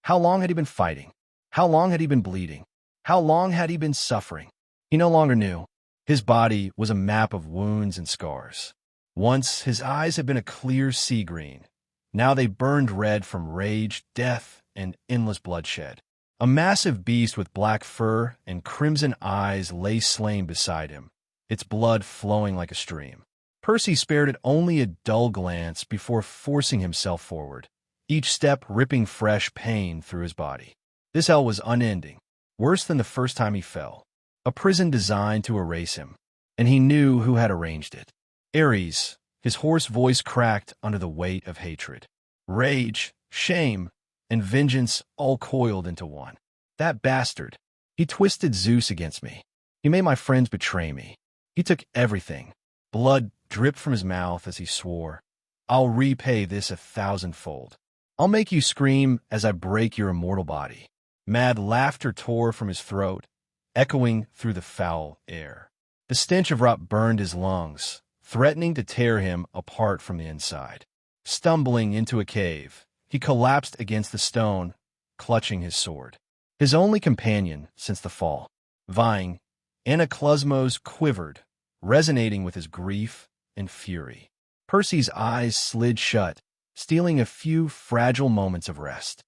How long had he been fighting? How long had he been bleeding? How long had he been suffering? He no longer knew. His body was a map of wounds and scars. Once his eyes had been a clear sea green. Now they burned red from rage, death, and endless bloodshed. A massive beast with black fur and crimson eyes lay slain beside him, its blood flowing like a stream. Percy spared it only a dull glance before forcing himself forward, each step ripping fresh pain through his body. This hell was unending, worse than the first time he fell. A prison designed to erase him, and he knew who had arranged it. Ares, his hoarse voice cracked under the weight of hatred. Rage, shame, and vengeance all coiled into one. That bastard. He twisted Zeus against me. He made my friends betray me. He took everything. Blood dripped from his mouth as he swore, "I'll repay this 1,000-fold. I'll make you scream as I break your immortal body." Mad laughter tore from his throat, echoing through the foul air. The stench of rot burned his lungs, threatening to tear him apart from the inside. Stumbling into a cave, he collapsed against the stone, clutching his sword. His only companion since the fall. Vying, Anaklusmos quivered, resonating with his grief and fury. Percy's eyes slid shut, stealing a few fragile moments of rest.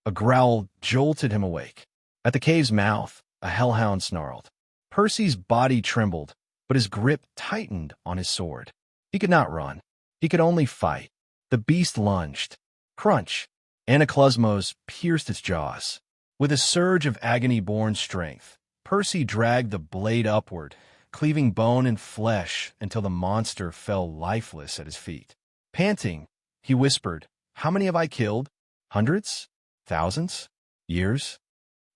A growl jolted him awake. At the cave's mouth, a hellhound snarled. Percy's body trembled, but his grip tightened on his sword. He could not run. He could only fight. The beast lunged. Crunch! Anaklusmos pierced its jaws. With a surge of agony-born strength, Percy dragged the blade upward, cleaving bone and flesh until the monster fell lifeless at his feet. Panting, he whispered, "How many have I killed? Hundreds? Thousands? Years?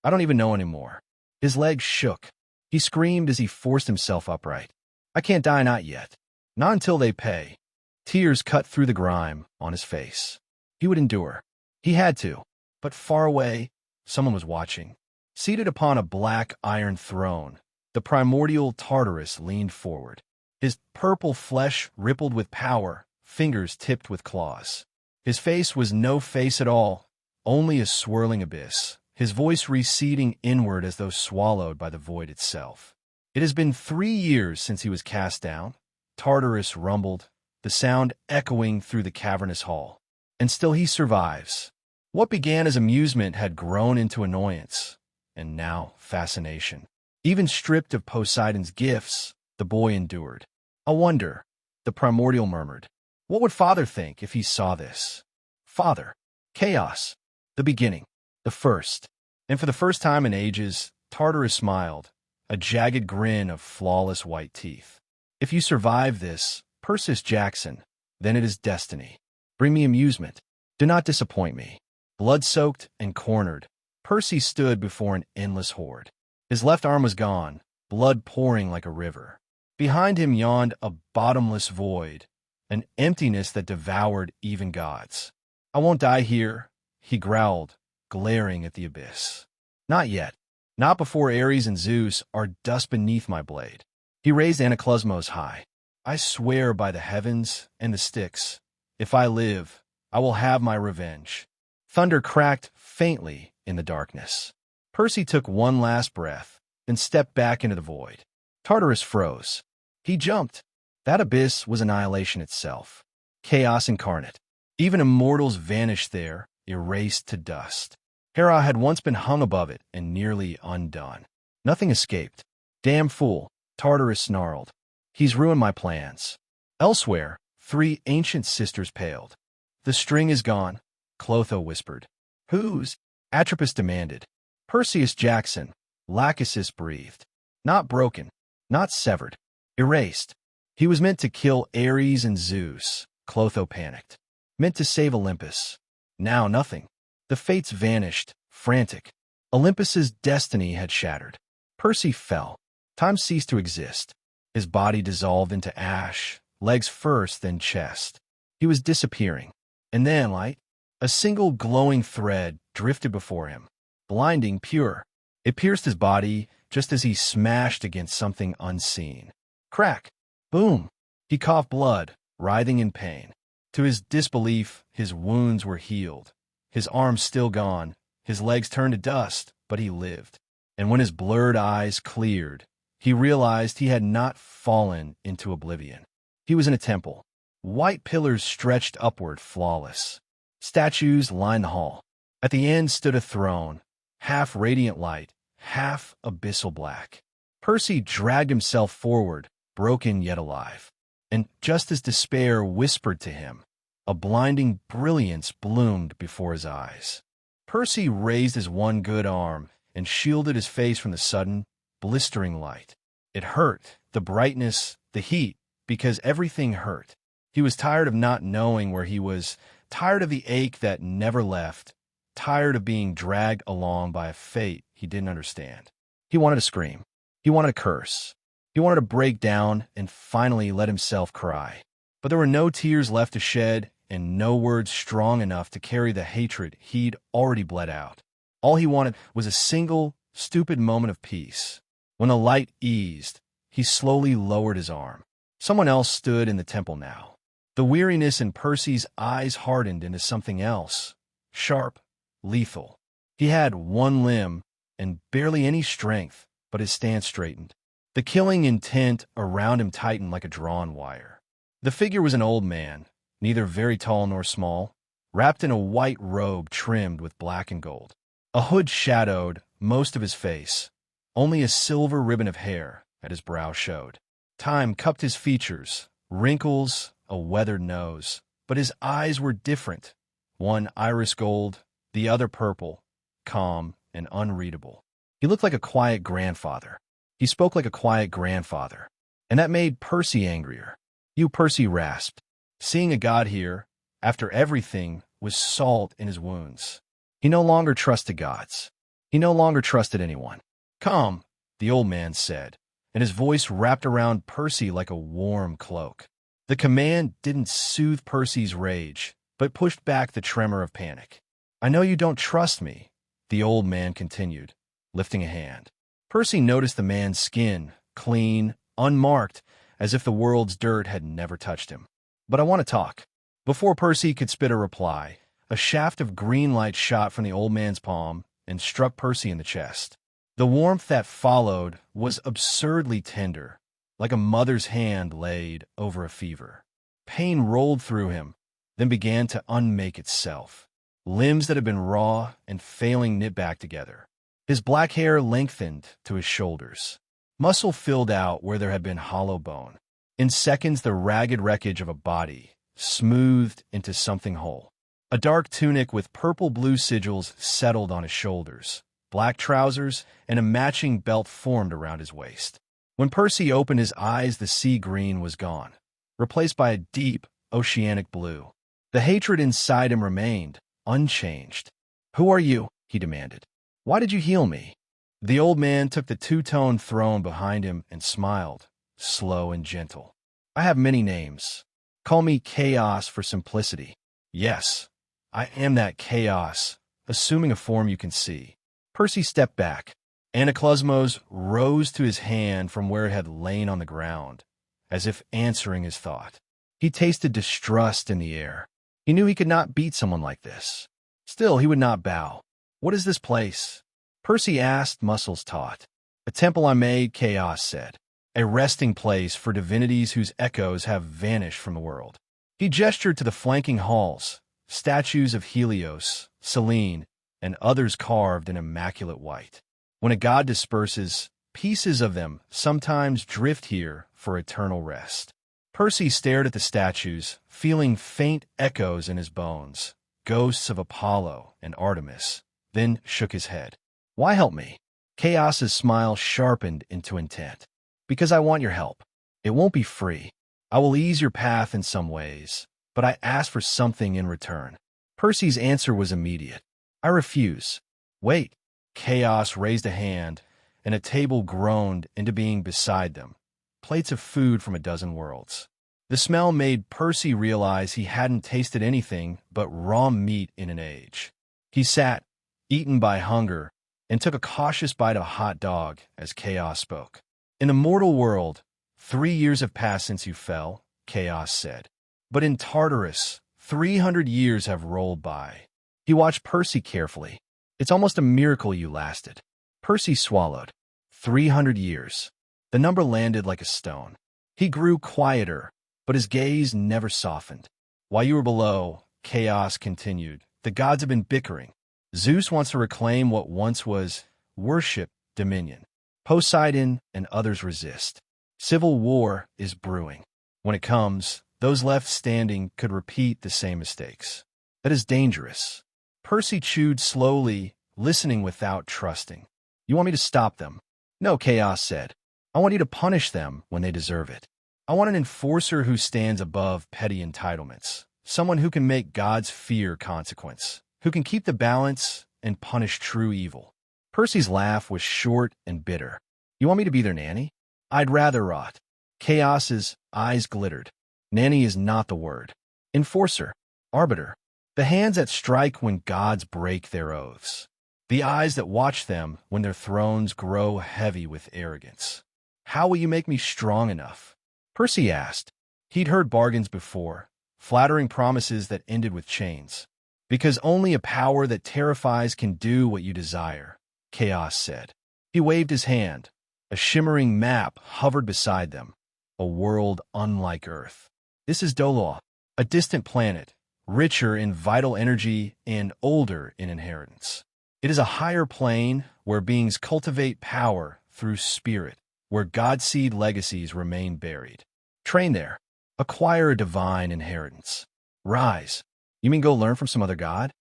I don't even know anymore." His legs shook. He screamed as he forced himself upright. "I can't die, not yet. Not until they pay." Tears cut through the grime on his face. He would endure. He had to. But far away, someone was watching. Seated upon a black iron throne, the primordial Tartarus leaned forward. His purple flesh rippled with power, fingers tipped with claws. His face was no face at all, only a swirling abyss, his voice receding inward as though swallowed by the void itself. "It has been 3 years since he was cast down," Tartarus rumbled, the sound echoing through the cavernous hall. "And still he survives." What began as amusement had grown into annoyance, and now fascination. Even stripped of Poseidon's gifts, the boy endured. "A wonder," the primordial murmured. "What would Father think if he saw this?" Father. Chaos. The beginning. The first. And for the first time in ages, Tartarus smiled, a jagged grin of flawless white teeth. "If you survive this, Persis Jackson, then it is destiny. Bring me amusement. Do not disappoint me." Blood-soaked and cornered, Percy stood before an endless horde. His left arm was gone, blood pouring like a river. Behind him yawned a bottomless void, an emptiness that devoured even gods. "I won't die here," he growled, glaring at the abyss. "Not yet. Not before Ares and Zeus are dust beneath my blade." He raised Anaklusmos high. "I swear by the heavens and the Styx, if I live, I will have my revenge." Thunder cracked faintly in the darkness. Percy took one last breath, then stepped back into the void. Tartarus froze. He jumped. That abyss was annihilation itself. Chaos incarnate. Even immortals vanished there, erased to dust. Hera had once been hung above it and nearly undone. Nothing escaped. "Damn fool," Tartarus snarled. "He's ruined my plans." Elsewhere, 3 ancient sisters paled. "The string is gone," Clotho whispered. "Whose?" Atropos demanded. "Perseus Jackson," Lachesis breathed. "Not broken, not severed, erased. He was meant to kill Ares and Zeus," Clotho panicked. "Meant to save Olympus. Now nothing. The fates vanished, frantic. Olympus's destiny had shattered. Percy fell. Time ceased to exist. His body dissolved into ash, legs first, then chest. He was disappearing. And then light. A single glowing thread drifted before him, blinding pure. It pierced his body just as he smashed against something unseen. Crack! Boom! He coughed blood, writhing in pain. To his disbelief, his wounds were healed. His arm still gone, His legs turned to dust, but he lived. And when his blurred eyes cleared, he realized he had not fallen into oblivion. He was in a temple. White pillars stretched upward, flawless. Statues lined the hall. At the end stood a throne, half radiant light, half abyssal black. Percy dragged himself forward, broken yet alive. And just as despair whispered to him, a blinding brilliance bloomed before his eyes. Percy raised his one good arm and shielded his face from the sudden, blistering light. It hurt, the brightness, the heat, because everything hurt. He was tired of not knowing where he was, tired of the ache that never left, tired of being dragged along by a fate he didn't understand. He wanted to scream. He wanted to curse. He wanted to break down and finally let himself cry. But there were no tears left to shed and no words strong enough to carry the hatred he'd already bled out. All he wanted was a single, stupid moment of peace. When the light eased, he slowly lowered his arm. Someone else stood in the temple now. The weariness in Percy's eyes hardened into something else, sharp, lethal. He had one limb and barely any strength, but his stance straightened. The killing intent around him tightened like a drawn wire. The figure was an old man, neither very tall nor small, wrapped in a white robe trimmed with black and gold. A hood shadowed most of his face. Only a silver ribbon of hair at his brow showed. Time cupped his features, wrinkles, a weathered nose, but his eyes were different. One iris gold, the other purple, calm and unreadable. He looked like a quiet grandfather. He spoke like a quiet grandfather, and that made Percy angrier. "You," Percy rasped. Seeing a god here, after everything, was salt in his wounds. He no longer trusted gods. He no longer trusted anyone. "Come," the old man said, and his voice wrapped around Percy like a warm cloak. The command didn't soothe Percy's rage, but pushed back the tremor of panic. "I know you don't trust me," the old man continued, lifting a hand. Percy noticed the man's skin, clean, unmarked, as if the world's dirt had never touched him. "But I want to talk." Before Percy could spit a reply, a shaft of green light shot from the old man's palm and struck Percy in the chest. The warmth that followed was absurdly tender, like a mother's hand laid over a fever. Pain rolled through him, then began to unmake itself. Limbs that had been raw and failing knit back together. His black hair lengthened to his shoulders. Muscle filled out where there had been hollow bone. In seconds, the ragged wreckage of a body smoothed into something whole. A dark tunic with purple-blue sigils settled on his shoulders. Black trousers and a matching belt formed around his waist. When Percy opened his eyes, the sea green was gone, replaced by a deep, oceanic blue. The hatred inside him remained, unchanged. "Who are you?" he demanded. "Why did you heal me?" The old man took the two-tone throne behind him and smiled, slow and gentle. "I have many names. Call me Chaos for simplicity. Yes, I am that chaos, assuming a form you can see." Percy stepped back. Anaclosmos rose to his hand from where it had lain on the ground, as if answering his thought. He tasted distrust in the air. He knew he could not beat someone like this. Still, he would not bow. "What is this place?" Percy asked, muscles taut. "A temple I made," Chaos said. "A resting place for divinities whose echoes have vanished from the world." He gestured to the flanking halls, statues of Helios, Selene, and others carved in immaculate white. When a god disperses, pieces of them sometimes drift here for eternal rest. Percy stared at the statues, feeling faint echoes in his bones, ghosts of Apollo and Artemis, then shook his head. "Why help me?" Chaos's smile sharpened into intent. "Because I want your help. It won't be free. I will ease your path in some ways, but I ask for something in return." Percy's answer was immediate. "I refuse." "Wait." Chaos raised a hand, and a table groaned into being beside them, plates of food from a dozen worlds. The smell made Percy realize he hadn't tasted anything but raw meat in an age. He sat, eaten by hunger, and took a cautious bite of a hot dog as Chaos spoke. "In the mortal world, 3 years have passed since you fell," Chaos said. "But in Tartarus, 300 years have rolled by." He watched Percy carefully. It's almost a miracle you lasted. Percy swallowed. 300 years. The number landed like a stone. He grew quieter, but his gaze never softened. While you were below, chaos continued. The gods have been bickering. Zeus wants to reclaim what once was worship, dominion. Poseidon and others resist. Civil war is brewing. When it comes, those left standing could repeat the same mistakes. That is dangerous. Percy chewed slowly, listening without trusting. You want me to stop them? No, Chaos said. I want you to punish them when they deserve it. I want an enforcer who stands above petty entitlements. Someone who can make gods fear consequence. Who can keep the balance and punish true evil. Percy's laugh was short and bitter. You want me to be their nanny? I'd rather rot. Chaos's eyes glittered. Nanny is not the word. Enforcer. Arbiter. The hands that strike when gods break their oaths. The eyes that watch them when their thrones grow heavy with arrogance. How will you make me strong enough? Percy asked. He'd heard bargains before, flattering promises that ended with chains. Because only a power that terrifies can do what you desire, Chaos said. He waved his hand. A shimmering map hovered beside them. A world unlike Earth. This is Doola, a distant planet, richer in vital energy and older in inheritance. It is a higher plane where beings cultivate power through spirit, where godseed legacies remain buried. Train there. Acquire a divine inheritance. Rise. You mean go learn from some other god?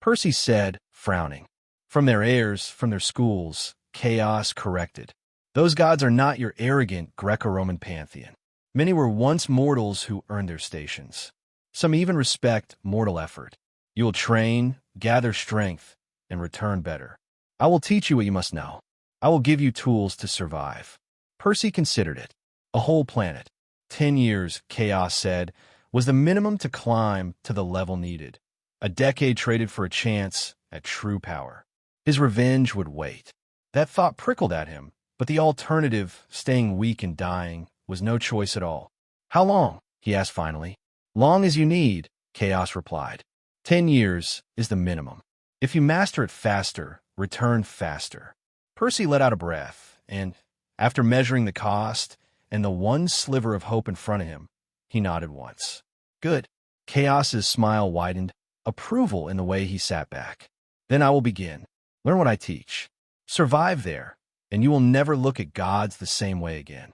Percy said, frowning. From their heirs, from their schools, Chaos corrected. Those gods are not your arrogant Greco-Roman pantheon. Many were once mortals who earned their stations. Some even respect mortal effort. You will train, gather strength, and return better. I will teach you what you must know. I will give you tools to survive. Percy considered it. A whole planet. 10 years, Chaos said, was the minimum to climb to the level needed. A decade traded for a chance at true power. His revenge would wait. That thought prickled at him, but the alternative, staying weak and dying, was no choice at all. How long? He asked finally. Long as you need, Chaos replied. 10 years is the minimum. If you master it faster, return faster. Percy let out a breath, and, after measuring the cost and the one sliver of hope in front of him, he nodded once. Good. Chaos's smile widened, approval in the way he sat back. Then I will begin. Learn what I teach. Survive there, and you will never look at gods the same way again.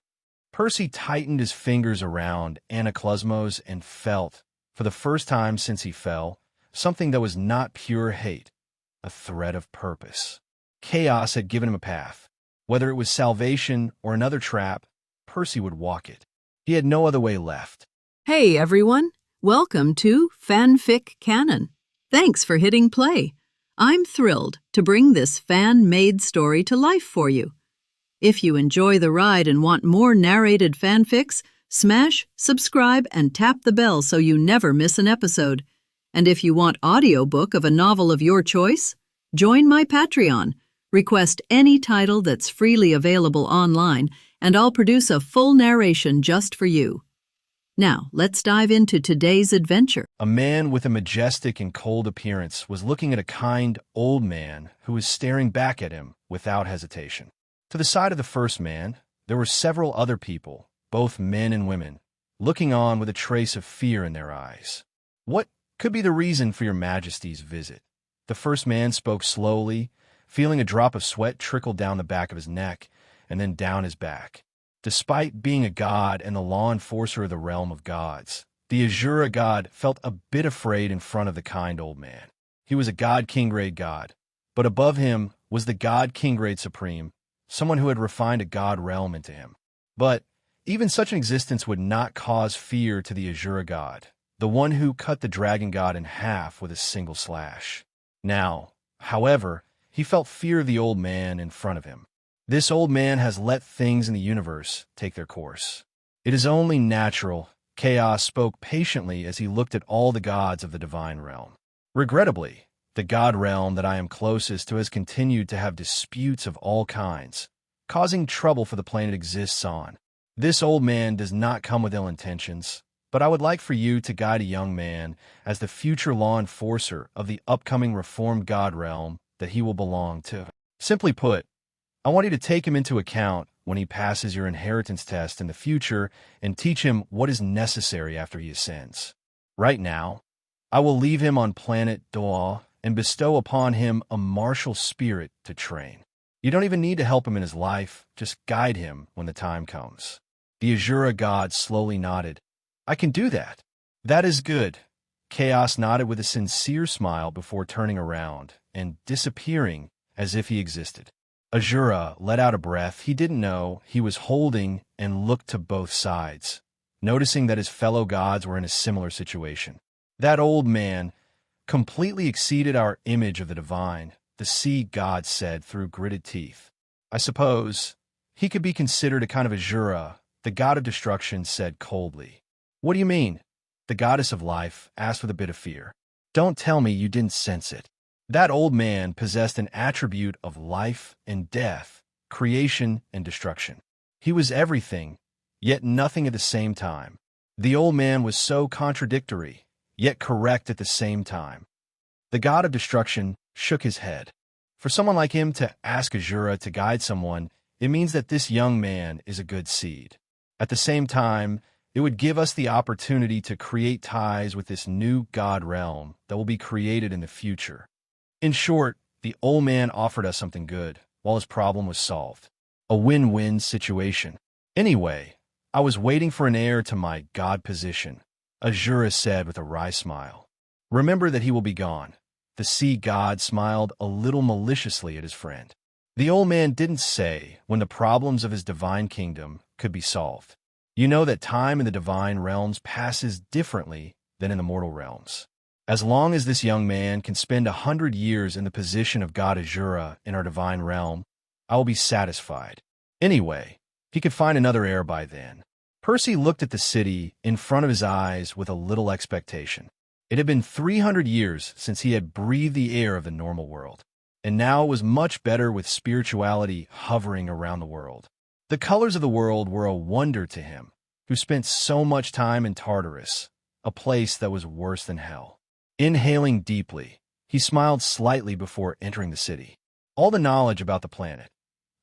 Percy tightened his fingers around Anaklusmos and felt, for the first time since he fell, something that was not pure hate, a thread of purpose. Chaos had given him a path. Whether it was salvation or another trap, Percy would walk it. He had no other way left. Hey everyone, welcome to FanFic Canon. Thanks for hitting play. I'm thrilled to bring this fan-made story to life for you. If you enjoy the ride and want more narrated fanfics, smash, subscribe, and tap the bell so you never miss an episode. And if you want audiobook of a novel of your choice, join my Patreon. Request any title that's freely available online, and I'll produce a full narration just for you. Now, let's dive into today's adventure. A man with a majestic and cold appearance was looking at a kind old man who was staring back at him without hesitation. To the side of the first man, there were several other people, both men and women, looking on with a trace of fear in their eyes. What could be the reason for your majesty's visit? The first man spoke slowly, feeling a drop of sweat trickle down the back of his neck and then down his back. Despite being a god and the law enforcer of the realm of gods, the Azura God felt a bit afraid in front of the kind old man. He was a god-king-grade god, but above him was the god-king-grade supreme, someone who had refined a god realm into him. But even such an existence would not cause fear to the Azura God, the one who cut the dragon god in half with a single slash. Now, however, he felt fear of the old man in front of him. This old man has let things in the universe take their course. It is only natural. Chaos spoke patiently as he looked at all the gods of the divine realm. Regrettably, the god realm that I am closest to has continued to have disputes of all kinds, causing trouble for the plane it exists on. This old man does not come with ill intentions, but I would like for you to guide a young man as the future law enforcer of the upcoming reformed god realm that he will belong to. Simply put, I want you to take him into account when he passes your inheritance test in the future and teach him what is necessary after he ascends. Right now, I will leave him on planet Doola and bestow upon him a martial spirit to train. You don't even need to help him in his life, just guide him when the time comes. The Azura God slowly nodded. I can do that. That is good. Chaos nodded with a sincere smile before turning around and disappearing as if he existed. Azura let out a breath he didn't know he was holding and looked to both sides, noticing that his fellow gods were in a similar situation. That old man completely exceeded our image of the divine, the sea god said through gritted teeth. I suppose he could be considered a kind of Azura, the god of destruction said coldly. What do you mean? The goddess of life asked with a bit of fear. Don't tell me you didn't sense it. That old man possessed an attribute of life and death, creation and destruction. He was everything, yet nothing at the same time. The old man was so contradictory, yet correct at the same time. The god of destruction shook his head. For someone like him to ask Azura to guide someone, it means that this young man is a good seed. At the same time, it would give us the opportunity to create ties with this new god realm that will be created in the future. In short, the old man offered us something good, while his problem was solved. A win-win situation. Anyway, I was waiting for an heir to my god position, Azura said with a wry smile. Remember that he will be gone. The sea god smiled a little maliciously at his friend. The old man didn't say when the problems of his divine kingdom could be solved. You know that time in the divine realms passes differently than in the mortal realms. As long as this young man can spend 100 years in the position of God Azura in our divine realm, I will be satisfied. Anyway, he could find another heir by then. Percy looked at the city in front of his eyes with a little expectation. It had been 300 years since he had breathed the air of the normal world, and now it was much better with spirituality hovering around the world. The colors of the world were a wonder to him, who spent so much time in Tartarus, a place that was worse than hell. Inhaling deeply, he smiled slightly before entering the city. All the knowledge about the planet,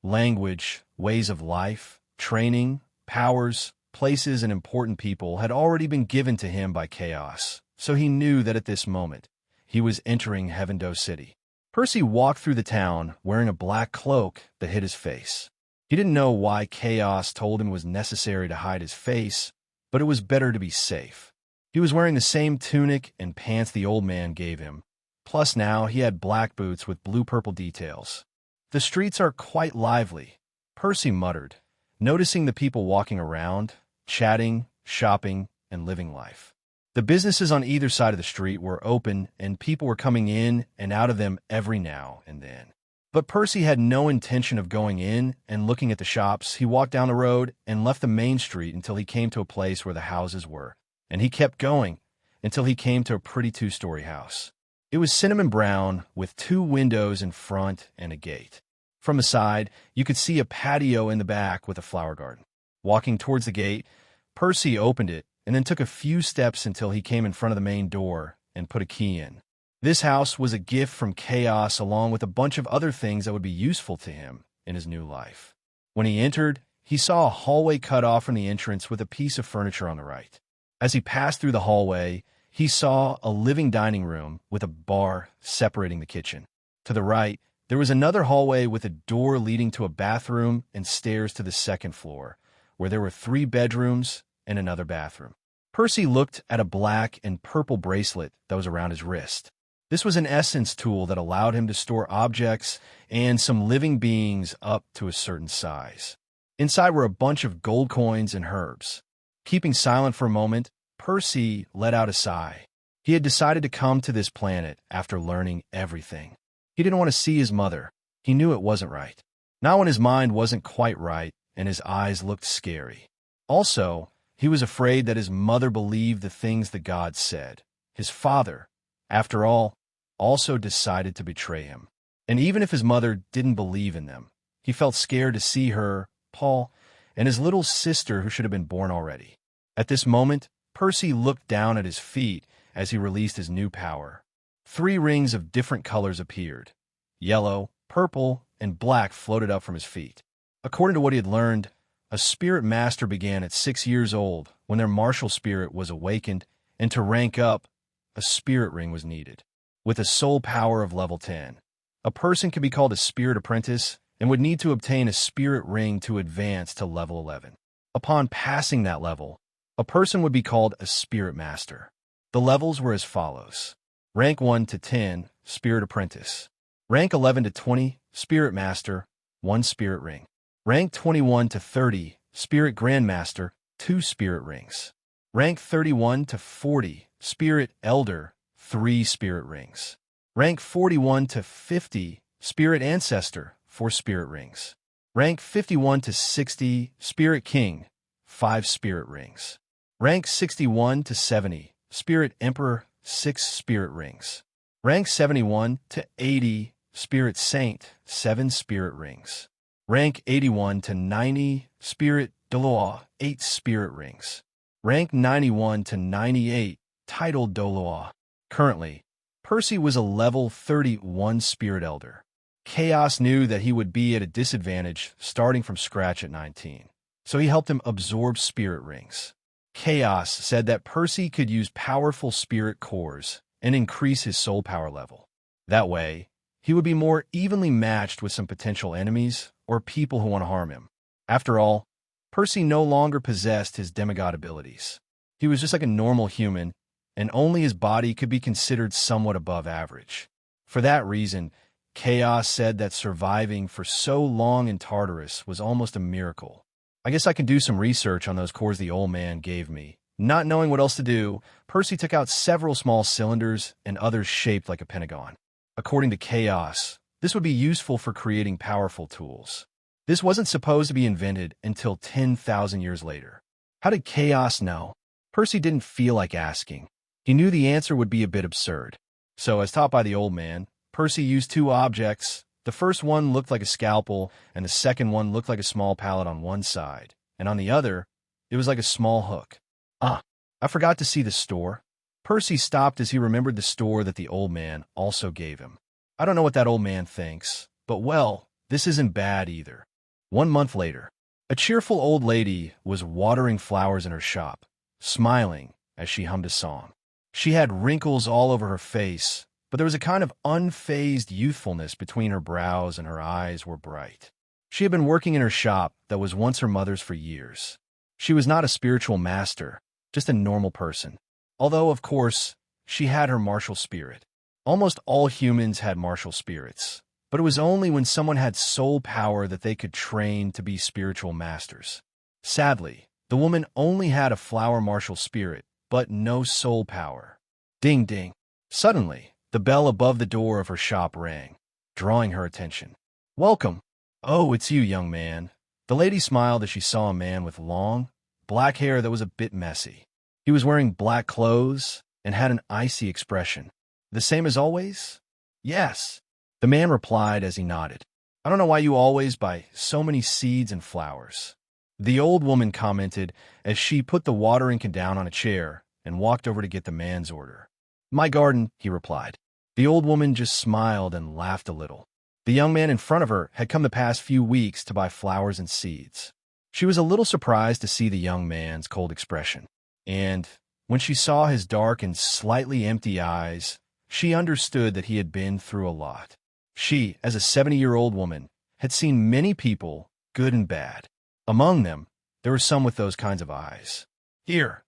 language, ways of life, training, powers, places, and important people had already been given to him by chaos, so he knew that at this moment, he was entering Heavendo City. Percy walked through the town wearing a black cloak that hid his face. He didn't know why chaos told him it was necessary to hide his face, but it was better to be safe. He was wearing the same tunic and pants the old man gave him, plus now he had black boots with blue-purple details. The streets are quite lively, Percy muttered, noticing the people walking around, chatting, shopping, and living life. The businesses on either side of the street were open, and people were coming in and out of them every now and then. But Percy had no intention of going in and looking at the shops. He walked down the road and left the main street until he came to a place where the houses were, and he kept going until he came to a pretty two-story house. It was cinnamon brown with 2 windows in front and a gate. From the side, you could see a patio in the back with a flower garden. Walking towards the gate, Percy opened it and then took a few steps until he came in front of the main door and put a key in. This house was a gift from chaos along with a bunch of other things that would be useful to him in his new life. When he entered, he saw a hallway cut off from the entrance with a piece of furniture on the right. As he passed through the hallway, he saw a living dining room with a bar separating the kitchen. To the right, there was another hallway with a door leading to a bathroom and stairs to the second floor, where there were 3 bedrooms and another bathroom. Percy looked at a black and purple bracelet that was around his wrist. This was an essence tool that allowed him to store objects and some living beings up to a certain size. Inside were a bunch of gold coins and herbs. Keeping silent for a moment, Percy let out a sigh. He had decided to come to this planet after learning everything. He didn't want to see his mother. He knew it wasn't right. Not when his mind wasn't quite right and his eyes looked scary. Also, he was afraid that his mother believed the things the gods said. His father, after all, also decided to betray him. And even if his mother didn't believe in them, he felt scared to see her, Paul, and his little sister who should have been born already. At this moment, Percy looked down at his feet as he released his new power. 3 rings of different colors appeared. Yellow, purple, and black floated up from his feet. According to what he had learned, a spirit master began at 6 years old when their martial spirit was awakened, and to rank up, a spirit ring was needed. With a soul power of level 10, a person could be called a spirit apprentice and would need to obtain a spirit ring to advance to level 11. Upon passing that level, a person would be called a spirit master. The levels were as follows: rank 1 to 10, spirit apprentice; rank 11 to 20, spirit master, 1 spirit ring; rank 21 to 30, spirit grandmaster, 2 spirit rings; rank 31 to 40, spirit elder, 3 spirit rings; rank 41 to 50, spirit ancestor, 4 spirit rings; rank 51 to 60, spirit king, 5 spirit rings; rank 61 to 70, spirit emperor, 6 spirit rings; rank 71 to 80, spirit saint, 7 spirit rings; rank 81 to 90, spirit Doola, 8 spirit rings; rank 91 to 98, titled Doola. Currently, Percy was a level 31 spirit elder. Chaos knew that he would be at a disadvantage starting from scratch at 19, so he helped him absorb spirit rings. Chaos said that Percy could use powerful spirit cores and increase his soul power level. That way, he would be more evenly matched with some potential enemies or people who want to harm him. After all, Percy no longer possessed his demigod abilities. He was just like a normal human, and only his body could be considered somewhat above average. For that reason, Chaos said that surviving for so long in Tartarus was almost a miracle. I guess I can do some research on those cores the old man gave me. Not knowing what else to do, Percy took out several small cylinders and others shaped like a pentagon. According to Chaos, this would be useful for creating powerful tools. This wasn't supposed to be invented until 10,000 years later. How did Chaos know? Percy didn't feel like asking. He knew the answer would be a bit absurd. So, as taught by the old man, Percy used 2 objects. The first one looked like a scalpel, and the second one looked like a small pallet on one side, and on the other, it was like a small hook. I forgot to see the store. Percy stopped as he remembered the store that the old man also gave him. I don't know what that old man thinks, but well, this isn't bad either. 1 month later, a cheerful old lady was watering flowers in her shop, smiling as she hummed a song. She had wrinkles all over her face, but there was a kind of unfazed youthfulness between her brows, and her eyes were bright. She had been working in her shop that was once her mother's for years. She was not a spiritual master, just a normal person. Although, of course, she had her martial spirit. Almost all humans had martial spirits, but it was only when someone had soul power that they could train to be spiritual masters. Sadly, the woman only had a flower martial spirit, but no soul power. Ding ding. Suddenly, the bell above the door of her shop rang, drawing her attention. "Welcome." "Oh, it's you, young man." The lady smiled as she saw a man with long, black hair that was a bit messy. He was wearing black clothes and had an icy expression. "The same as always?" "Yes," the man replied as he nodded. "I don't know why you always buy so many seeds and flowers," the old woman commented as she put the watering can down on a chair and walked over to get the man's order. "My garden," he replied. The old woman just smiled and laughed a little. The young man in front of her had come the past few weeks to buy flowers and seeds. She was a little surprised to see the young man's cold expression, and when she saw his dark and slightly empty eyes, she understood that he had been through a lot. She, as a 70-year-old woman, had seen many people, good and bad. Among them, there were some with those kinds of eyes. Here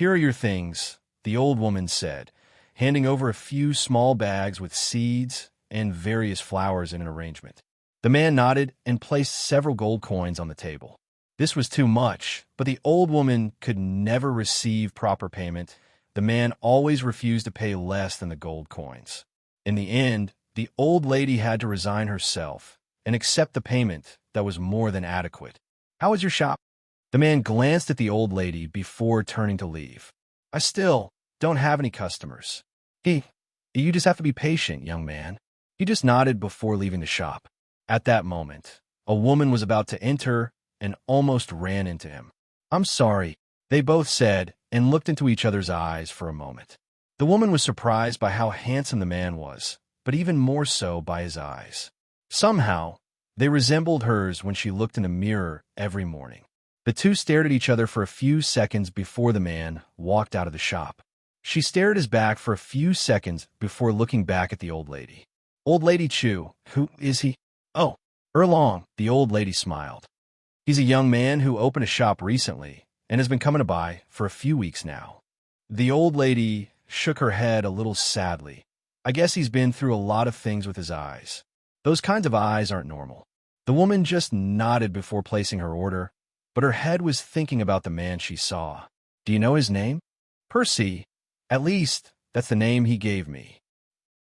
are your things," the old woman said, handing over a few small bags with seeds and various flowers in an arrangement. The man nodded and placed several gold coins on the table. This was too much, but the old woman could never receive proper payment. The man always refused to pay less than the gold coins. In the end, the old lady had to resign herself and accept the payment that was more than adequate. "How is your shop?" The man glanced at the old lady before turning to leave. "I still don't have any customers." You just have to be patient, young man." He just nodded before leaving the shop. At that moment, a woman was about to enter and almost ran into him. "I'm sorry," they both said and looked into each other's eyes for a moment. The woman was surprised by how handsome the man was, but even more so by his eyes. Somehow, they resembled hers when she looked in a mirror every morning. The two stared at each other for a few seconds before the man walked out of the shop. She stared at his back for a few seconds before looking back at the old lady. Old Lady Chu, who is he? Oh, Erlong, the old lady smiled. He's a young man who opened a shop recently and has been coming by for a few weeks now. The old lady shook her head a little sadly. I guess he's been through a lot of things with his eyes. Those kinds of eyes aren't normal. The woman just nodded before placing her order, but her head was thinking about the man she saw. Do you know his name? Percy. At least, that's the name he gave me.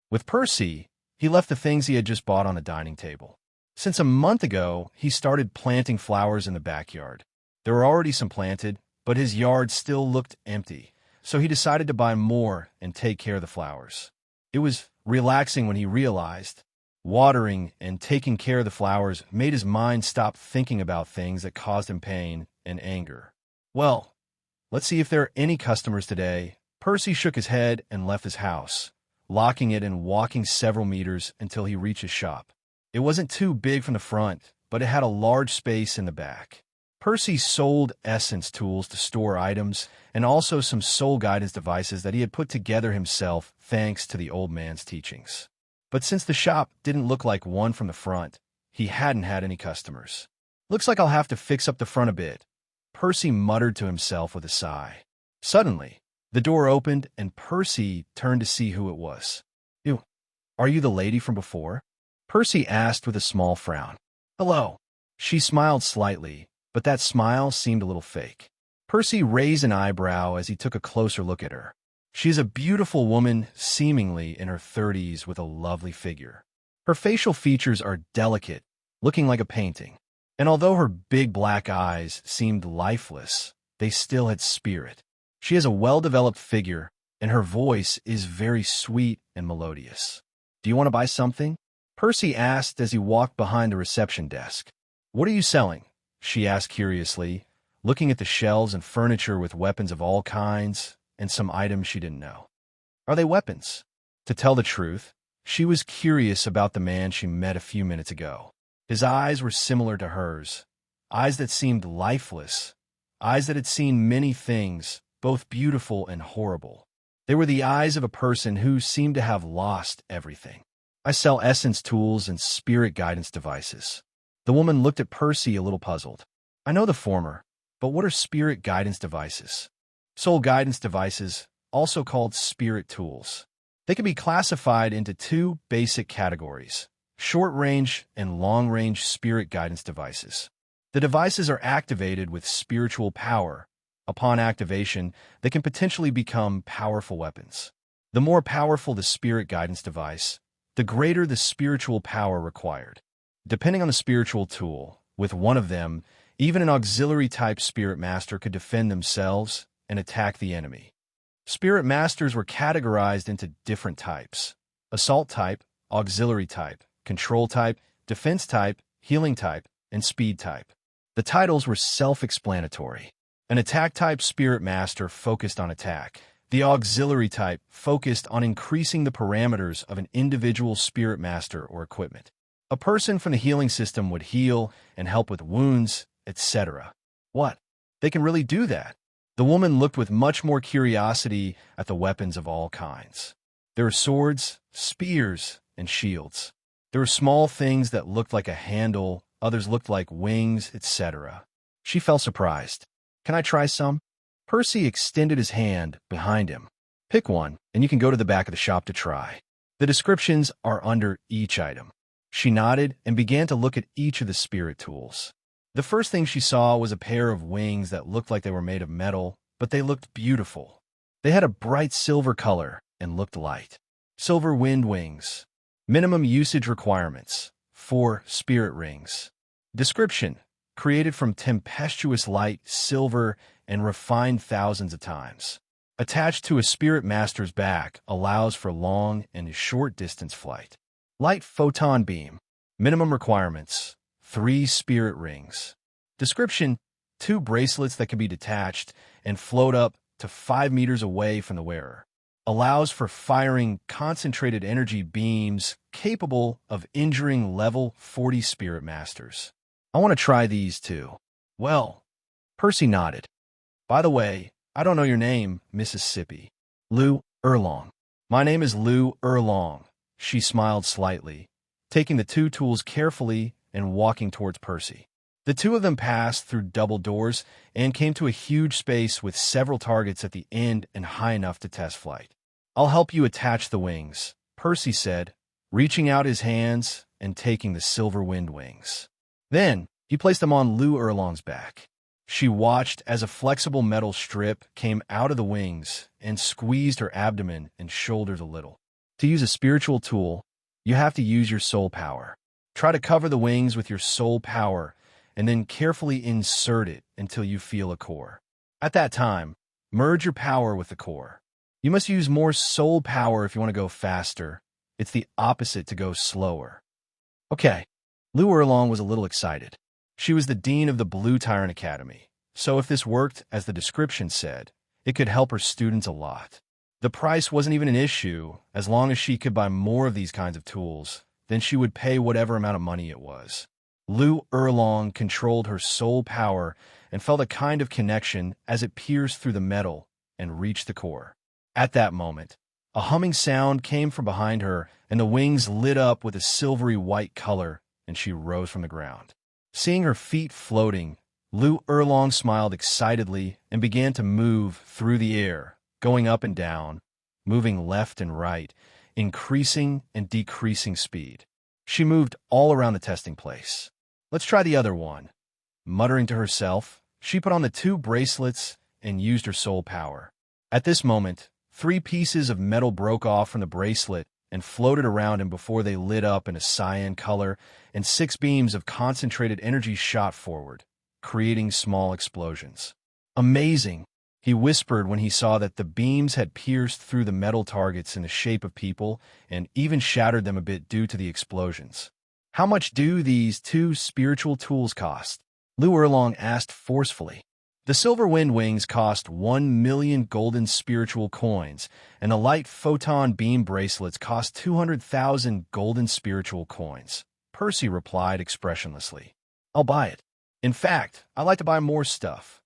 With Percy, he left the things he had just bought on the dining table. Since a month ago, he started planting flowers in the backyard. There were already some planted, but his yard still looked empty, so he decided to buy more and take care of the flowers. It was relaxing when he realized watering and taking care of the flowers made his mind stop thinking about things that caused him pain and anger. Well, let's see if there are any customers today. Percy shook his head and left his house, locking it and walking several meters until he reached his shop. It wasn't too big from the front, but it had a large space in the back. Percy sold essence tools to store items and also some soul guidance devices that he had put together himself thanks to the old man's teachings. But since the shop didn't look like one from the front, he hadn't had any customers. Looks like I'll have to fix up the front a bit, Percy muttered to himself with a sigh. Suddenly, the door opened and Percy turned to see who it was. "You, are you the lady from before?" Percy asked with a small frown. "Hello." She smiled slightly, but that smile seemed a little fake. Percy raised an eyebrow as he took a closer look at her. She is a beautiful woman, seemingly in her 30s with a lovely figure. Her facial features are delicate, looking like a painting. And although her big black eyes seemed lifeless, they still had spirit. She has a well-developed figure, and her voice is very sweet and melodious. "Do you want to buy something?" Percy asked as he walked behind the reception desk. "What are you selling?" she asked curiously, looking at the shelves and furniture with weapons of all kinds and some items she didn't know. Are they weapons? To tell the truth, she was curious about the man she met a few minutes ago. His eyes were similar to hers, eyes that seemed lifeless, eyes that had seen many things, both beautiful and horrible. They were the eyes of a person who seemed to have lost everything. "I sell essence tools and spirit guidance devices." The woman looked at Percy a little puzzled. "I know the former, but what are spirit guidance devices?" Soul guidance devices, also called spirit tools. They can be classified into two basic categories: short-range and long-range spirit guidance devices. The devices are activated with spiritual power. Upon activation, they can potentially become powerful weapons. The more powerful the spirit guidance device, the greater the spiritual power required. Depending on the spiritual tool, with one of them, even an auxiliary-type spirit master could defend themselves and attack the enemy. Spirit masters were categorized into different types: assault type, auxiliary type, control type, defense type, healing type, and speed type. The titles were self-explanatory. An attack-type spirit master focused on attack. The auxiliary type focused on increasing the parameters of an individual spirit master or equipment. A person from the healing system would heal and help with wounds, etc. What? They can really do that? The woman looked with much more curiosity at the weapons of all kinds. There were swords, spears, and shields. There were small things that looked like a handle, others looked like wings, etc. She felt surprised. "Can I try some?" Percy extended his hand behind him. "Pick one, and you can go to the back of the shop to try. The descriptions are under each item." She nodded and began to look at each of the spirit tools. The first thing she saw was a pair of wings that looked like they were made of metal, but they looked beautiful. They had a bright silver color and looked light. Silver wind wings. Minimum usage requirements: 4 spirit rings. Description: created from tempestuous light, silver, and refined thousands of times. Attached to a spirit master's back, allows for long and short distance flight. Light photon beam. Minimum requirements: 3 spirit rings. Description: 2 bracelets that can be detached and float up to 5 meters away from the wearer. allows for firing concentrated energy beams capable of injuring level 40 spirit masters. I want to try these too. Well, Percy nodded. By the way, I don't know your name, Mississippi. Lou Erlong. My name is Lou Erlong. She smiled slightly, taking the two tools carefully and walking towards Percy. The two of them passed through double doors and came to a huge space with several targets at the end and high enough to test flight. I'll help you attach the wings, Percy said, reaching out his hands and taking the silver wind wings. Then, he placed them on Lou Erlong's back. She watched as a flexible metal strip came out of the wings and squeezed her abdomen and shoulders a little. To use a spiritual tool, you have to use your soul power. Try to cover the wings with your soul power and then carefully insert it until you feel a core. At that time, merge your power with the core. You must use more soul power if you want to go faster. It's the opposite to go slower. Okay. Lou Erlong was a little excited. She was the dean of the Blue Tyrant Academy, so if this worked, as the description said, it could help her students a lot. The price wasn't even an issue. As long as she could buy more of these kinds of tools, then she would pay whatever amount of money it was. Lou Erlong controlled her soul power and felt a kind of connection as it pierced through the metal and reached the core. At that moment, a humming sound came from behind her, and the wings lit up with a silvery white color, and she rose from the ground. Seeing her feet floating, Lou Erlong smiled excitedly and began to move through the air, going up and down, moving left and right, increasing and decreasing speed. She moved all around the testing place. Let's try the other one. Muttering to herself, she put on the two bracelets and used her soul power. At this moment, 3 pieces of metal broke off from the bracelet and floated around him before they lit up in a cyan color, and 6 beams of concentrated energy shot forward, creating small explosions. Amazing, he whispered when he saw that the beams had pierced through the metal targets in the shape of people and even shattered them a bit due to the explosions. How much do these 2 spiritual tools cost? Lou Erlong asked forcefully. The silver wind wings cost 1 million golden spiritual coins, and the light photon beam bracelets cost 200,000 golden spiritual coins. Percy replied expressionlessly. I'll buy it. In fact, I'd like to buy more stuff.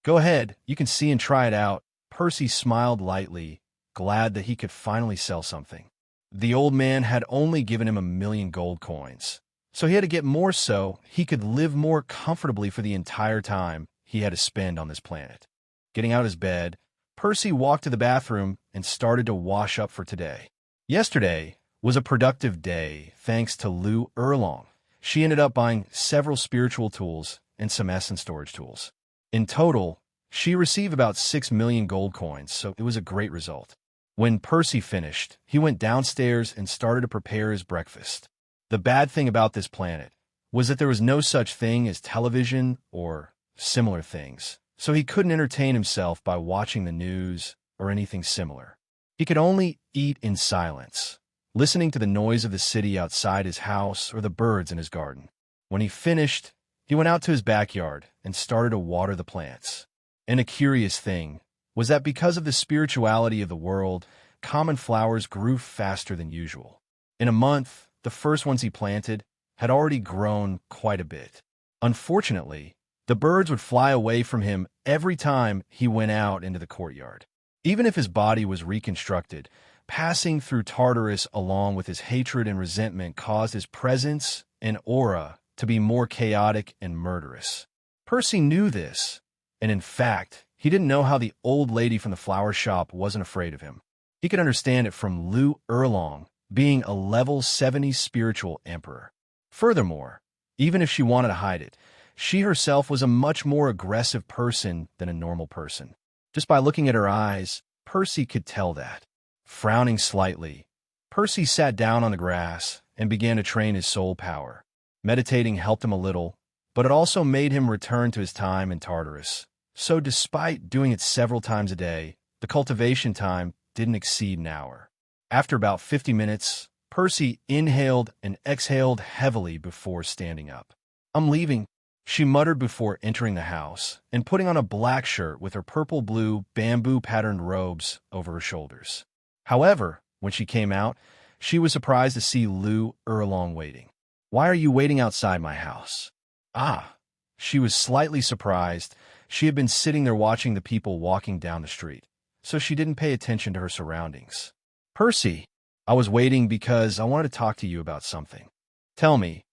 Go ahead, you can see and try it out. Percy smiled lightly, glad that he could finally sell something. The old man had only given him 1 million gold coins, so he had to get more so he could live more comfortably for the entire time he had to spend on this planet. Getting out of his bed, Percy walked to the bathroom and started to wash up for today. Yesterday was a productive day thanks to Lou Erlong. She ended up buying several spiritual tools and some essence storage tools. In total, she received about 6 million gold coins, so it was a great result. When Percy finished, he went downstairs and started to prepare his breakfast. The bad thing about this planet was that there was no such thing as television or similar things, so he couldn't entertain himself by watching the news or anything similar. He could only eat in silence, listening to the noise of the city outside his house or the birds in his garden. When he finished, he went out to his backyard and started to water the plants. And a curious thing was that because of the spirituality of the world, common flowers grew faster than usual. In a month, the first ones he planted had already grown quite a bit. Unfortunately, the birds would fly away from him every time he went out into the courtyard. Even if his body was reconstructed, passing through Tartarus along with his hatred and resentment caused his presence and aura to be more chaotic and murderous. Percy knew this, and in fact, he didn't know how the old lady from the flower shop wasn't afraid of him. He could understand it from Lou Erlong being a level 70 spiritual emperor. Furthermore, even if she wanted to hide it, she herself was a much more aggressive person than a normal person. Just by looking at her eyes, Percy could tell that. Frowning slightly, Percy sat down on the grass and began to train his soul power. Meditating helped him a little, but it also made him return to his time in Tartarus. So despite doing it several times a day, the cultivation time didn't exceed an hour. After about 50 minutes, Percy inhaled and exhaled heavily before standing up. I'm leaving, she muttered before entering the house and putting on a black shirt with her purple-blue bamboo-patterned robes over her shoulders. However, when she came out, she was surprised to see Lu Erlong waiting. "Why are you waiting outside my house?" "Ah." She was slightly surprised. She had been sitting there watching the people walking down the street, so she didn't pay attention to her surroundings. "Percy, I was waiting because I wanted to talk to you about something." "Tell me."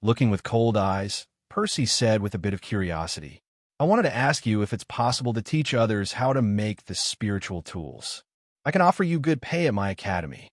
Looking with cold eyes, Percy said with a bit of curiosity, "I wanted to ask you if it's possible to teach others how to make the spiritual tools. I can offer you good pay at my academy."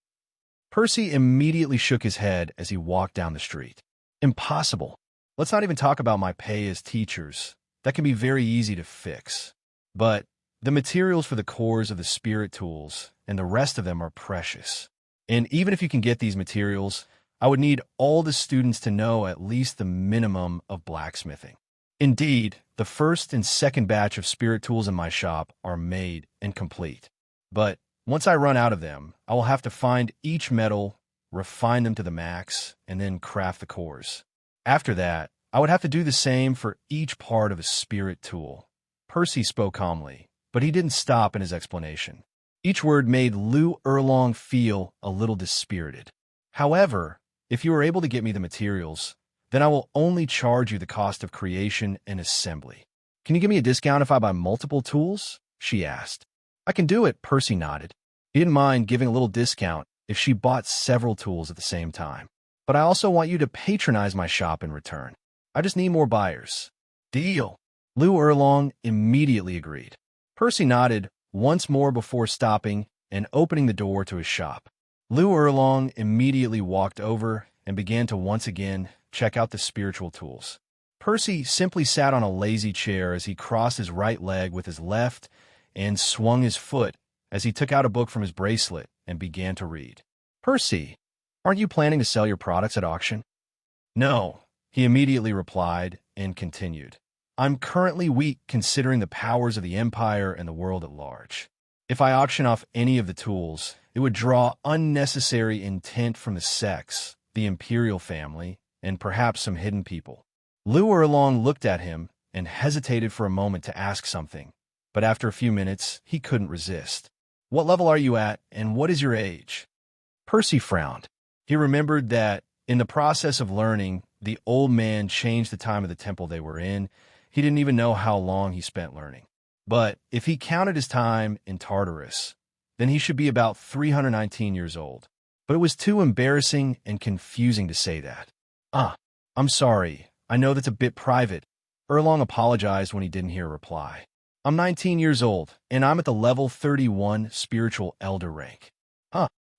Percy immediately shook his head as he walked down the street. "Impossible. Let's not even talk about my pay as teachers. That can be very easy to fix. But the materials for the cores of the spirit tools and the rest of them are precious. And even if you can get these materials, I would need all the students to know at least the minimum of blacksmithing. Indeed, the first and second batch of spirit tools in my shop are made and complete. But once I run out of them, I will have to find each metal, refine them to the max, and then craft the cores. After that, I would have to do the same for each part of a spirit tool." Percy spoke calmly, but he didn't stop in his explanation. Each word made Lu Erlong feel a little dispirited. "However, if you are able to get me the materials, then I will only charge you the cost of creation and assembly. Can you give me a discount if I buy multiple tools?" she asked. "I can do it," Percy nodded. He didn't mind giving a little discount if she bought several tools at the same time. "But I also want you to patronize my shop in return. I just need more buyers." "Deal." Lu Erlong immediately agreed. Percy nodded once more before stopping and opening the door to his shop. Lu Erlong immediately walked over and began to once again check out the spiritual tools. Percy simply sat on a lazy chair as he crossed his right leg with his left and swung his foot as he took out a book from his bracelet and began to read. "Percy, aren't you planning to sell your products at auction?" "No," he immediately replied and continued. "I'm currently weak considering the powers of the Empire and the world at large. If I auction off any of the tools, it would draw unnecessary intent from the sects, the Imperial family, and perhaps some hidden people." Lu Erlong looked at him and hesitated for a moment to ask something, but after a few minutes, he couldn't resist. "What level are you at, and what is your age?" Percy frowned. He remembered that, in the process of learning, the old man changed the time of the temple they were in. He didn't even know how long he spent learning. But if he counted his time in Tartarus, then he should be about 319 years old. But it was too embarrassing and confusing to say that. I'm sorry. I know that's a bit private." Erlong apologized when he didn't hear a reply. "I'm 19 years old, and I'm at the level 31 spiritual elder rank."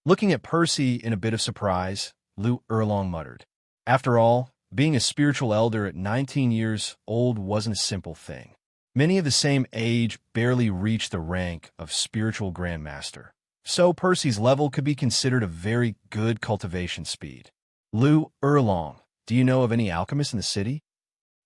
Looking at Percy in a bit of surprise, Lu Erlong muttered. After all, being a spiritual elder at 19 years old wasn't a simple thing. Many of the same age barely reached the rank of spiritual grandmaster. So Percy's level could be considered a very good cultivation speed. "Lu Erlong, do you know of any alchemists in the city?"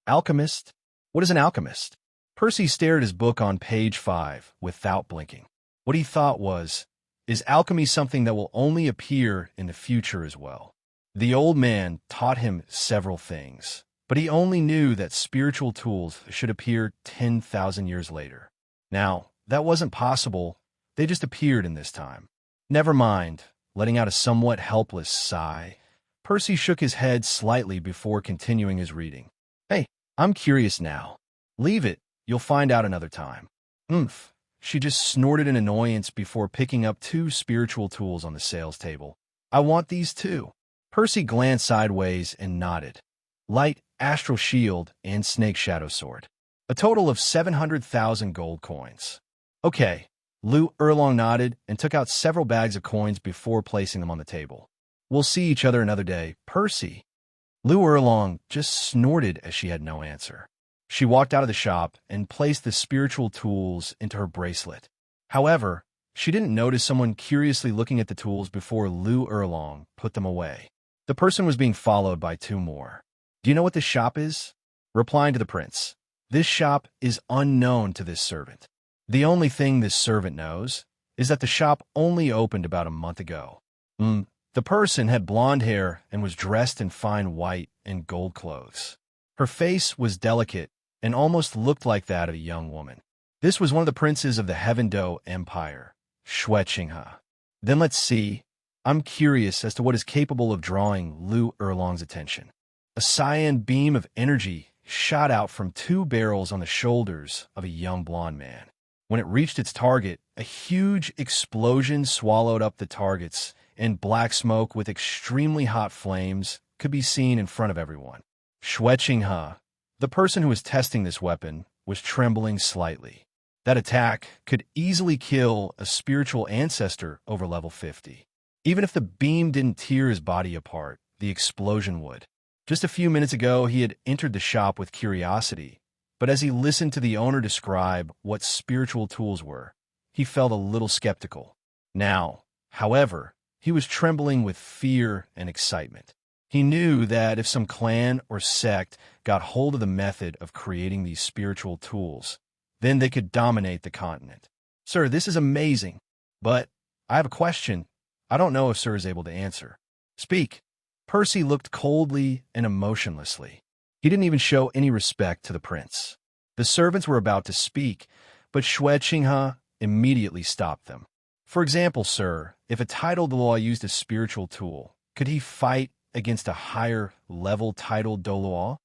"Alchemist? What is an alchemist?" Percy stared at his book on page 5 without blinking. What he thought was, is alchemy something that will only appear in the future as well? The old man taught him several things, but he only knew that spiritual tools should appear 10,000 years later. Now, that wasn't possible. They just appeared in this time. Never mind. Letting out a somewhat helpless sigh, Percy shook his head slightly before continuing his reading. "Hey, I'm curious now." "Leave it. You'll find out another time." "Oomph." She just snorted in annoyance before picking up 2 spiritual tools on the sales table. "I want these too." Percy glanced sideways and nodded. Light astral shield and snake shadow sword. A total of 700,000 gold coins. "Okay." Lu Erlong nodded and took out several bags of coins before placing them on the table. "We'll see each other another day, Percy." Lu Erlong just snorted as she had no answer. She walked out of the shop and placed the spiritual tools into her bracelet. However, she didn't notice someone curiously looking at the tools before Lu Erlong put them away. The person was being followed by 2 more. "Do you know what this shop is?" Replying to the prince, "This shop is unknown to this servant. The only thing this servant knows is that the shop only opened about a month ago." The person had blonde hair and was dressed in fine white and gold clothes. Her face was delicate and almost looked like that of a young woman. This was one of the princes of the Heaven Do Empire, Shuechinghe. Then let's see. I'm curious as to what is capable of drawing Lu Erlong's attention. A cyan beam of energy shot out from two barrels on the shoulders of a young blonde man. When it reached its target, a huge explosion swallowed up the targets, and black smoke with extremely hot flames could be seen in front of everyone. Xue Qinghe, the person who was testing this weapon, was trembling slightly. That attack could easily kill a spiritual ancestor over level 50. Even if the beam didn't tear his body apart, the explosion would. Just a few minutes ago, he had entered the shop with curiosity, but as he listened to the owner describe what spiritual tools were, he felt a little skeptical. Now, however, he was trembling with fear and excitement. He knew that if some clan or sect got hold of the method of creating these spiritual tools, then they could dominate the continent. Sir, this is amazing, but I have a question. I don't know if Sir is able to answer. Speak. Percy looked coldly and emotionlessly. He didn't even show any respect to the prince. The servants were about to speak, but Xue Qinghe immediately stopped them. For example, sir, if a titled law used a spiritual tool, could he fight against a higher-level titled Doola?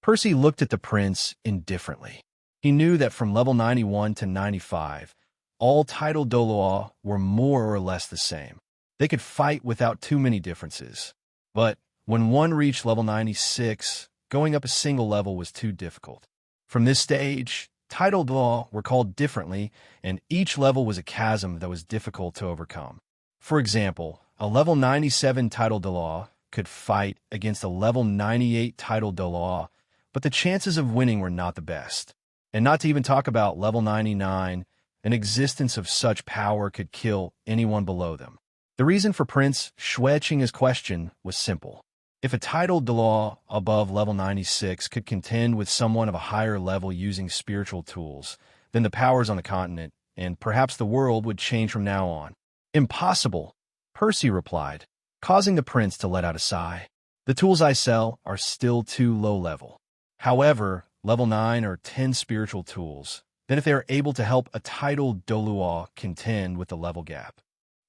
Percy looked at the prince indifferently. He knew that from level 91 to 95, all titled Doola were more or less the same. They could fight without too many differences. But when one reached level 96, going up a single level was too difficult. From this stage, titled law were called differently, and each level was a chasm that was difficult to overcome. For example, a level 97 titled law could fight against a level 98 titled law, but the chances of winning were not the best. And not to even talk about level 99, an existence of such power could kill anyone below them. The reason for Prince Xue Qinghe's question was simple. If a titled law above level 96 could contend with someone of a higher level using spiritual tools, then the powers on the continent, and perhaps the world, would change from now on. Impossible, Percy replied, causing the prince to let out a sigh. The tools I sell are still too low level. However, level 9 or 10 spiritual tools, then if they are able to help a titled Doola contend with the level gap.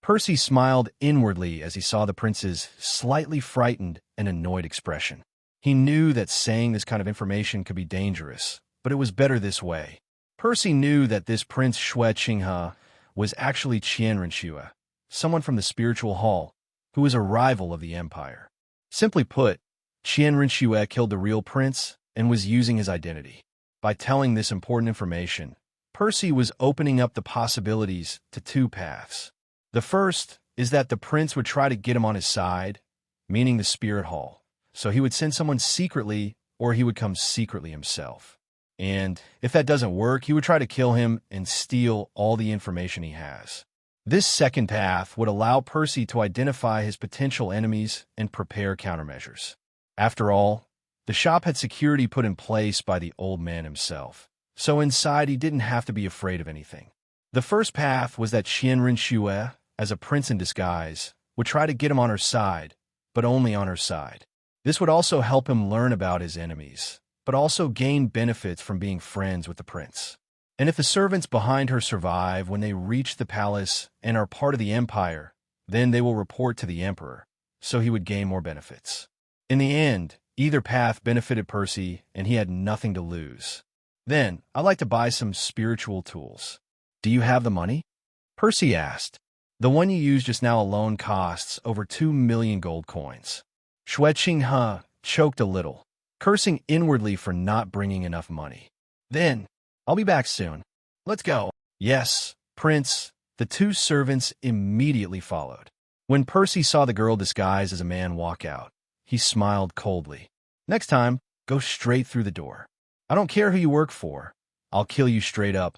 Percy smiled inwardly as he saw the prince's slightly frightened and annoyed expression. He knew that saying this kind of information could be dangerous, but it was better this way. Percy knew that this Prince Xue Qinghe was actually Qianrenxue, someone from the spiritual hall, who was a rival of the empire. Simply put, Qianrenxue killed the real prince and was using his identity. By telling this important information, Percy was opening up the possibilities to two paths. The first is that the prince would try to get him on his side, meaning the spirit hall, so he would send someone secretly or he would come secretly himself. And if that doesn't work, he would try to kill him and steal all the information he has. This second path would allow Percy to identify his potential enemies and prepare countermeasures. After all, the shop had security put in place by the old man himself, so inside he didn't have to be afraid of anything. The first path was that Qianrenxue, as a prince in disguise, would try to get him on her side, but only on her side. This would also help him learn about his enemies, but also gain benefits from being friends with the prince. And if the servants behind her survive when they reach the palace and are part of the empire, then they will report to the emperor, so he would gain more benefits. In the end, either path benefited Percy, and he had nothing to lose. Then, I'd like to buy some spiritual tools. Do you have the money? Percy asked. The one you used just now alone costs over 2 million gold coins. Xue Qinghe choked a little, cursing inwardly for not bringing enough money. Then, I'll be back soon. Let's go. Yes, Prince. The two servants immediately followed. When Percy saw the girl disguised as a man walk out, he smiled coldly. Next time, go straight through the door. I don't care who you work for. I'll kill you straight up.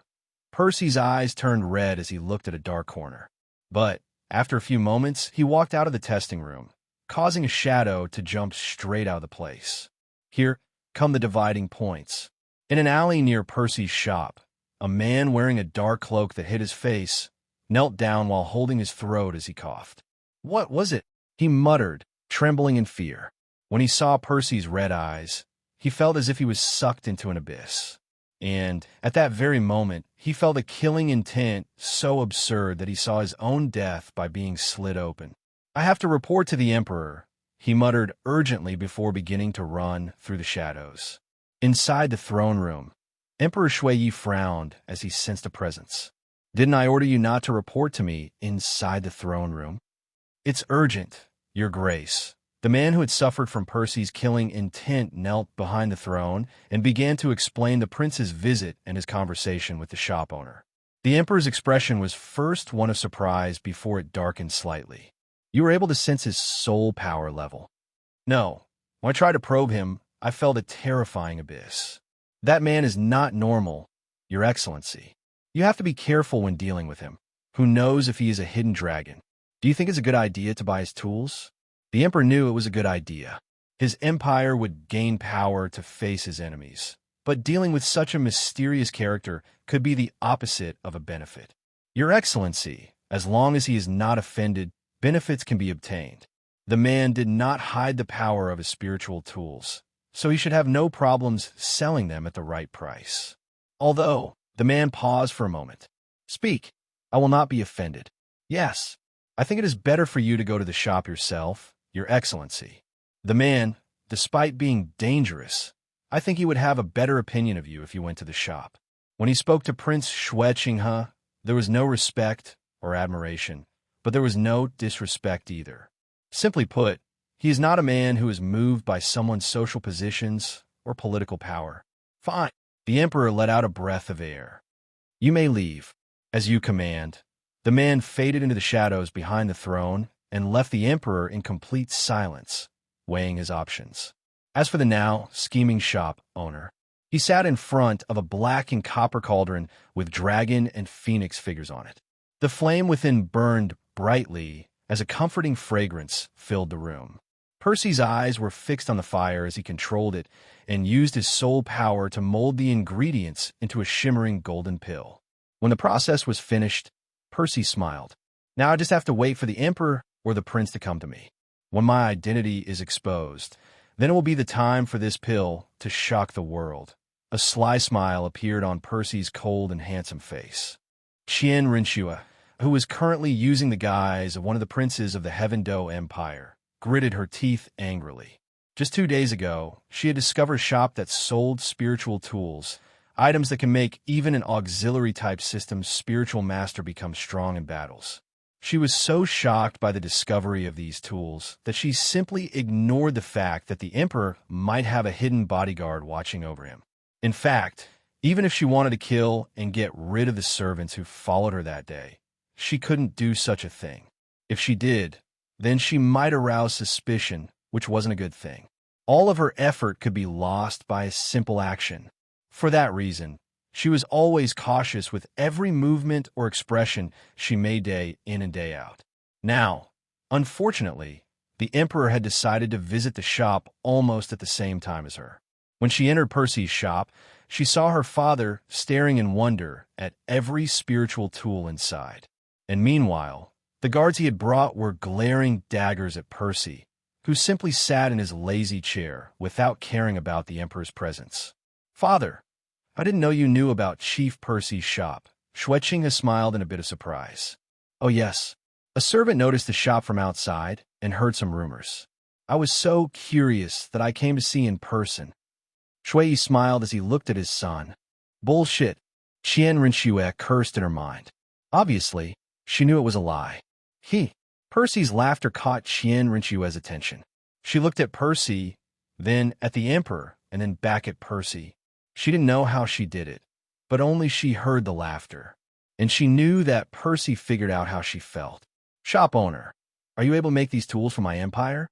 Percy's eyes turned red as he looked at a dark corner. But, after a few moments, he walked out of the testing room, causing a shadow to jump straight out of the place. Here come the dividing points. In an alley near Percy's shop, a man wearing a dark cloak that hid his face knelt down while holding his throat as he coughed. What was it? He muttered, trembling in fear. When he saw Percy's red eyes, he felt as if he was sucked into an abyss. And at that very moment, he felt a killing intent so absurd that he saw his own death by being slit open. "I have to report to the Emperor," he muttered urgently before beginning to run through the shadows. Inside the throne room, Emperor Shui frowned as he sensed a presence. "Didn't I order you not to report to me inside the throne room?" "It's urgent, Your Grace." The man who had suffered from Percy's killing intent knelt behind the throne and began to explain the prince's visit and his conversation with the shop owner. The emperor's expression was first one of surprise before it darkened slightly. "You were able to sense his soul power level?" "No. When I tried to probe him, I felt a terrifying abyss." "That man is not normal, Your Excellency. You have to be careful when dealing with him. Who knows if he is a hidden dragon? Do you think it's a good idea to buy his tools?" The emperor knew it was a good idea. His empire would gain power to face his enemies. But dealing with such a mysterious character could be the opposite of a benefit. "Your Excellency, as long as he is not offended, benefits can be obtained." The man did not hide the power of his spiritual tools, so he should have no problems selling them at the right price. Although, the man paused for a moment. "Speak. I will not be offended." "Yes. I think it is better for you to go to the shop yourself, Your Excellency." The man, despite being dangerous, I think he would have a better opinion of you if you went to the shop. When he spoke to Prince Shui Qinghe, there was no respect or admiration, but there was no disrespect either. Simply put, he is not a man who is moved by someone's social positions or political power. "Fine." The emperor let out a breath of air. "You may leave, as you command." The man faded into the shadows behind the throne and left the emperor in complete silence, weighing his options. As for the now scheming shop owner, he sat in front of a black and copper cauldron with dragon and phoenix figures on it. The flame within burned brightly as a comforting fragrance filled the room. Percy's eyes were fixed on the fire as he controlled it and used his soul power to mold the ingredients into a shimmering golden pill. When the process was finished, Percy smiled. "Now I just have to wait for the emperor or the prince to come to me. When my identity is exposed, then it will be the time for this pill to shock the world." A sly smile appeared on Percy's cold and handsome face. Qian Rinxue, who was currently using the guise of one of the princes of the Heaven Do Empire, gritted her teeth angrily. Just 2 days ago, she had discovered a shop that sold spiritual tools, items that can make even an auxiliary-type system's spiritual master become strong in battles. She was so shocked by the discovery of these tools that she simply ignored the fact that the emperor might have a hidden bodyguard watching over him. In fact, even if she wanted to kill and get rid of the servants who followed her that day, she couldn't do such a thing. If she did, then she might arouse suspicion, which wasn't a good thing. All of her effort could be lost by a simple action. For that reason, she was always cautious with every movement or expression she made day in and day out. Now, unfortunately, the emperor had decided to visit the shop almost at the same time as her. When she entered Percy's shop, she saw her father staring in wonder at every spiritual tool inside. And meanwhile, the guards he had brought were glaring daggers at Percy, who simply sat in his lazy chair without caring about the emperor's presence. "Father, I didn't know you knew about Chief Percy's shop." Shui Qinghe smiled in a bit of surprise. "Oh yes. A servant noticed the shop from outside and heard some rumors. I was so curious that I came to see in person." Shui smiled as he looked at his son. "Bullshit." Qian Rinxue cursed in her mind. Obviously, she knew it was a lie. Percy's laughter caught Qian Rinxue's attention. She looked at Percy, then at the emperor, and then back at Percy. She didn't know how she did it, but only she heard the laughter. And she knew that Percy figured out how she felt. "Shop owner, are you able to make these tools for my empire?"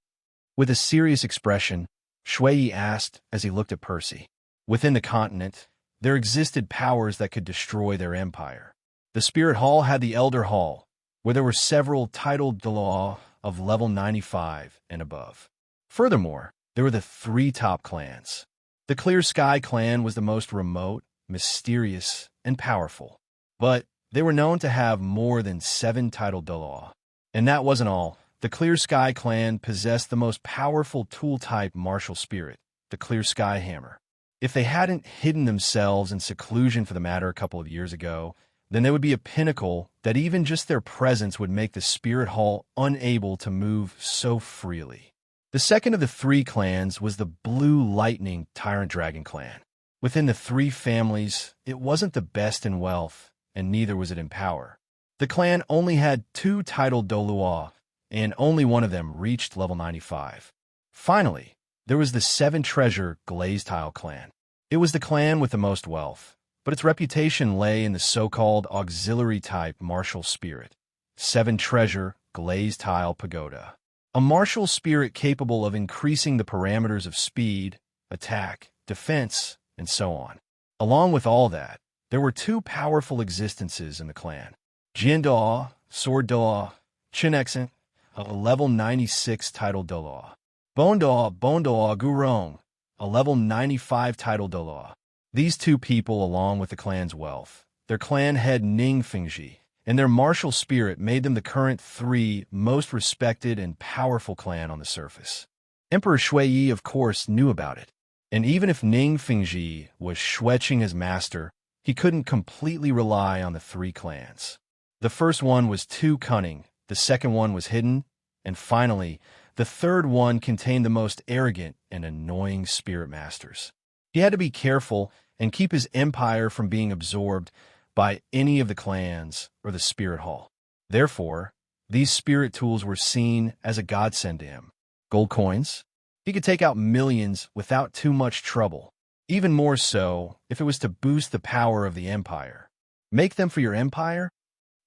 With a serious expression, Shui asked as he looked at Percy. Within the continent, there existed powers that could destroy their empire. The Spirit Hall had the Elder Hall, where there were several titled Doola of level 95 and above. Furthermore, there were the 3 top clans. The Clear Sky clan was the most remote, mysterious, and powerful. But they were known to have more than 7 titled Doola. And that wasn't all. The Clear Sky clan possessed the most powerful tool-type martial spirit, the Clear Sky Hammer. If they hadn't hidden themselves in seclusion for the matter a couple of years ago, then they would be a pinnacle that even just their presence would make the Spirit Hall unable to move so freely. The second of the three clans was the Blue Lightning Tyrant Dragon clan. Within the three families, it wasn't the best in wealth, and neither was it in power. The clan only had two titled Doola, and only one of them reached level 95. Finally, there was the Seven Treasure Glazed Tile clan. It was the clan with the most wealth, but its reputation lay in the so-called auxiliary-type martial spirit, Seven Treasure Glazed Tile Pagoda. A martial spirit capable of increasing the parameters of speed, attack, defense, and so on. Along with all that, there were two powerful existences in the clan. Jian Sword Doola, Chinexen, a level 96 titled Doola. Bone Doola Gurong, a level 95 titled Doola. These two people, along with the clan's wealth, their clan head Ning Fingji, and their martial spirit made them the current three most respected and powerful clan on the surface. Emperor Shui, of course, knew about it. And even if Ning Fingji was Shueqing his master, he couldn't completely rely on the three clans. The first one was too cunning, the second one was hidden, and finally, the third one contained the most arrogant and annoying spirit masters. He had to be careful and keep his empire from being absorbed by any of the clans or the Spirit Hall. Therefore, these spirit tools were seen as a godsend to him. Gold coins? He could take out millions without too much trouble. Even more so if it was to boost the power of the empire. Make them for your empire?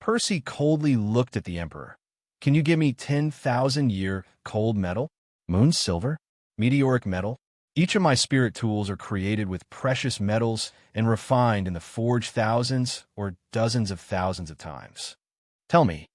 Percy coldly looked at the emperor. Can you give me 10,000-year cold metal? Moon silver? Meteoric metal? Each of my spirit tools are created with precious metals and refined in the forge thousands or dozens of thousands of times. Tell me,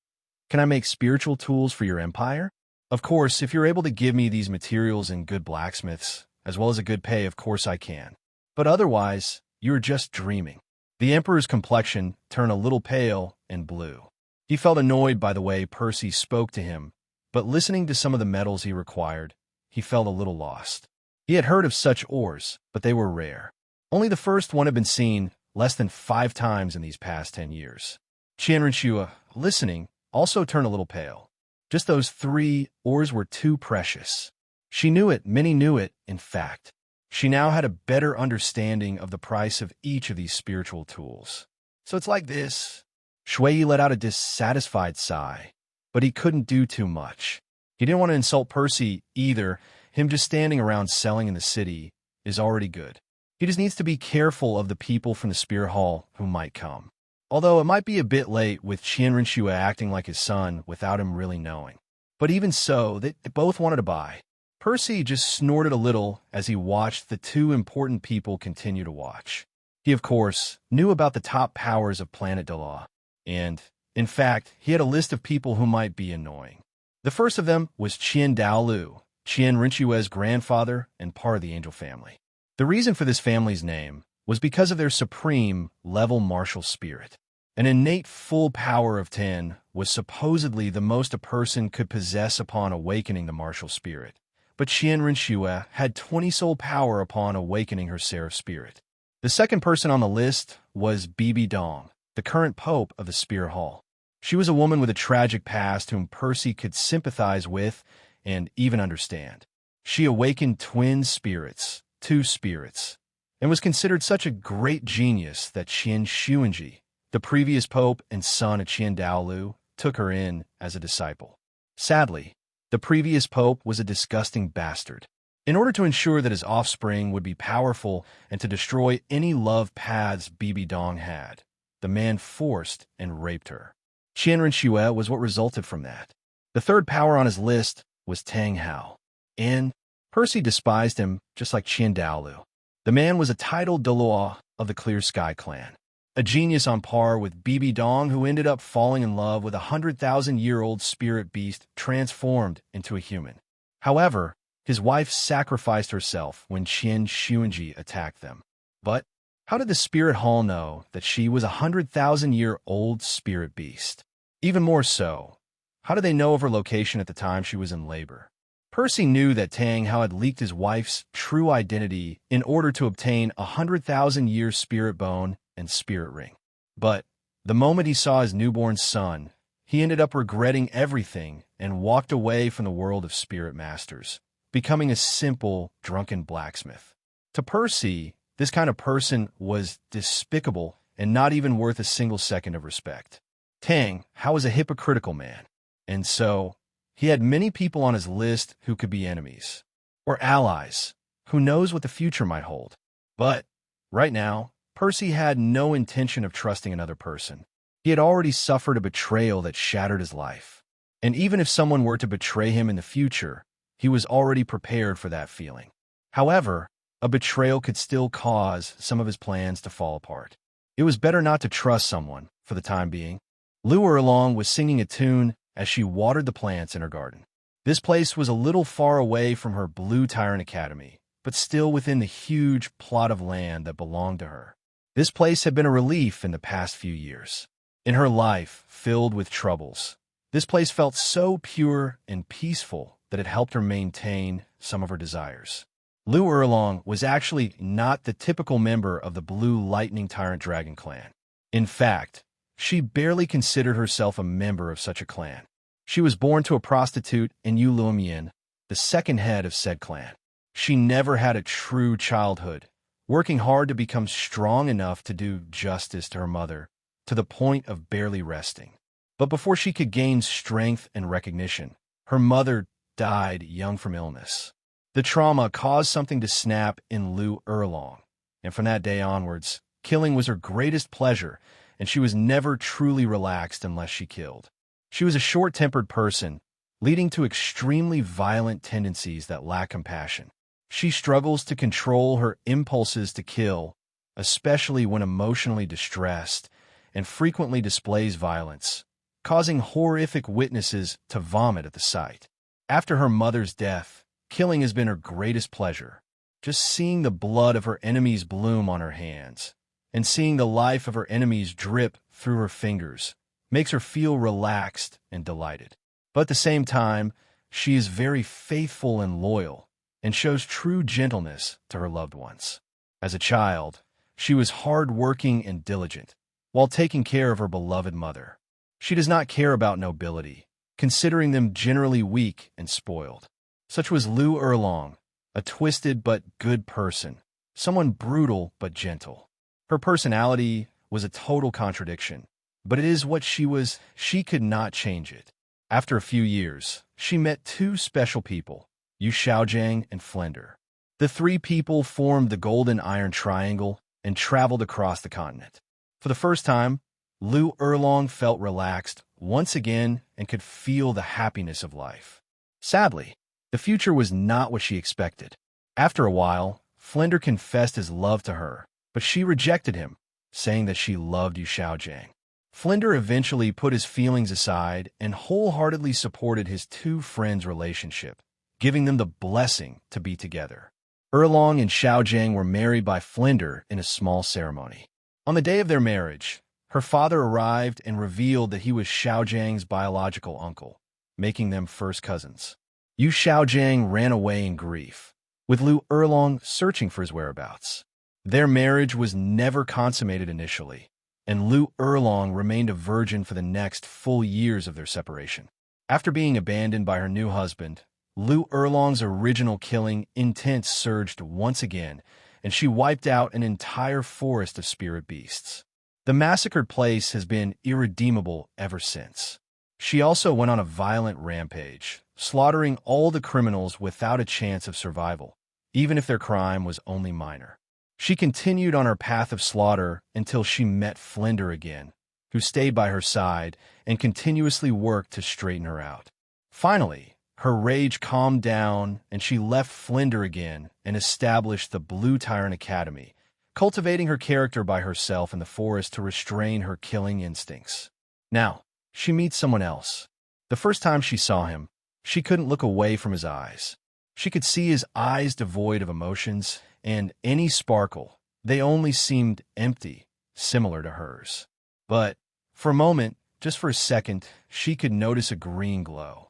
can I make spiritual tools for your empire? Of course, if you're able to give me these materials and good blacksmiths, as well as a good pay, of course I can. But otherwise, you're just dreaming. The emperor's complexion turned a little pale and blue. He felt annoyed by the way Percy spoke to him, but listening to some of the metals he required, he felt a little lost. He had heard of such ores, but they were rare. Only the first one had been seen less than 5 times in these past 10 years. Qianrenshua, listening, also turned a little pale. Just those 3 ores were too precious. She knew it, many knew it, in fact. She now had a better understanding of the price of each of these spiritual tools. So it's like this. Shui let out a dissatisfied sigh, but he couldn't do too much. He didn't want to insult Percy either. Him just standing around selling in the city is already good. He just needs to be careful of the people from the Spirit Hall who might come. Although it might be a bit late with Qianrenshua acting like his son without him really knowing. But even so, they both wanted to buy. Percy just snorted a little as he watched the 2 important people continue to watch. He, of course, knew about the top powers of planet Doola, and, in fact, he had a list of people who might be annoying. The first of them was Qian Daolu, Qianrenshua's grandfather and part of the angel family. The reason for this family's name was because of their supreme level martial spirit. An innate full power of 10 was supposedly the most a person could possess upon awakening the martial spirit. But Qianrenshua had 20 soul power upon awakening her seraph spirit. The second person on the list was Bibi Dong, the current pope of the Spirit Hall. She was a woman with a tragic past whom Percy could sympathize with and even understand. She awakened twin spirits, 2 spirits, and was considered such a great genius that Qian Xuanji, the previous pope and son of Qian Daolu, took her in as a disciple. Sadly, the previous pope was a disgusting bastard. In order to ensure that his offspring would be powerful and to destroy any love paths Bibi Dong had, the man forced and raped her. Qianrenshua was what resulted from that. The third power on his list was Tang Hao, and Percy despised him just like Qian Daolu. The man was a titled Doola of the Clear Sky clan, a genius on par with Bibi Dong, who ended up falling in love with a 100,000-year-old spirit beast transformed into a human. However, his wife sacrificed herself when Qian Xuanji attacked them. But how did the Spirit Hall know that she was a 100,000-year-old spirit beast? Even more so, how did they know of her location at the time she was in labor? Percy knew that Tang Hao had leaked his wife's true identity in order to obtain 100,000-year spirit bone and spirit ring. But the moment he saw his newborn son, he ended up regretting everything and walked away from the world of spirit masters, becoming a simple, drunken blacksmith. To Percy, this kind of person was despicable and not even worth a single second of respect. Tang Hao was a hypocritical man, and so he had many people on his list who could be enemies, or allies, who knows what the future might hold. But right now, Percy had no intention of trusting another person. He had already suffered a betrayal that shattered his life. And even if someone were to betray him in the future, he was already prepared for that feeling. However, a betrayal could still cause some of his plans to fall apart. It was better not to trust someone for the time being. Lu Erlong was singing a tune as she watered the plants in her garden. This place was a little far away from her blue Tyrant Academy, but still within the huge plot of land that belonged to her. This place had been a relief in the past few years. In her life, filled with troubles, this place felt so pure and peaceful that it helped her maintain some of her desires. Lu Erlong was actually not the typical member of the Blue Lightning Tyrant Dragon clan. In fact, she barely considered herself a member of such a clan. She was born to a prostitute in Yulumian, the second head of said clan. She never had a true childhood, working hard to become strong enough to do justice to her mother, to the point of barely resting. But before she could gain strength and recognition, her mother died young from illness. The trauma caused something to snap in Lu Erlong, and from that day onwards, killing was her greatest pleasure, and she was never truly relaxed unless she killed. She was a short-tempered person, leading to extremely violent tendencies that lack compassion. She struggles to control her impulses to kill, especially when emotionally distressed, and frequently displays violence, causing horrific witnesses to vomit at the sight. After her mother's death, killing has been her greatest pleasure. Just seeing the blood of her enemies bloom on her hands, and seeing the life of her enemies drip through her fingers, makes her feel relaxed and delighted. But at the same time, she is very faithful and loyal, and shows true gentleness to her loved ones. As a child, she was hard-working and diligent, while taking care of her beloved mother. She does not care about nobility, considering them generally weak and spoiled. Such was Lu Erlong, a twisted but good person, someone brutal but gentle. Her personality was a total contradiction, but it is what she was. She could not change it. After a few years, she met two special people, Yu Xiaojiang and Flender. The three people formed the Golden Iron Triangle and traveled across the continent. For the first time, Lu Erlong felt relaxed once again and could feel the happiness of life. Sadly, the future was not what she expected. After a while, Flender confessed his love to her, but she rejected him, saying that she loved Yu Xiaojiang. Flender eventually put his feelings aside and wholeheartedly supported his two friends' relationship, giving them the blessing to be together. Erlong and Xiaojiang were married by Flender in a small ceremony. On the day of their marriage, her father arrived and revealed that he was Xiaojiang's biological uncle, making them first cousins. Yu Xiaojiang ran away in grief, with Lu Erlong searching for his whereabouts. Their marriage was never consummated initially, and Lu Erlong remained a virgin for the next full years of their separation. After being abandoned by her new husband, Lu Erlong's original killing intent surged once again, and she wiped out an entire forest of spirit beasts. The massacred place has been irredeemable ever since. She also went on a violent rampage, slaughtering all the criminals without a chance of survival, even if their crime was only minor. She continued on her path of slaughter until she met Flender again, who stayed by her side and continuously worked to straighten her out. Finally, her rage calmed down and she left Flender again and established the Blue Tyrant Academy, cultivating her character by herself in the forest to restrain her killing instincts. Now, she meets someone else. The first time she saw him, she couldn't look away from his eyes. She could see his eyes devoid of emotions and any sparkle. They only seemed empty, similar to hers. But for a moment, just for a second, she could notice a green glow.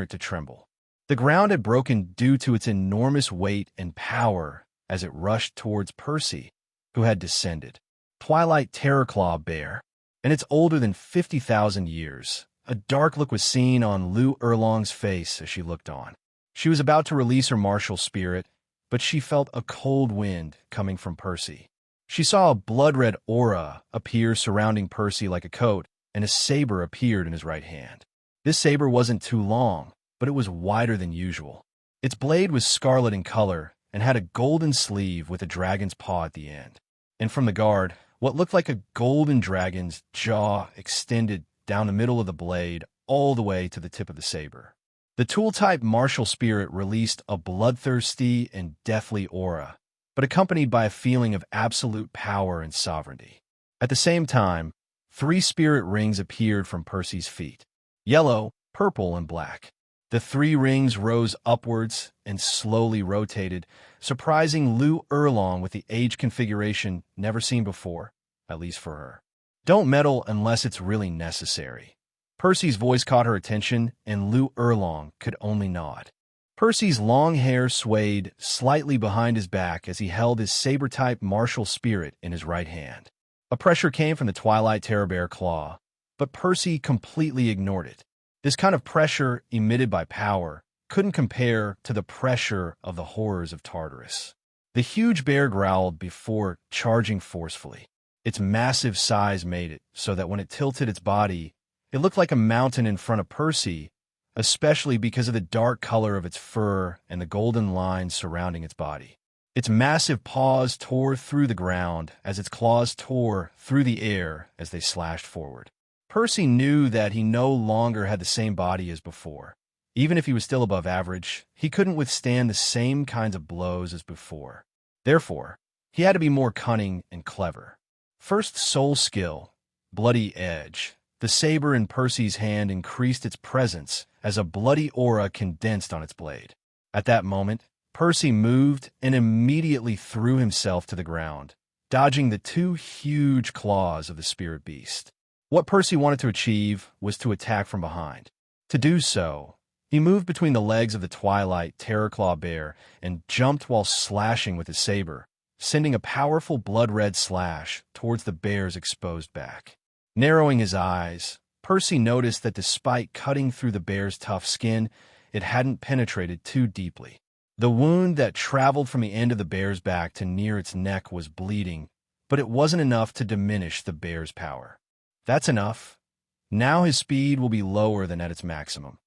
near it to tremble. The ground had broken due to its enormous weight and power as it rushed towards Percy, who had descended. Twilight terrorclaw bear, and it's older than 50,000 years. A dark look was seen on Lu Erlong's face as she looked on. She was about to release her martial spirit, but she felt a cold wind coming from Percy. She saw a blood-red aura appear surrounding Percy like a coat, and a saber appeared in his right hand. This saber wasn't too long, but it was wider than usual. Its blade was scarlet in color and had a golden sleeve with a dragon's paw at the end. And from the guard, what looked like a golden dragon's jaw extended down the middle of the blade all the way to the tip of the saber. The tool-type martial spirit released a bloodthirsty and deathly aura, but accompanied by a feeling of absolute power and sovereignty. At the same time, 3 spirit rings appeared from Percy's feet: yellow, purple, and black. The 3 rings rose upwards and slowly rotated, surprising Lu Erlong with the age configuration never seen before, at least for her. Don't meddle unless it's really necessary. Percy's voice caught her attention, and Lu Erlong could only nod. Percy's long hair swayed slightly behind his back as he held his saber-type martial spirit in his right hand. A pressure came from the Twilight Terrorbear claw, but Percy completely ignored it. This kind of pressure emitted by power couldn't compare to the pressure of the horrors of Tartarus. The huge bear growled before charging forcefully. Its massive size made it so that when it tilted its body, it looked like a mountain in front of Percy, especially because of the dark color of its fur and the golden lines surrounding its body. Its massive paws tore through the ground as its claws tore through the air as they slashed forward. Percy knew that he no longer had the same body as before. Even if he was still above average, he couldn't withstand the same kinds of blows as before. Therefore, he had to be more cunning and clever. First soul skill, bloody edge. The saber in Percy's hand increased its presence as a bloody aura condensed on its blade. At that moment, Percy moved and immediately threw himself to the ground, dodging the two huge claws of the spirit beast. What Percy wanted to achieve was to attack from behind. To do so, he moved between the legs of the Twilight terrorclaw bear and jumped while slashing with his saber, sending a powerful blood-red slash towards the bear's exposed back. Narrowing his eyes, Percy noticed that despite cutting through the bear's tough skin, it hadn't penetrated too deeply. The wound that traveled from the end of the bear's back to near its neck was bleeding, but it wasn't enough to diminish the bear's power. That's enough. Now his speed will be lower than at its maximum.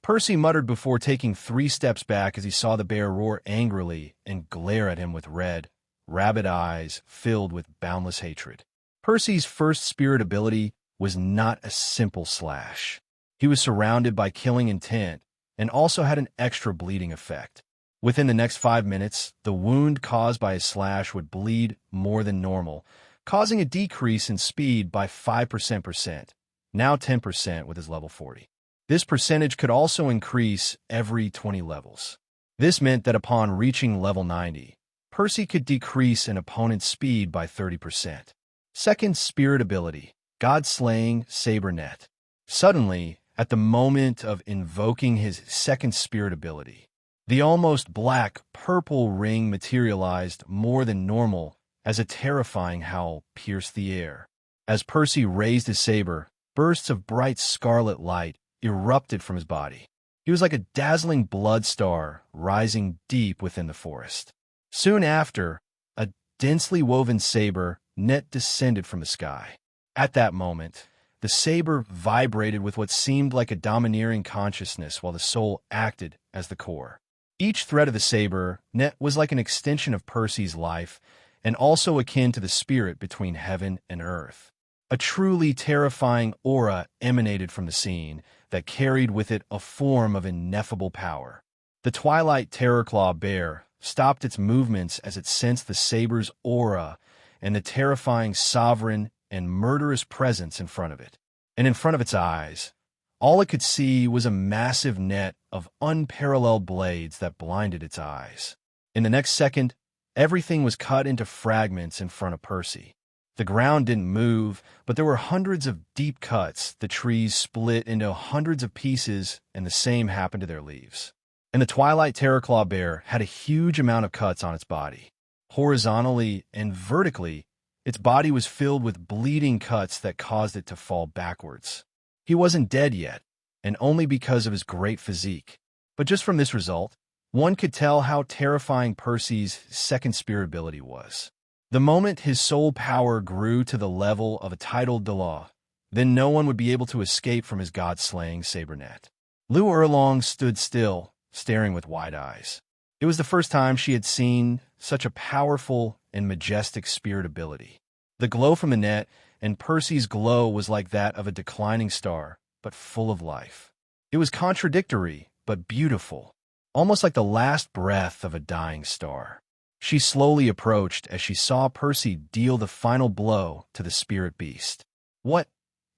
Percy muttered before taking 3 steps back as he saw the bear roar angrily and glare at him with red, rabid eyes filled with boundless hatred. Percy's first spirit ability was not a simple slash. He was surrounded by killing intent and also had an extra bleeding effect. Within the next 5 minutes, the wound caused by his slash would bleed more than normal, causing a decrease in speed by 5%, now 10% with his level 40. This percentage could also increase every 20 levels. This meant that upon reaching level 90, Percy could decrease an opponent's speed by 30%. Second spirit ability, God-slaying saber net. Suddenly, at the moment of invoking his second spirit ability, the almost black purple ring materialized more than normal as a terrifying howl pierced the air. As Percy raised his saber, bursts of bright scarlet light erupted from his body. He was like a dazzling blood star rising deep within the forest. Soon after, a densely woven saber net descended from the sky. At that moment, the saber vibrated with what seemed like a domineering consciousness while the soul acted as the core. Each thread of the saber net was like an extension of Percy's life and also akin to the spirit between heaven and earth. A truly terrifying aura emanated from the scene that carried with it a form of ineffable power. The Twilight terrorclaw bear stopped its movements as it sensed the saber's aura and the terrifying sovereign and murderous presence in front of it. And in front of its eyes, all it could see was a massive net of unparalleled blades that blinded its eyes. In the next second, everything was cut into fragments in front of Percy. The ground didn't move, but there were hundreds of deep cuts. The trees split into hundreds of pieces, and the same happened to their leaves. And the Twilight terrorclaw bear had a huge amount of cuts on its body. Horizontally and vertically, its body was filled with bleeding cuts that caused it to fall backwards. He wasn't dead yet, and only because of his great physique. But just from this result, one could tell how terrifying Percy's second spirit ability was. The moment his soul power grew to the level of a titled Doola, then no one would be able to escape from his god-slaying saber net. Lou Erlong stood still, staring with wide eyes. It was the first time she had seen such a powerful and majestic spirit ability. The glow from the net and Percy's glow was like that of a declining star, but full of life. It was contradictory, but beautiful, almost like the last breath of a dying star. She slowly approached as she saw Percy deal the final blow to the spirit beast. "What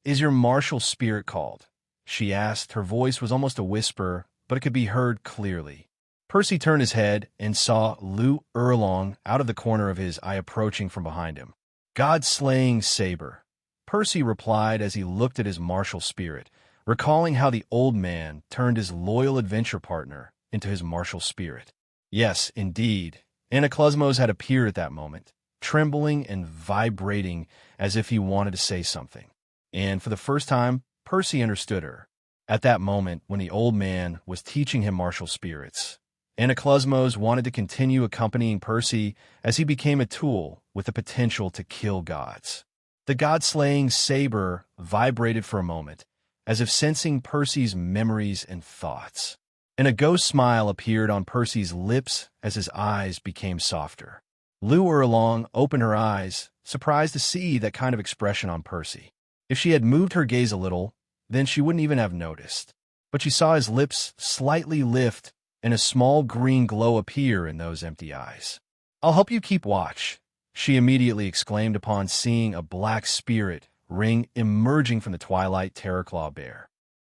is your martial spirit called?" she asked. Her voice was almost a whisper, but it could be heard clearly. Percy turned his head and saw Lou Erlong out of the corner of his eye approaching from behind him. "God-slaying saber," Percy replied as he looked at his martial spirit, recalling how the old man turned his loyal adventure partner into his martial spirit. Yes, indeed, Anaclosmos had appeared at that moment, trembling and vibrating as if he wanted to say something. And for the first time, Percy understood her. At that moment, when the old man was teaching him martial spirits, Anaclosmos wanted to continue accompanying Percy as he became a tool with the potential to kill gods. The god-slaying saber vibrated for a moment, as if sensing Percy's memories and thoughts. And a ghost smile appeared on Percy's lips as his eyes became softer. Lou Erlong opened her eyes, surprised to see that kind of expression on Percy. If she had moved her gaze a little, then she wouldn't even have noticed. But she saw his lips slightly lift and a small green glow appear in those empty eyes. "I'll help you keep watch," she immediately exclaimed upon seeing a black spirit ring emerging from the twilight terrorclaw bear.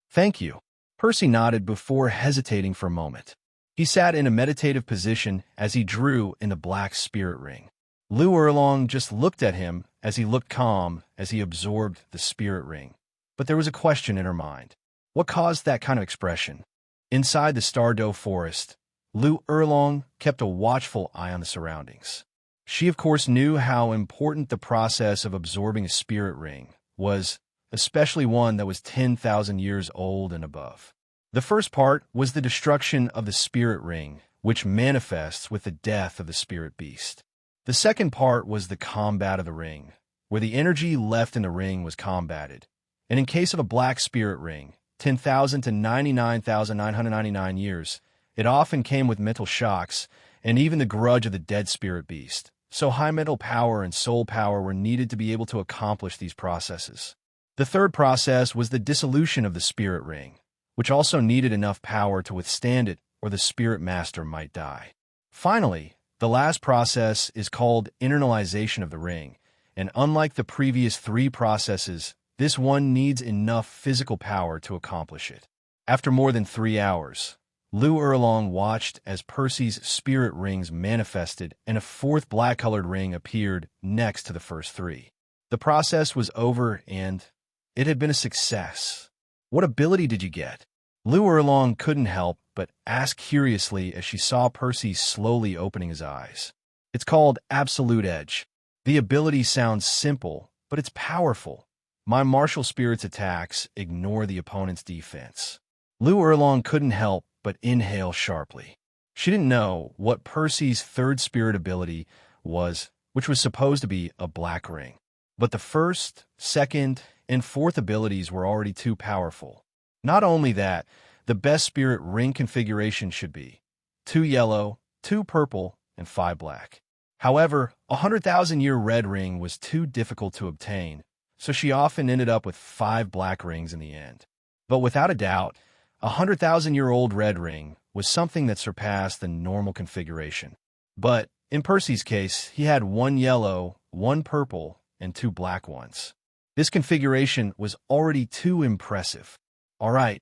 "Thank you." Percy nodded before hesitating for a moment. He sat in a meditative position as he drew in the black spirit ring. Lu Erlong just looked at him as he looked calm as he absorbed the spirit ring. But there was a question in her mind. What caused that kind of expression? Inside the Stardoe forest, Lu Erlong kept a watchful eye on the surroundings. She, of course, knew how important the process of absorbing a spirit ring was, especially one that was 10,000 years old and above. The first part was the destruction of the spirit ring, which manifests with the death of the spirit beast. The second part was the combat of the ring, where the energy left in the ring was combated. And in case of a black spirit ring, 10,000 to 99,999 years, it often came with mental shocks and even the grudge of the dead spirit beast. So high mental power and soul power were needed to be able to accomplish these processes. The third process was the dissolution of the spirit ring, which also needed enough power to withstand it or the spirit master might die. Finally, the last process is called internalization of the ring, and unlike the previous three processes, this one needs enough physical power to accomplish it. After more than 3 hours, Lu Erlong watched as Percy's spirit rings manifested and a fourth black-colored ring appeared next to the first three. The process was over and it had been a success. "What ability did you get?" Lu Erlong couldn't help but ask curiously as she saw Percy slowly opening his eyes. "It's called Absolute Edge. The ability sounds simple, but it's powerful. My martial spirit's attacks ignore the opponent's defense." Lu Erlong couldn't help but inhale sharply. She didn't know what Percy's third spirit ability was, which was supposed to be a black ring. But the first, second, and fourth abilities were already too powerful. Not only that, the best spirit ring configuration should be 2 yellow, 2 purple, and 5 black. However, a 100,000-year red ring was too difficult to obtain, so she often ended up with 5 black rings in the end. But without a doubt, a 100,000-year-old red ring was something that surpassed the normal configuration. But in Percy's case, he had 1 yellow, 1 purple, and 2 black ones. This configuration was already too impressive. "All right,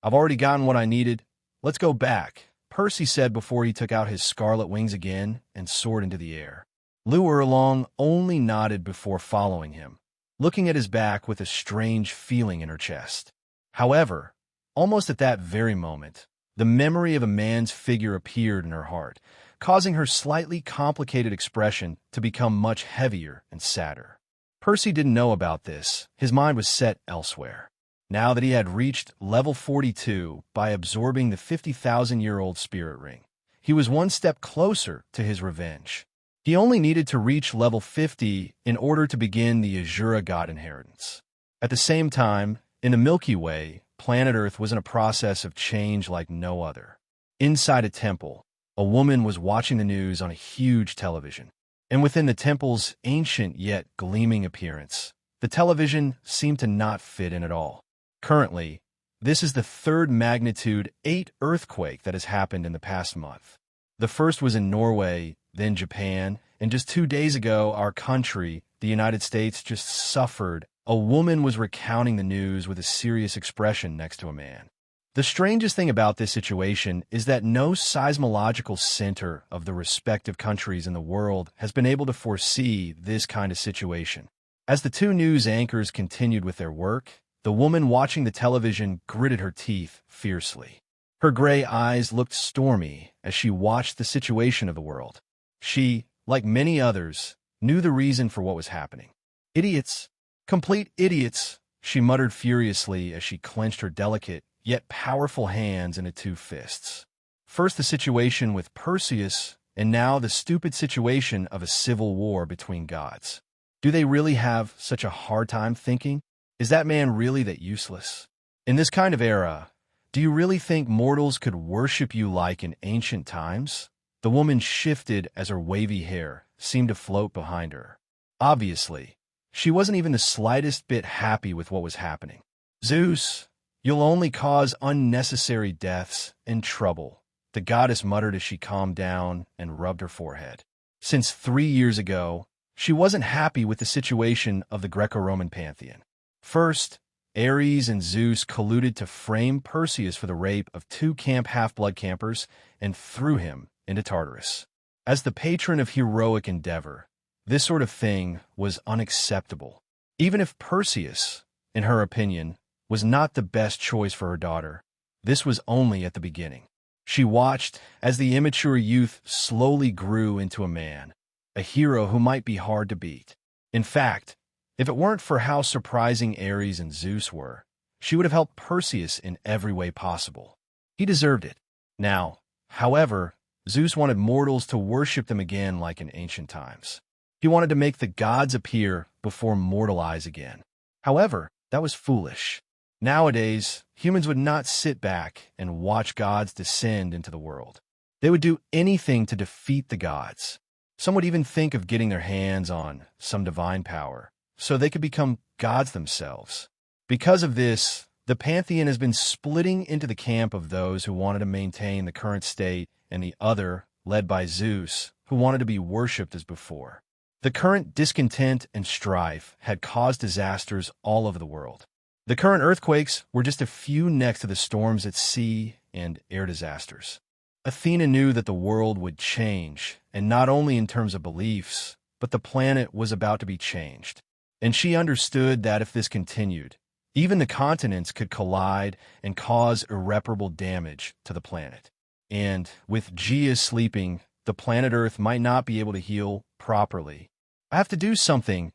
I've already gotten what I needed. Let's go back," Percy said before he took out his scarlet wings again and soared into the air. Lu Erlong only nodded before following him, looking at his back with a strange feeling in her chest. However, almost at that very moment, the memory of a man's figure appeared in her heart, causing her slightly complicated expression to become much heavier and sadder. Percy didn't know about this. His mind was set elsewhere. Now that he had reached level 42 by absorbing the 50,000-year-old spirit ring, he was one step closer to his revenge. He only needed to reach level 50 in order to begin the Azura God inheritance. At the same time, in the Milky Way, planet Earth was in a process of change like no other. Inside a temple, a woman was watching the news on a huge television. And within the temple's ancient yet gleaming appearance, the television seemed to not fit in at all. Currently, this is the 3rd magnitude 8 earthquake that has happened in the past month. The first was in Norway, then Japan, and just 2 days ago, our country, the United States, just suffered. A woman was recounting the news with a serious expression next to a man. The strangest thing about this situation is that no seismological center of the respective countries in the world has been able to foresee this kind of situation. As the 2 news anchors continued with their work, the woman watching the television gritted her teeth fiercely. Her gray eyes looked stormy as she watched the situation of the world. She, like many others, knew the reason for what was happening. "Idiots! Complete idiots!" she muttered furiously as she clenched her delicate, yet powerful hands into 2 fists. First the situation with Perseus, and now the stupid situation of a civil war between gods. Do they really have such a hard time thinking? Is that man really that useless? In this kind of era, do you really think mortals could worship you like in ancient times? The woman shifted as her wavy hair seemed to float behind her. Obviously, She wasn't even the slightest bit happy with what was happening. "Zeus, you'll only cause unnecessary deaths and trouble," the goddess muttered as she calmed down and rubbed her forehead. Since 3 years ago, she wasn't happy with the situation of the Greco-Roman pantheon. First, Ares and Zeus colluded to frame Perseus for the rape of 2 camp half-blood campers and threw him into Tartarus. As the patron of heroic endeavor, this sort of thing was unacceptable. Even if Perseus, in her opinion, was not the best choice for her daughter, this was only at the beginning. She watched as the immature youth slowly grew into a man, a hero who might be hard to beat. In fact, if it weren't for how surprising Ares and Zeus were, she would have helped Perseus in every way possible. He deserved it. Now, however, Zeus wanted mortals to worship them again like in ancient times. He wanted to make the gods appear before mortal eyes again. However, that was foolish. Nowadays, humans would not sit back and watch gods descend into the world. They would do anything to defeat the gods. Some would even think of getting their hands on some divine power, so they could become gods themselves. Because of this, the pantheon has been splitting into the camp of those who wanted to maintain the current state and the other, led by Zeus, who wanted to be worshipped as before. The current discontent and strife had caused disasters all over the world. The current earthquakes were just a few next to the storms at sea and air disasters. Athena knew that the world would change, and not only in terms of beliefs, but the planet was about to be changed. And she understood that if this continued, even the continents could collide and cause irreparable damage to the planet. And with Gaia sleeping, the planet Earth might not be able to heal properly. "I have to do something.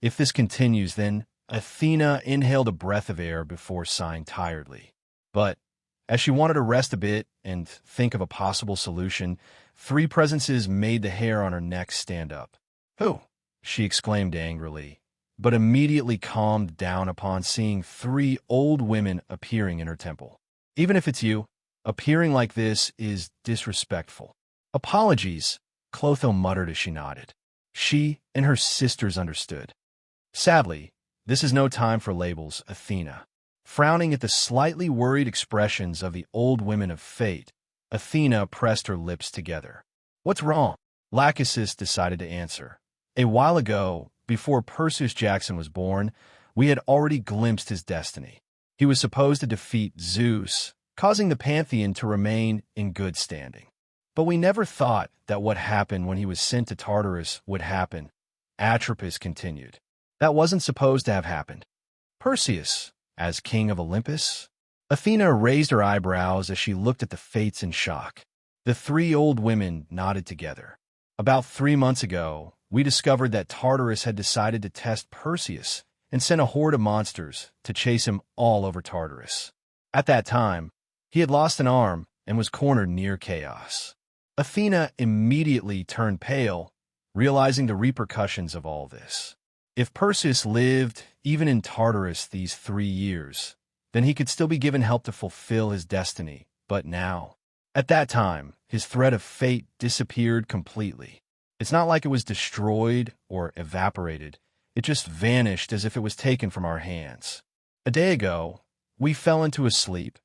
If this continues, then..." Athena inhaled a breath of air before sighing tiredly. But as she wanted to rest a bit and think of a possible solution, 3 presences made the hair on her neck stand up. "Who?" she exclaimed angrily, but immediately calmed down upon seeing 3 old women appearing in her temple. "Even if it's you, appearing like this is disrespectful." "Apologies," Clotho muttered as she nodded. She and her sisters understood. "Sadly, this is no time for labels, Athena." Frowning at the slightly worried expressions of the old women of fate, Athena pressed her lips together. "What's wrong?" Lachesis decided to answer. "A while ago, before Perseus Jackson was born, we had already glimpsed his destiny. He was supposed to defeat Zeus, causing the pantheon to remain in good standing. But we never thought that what happened when he was sent to Tartarus would happen," Atropos continued. "That wasn't supposed to have happened. Perseus, as king of Olympus?" Athena raised her eyebrows as she looked at the fates in shock. The 3 old women nodded together. "About 3 months ago, we discovered that Tartarus had decided to test Perseus and sent a horde of monsters to chase him all over Tartarus. At that time, he had lost an arm and was cornered near chaos." Athena immediately turned pale, realizing the repercussions of all this. If Perseus lived even in Tartarus these 3 years, then he could still be given help to fulfill his destiny. But now, at that time, his thread of fate disappeared completely. It's not like it was destroyed or evaporated. It just vanished as if it was taken from our hands. "A day ago, we fell into a sleep,"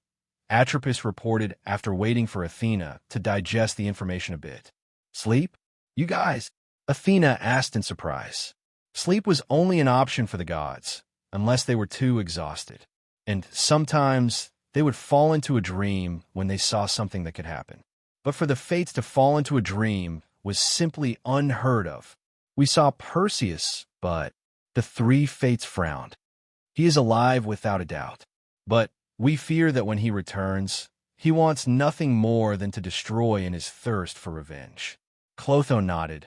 Atropos reported after waiting for Athena to digest the information a bit. "Sleep? You guys?" Athena asked in surprise. Sleep was only an option for the gods, unless they were too exhausted. And sometimes they would fall into a dream when they saw something that could happen. But for the fates to fall into a dream was simply unheard of. "We saw Perseus, but..." The 3 fates frowned. "He is alive without a doubt. But we fear that when he returns, he wants nothing more than to destroy in his thirst for revenge." Clotho nodded.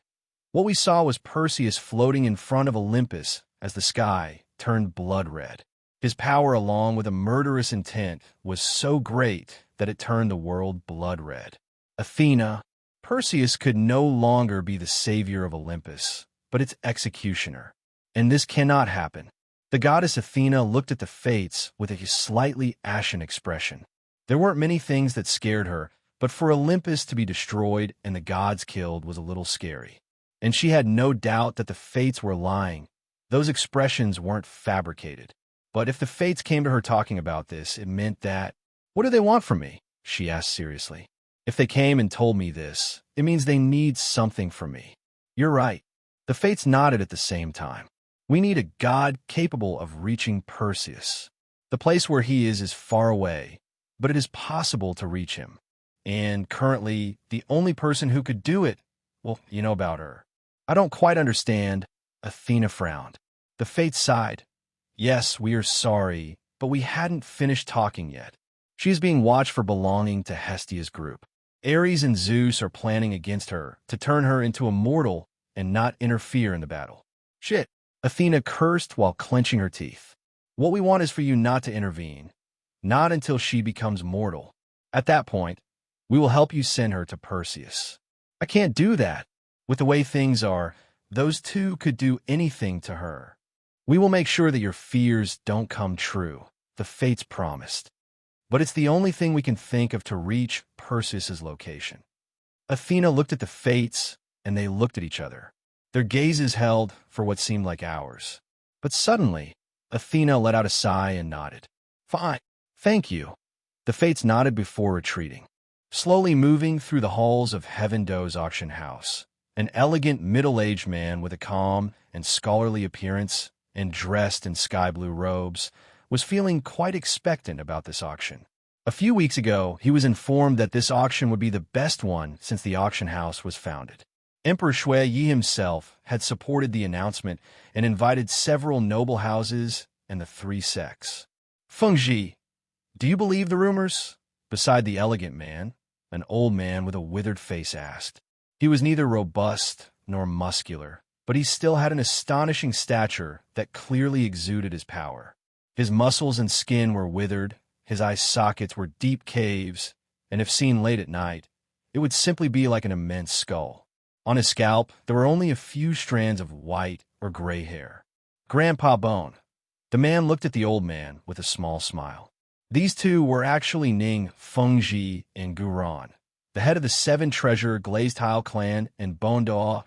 "What we saw was Perseus floating in front of Olympus as the sky turned blood red. His power, along with a murderous intent, was so great that it turned the world blood red." "Athena, Perseus could no longer be the savior of Olympus, but its executioner. And this cannot happen." The goddess Athena looked at the fates with a slightly ashen expression. There weren't many things that scared her, but for Olympus to be destroyed and the gods killed was a little scary. And she had no doubt that the fates were lying. Those expressions weren't fabricated. But if the fates came to her talking about this, it meant that, "What do they want from me?" she asked seriously. "If they came and told me this, it means they need something from me." "You're right." The fates nodded at the same time. "We need a god capable of reaching Perseus. The place where he is far away, but it is possible to reach him. And currently, the only person who could do it, well, you know about her." "I don't quite understand." Athena frowned. The fates sighed. "Yes, we are sorry, but we hadn't finished talking yet. She is being watched for belonging to Hestia's group. Ares and Zeus are planning against her to turn her into a mortal and not interfere in the battle." "Shit," Athena cursed while clenching her teeth. "What we want is for you not to intervene. Not until she becomes mortal. At that point, we will help you send her to Perseus." "I can't do that. With the way things are, those two could do anything to her." "We will make sure that your fears don't come true," the fates promised. "But it's the only thing we can think of to reach Perseus's location." Athena looked at the fates, and they looked at each other. Their gazes held for what seemed like hours. But suddenly, Athena let out a sigh and nodded. "Fine. Thank you." The fates nodded before retreating. Slowly moving through the halls of Heaven Doe's auction house, an elegant middle-aged man with a calm and scholarly appearance and dressed in sky-blue robes was feeling quite expectant about this auction. A few weeks ago, he was informed that this auction would be the best one since the auction house was founded. Emperor Shui Yi himself had supported the announcement and invited several noble houses and the three sects. "Feng Ji, do you believe the rumors?" Beside the elegant man, an old man with a withered face asked. He was neither robust nor muscular, but he still had an astonishing stature that clearly exuded his power. His muscles and skin were withered, his eye sockets were deep caves, and if seen late at night, it would simply be like an immense skull. On his scalp, there were only a few strands of white or gray hair. "Grandpa Bone." The man looked at the old man with a small smile. These two were actually Ning, Fengji, and Guran, the head of the 7-treasure glazed tile clan and Bone Doa,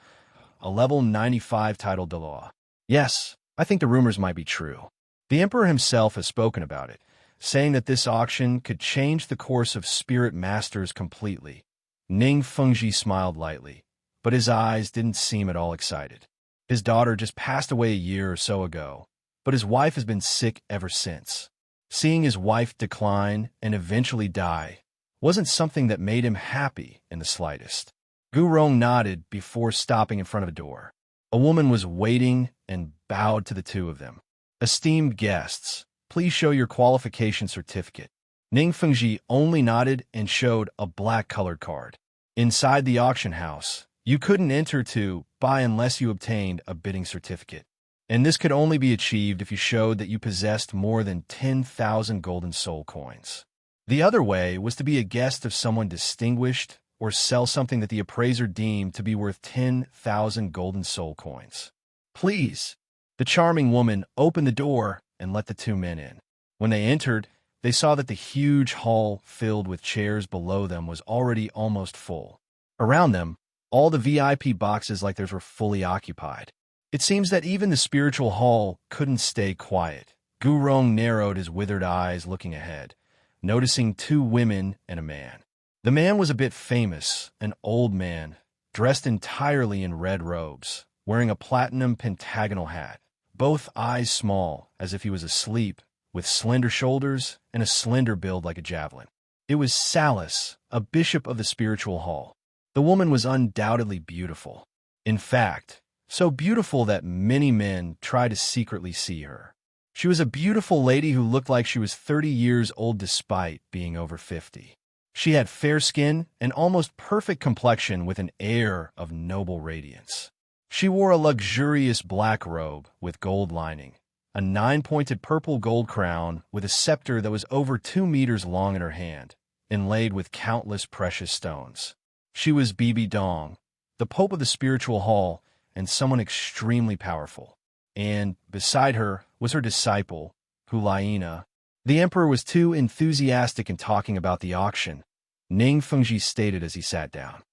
a level 95 title Doola. "Yes, I think the rumors might be true. The emperor himself has spoken about it, saying that this auction could change the course of spirit masters completely." Ning Fengji smiled lightly, but his eyes didn't seem at all excited. His daughter just passed away a year or so ago, but his wife has been sick ever since. Seeing his wife decline and eventually die wasn't something that made him happy in the slightest. Gurong nodded before stopping in front of a door. A woman was waiting and bowed to the two of them. "Esteemed guests, please show your qualification certificate." Ning Fengji only nodded and showed a black-colored card. Inside the auction house, you couldn't enter to buy unless you obtained a bidding certificate. And this could only be achieved if you showed that you possessed more than 10,000 golden soul coins. The other way was to be a guest of someone distinguished or sell something that the appraiser deemed to be worth 10,000 golden soul coins. "Please." The charming woman opened the door and let the two men in. When they entered, they saw that the huge hall filled with chairs below them was already almost full. Around them, all the VIP boxes like theirs were fully occupied. It seems that even the spiritual hall couldn't stay quiet. Gurong narrowed his withered eyes looking ahead, noticing two women and a man. The man was a bit famous, an old man, dressed entirely in red robes, wearing a platinum pentagonal hat, both eyes small, as if he was asleep, with slender shoulders and a slender build like a javelin. It was Salus, a bishop of the spiritual hall. The woman was undoubtedly beautiful. In fact, so beautiful that many men tried to secretly see her. She was a beautiful lady who looked like she was 30 years old despite being over 50. She had fair skin and almost perfect complexion with an air of noble radiance. She wore a luxurious black robe with gold lining, a 9-pointed purple gold crown with a scepter that was over 2 meters long in her hand, inlaid with countless precious stones. She was Bibi Dong, the Pope of the spiritual hall, and someone extremely powerful. And beside her was her disciple, Hulaina. The emperor was too enthusiastic in talking about the auction, Ning Fengji stated as he sat down.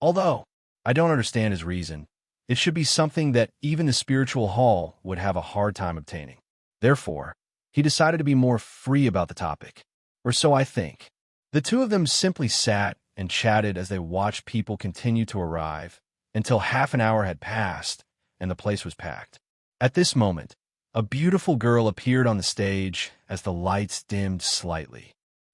"Although I don't understand his reason, It should be something that even the spiritual hall would have a hard time obtaining. Therefore, he decided to be more free about the topic. Or so I think. The two of them simply sat and chatted as they watched people continue to arrive until half an hour had passed and the place was packed. At this moment, a beautiful girl appeared on the stage as the lights dimmed slightly.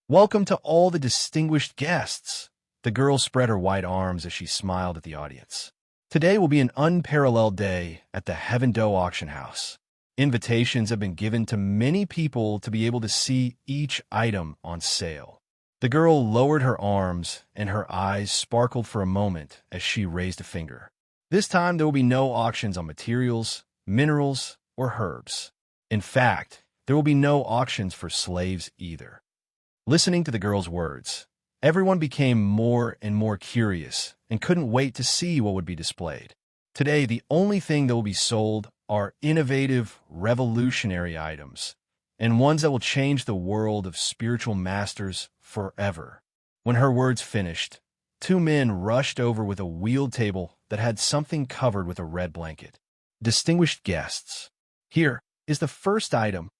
"Welcome to all the distinguished guests." The girl spread her white arms as she smiled at the audience. "Today will be an unparalleled day at the Heaven Doe auction house. Invitations have been given to many people to be able to see each item on sale." The girl lowered her arms, and her eyes sparkled for a moment as she raised a finger. "This time there will be no auctions on materials, minerals, or herbs. In fact, there will be no auctions for slaves either." Listening to the girl's words, everyone became more and more curious and couldn't wait to see what would be displayed. Today, the only thing that will be sold are innovative, revolutionary items, and ones that will change the world of spiritual masters forever. When her words finished, two men rushed over with a wheeled table that had something covered with a red blanket. "Distinguished guests, here is the first item."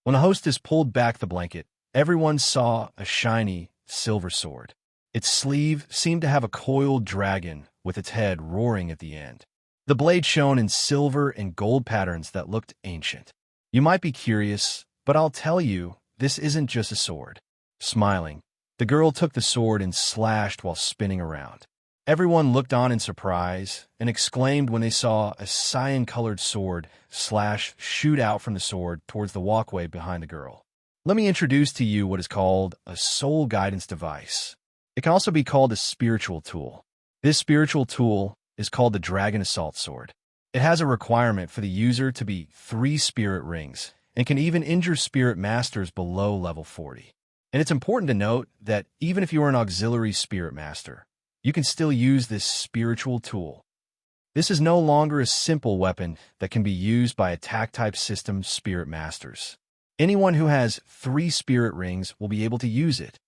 When the hostess pulled back the blanket, everyone saw a shiny silver sword. Its sleeve seemed to have a coiled dragon with its head roaring at the end. The blade shone in silver and gold patterns that looked ancient. "You might be curious, but I'll tell you, this isn't just a sword." Smiling, the girl took the sword and slashed while spinning around. Everyone looked on in surprise and exclaimed when they saw a cyan-colored sword shoot out from the sword towards the walkway behind the girl. Let me introduce to you what is called a soul guidance device. It can also be called a spiritual tool. This spiritual tool is called the Dragon Assault Sword. It has a requirement for the user to be 3 spirit rings and can even injure spirit masters below level 40. And it's important to note that even if you are an auxiliary spirit master, you can still use this spiritual tool. This is no longer a simple weapon that can be used by attack-type system spirit masters. Anyone who has 3 spirit rings will be able to use it.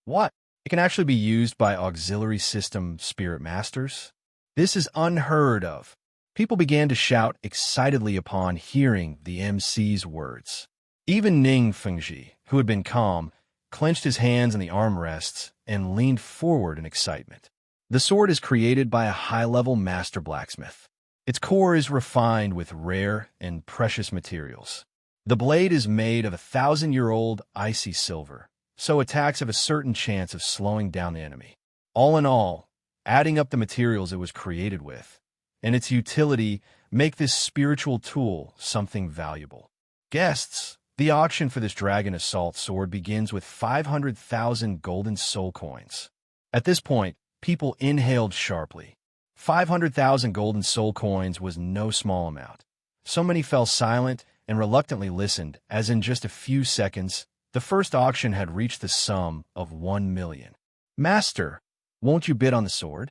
What? It can actually be used by auxiliary system spirit masters? This is unheard of. People began to shout excitedly upon hearing the MC's words. Even Ning Fengji, who had been calm, clenched his hands in the armrests and leaned forward in excitement. The sword is created by a high-level master blacksmith. Its core is refined with rare and precious materials. The blade is made of 1,000-year-old icy silver, so attacks have a certain chance of slowing down the enemy. All in all, adding up the materials it was created with and its utility make this spiritual tool something valuable. Guests, the auction for this Dragon Assault Sword begins with 500,000 golden soul coins. At this point, people inhaled sharply. 500,000 golden soul coins was no small amount. So many fell silent and reluctantly listened, as in just a few seconds, the first auction had reached the sum of 1 million. "Master, won't you bid on the sword?"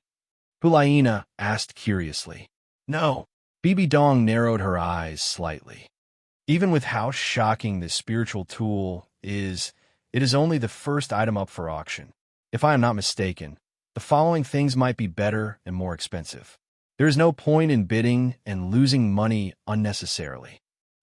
Hulaina asked curiously. "No." Bibi Dong narrowed her eyes slightly. Even with how shocking this spiritual tool is, it is only the first item up for auction. If I am not mistaken, the following things might be better and more expensive. There is no point in bidding and losing money unnecessarily.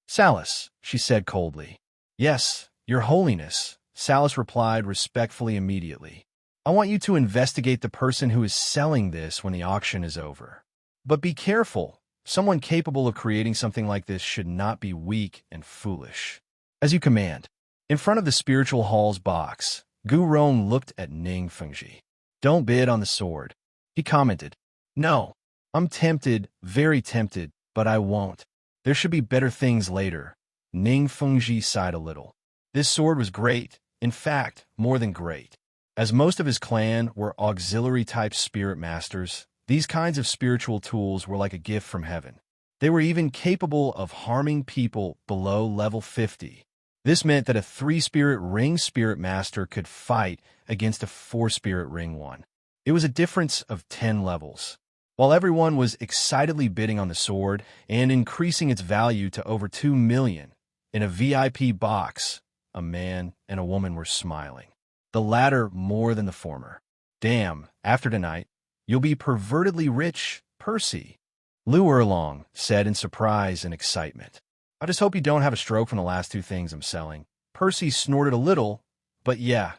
"Salus," she said coldly. "Yes, Your Holiness," Salus replied respectfully immediately. "I want you to investigate the person who is selling this when the auction is over. But be careful. Someone capable of creating something like this should not be weak and foolish." "As you command." In front of the spiritual hall's box, Gu Rong looked at Ning Fengji. "Don't bid on the sword," he commented. "No, I'm tempted, very tempted, but I won't. There should be better things later." Ning Fengji sighed a little. This sword was great, in fact, more than great. As most of his clan were auxiliary-type spirit masters, these kinds of spiritual tools were like a gift from heaven. They were even capable of harming people below level 50. This meant that a 3-spirit ring spirit master could fight against a 4-spirit ring one. It was a difference of 10 levels. While everyone was excitedly bidding on the sword and increasing its value to over 2 million, in a VIP box, a man and a woman were smiling. The latter more than the former. "Damn, after tonight, you'll be pervertedly rich, Percy." Lou Erlong said in surprise and excitement. I just hope you don't have a stroke from the last two things I'm selling. Percy snorted a little, but yeah,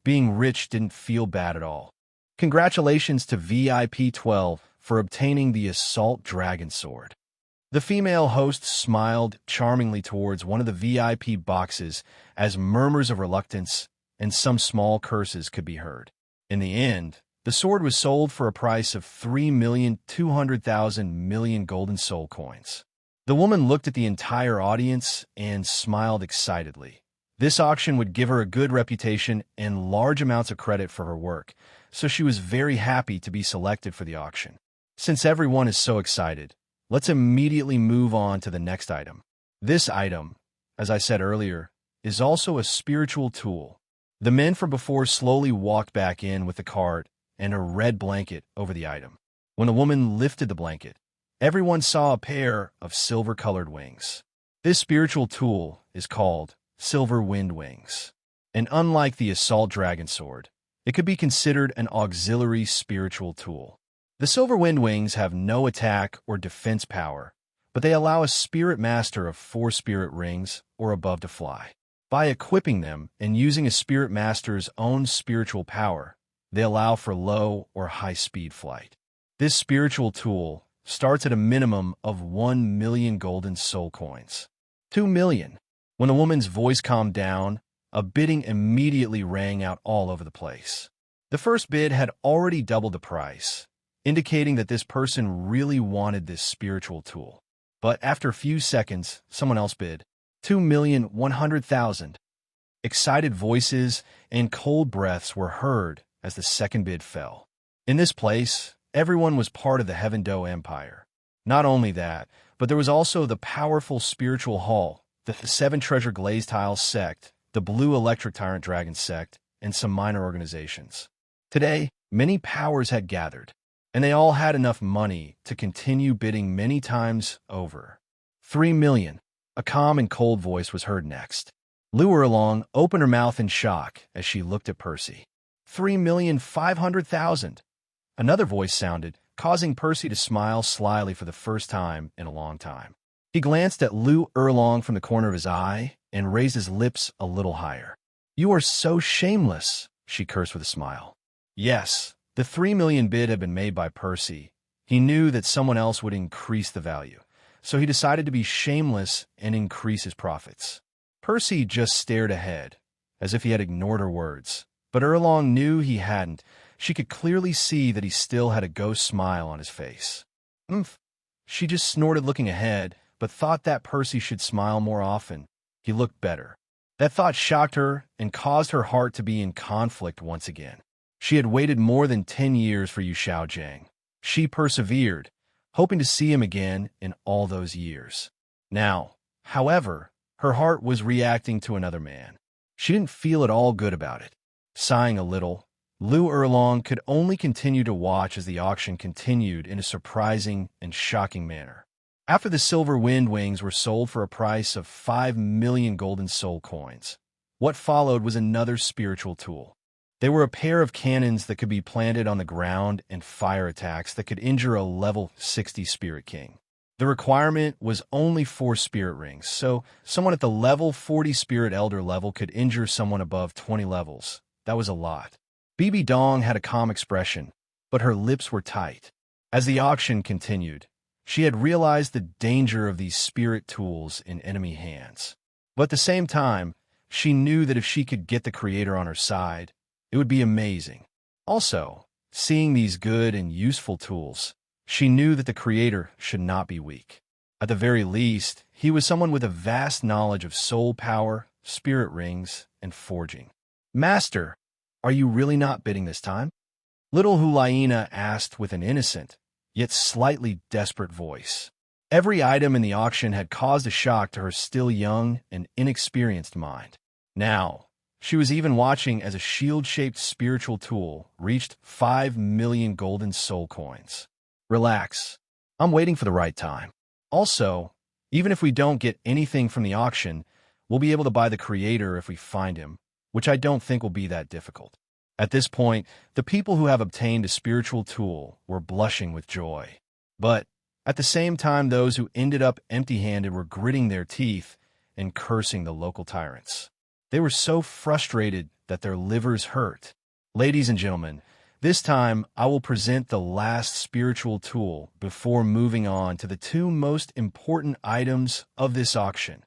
being rich didn't feel bad at all. Congratulations to VIP12 for obtaining the Assault Dragon Sword. The female host smiled charmingly towards one of the VIP boxes as murmurs of reluctance and some small curses could be heard. In the end, the sword was sold for a price of 3,200,000 golden soul coins. The woman looked at the entire audience and smiled excitedly. This auction would give her a good reputation and large amounts of credit for her work, so she was very happy to be selected for the auction. Since everyone is so excited, let's immediately move on to the next item. This item, as I said earlier, is also a spiritual tool. The men from before slowly walked back in with the cart and a red blanket over the item. When the woman lifted the blanket, everyone saw a pair of silver-colored wings. This spiritual tool is called Silver Wind Wings. And unlike the Assault Dragon Sword, it could be considered an auxiliary spiritual tool. The Silver Wind Wings have no attack or defense power, but they allow a spirit master of 4 spirit rings or above to fly. By equipping them and using a spirit master's own spiritual power, they allow for low or high-speed flight. This spiritual tool starts at a minimum of 1 million golden soul coins. 2 million. When the woman's voice calmed down, a bidding immediately rang out all over the place. The first bid had already doubled the price, indicating that this person really wanted this spiritual tool. But after a few seconds, someone else bid 2,100,000. Excited voices and cold breaths were heard as the second bid fell. In this place, everyone was part of the Heaven Do Empire. Not only that, but there was also the powerful spiritual hall, the 7 Treasure Glazed Tiles sect, the Blue Electric Tyrant Dragon sect, and some minor organizations. Today, many powers had gathered, and they all had enough money to continue bidding many times over. 3 million. A calm and cold voice was heard next. Lou Erlong opened her mouth in shock as she looked at Percy. 3,500,000. Another voice sounded, causing Percy to smile slyly for the first time in a long time. He glanced at Lou Erlong from the corner of his eye and raised his lips a little higher. You are so shameless, she cursed with a smile. Yes, the 3 million bid had been made by Percy. He knew that someone else would increase the value, so he decided to be shameless and increase his profits. Percy just stared ahead, as if he had ignored her words. But Erlong knew he hadn't. She could clearly see that he still had a ghost smile on his face. She just snorted looking ahead, but thought that Percy should smile more often. He looked better. That thought shocked her and caused her heart to be in conflict once again. She had waited more than 10 years for Yu Xiaojiang. She persevered, hoping to see him again in all those years. Now, however, her heart was reacting to another man. She didn't feel at all good about it. Sighing a little, Lou Erlong could only continue to watch as the auction continued in a surprising and shocking manner. After the Silver Wind Wings were sold for a price of 5 million golden soul coins, what followed was another spiritual tool. They were a pair of cannons that could be planted on the ground and fire attacks that could injure a level 60 Spirit King. The requirement was only 4 spirit rings, so someone at the level 40 Spirit Elder level could injure someone above 20 levels. That was a lot. Bibi Dong had a calm expression, but her lips were tight. As the auction continued, she had realized the danger of these spirit tools in enemy hands. But at the same time, she knew that if she could get the creator on her side, it would be amazing. Also, seeing these good and useful tools, she knew that the creator should not be weak. At the very least, he was someone with a vast knowledge of soul power, spirit rings, and forging. Master, are you really not bidding this time? Little Hulaina asked with an innocent, yet slightly desperate voice. Every item in the auction had caused a shock to her still young and inexperienced mind. Now, she was even watching as a shield-shaped spiritual tool reached 5 million golden soul coins. Relax. I'm waiting for the right time. Also, even if we don't get anything from the auction, we'll be able to buy the creator if we find him, which I don't think will be that difficult. At this point, the people who have obtained a spiritual tool were blushing with joy. But At the same time, those who ended up empty-handed were gritting their teeth and cursing the local tyrants. They were so frustrated that their livers hurt. Ladies and gentlemen, this time I will present the last spiritual tool before moving on to the two most important items of this auction.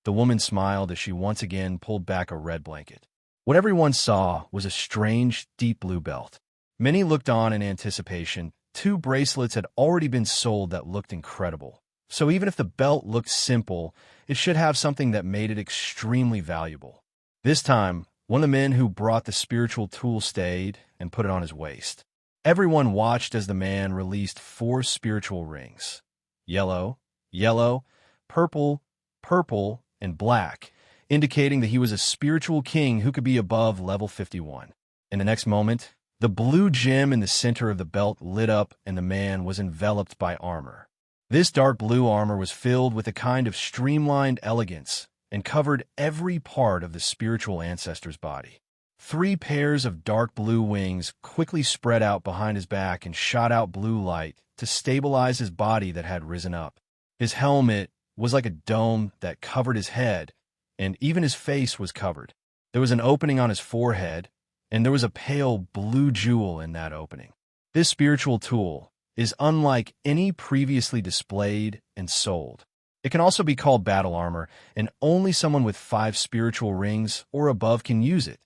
The woman smiled as she once again pulled back a red blanket. What everyone saw was a strange, deep blue belt. Many looked on in anticipation. 2 bracelets had already been sold that looked incredible. So even if the belt looked simple, it should have something that made it extremely valuable. This time, one of the men who brought the spiritual tool stayed and put it on his waist. Everyone watched as the man released 4 spiritual rings. Yellow, yellow, purple, purple, and black, indicating that he was a spiritual king who could be above level 51. In the next moment, the blue gem in the center of the belt lit up and the man was enveloped by armor. This dark blue armor was filled with a kind of streamlined elegance and covered every part of the spiritual ancestor's body. 3 pairs of dark blue wings quickly spread out behind his back and shot out blue light to stabilize his body that had risen up. His helmet was like a dome that covered his head, and even his face was covered. There was an opening on his forehead, and there was a pale blue jewel in that opening. This spiritual tool is unlike any previously displayed and sold. It can also be called battle armor, and only someone with 5 spiritual rings or above can use it,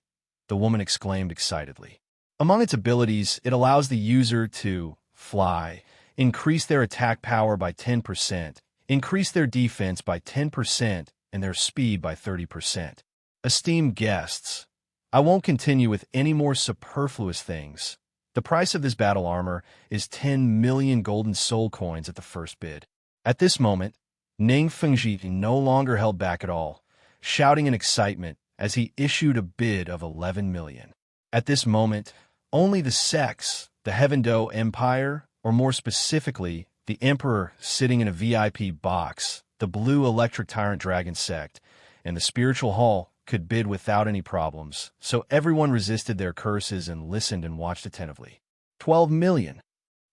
the woman exclaimed excitedly. Among its abilities, it allows the user to fly, increase their attack power by 10%, increase their defense by 10%, and their speed by 30%. Esteemed guests, I won't continue with any more superfluous things. The price of this battle armor is 10 million golden soul coins at the first bid. At this moment, Ning Fengji no longer held back at all, shouting in excitement as he issued a bid of 11 million. At this moment, only the sects, the Heavendo Empire, or more specifically, the Emperor sitting in a VIP box, the Blue Electric Tyrant Dragon sect, and the Spiritual Hall could bid without any problems, so everyone resisted their curses and listened and watched attentively. 12 million.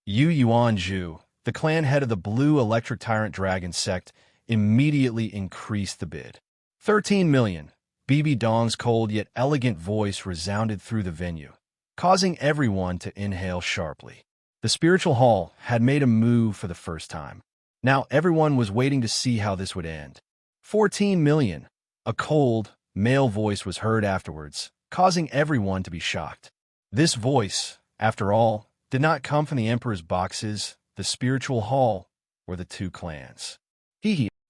Yu Yuanzhu, the clan head of the Blue Electric Tyrant Dragon sect, immediately increased the bid. 13 million. BB Dong's cold yet elegant voice resounded through the venue, causing everyone to inhale sharply. The Spiritual Hall had made a move for the first time. Now everyone was waiting to see how this would end. 14 million. A cold, male voice was heard afterwards, causing everyone to be shocked. This voice, after all, did not come from the Emperor's boxes, the Spiritual Hall, or the 2 clans.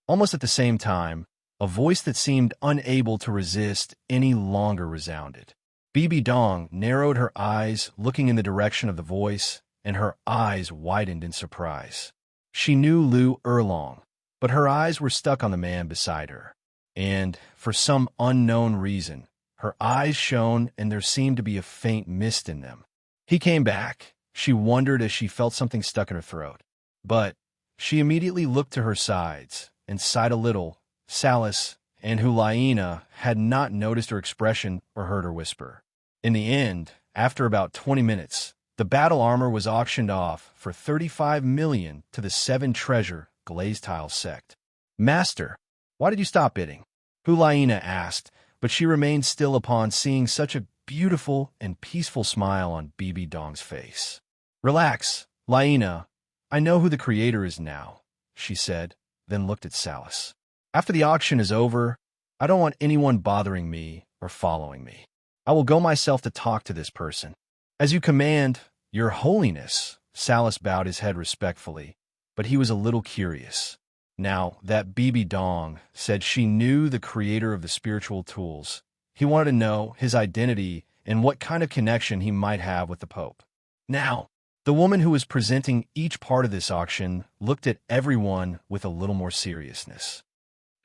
Almost at the same time, a voice that seemed unable to resist any longer resounded. BB Dong narrowed her eyes, looking in the direction of the voice, and her eyes widened in surprise. She knew Lu Erlong, but her eyes were stuck on the man beside her. And, for some unknown reason, her eyes shone and there seemed to be a faint mist in them. He came back. She wondered as she felt something stuck in her throat. But she immediately looked to her sides and sighed a little. Salis and Hulaina had not noticed her expression or heard her whisper. In the end, after about 20 minutes, the battle armor was auctioned off for 35 million to the 7 treasure glazed tile sect. Master, why did you stop bidding? Hulaina asked, but she remained still upon seeing such a beautiful and peaceful smile on BB Dong's face. Relax, Laina. I know who the creator is now, she said, then looked at Salis. After the auction is over, I don't want anyone bothering me or following me. I will go myself to talk to this person. As you command, Your Holiness, Salis bowed his head respectfully, but he was a little curious. Now, that BB Dong said she knew the creator of the spiritual tools. He wanted to know his identity and what kind of connection he might have with the Pope. Now, the woman who was presenting each part of this auction looked at everyone with a little more seriousness.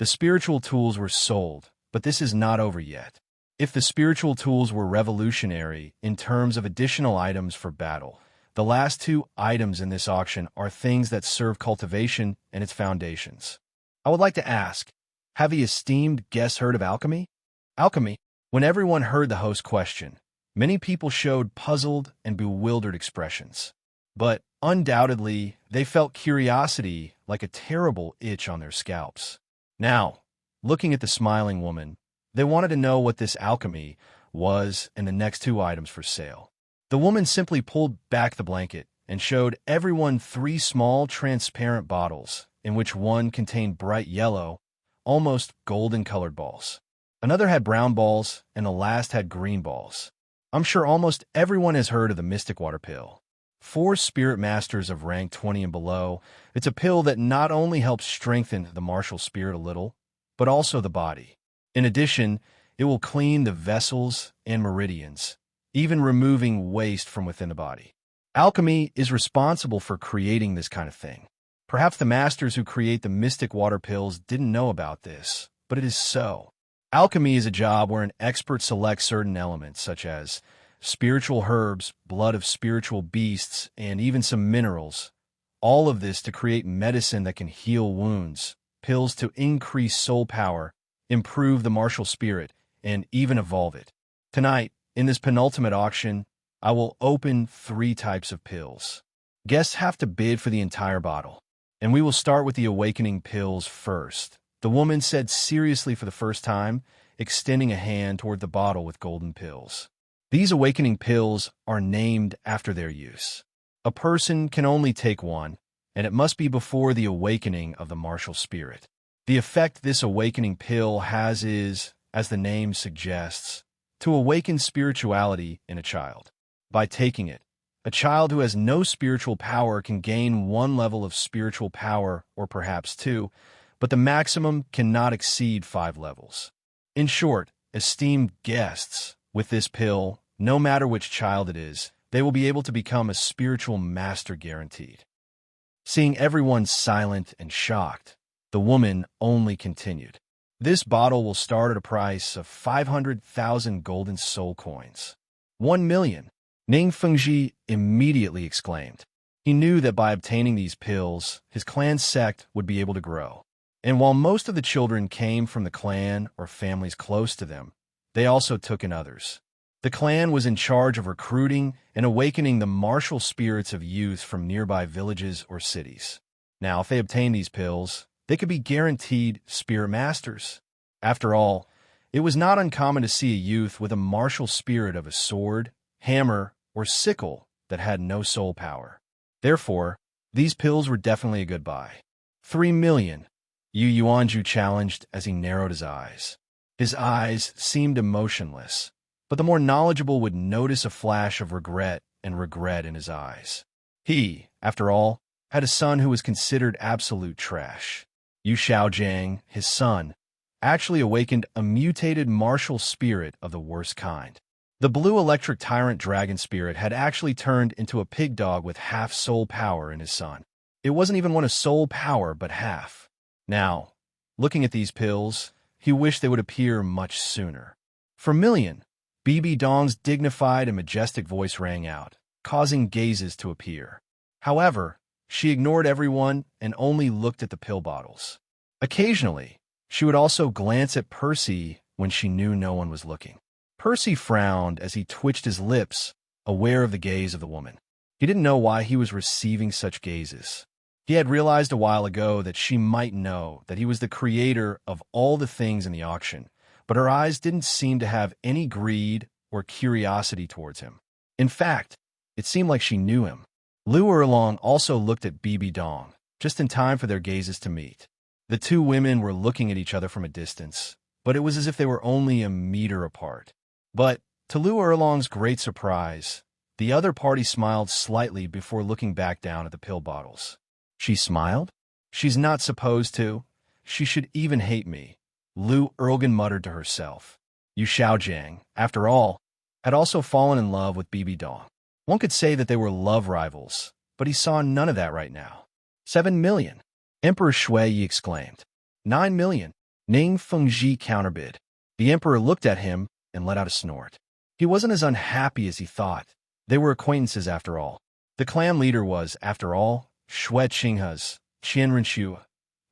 The spiritual tools were sold, but this is not over yet. If the spiritual tools were revolutionary in terms of additional items for battle, the last 2 items in this auction are things that serve cultivation and its foundations. I would like to ask, have the esteemed guests heard of alchemy? Alchemy? When everyone heard the host's question, many people showed puzzled and bewildered expressions. but undoubtedly, they felt curiosity like a terrible itch on their scalps. Now, looking at the smiling woman, they wanted to know what this alchemy was and the next two items for sale. The woman simply pulled back the blanket and showed everyone 3 small transparent bottles, in which one contained bright yellow, almost golden-colored balls. Another had brown balls, and the last had green balls. I'm sure almost everyone has heard of the Mystic Water Pill. For Spirit Masters of rank 20 and below, it's a pill that not only helps strengthen the martial spirit a little, but also the body. In addition, it will clean the vessels and meridians, even removing waste from within the body. Alchemy is responsible for creating this kind of thing. Perhaps the masters who create the Mystic Water Pills didn't know about this, but it is so. Alchemy is a job where an expert selects certain elements, such as spiritual herbs, blood of spiritual beasts, and even some minerals. All of this to create medicine that can heal wounds, pills to increase soul power, improve the martial spirit, and even evolve it. Tonight, in this penultimate auction, I will open 3 types of pills. Guests have to bid for the entire bottle, and we will start with the awakening pills first. The woman said seriously for the first time, extending a hand toward the bottle with golden pills. These awakening pills are named after their use. A person can only take one, and it must be before the awakening of the martial spirit. The effect this awakening pill has is, as the name suggests, to awaken spirituality in a child. By taking it, a child who has no spiritual power can gain 1 level of spiritual power, or perhaps 2, but the maximum cannot exceed 5 levels. In short, esteemed guests, with this pill, no matter which child it is, they will be able to become a spiritual master guaranteed. Seeing everyone silent and shocked, the woman only continued. This bottle will start at a price of 500,000 golden soul coins. 1 million. Ning Fengji immediately exclaimed. He knew that by obtaining these pills, his clan's sect would be able to grow. And while most of the children came from the clan or families close to them, they also took in others. The clan was in charge of recruiting and awakening the martial spirits of youth from nearby villages or cities. Now, if they obtained these pills, they could be guaranteed spirit masters. After all, it was not uncommon to see a youth with a martial spirit of a sword, hammer, or sickle that had no soul power. Therefore, these pills were definitely a good buy. 3 million. Yu Yuanju challenged as he narrowed his eyes. His eyes seemed emotionless, but the more knowledgeable would notice a flash of regret and regret in his eyes. He, after all, had a son who was considered absolute trash. Yu Xiaojiang, his son, actually awakened a mutated martial spirit of the worst kind. The blue electric tyrant dragon spirit had actually turned into a pig dog with half soul power in his son. It wasn't even one of soul power, but half. Now, looking at these pills, he wished they would appear much sooner. For million, Bibi Dong's dignified and majestic voice rang out, causing gazes to appear. However, she ignored everyone and only looked at the pill bottles. Occasionally, she would also glance at Percy when she knew no one was looking. Percy frowned as he twitched his lips, aware of the gaze of the woman. He didn't know why he was receiving such gazes. He had realized a while ago that she might know that he was the creator of all the things in the auction, but her eyes didn't seem to have any greed or curiosity towards him. In fact, it seemed like she knew him. Lu Erlong also looked at Bibi Dong, just in time for their gazes to meet. The 2 women were looking at each other from a distance, but it was as if they were only a meter apart. But, to Lu Erlong's great surprise, the other party smiled slightly before looking back down at the pill bottles. She smiled? She's not supposed to. She should even hate me, Lu Erlgan muttered to herself. Yu Xiaojiang, after all, had also fallen in love with Bibi Dong. One could say that they were love rivals, but he saw none of that right now. 7 million. Emperor Shui Yi exclaimed. 9 million. Ning Fengji counterbid. The emperor looked at him and let out a snort. He wasn't as unhappy as he thought. They were acquaintances after all. The clan leader was, after all, Shui Qinghe's, Qianrenxu,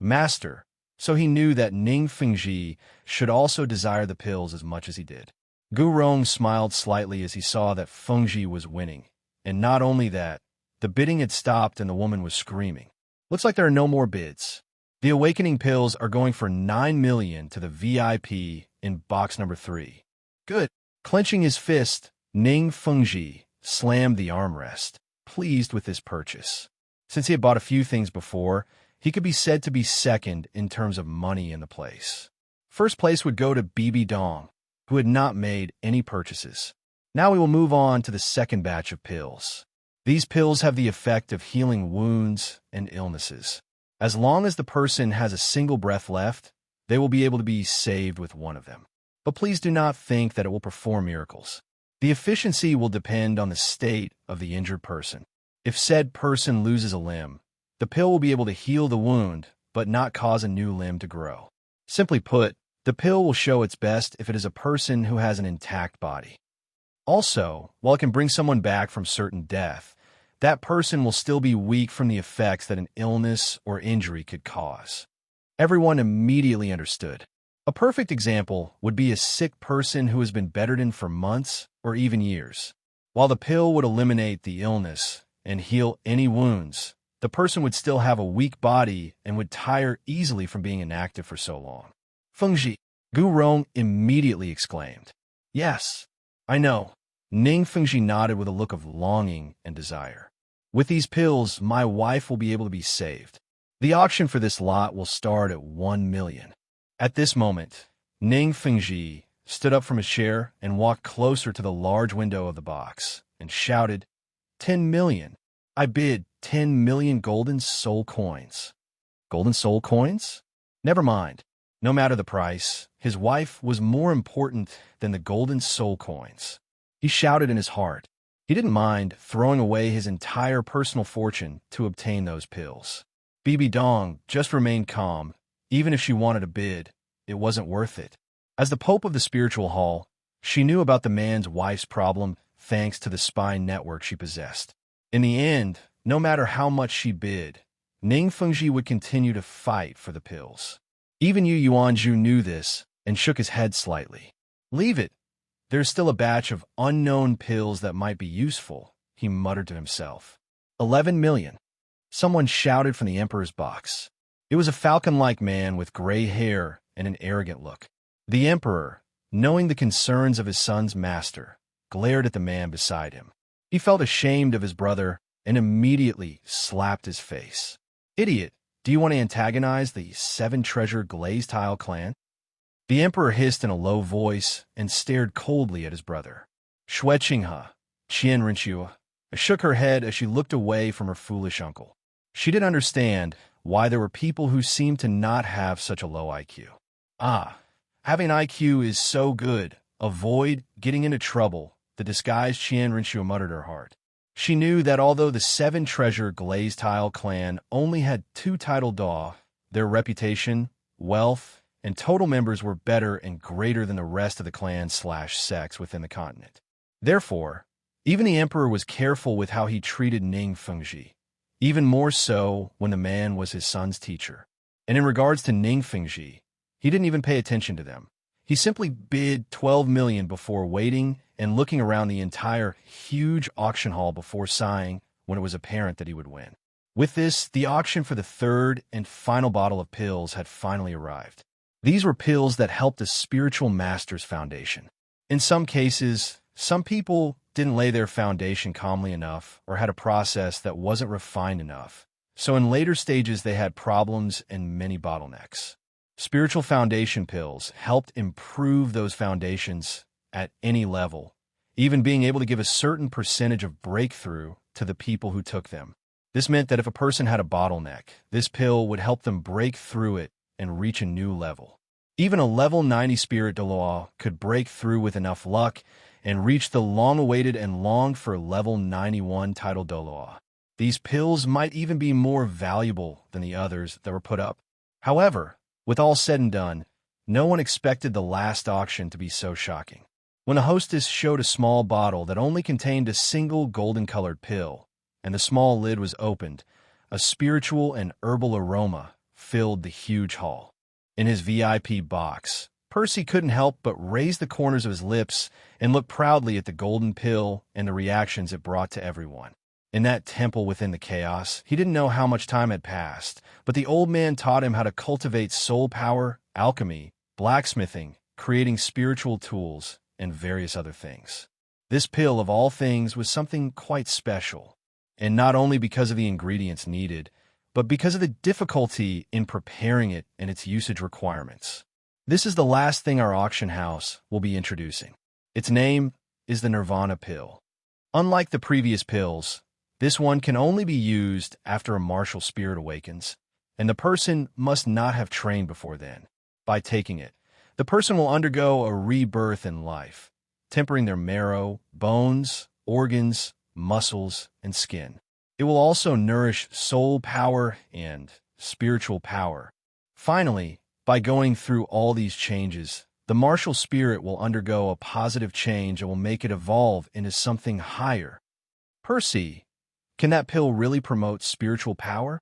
master, so he knew that Ning Fengji should also desire the pills as much as he did. Gu Rong smiled slightly as he saw that Fengji was winning, and not only that, The bidding had stopped and the woman was screaming. Looks like there are no more bids. The awakening pills are going for 9 million to the VIP in box number 3. Good. Clenching his fist, Ning Fengji slammed the armrest, pleased with this purchase. Since he had bought a few things before, he could be said to be second in terms of money in the place. First place would go to Bibi Dong, who had not made any purchases. Now we will move on to the second batch of pills. These pills have the effect of healing wounds and illnesses. As long as the person has a single breath left, they will be able to be saved with one of them. But please do not think that it will perform miracles. The efficiency will depend on the state of the injured person. If said person loses a limb, the pill will be able to heal the wound, but not cause a new limb to grow. Simply put, the pill will show its best if it is a person who has an intact body. Also, while it can bring someone back from certain death, that person will still be weak from the effects that an illness or injury could cause. Everyone immediately understood. A perfect example would be a sick person who has been bedridden for months or even years. While the pill would eliminate the illness and heal any wounds, the person would still have a weak body and would tire easily from being inactive for so long. Fengji, Gu Rong immediately exclaimed. Yes, I know. Ning Fengji nodded with a look of longing and desire. With these pills, my wife will be able to be saved. The auction for this lot will start at 1 million. At this moment, Ning Fengji stood up from his chair and walked closer to the large window of the box and shouted, 10 million. I bid 10 million golden soul coins. Golden soul coins? Never mind. No matter the price, his wife was more important than the golden soul coins. He shouted in his heart. He didn't mind throwing away his entire personal fortune to obtain those pills. Bibi Dong just remained calm. Even if she wanted a bid, it wasn't worth it. As the Pope of the spiritual hall, she knew about the man's wife's problem thanks to the spy network she possessed. In the end, no matter how much she bid, Ning Fengji would continue to fight for the pills. Even Yu Yuanzhu knew this and shook his head slightly. Leave it. There's still a batch of unknown pills that might be useful, he muttered to himself. 11 million. Someone shouted from the Emperor's box. It was a falcon-like man with gray hair and an arrogant look. The Emperor, knowing the concerns of his son's master, glared at the man beside him. He felt ashamed of his brother and immediately slapped his face. Idiot, do you want to antagonize the 7-treasure glazed tile clan? The Emperor hissed in a low voice and stared coldly at his brother. Shui Qinghe, Qian Rinqiu, shook her head as she looked away from her foolish uncle. She didn't understand why there were people who seemed to not have such a low IQ. Having IQ is so good. Avoid getting into trouble, the disguised Qian Rinqiu muttered her heart. She knew that although the 7-treasure glazed tile clan only had 2 title daw, their reputation, wealth, and total members were better and greater than the rest of the clans/sects within the continent. Therefore, even the Emperor was careful with how he treated Ning Fengji, even more so when the man was his son's teacher. And in regards to Ning Fengji, he didn't even pay attention to them. He simply bid 12 million before waiting and looking around the entire huge auction hall before sighing when it was apparent that he would win. With this, the auction for the third and final bottle of pills had finally arrived. These were pills that helped a spiritual master's foundation. In some cases, some people didn't lay their foundation calmly enough or had a process that wasn't refined enough. So in later stages, they had problems and many bottlenecks. Spiritual foundation pills helped improve those foundations at any level, even being able to give a certain percentage of breakthrough to the people who took them. This meant that if a person had a bottleneck, this pill would help them break through it and reach a new level. Even a level 90 spirit Doola could break through with enough luck and reach the long-awaited and longed-for level 91 title Doola. These pills might even be more valuable than the others that were put up. However, with all said and done, no one expected the last auction to be so shocking. When the hostess showed a small bottle that only contained a single golden-colored pill, and the small lid was opened, a spiritual and herbal aroma filled the huge hall. In his VIP box, Percy couldn't help but raise the corners of his lips and look proudly at the golden pill and the reactions it brought to everyone. In that temple within the chaos, he didn't know how much time had passed, but the old man taught him how to cultivate soul power, alchemy, blacksmithing, creating spiritual tools, and various other things. This pill, of all things, was something quite special, and not only because of the ingredients needed, but because of the difficulty in preparing it and its usage requirements. This is the last thing our auction house will be introducing. Its name is the Nirvana Pill. Unlike the previous pills, this one can only be used after a martial spirit awakens, and the person must not have trained before then. By taking it, the person will undergo a rebirth in life, tempering their marrow, bones, organs, muscles, and skin. It will also nourish soul power and spiritual power. Finally, by going through all these changes, the martial spirit will undergo a positive change and will make it evolve into something higher. Percy, can that pill really promote spiritual power?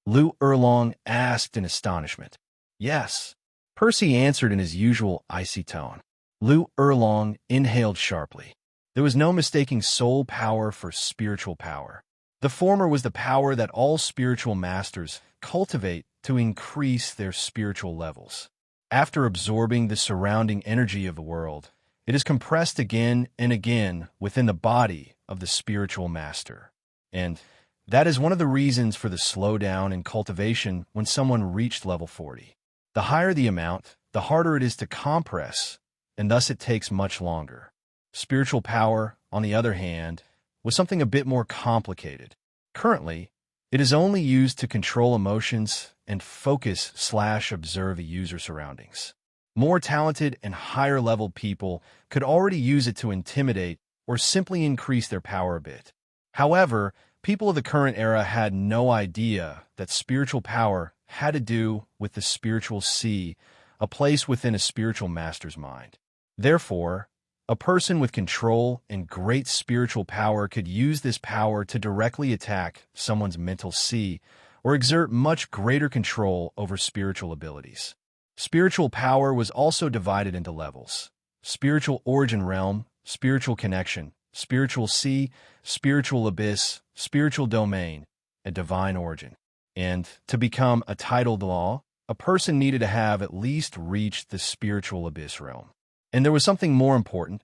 Lu Erlong asked in astonishment. Yes. Percy answered in his usual icy tone. Lu Erlong inhaled sharply. There was no mistaking soul power for spiritual power. The former was the power that all spiritual masters cultivate to increase their spiritual levels. After absorbing the surrounding energy of the world, it is compressed again and again within the body of the spiritual master. And that is one of the reasons for the slowdown in cultivation when someone reached level 40. The higher the amount, the harder it is to compress, and thus it takes much longer. Spiritual power, on the other hand, was something a bit more complicated. Currently, it is only used to control emotions and focus/observe a user's surroundings. More talented and higher-level people could already use it to intimidate or simply increase their power a bit. However, people of the current era had no idea that spiritual power had to do with the spiritual sea, a place within a spiritual master's mind. Therefore, a person with control and great spiritual power could use this power to directly attack someone's mental sea or exert much greater control over spiritual abilities. Spiritual power was also divided into levels: spiritual origin realm, spiritual connection, spiritual sea, spiritual abyss, spiritual domain, and divine origin. And to become a titled law, a person needed to have at least reached the spiritual abyss realm. And there was something more important.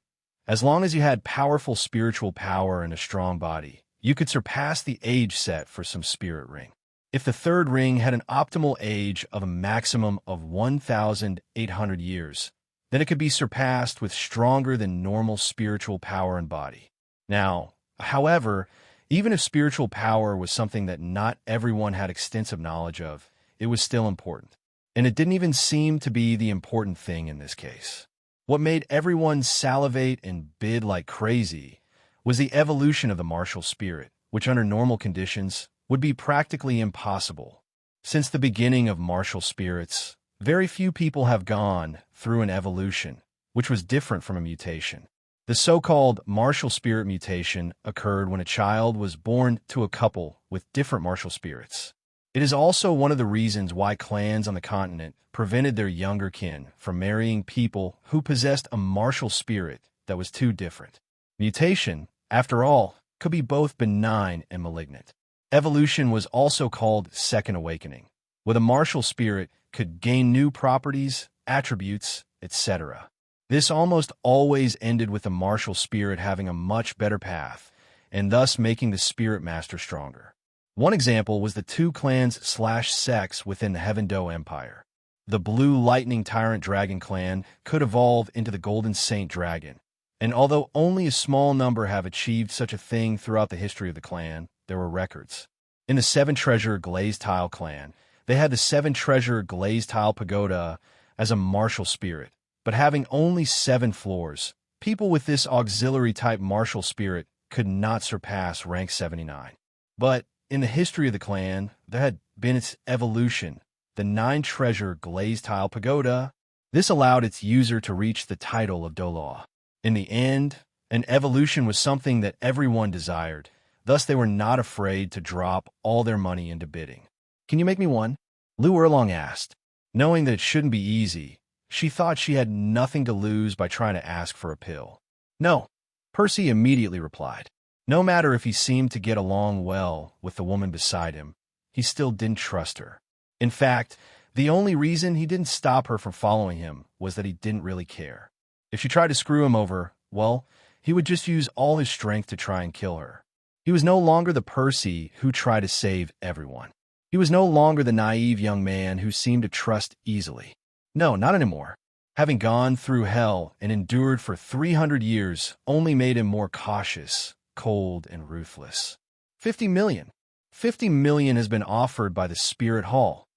As long as you had powerful spiritual power and a strong body, you could surpass the age set for some spirit ring. If the third ring had an optimal age of a maximum of 1,800 years, then it could be surpassed with stronger than normal spiritual power and body. Now, however, even if spiritual power was something that not everyone had extensive knowledge of, it was still important. And it didn't even seem to be the important thing in this case. What made everyone salivate and bid like crazy was the evolution of the martial spirit, which under normal conditions would be practically impossible. Since the beginning of martial spirits, very few people have gone through an evolution, which was different from a mutation. The so-called martial spirit mutation occurred when a child was born to a couple with different martial spirits. It is also one of the reasons why clans on the continent prevented their younger kin from marrying people who possessed a martial spirit that was too different. Mutation, after all, could be both benign and malignant. Evolution was also called second awakening, where the martial spirit could gain new properties, attributes, etc. This almost always ended with the martial spirit having a much better path, and thus making the spirit master stronger. One example was the two clans/sects within the Heaven Do Empire. The Blue Lightning Tyrant Dragon clan could evolve into the Golden Saint Dragon, and although only a small number have achieved such a thing throughout the history of the clan, there were records. In the Seven Treasure Glazed Tile clan, they had the Seven Treasure Glazed Tile Pagoda as a martial spirit, but having only 7 floors, people with this auxiliary-type martial spirit could not surpass rank 79. But in the history of the clan, there had been its evolution, the 9-treasure glazed tile pagoda. This allowed its user to reach the title of Doola. In the end, an evolution was something that everyone desired, thus they were not afraid to drop all their money into bidding. "Can you make me one?" Lu Erlong asked. Knowing that it shouldn't be easy, she thought she had nothing to lose by trying to ask for a pill. "No," Percy immediately replied. No matter if he seemed to get along well with the woman beside him, he still didn't trust her. In fact, the only reason he didn't stop her from following him was that he didn't really care. If she tried to screw him over, well, he would just use all his strength to try and kill her. He was no longer the Percy who tried to save everyone. He was no longer the naive young man who seemed to trust easily. No, not anymore. Having gone through hell and endured for 300 years only made him more cautious, cold, and ruthless. 50 million. 50 million has been offered by the Spirit Hall.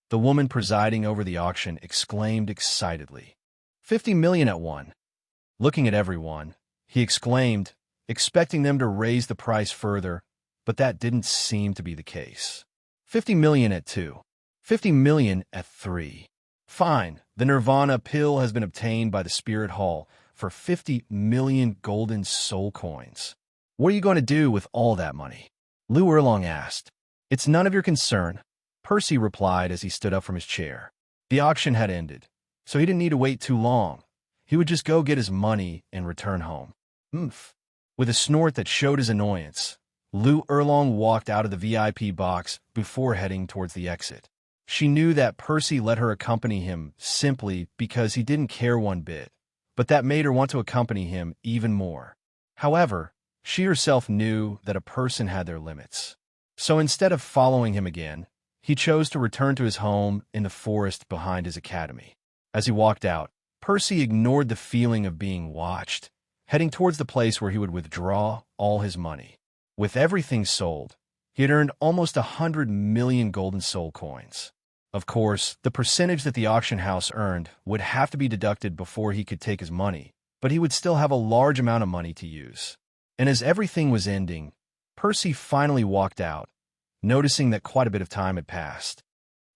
The woman presiding over the auction exclaimed excitedly. 50 million at one. Looking at everyone, he exclaimed, expecting them to raise the price further, but that didn't seem to be the case. 50 million at 2. 50 million at 3. Fine, the Nirvana Pill has been obtained by the Spirit Hall for 50 million golden soul coins. What are you going to do with all that money? Lou Erlong asked. It's none of your concern, Percy replied as he stood up from his chair. The auction had ended, so he didn't need to wait too long. He would just go get his money and return home. Oomph. With a snort that showed his annoyance, Lou Erlong walked out of the VIP box before heading towards the exit. She knew that Percy let her accompany him simply because he didn't care one bit, but that made her want to accompany him even more. However, she herself knew that a person had their limits. So instead of following him again, he chose to return to his home in the forest behind his academy. As he walked out, Percy ignored the feeling of being watched, heading towards the place where he would withdraw all his money. With everything sold, he had earned almost 100 million golden soul coins. Of course, the percentage that the auction house earned would have to be deducted before he could take his money, but he would still have a large amount of money to use. And as everything was ending, Percy finally walked out, noticing that quite a bit of time had passed.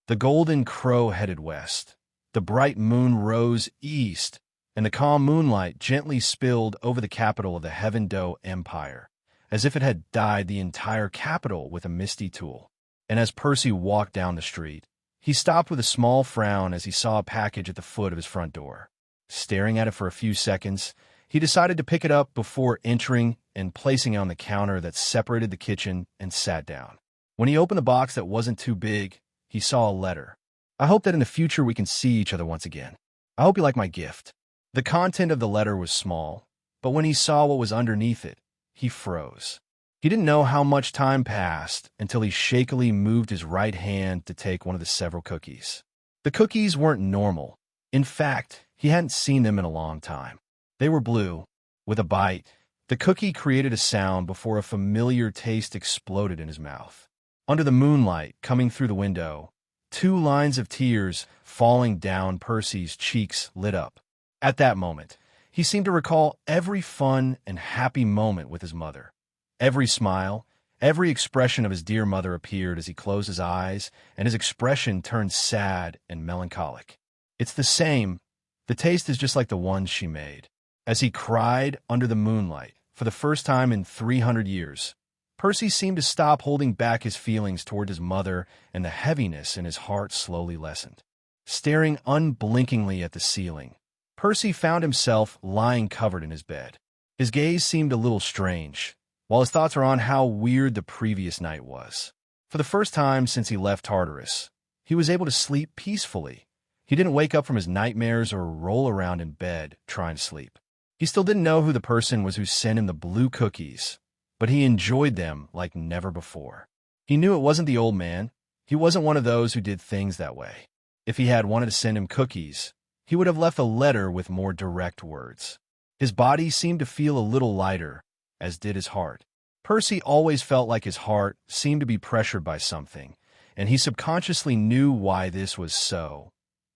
The golden crow headed west, the bright moon rose east, and the calm moonlight gently spilled over the capital of the Heaven Do Empire, as if it had dyed the entire capital with a misty tulle. And as Percy walked down the street, he stopped with a small frown as he saw a package at the foot of his front door. Staring at it for a few seconds, he decided to pick it up before entering and placing it on the counter that separated the kitchen and sat down. When he opened the box that wasn't too big, he saw a letter. I hope that in the future we can see each other once again. I hope you like my gift. The content of the letter was small, but when he saw what was underneath it, he froze. He didn't know how much time passed until he shakily moved his right hand to take one of the several cookies. The cookies weren't normal. In fact, he hadn't seen them in a long time. They were blue. With a bite, the cookie created a sound before a familiar taste exploded in his mouth. Under the moonlight coming through the window, 2 lines of tears falling down Percy's cheeks lit up. At that moment, he seemed to recall every fun and happy moment with his mother. Every smile, every expression of his dear mother appeared as he closed his eyes, and his expression turned sad and melancholic. It's the same. The taste is just like the ones she made. As he cried under the moonlight, for the first time in 300 years, Percy seemed to stop holding back his feelings toward his mother, and the heaviness in his heart slowly lessened. Staring unblinkingly at the ceiling, Percy found himself lying covered in his bed. His gaze seemed a little strange, while his thoughts were on how weird the previous night was. For the first time since he left Tartarus, he was able to sleep peacefully. He didn't wake up from his nightmares or roll around in bed trying to sleep. He still didn't know who the person was who sent him the blue cookies, but he enjoyed them like never before. He knew it wasn't the old man. He wasn't one of those who did things that way. If he had wanted to send him cookies, he would have left a letter with more direct words. His body seemed to feel a little lighter, as did his heart. Percy always felt like his heart seemed to be pressured by something, and he subconsciously knew why this was so,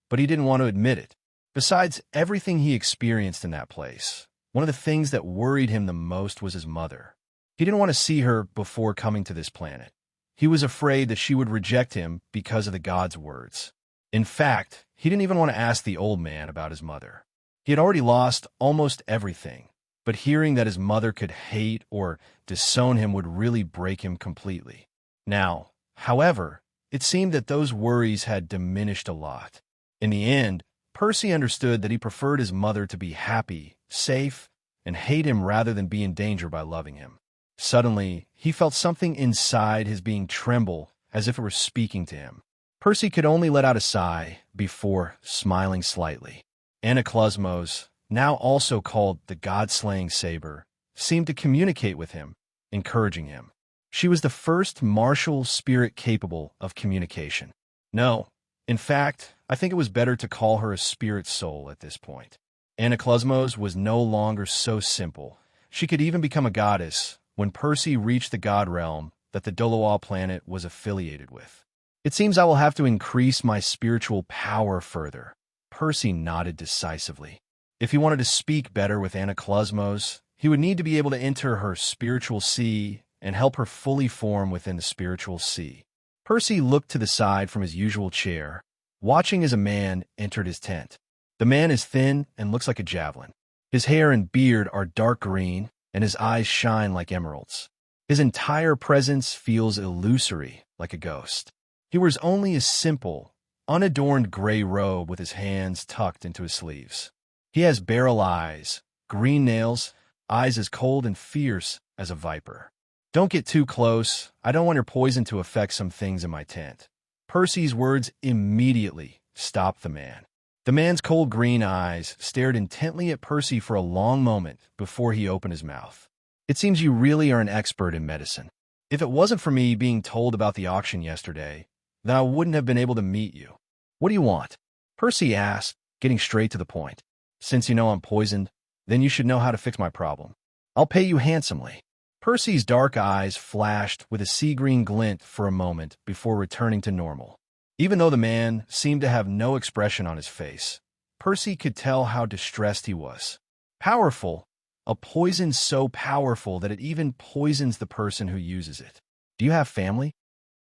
but he didn't want to admit it. Besides everything he experienced in that place, one of the things that worried him the most was his mother. He didn't want to see her before coming to this planet. He was afraid that she would reject him because of the god's words. In fact, he didn't even want to ask the old man about his mother. He had already lost almost everything, but hearing that his mother could hate or disown him would really break him completely. Now, however, it seemed that those worries had diminished a lot. In the end, Percy understood that he preferred his mother to be happy, safe, and hate him rather than be in danger by loving him. Suddenly, he felt something inside his being tremble, as if it were speaking to him. Percy could only let out a sigh before smiling slightly. Anaklusmos, now also called the God-slaying saber, seemed to communicate with him, encouraging him. She was the first martial spirit capable of communication. No, in fact, I think it was better to call her a spirit soul at this point. Anaklusmos was no longer so simple. She could even become a goddess when Percy reached the god realm that the Doola planet was affiliated with. It seems I will have to increase my spiritual power further. Percy nodded decisively. If he wanted to speak better with Anaklusmos, he would need to be able to enter her spiritual sea and help her fully form within the spiritual sea. Percy looked to the side from his usual chair, watching as a man entered his tent. The man is thin and looks like a javelin. His hair and beard are dark green, and his eyes shine like emeralds. His entire presence feels illusory, like a ghost. He wears only a simple, unadorned gray robe with his hands tucked into his sleeves. He has beryl eyes, green nails, eyes as cold and fierce as a viper. Don't get too close. I don't want your poison to affect some things in my tent. Percy's words immediately stopped the man. The man's cold green eyes stared intently at Percy for a long moment before he opened his mouth. It seems you really are an expert in medicine. If it wasn't for me being told about the auction yesterday, then I wouldn't have been able to meet you. What do you want? Percy asked, getting straight to the point. Since you know I'm poisoned, then you should know how to fix my problem. I'll pay you handsomely. Percy's dark eyes flashed with a sea-green glint for a moment before returning to normal. Even though the man seemed to have no expression on his face, Percy could tell how distressed he was. Powerful, a poison so powerful that it even poisons the person who uses it. Do you have family?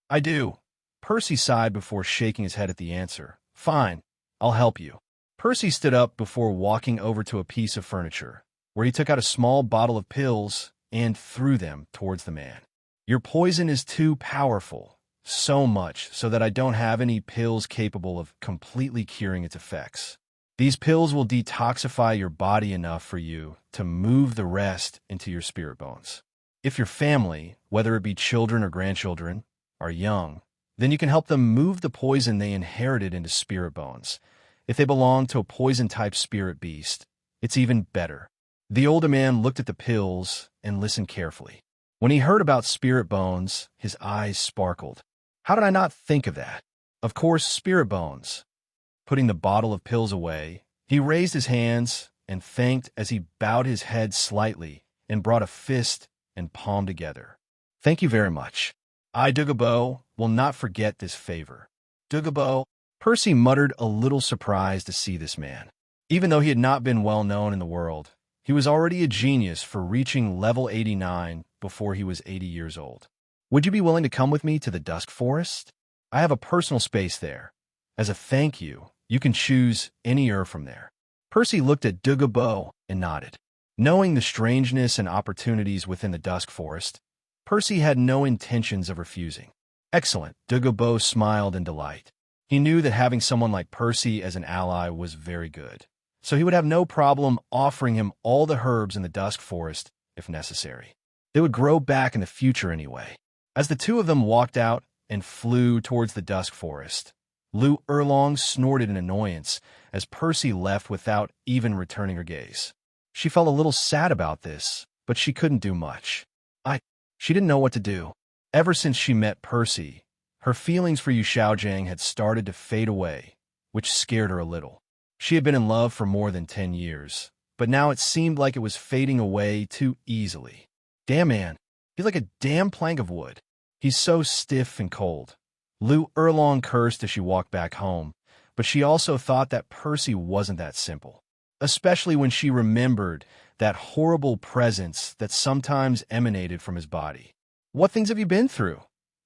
I do. Percy sighed before shaking his head at the answer. Fine, I'll help you. Percy stood up before walking over to a piece of furniture, where he took out a small bottle of pills and threw them towards the man. Your poison is too powerful, so much so that I don't have any pills capable of completely curing its effects. These pills will detoxify your body enough for you to move the rest into your spirit bones. If your family, whether it be children or grandchildren, are young, then you can help them move the poison they inherited into spirit bones. If they belong to a poison-type spirit beast, it's even better. The older man looked at the pills and listened carefully. When he heard about spirit bones, his eyes sparkled. How did I not think of that? Of course, spirit bones. Putting the bottle of pills away, he raised his hands and thanked as he bowed his head slightly and brought a fist and palm together. Thank you very much. I, Dugu Bo, will not forget this favor. Dugu Bo, Percy muttered, a little surprised to see this man. Even though he had not been well known in the world, he was already a genius for reaching level 89 before he was 80 years old. Would you be willing to come with me to the Dusk Forest? I have a personal space there. As a thank you, you can choose any herb from there. Percy looked at Dugu Bo and nodded. Knowing the strangeness and opportunities within the Dusk Forest, Percy had no intentions of refusing. Excellent, Dugu Bo smiled in delight. He knew that having someone like Percy as an ally was very good, so he would have no problem offering him all the herbs in the Dusk Forest if necessary. They would grow back in the future anyway. As the two of them walked out and flew towards the Dusk Forest, Lu Erlong snorted in annoyance as Percy left without even returning her gaze. She felt a little sad about this, but she couldn't do much. She didn't know what to do. Ever since she met Percy, her feelings for Yu Xiaojiang had started to fade away, which scared her a little. She had been in love for more than 10 years, but now it seemed like it was fading away too easily. Damn man, he's like a damn plank of wood. He's so stiff and cold. Lu Erlong cursed as she walked back home, but she also thought that Percy wasn't that simple, especially when she remembered that horrible presence that sometimes emanated from his body. What things have you been through?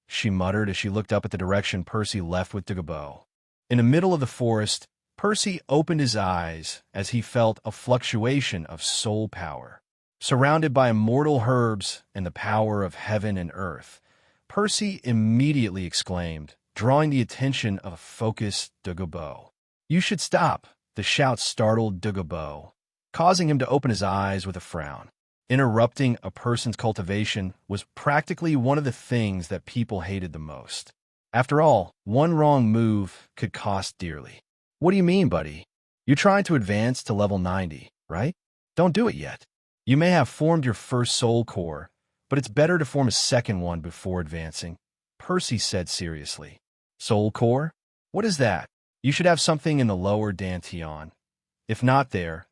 She muttered as she looked up at the direction Percy left with Dugu Bo. In the middle of the forest, Percy opened his eyes as he felt a fluctuation of soul power. Surrounded by immortal herbs and the power of heaven and earth, Percy immediately exclaimed, drawing the attention of a focused Dugu Bo. You should stop. The shout startled Dugu Bo, causing him to open his eyes with a frown. Interrupting a person's cultivation was practically one of the things that people hated the most. After all, one wrong move could cost dearly. What do you mean, buddy? You're trying to advance to level 90, right? Don't do it yet. You may have formed your first soul core, but it's better to form a second one before advancing, Percy said seriously. Soul core? What is that? You should have something in the lower dantian. If not there,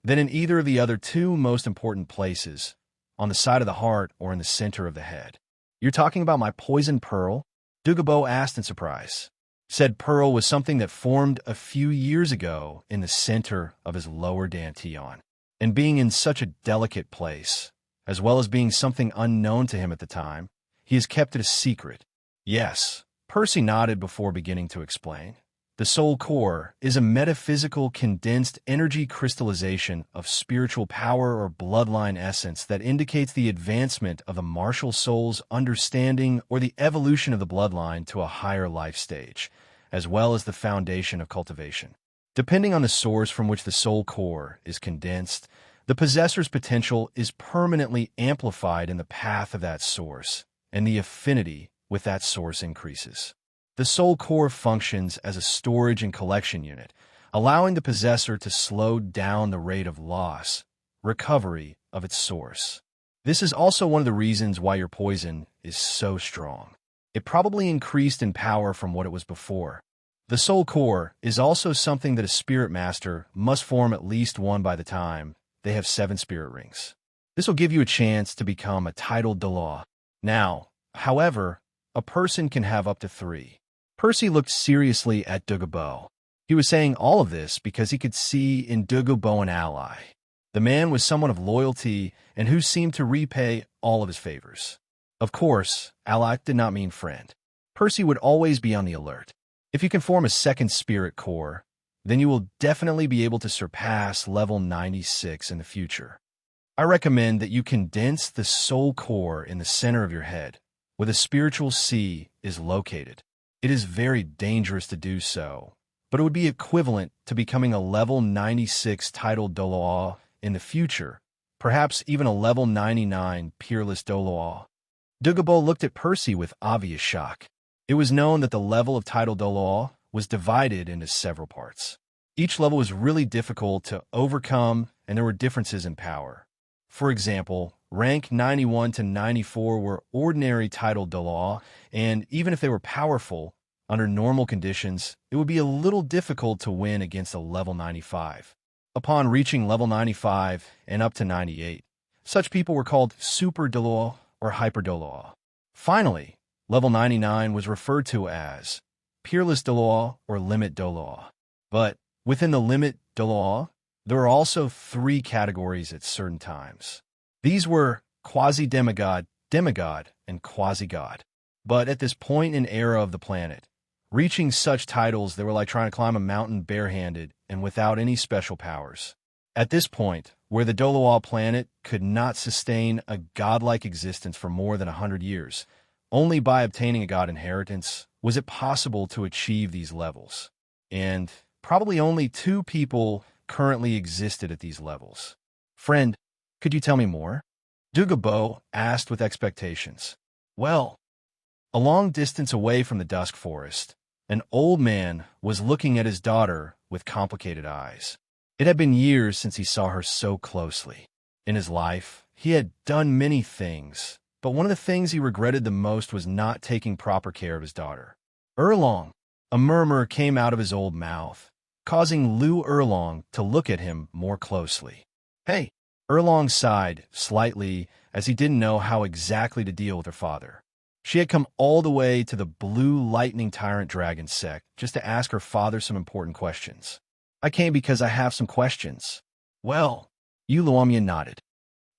then in either of the other two most important places, on the side of the heart or in the center of the head. You're talking about my poison pearl? Dugu Bo asked in surprise. Said pearl was something that formed a few years ago in the center of his lower dantian. And being in such a delicate place, as well as being something unknown to him at the time, he has kept it a secret. Yes, Percy nodded before beginning to explain. The soul core is a metaphysical condensed energy crystallization of spiritual power or bloodline essence that indicates the advancement of the martial soul's understanding or the evolution of the bloodline to a higher life stage, as well as the foundation of cultivation. Depending on the source from which the soul core is condensed, the possessor's potential is permanently amplified in the path of that source, and the affinity with that source increases. The soul core functions as a storage and collection unit, allowing the possessor to slow down the rate of loss, recovery of its source. This is also one of the reasons why your poison is so strong. It probably increased in power from what it was before. The soul core is also something that a spirit master must form at least one by the time they have 7 spirit rings. This will give you a chance to become a titled Doola. Now, however, a person can have up to 3. Percy looked seriously at Dugu Bo. He was saying all of this because he could see in Dugu Bo an ally. The man was someone of loyalty and who seemed to repay all of his favors. Of course, ally did not mean friend. Percy would always be on the alert. If you can form a second spirit core, then you will definitely be able to surpass level 96 in the future. I recommend that you condense the soul core in the center of your head, where the spiritual sea is located. It is very dangerous to do so, but it would be equivalent to becoming a level 96 titled Doola in the future, perhaps even a level 99 peerless Doola. Dugu Bo looked at Percy with obvious shock. It was known that the level of titled Doola was divided into several parts. Each level was really difficult to overcome, and there were differences in power. For example, rank 91 to 94 were ordinary titled Doola, and even if they were powerful, under normal conditions, it would be a little difficult to win against a level 95. Upon reaching level 95 and up to 98, such people were called Super Doola or Hyper Doola. Finally, level 99 was referred to as Peerless Doola or Limit Doola. But within the Limit Doola, there are also 3 categories at certain times. These were quasi-demigod, demigod, and quasi-god. But at this point in era of the planet, reaching such titles, they were like trying to climb a mountain barehanded and without any special powers. At this point, where the Doola planet could not sustain a godlike existence for more than 100 years, only by obtaining a god inheritance was it possible to achieve these levels. And probably only 2 people currently existed at these levels. Friend, could you tell me more? Dugu Bo asked with expectations. Well, a long distance away from the dusk forest, an old man was looking at his daughter with complicated eyes. It had been years since he saw her so closely. In his life, he had done many things, but one of the things he regretted the most was not taking proper care of his daughter. Erlong, a murmur came out of his old mouth, causing Lu Erlong to look at him more closely. Hey, Erlong sighed slightly as he didn't know how exactly to deal with her father. She had come all the way to the Blue Lightning Tyrant Dragon sect just to ask her father some important questions. I came because I have some questions. Well, Yu Luomian nodded.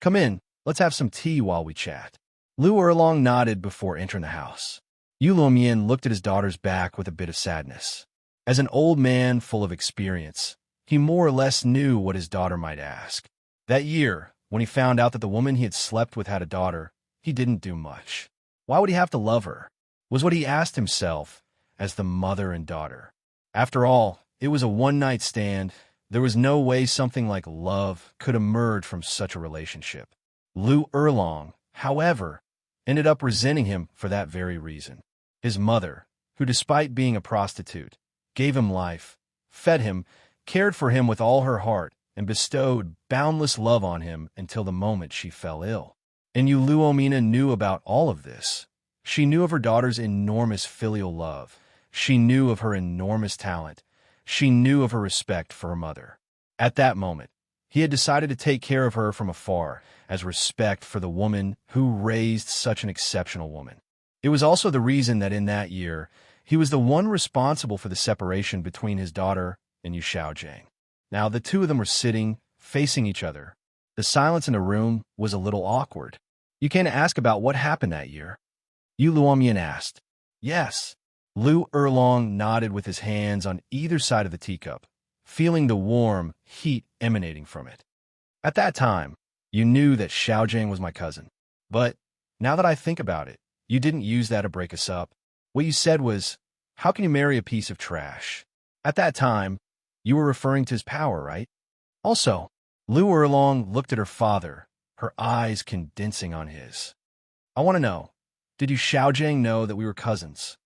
Come in, let's have some tea while we chat. Lu Erlong nodded before entering the house. Yu Luomian looked at his daughter's back with a bit of sadness. As an old man full of experience, he more or less knew what his daughter might ask. That year, when he found out that the woman he had slept with had a daughter, he didn't do much. Why would he have to love her? Was what he asked himself as the mother and daughter. After all, it was a one-night stand. There was no way something like love could emerge from such a relationship. Lu Erlong, however, ended up resenting him for that very reason. His mother, who despite being a prostitute, gave him life, fed him, cared for him with all her heart, and bestowed boundless love on him until the moment she fell ill. And Uluomina knew about all of this. She knew of her daughter's enormous filial love. She knew of her enormous talent. She knew of her respect for her mother. At that moment, he had decided to take care of her from afar as respect for the woman who raised such an exceptional woman. It was also the reason that in that year, he was the one responsible for the separation between his daughter and Yu Xiaojiang. Now, the two of them were sitting, facing each other. The silence in the room was a little awkward. "You came to ask about what happened that year?" Yu Luomian asked. "Yes." Lu Erlong nodded with his hands on either side of the teacup, feeling the warm heat emanating from it. "At that time, you knew that Xiaojiang was my cousin. But now that I think about it, you didn't use that to break us up. What you said was, 'How can you marry a piece of trash?' At that time, you were referring to his power, right?" Also, Lu Erlong looked at her father, her eyes condensing on his. "I want to know, did Yu Xiaojiang know that we were cousins?"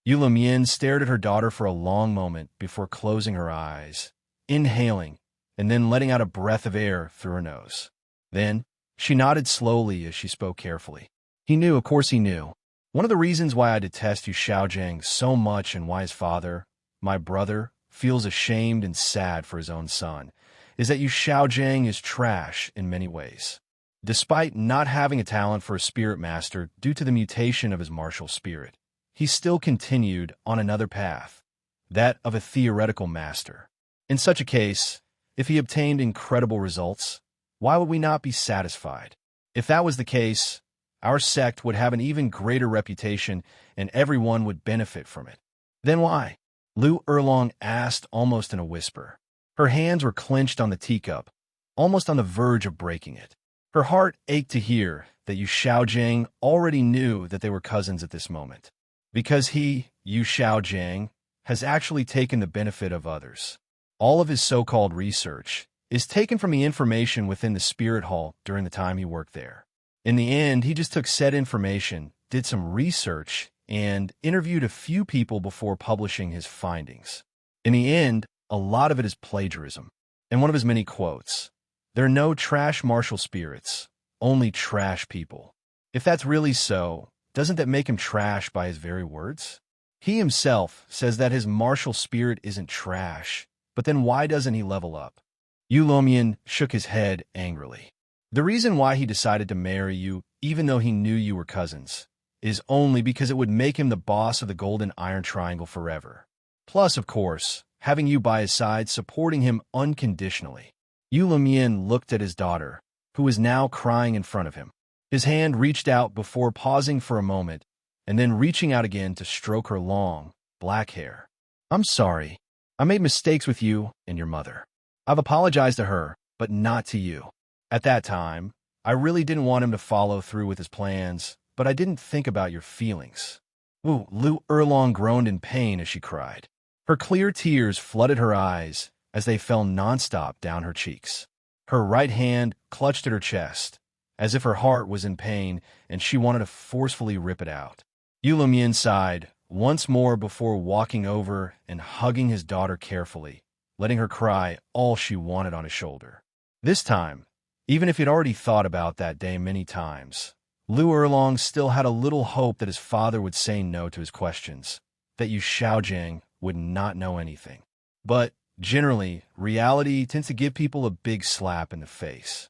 Yu Lumian stared at her daughter for a long moment before closing her eyes, inhaling, and then letting out a breath of air through her nose. Then, she nodded slowly as she spoke carefully. "He knew, of course he knew. One of the reasons why I detest Yu Xiaojiang so much and why his father, my brother, feels ashamed and sad for his own son, is that Yu Xiaojiang is trash in many ways. Despite not having a talent for a spirit master due to the mutation of his martial spirit, he still continued on another path, that of a theoretical master. In such a case, if he obtained incredible results, why would we not be satisfied? If that was the case, our sect would have an even greater reputation and everyone would benefit from it. Then why?" Lu Erlong asked almost in a whisper. Her hands were clenched on the teacup, almost on the verge of breaking it. Her heart ached to hear that Yu Xiaojiang already knew that they were cousins at this moment. Because he, Yu Xiaojiang, has actually taken the benefit of others. All of his so-called research is taken from the information within the Spirit Hall during the time he worked there. In the end, he just took said information, did some research, and interviewed a few people before publishing his findings. In the end, a lot of it is plagiarism. And one of his many quotes, "There are no trash martial spirits, only trash people." If that's really so, doesn't that make him trash by his very words? He himself says that his martial spirit isn't trash, but then why doesn't he level up? Yu Luomian shook his head angrily. The reason why he decided to marry you, even though he knew you were cousins, is only because it would make him the boss of the Golden Iron Triangle forever. Plus, of course, having you by his side, supporting him unconditionally. Yu Luomian looked at his daughter, who was now crying in front of him. His hand reached out before pausing for a moment, and then reaching out again to stroke her long, black hair. "I'm sorry. I made mistakes with you and your mother. I've apologized to her, but not to you. At that time, I really didn't want him to follow through with his plans, but I didn't think about your feelings." Ooh, Lu Erlong groaned in pain as she cried. Her clear tears flooded her eyes as they fell nonstop down her cheeks. Her right hand clutched at her chest, as if her heart was in pain and she wanted to forcefully rip it out. Yu Lumian sighed once more before walking over and hugging his daughter carefully, letting her cry all she wanted on his shoulder. This time, even if he'd already thought about that day many times, Lu Erlong still had a little hope that his father would say no to his questions, that Yu Xiaojiang would not know anything. But, generally, reality tends to give people a big slap in the face.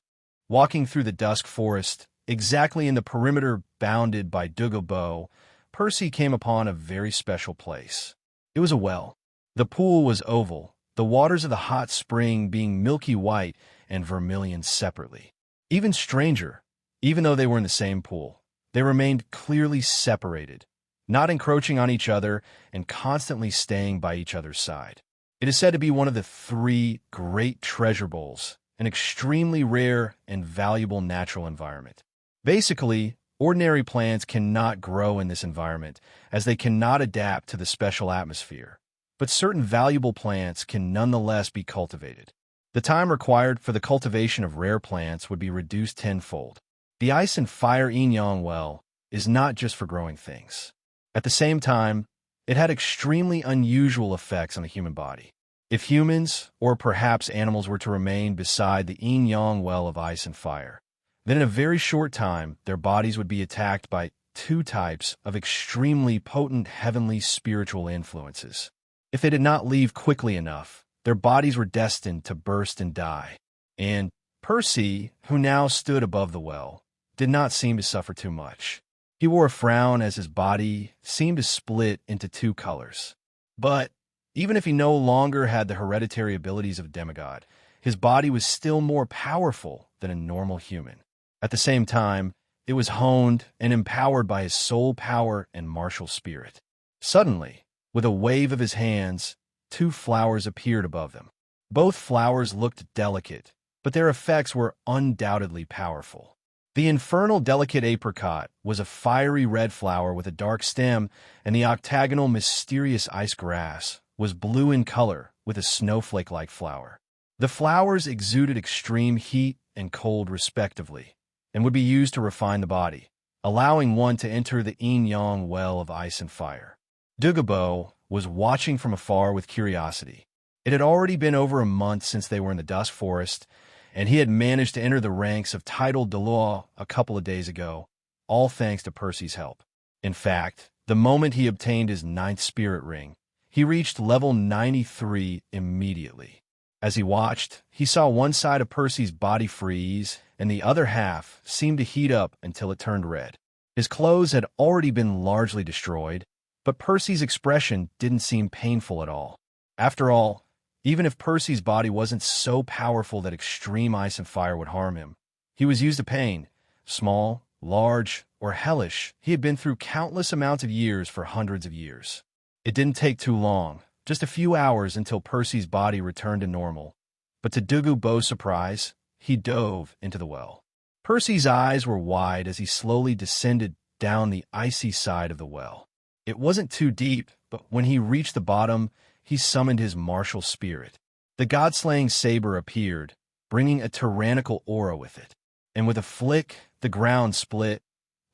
Walking through the dusk forest, exactly in the perimeter bounded by Dugu Bo, Percy came upon a very special place. It was a well. The pool was oval, the waters of the hot spring being milky white and vermilion separately. Even stranger, even though they were in the same pool, they remained clearly separated, not encroaching on each other and constantly staying by each other's side. It is said to be one of the 3 great treasure bowls, an extremely rare and valuable natural environment. Basically, ordinary plants cannot grow in this environment as they cannot adapt to the special atmosphere, but certain valuable plants can nonetheless be cultivated. The time required for the cultivation of rare plants would be reduced tenfold. The ice and fire yin-yang well is not just for growing things. At the same time, it had extremely unusual effects on the human body. If humans, or perhaps animals, were to remain beside the yin-yang well of ice and fire, then in a very short time, their bodies would be attacked by two types of extremely potent heavenly spiritual influences. If they did not leave quickly enough, their bodies were destined to burst and die. And Percy, who now stood above the well, did not seem to suffer too much. He wore a frown as his body seemed to split into two colors. But even if he no longer had the hereditary abilities of a demigod, his body was still more powerful than a normal human. At the same time, it was honed and empowered by his soul power and martial spirit. Suddenly, with a wave of his hands, two flowers appeared above them. Both flowers looked delicate, but their effects were undoubtedly powerful. The infernal delicate apricot was a fiery red flower with a dark stem, and the octagonal mysterious ice grass was blue in color with a snowflake-like flower. The flowers exuded extreme heat and cold respectively, and would be used to refine the body, allowing one to enter the yin-yang well of ice and fire. Dugu Bo was watching from afar with curiosity. It had already been over a month since they were in the Dusk Forest, and he had managed to enter the ranks of title Doola a couple of days ago, all thanks to Percy's help. In fact, the moment he obtained his 9th spirit ring, he reached level 93 immediately. As he watched, he saw one side of Percy's body freeze, and the other half seemed to heat up until it turned red. His clothes had already been largely destroyed, but Percy's expression didn't seem painful at all. After all, even if Percy's body wasn't so powerful that extreme ice and fire would harm him, he was used to pain. Small, large, or hellish, he had been through countless amounts of years for hundreds of years. It didn't take too long, just a few hours until Percy's body returned to normal. But to Dugu Bo's surprise, he dove into the well. Percy's eyes were wide as he slowly descended down the icy side of the well. It wasn't too deep, but when he reached the bottom, he summoned his martial spirit. The god-slaying saber appeared, bringing a tyrannical aura with it. And with a flick, the ground split,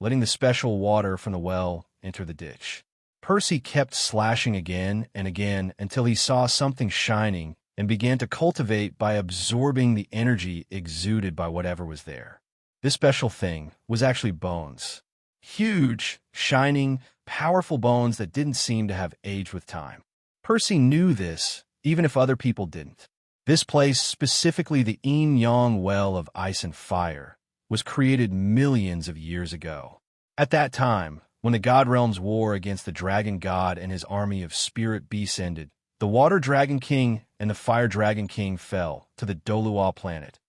letting the special water from the well enter the ditch. Percy kept slashing again and again until he saw something shining and began to cultivate by absorbing the energy exuded by whatever was there. This special thing was actually bones. Huge, shining, powerful bones that didn't seem to have aged with time. Percy knew this, even if other people didn't. This place, specifically the yin-yang well of ice and fire, was created millions of years ago. At that time, when the God Realm's war against the Dragon God and his army of spirit beasts ended, the Water Dragon King and the Fire Dragon King fell to the Doola planet,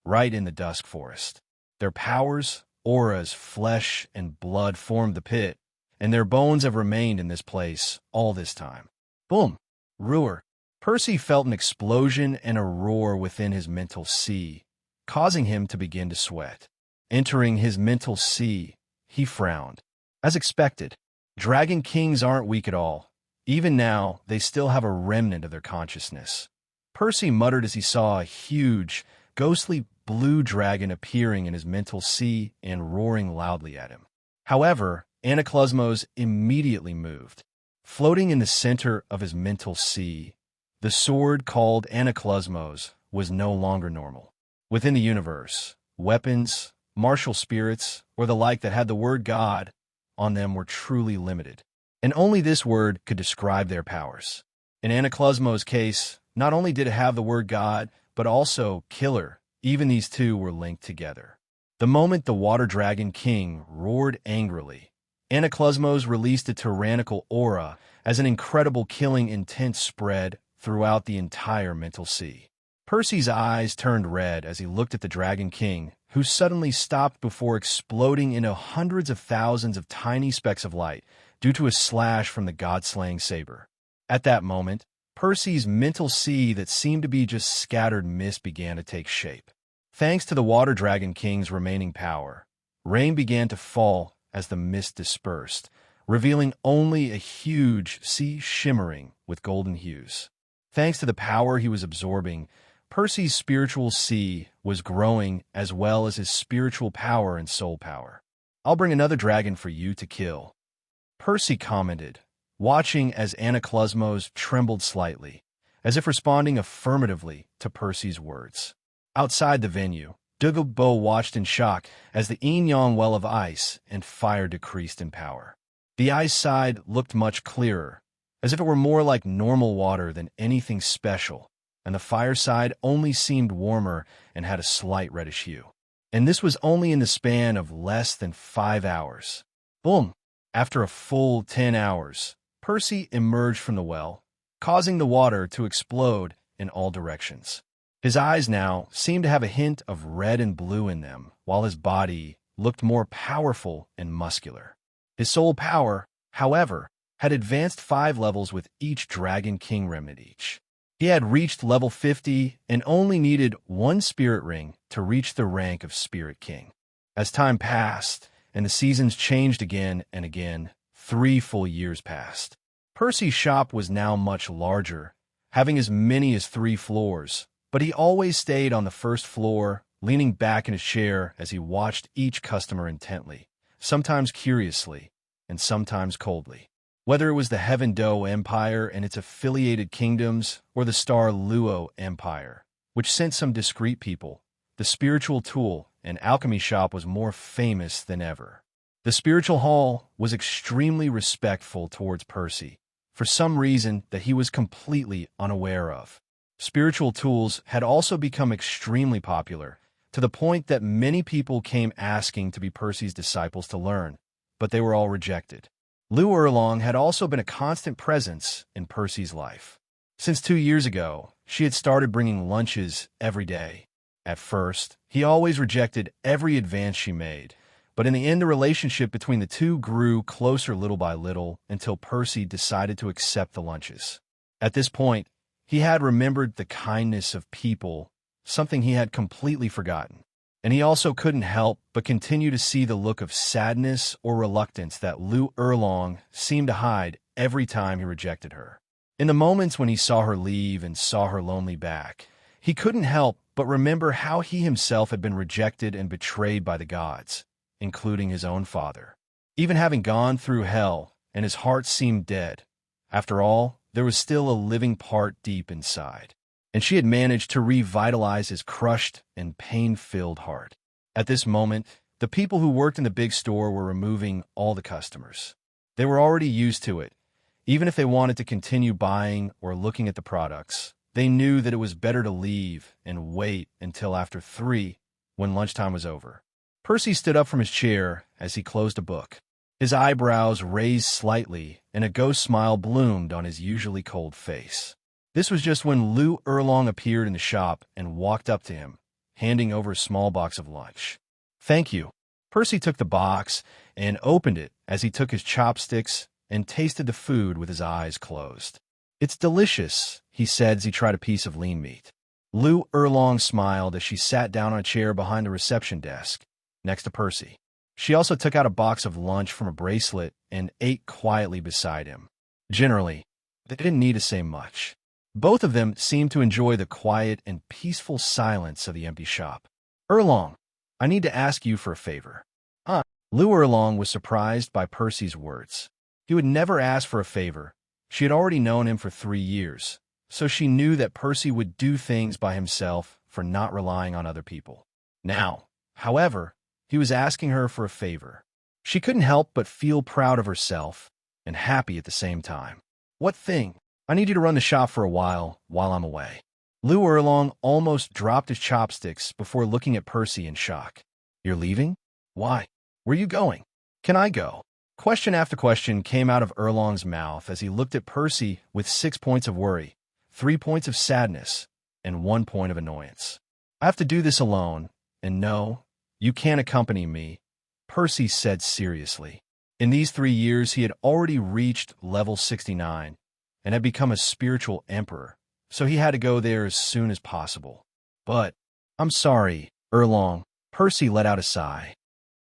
right in the Dusk Forest. Their powers, auras, flesh, and blood formed the pit, and their bones have remained in this place all this time. Boom! Roar! Percy felt an explosion and a roar within his mental sea, causing him to begin to sweat. Entering his mental sea, he frowned. As expected, Dragon Kings aren't weak at all. Even now, they still have a remnant of their consciousness. Percy muttered as he saw a huge, ghostly blue dragon appearing in his mental sea and roaring loudly at him. However, Anaclosmos immediately moved. Floating in the center of his mental sea, the sword called Anaclosmos was no longer normal. Within the universe, weapons, martial spirits, or the like that had the word God on them were truly limited, and only this word could describe their powers. In Anaclosmos' case, not only did it have the word God, but also killer. Even these two were linked together. The moment the Water Dragon King roared angrily, Anaclosmos released a tyrannical aura as an incredible killing intent spread throughout the entire mental sea. Percy's eyes turned red as he looked at the Dragon King, who suddenly stopped before exploding into hundreds of thousands of tiny specks of light due to a slash from the god-slaying saber. At that moment, Percy's mental sea that seemed to be just scattered mist began to take shape. Thanks to the Water Dragon King's remaining power, rain began to fall as the mist dispersed, revealing only a huge sea shimmering with golden hues. Thanks to the power he was absorbing, Percy's spiritual sea was growing as well as his spiritual power and soul power. "I'll bring another dragon for you to kill," Percy commented, watching as Anaclosmos trembled slightly, as if responding affirmatively to Percy's words. Outside the venue, Dugu Bo watched in shock as the yin-yang well of ice and fire decreased in power. The ice side looked much clearer, as if it were more like normal water than anything special, and the fire side only seemed warmer and had a slight reddish hue. And this was only in the span of less than 5 hours. Boom! After a full 10 hours, Percy emerged from the well, causing the water to explode in all directions. His eyes now seemed to have a hint of red and blue in them, while his body looked more powerful and muscular. His soul power, however, had advanced 5 levels with each Dragon King remnant each. He had reached level 50 and only needed 1 spirit ring to reach the rank of Spirit King. As time passed, and the seasons changed again and again, 3 full years passed. Percy's shop was now much larger, having as many as 3 floors, but he always stayed on the first floor, leaning back in his chair as he watched each customer intently, sometimes curiously, and sometimes coldly. Whether it was the Heaven Do Empire and its affiliated kingdoms, or the Star Luo Empire, which sent some discreet people, the spiritual tool and alchemy shop was more famous than ever. The spiritual hall was extremely respectful towards Percy, for some reason that he was completely unaware of. Spiritual tools had also become extremely popular, to the point that many people came asking to be Percy's disciples to learn, but they were all rejected. Lu Erlong had also been a constant presence in Percy's life. Since 2 years ago, she had started bringing lunches every day. At first, he always rejected every advance she made, but in the end the relationship between the two grew closer little by little until Percy decided to accept the lunches. At this point, he had remembered the kindness of people, something he had completely forgotten. And he also couldn't help but continue to see the look of sadness or reluctance that Lu Erlong seemed to hide every time he rejected her. In the moments when he saw her leave and saw her lonely back, he couldn't help but remember how he himself had been rejected and betrayed by the gods, including his own father. Even having gone through hell and his heart seemed dead, after all, there was still a living part deep inside, and she had managed to revitalize his crushed and pain-filled heart. At this moment, the people who worked in the big store were removing all the customers. They were already used to it. Even if they wanted to continue buying or looking at the products, they knew that it was better to leave and wait until after 3, when lunchtime was over. Percy stood up from his chair as he closed a book. His eyebrows raised slightly, and a ghost smile bloomed on his usually cold face. This was just when Lu Erlong appeared in the shop and walked up to him, handing over a small box of lunch. "Thank you." Percy took the box and opened it as he took his chopsticks and tasted the food with his eyes closed. "It's delicious," he said as he tried a piece of lean meat. Lu Erlong smiled as she sat down on a chair behind the reception desk, next to Percy. She also took out a box of lunch from a bracelet and ate quietly beside him. Generally, they didn't need to say much. Both of them seemed to enjoy the quiet and peaceful silence of the empty shop. "Erlong, I need to ask you for a favor." Lu Erlong was surprised by Percy's words. He would never ask for a favor. She had already known him for 3 years, so she knew that Percy would do things by himself for not relying on other people. Now, however, he was asking her for a favor. She couldn't help but feel proud of herself and happy at the same time. "What thing?" "I need you to run the shop for a while I'm away." Lu Erlong almost dropped his chopsticks before looking at Percy in shock. "You're leaving? Why? Where are you going?" "Can I go?" Question after question came out of Erlong's mouth as he looked at Percy with 6 points of worry, 3 points of sadness, and 1 point of annoyance. "I have to do this alone, and no, you can't accompany me," Percy said seriously. In these 3 years, he had already reached level 69 and had become a spiritual emperor, so he had to go there as soon as possible. "But, I'm sorry, Erlong," Percy let out a sigh.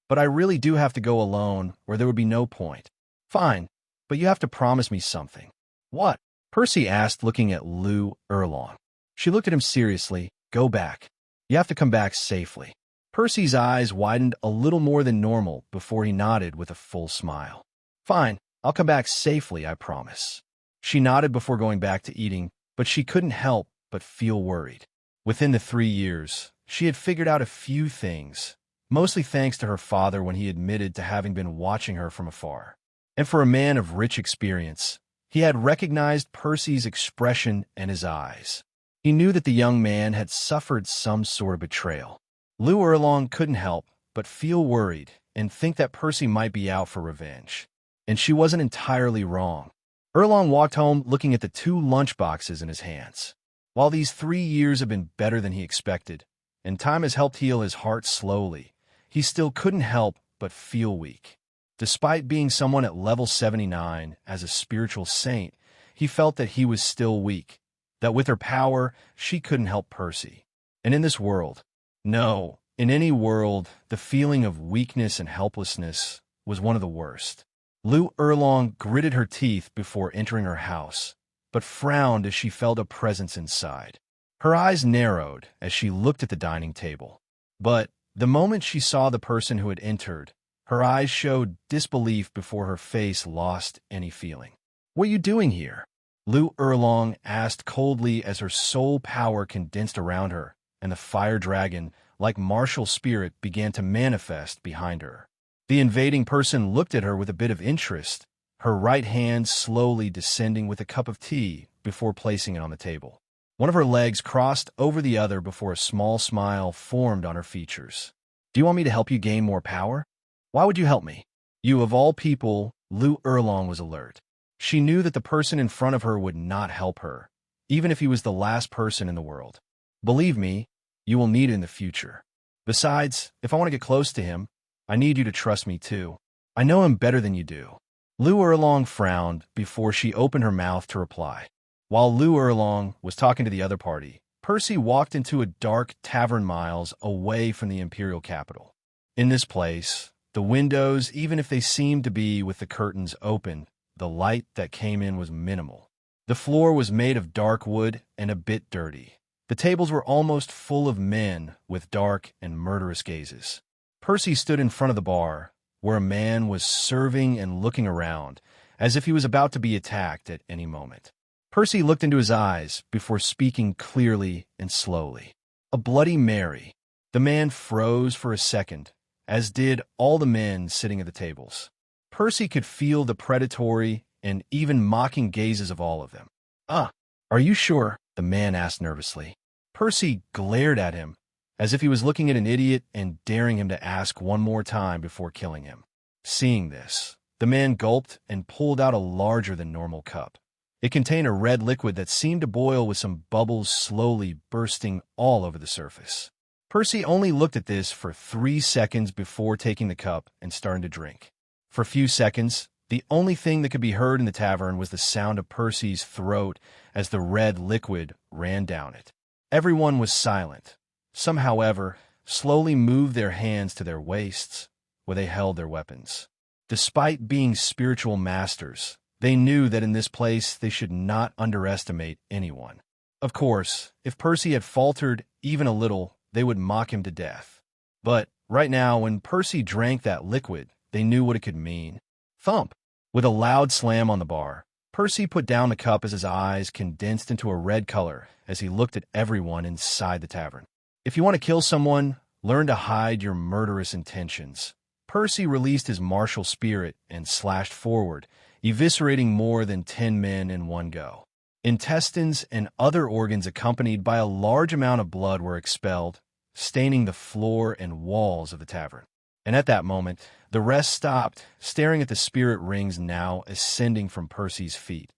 "But I really do have to go alone, or there would be no point." "Fine, but you have to promise me something." "What?" Percy asked, looking at Lu Erlong. She looked at him seriously. Go back. You have to come back safely. Percy's eyes widened a little more than normal before he nodded with a full smile. Fine, I'll come back safely, I promise. She nodded before going back to eating, but she couldn't help but feel worried. Within the 3 years, she had figured out a few things, mostly thanks to her father when he admitted to having been watching her from afar. And for a man of rich experience, he had recognized Percy's expression and his eyes. He knew that the young man had suffered some sort of betrayal. Lou Erlong couldn't help but feel worried and think that Percy might be out for revenge. And she wasn't entirely wrong. Erlong walked home looking at the 2 lunchboxes in his hands. While these 3 years have been better than he expected, and time has helped heal his heart slowly, he still couldn't help but feel weak. Despite being someone at level 79 as a spiritual saint, he felt that he was still weak, that with her power, she couldn't help Percy. And in this world, no, in any world, the feeling of weakness and helplessness was one of the worst. Lou Erlong gritted her teeth before entering her house, but frowned as she felt a presence inside. Her eyes narrowed as she looked at the dining table. But the moment she saw the person who had entered, her eyes showed disbelief before her face lost any feeling. What are you doing here? Lou Erlong asked coldly as her soul power condensed around her, and the fire dragon, like martial spirit, began to manifest behind her. The invading person looked at her with a bit of interest, her right hand slowly descending with a cup of tea before placing it on the table. One of her legs crossed over the other before a small smile formed on her features. Do you want me to help you gain more power? Why would you help me? You of all people, Lou Erlong was alert. She knew that the person in front of her would not help her, even if he was the last person in the world. Believe me, you will need it in the future. Besides, if I want to get close to him, I need you to trust me too. I know him better than you do. Lou Erlong frowned before she opened her mouth to reply. While Lou Erlong was talking to the other party, Percy walked into a dark tavern miles away from the imperial capital. In this place, the windows, even if they seemed to be with the curtains open, the light that came in was minimal. The floor was made of dark wood and a bit dirty. The tables were almost full of men with dark and murderous gazes. Percy stood in front of the bar, where a man was serving and looking around, as if he was about to be attacked at any moment. Percy looked into his eyes before speaking clearly and slowly. A Bloody Mary. The man froze for a second, as did all the men sitting at the tables. Percy could feel the predatory and even mocking gazes of all of them. Are you sure? The man asked nervously. Percy glared at him, as if he was looking at an idiot and daring him to ask one more time before killing him. Seeing this, the man gulped and pulled out a larger-than-normal cup. It contained a red liquid that seemed to boil with some bubbles slowly bursting all over the surface. Percy only looked at this for 3 seconds before taking the cup and starting to drink. For a few seconds, the only thing that could be heard in the tavern was the sound of Percy's throat as the red liquid ran down it. Everyone was silent. Some, however, slowly moved their hands to their waists, where they held their weapons. Despite being spiritual masters, they knew that in this place they should not underestimate anyone. Of course, if Percy had faltered even a little, they would mock him to death. But right now, when Percy drank that liquid, they knew what it could mean. Thump! With a loud slam on the bar, Percy put down the cup as his eyes condensed into a red color as he looked at everyone inside the tavern. If you want to kill someone, learn to hide your murderous intentions. Percy released his martial spirit and slashed forward, eviscerating more than 10 men in one go. Intestines and other organs accompanied by a large amount of blood were expelled, staining the floor and walls of the tavern. And at that moment, the rest stopped, staring at the spirit rings now ascending from Percy's feet.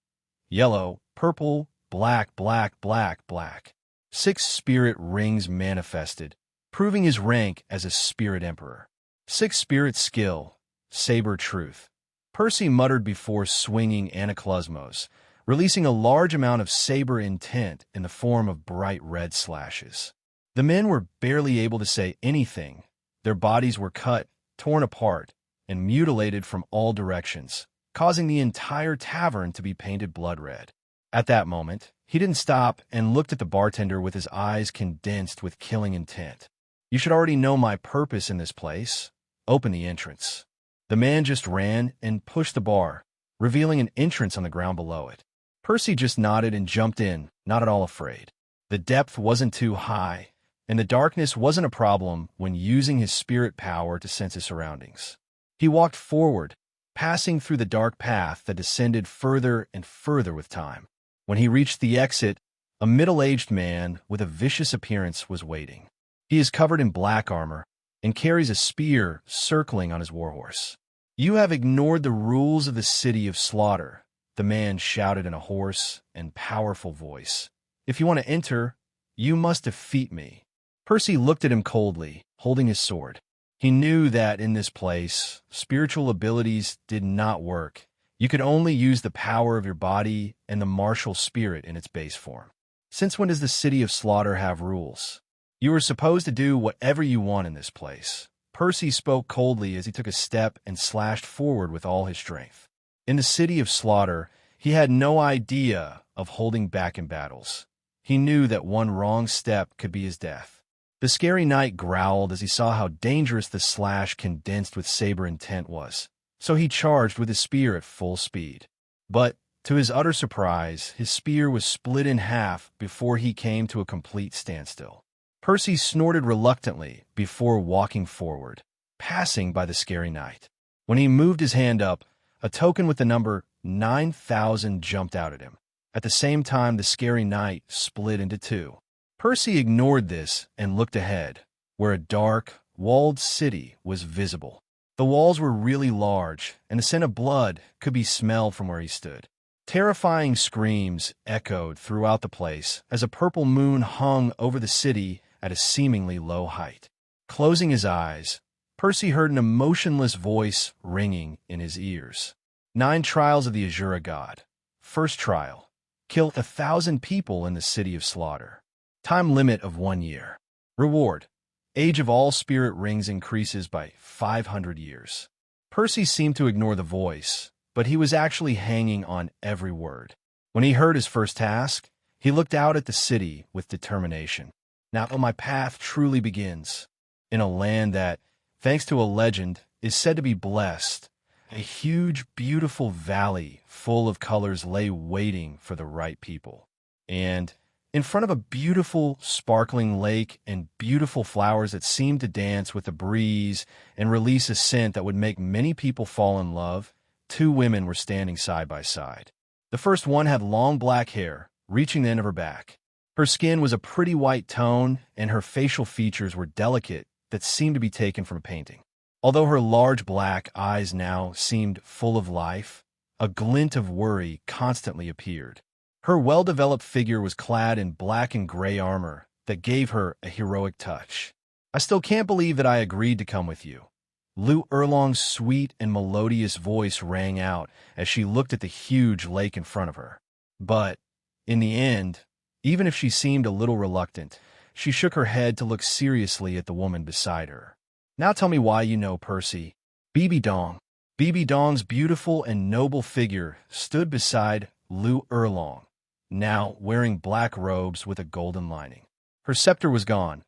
Yellow, purple, black, black, black, black. 6 spirit rings manifested, proving his rank as a spirit emperor. 6 spirit skill, saber truth. Percy muttered before swinging anaklusmos, releasing a large amount of saber intent in the form of bright red slashes. The men were barely able to say anything. Their bodies were cut, torn apart, and mutilated from all directions, causing the entire tavern to be painted blood red. At that moment, He didn't stop and looked at the bartender with his eyes condensed with killing intent. "You should already know my purpose in this place. Open the entrance." The man just ran and pushed the bar, revealing an entrance on the ground below it. Percy just nodded and jumped in, not at all afraid. The depth wasn't too high, and the darkness wasn't a problem when using his spirit power to sense his surroundings. He walked forward, passing through the dark path that descended further and further with time. When he reached the exit, a middle-aged man with a vicious appearance was waiting. He is covered in black armor and carries a spear circling on his warhorse. "You have ignored the rules of the City of Slaughter," the man shouted in a hoarse and powerful voice. "If you want to enter, you must defeat me." Percy looked at him coldly, holding his sword. He knew that in this place, spiritual abilities did not work. You could only use the power of your body and the martial spirit in its base form. Since when does the City of Slaughter have rules? You are supposed to do whatever you want in this place. Percy spoke coldly as he took a step and slashed forward with all his strength. In the City of Slaughter, he had no idea of holding back in battles. He knew that one wrong step could be his death. The scary knight growled as he saw how dangerous the slash condensed with saber intent was, so he charged with his spear at full speed. But, to his utter surprise, his spear was split in half before he came to a complete standstill. Percy snorted reluctantly before walking forward, passing by the scary knight. When he moved his hand up, a token with the number 9,000 jumped out at him. At the same time, the scary knight split into two. Percy ignored this and looked ahead, where a dark, walled city was visible. The walls were really large, and the scent of blood could be smelled from where he stood. Terrifying screams echoed throughout the place as a purple moon hung over the city at a seemingly low height. Closing his eyes, Percy heard an emotionless voice ringing in his ears. 9 trials of the Azura God. First trial. Kill 1,000 people in the City of Slaughter. Time limit of 1 year. Reward. Age of all spirit rings increases by 500 years. Percy seemed to ignore the voice, but he was actually hanging on every word. When he heard his first task, he looked out at the city with determination. Now my path truly begins. In a land that, thanks to a legend, is said to be blessed, a huge, beautiful valley full of colors lay waiting for the right people. And in front of a beautiful, sparkling lake and beautiful flowers that seemed to dance with the breeze and release a scent that would make many people fall in love, 2 women were standing side by side. The first one had long black hair, reaching the end of her back. Her skin was a pretty white tone, and her facial features were delicate that seemed to be taken from a painting. Although her large black eyes now seemed full of life, a glint of worry constantly appeared. Her well-developed figure was clad in black and gray armor that gave her a heroic touch. "I still can't believe that I agreed to come with you." Lou Erlong's sweet and melodious voice rang out as she looked at the huge lake in front of her. But, in the end, even if she seemed a little reluctant, she shook her head to look seriously at the woman beside her. "Now tell me why you know Percy." Bibi Dong. Bibi Dong's beautiful and noble figure stood beside Lou Erlong, now wearing black robes with a golden lining. Her scepter was gone,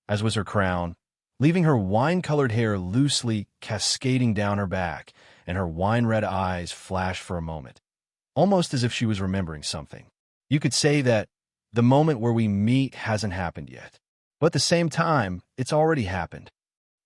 as was her crown, leaving her wine-colored hair loosely cascading down her back, and her wine-red eyes flashed for a moment, almost as if she was remembering something. You could say that the moment where we meet hasn't happened yet, but at the same time, it's already happened.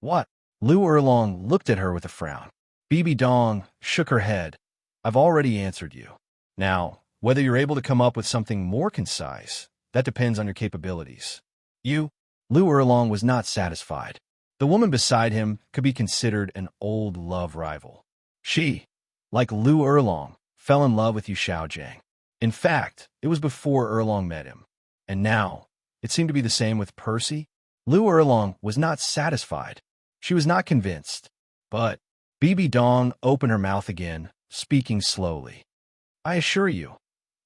"What?" Lou Erlong looked at her with a frown. Bibi Dong shook her head. "I've already answered you. Now, whether you're able to come up with something more concise, that depends on your capabilities." "You?" Lou Erlong was not satisfied. The woman beside him could be considered an old love rival. She, like Lou Erlong, fell in love with Yu Xiaojiang. In fact, it was before Erlong met him. And now, it seemed to be the same with Percy. Lou Erlong was not satisfied. She was not convinced. But Bibi Dong opened her mouth again, speaking slowly. "I assure you,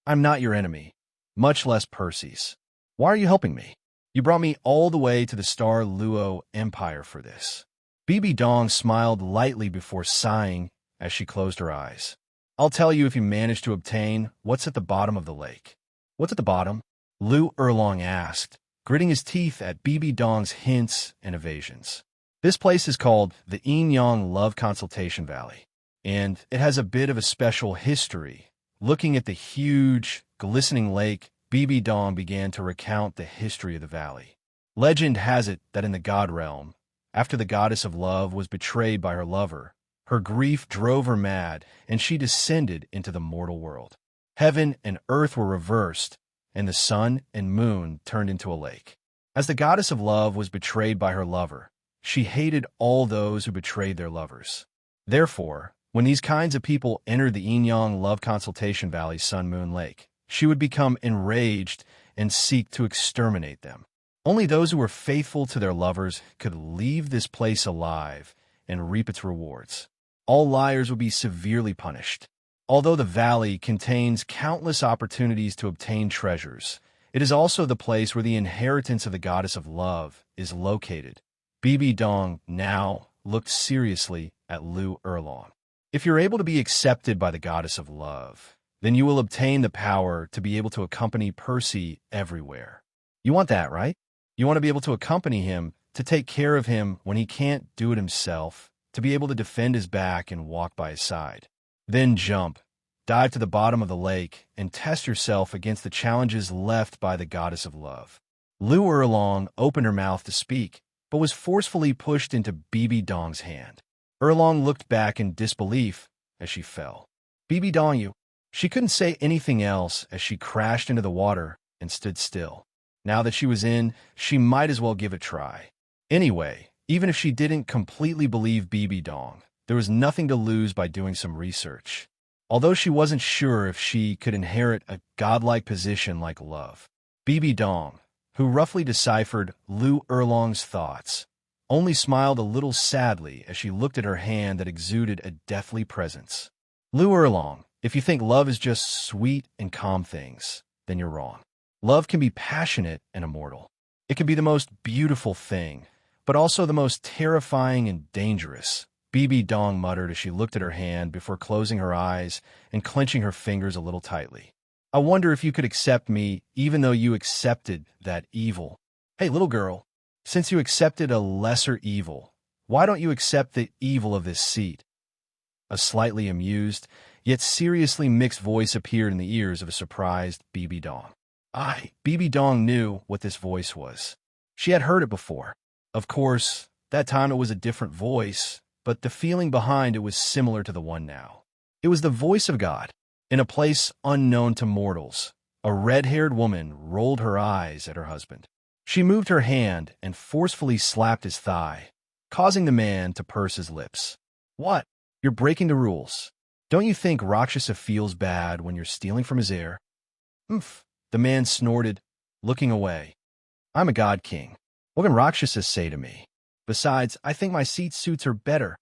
I'm not your enemy, much less Percy's. Why are you helping me? You brought me all the way to the Star Luo Empire for this." Bibi Dong smiled lightly before sighing as she closed her eyes. "I'll tell you if you manage to obtain what's at the bottom of the lake." What's at the bottom? Lu Erlong asked, gritting his teeth at BB Dong's hints and evasions. This place is called the Yin Yang Love Consultation Valley, and it has a bit of a special history. Looking at the huge, glistening lake, BB Dong began to recount the history of the valley. Legend has it that in the god realm, after the goddess of love was betrayed by her lover, her grief drove her mad, and she descended into the mortal world. Heaven and earth were reversed, and the sun and moon turned into a lake. As the goddess of love was betrayed by her lover, she hated all those who betrayed their lovers. Therefore, when these kinds of people entered the Yin Yang Love Consultation Valley Sun Moon Lake, she would become enraged and seek to exterminate them. Only those who were faithful to their lovers could leave this place alive and reap its rewards. All liars would be severely punished. Although the valley contains countless opportunities to obtain treasures, it is also the place where the inheritance of the goddess of love is located. BB Dong now looked seriously at Lu Erlong. If you're able to be accepted by the goddess of love, then you will obtain the power to be able to accompany Percy everywhere. You want that, right? You want to be able to accompany him, to take care of him when he can't do it himself, to be able to defend his back and walk by his side. Then jump, dive to the bottom of the lake, and test yourself against the challenges left by the goddess of love. Lu Erlong opened her mouth to speak, but was forcefully pushed into BB Dong's hand. Erlong looked back in disbelief as she fell. BB Dong, you. She couldn't say anything else as she crashed into the water and stood still. Now that she was in, she might as well give it a try. Anyway, even if she didn't completely believe BB Dong, there was nothing to lose by doing some research. Although she wasn't sure if she could inherit a godlike position like love, BB Dong, who roughly deciphered Lu Erlong's thoughts, only smiled a little sadly as she looked at her hand that exuded a deathly presence. Lu Erlong, if you think love is just sweet and calm things, then you're wrong. Love can be passionate and immortal. It can be the most beautiful thing, but also the most terrifying and dangerous, BB Dong muttered as she looked at her hand before closing her eyes and clenching her fingers a little tightly. I wonder if you could accept me even though you accepted that evil. Hey, little girl, since you accepted a lesser evil, why don't you accept the evil of this seat? A slightly amused, yet seriously mixed voice appeared in the ears of a surprised BB Dong. BB Dong knew what this voice was. She had heard it before. Of course, that time it was a different voice, but the feeling behind it was similar to the one now. It was the voice of God. In a place unknown to mortals, a red-haired woman rolled her eyes at her husband. She moved her hand and forcefully slapped his thigh, causing the man to purse his lips. What? You're breaking the rules. Don't you think Rakshasa feels bad when you're stealing from his heir? Oomph. The man snorted, looking away. I'm a god king. What can Rakshasas say to me? Besides, I think my seat suits her better.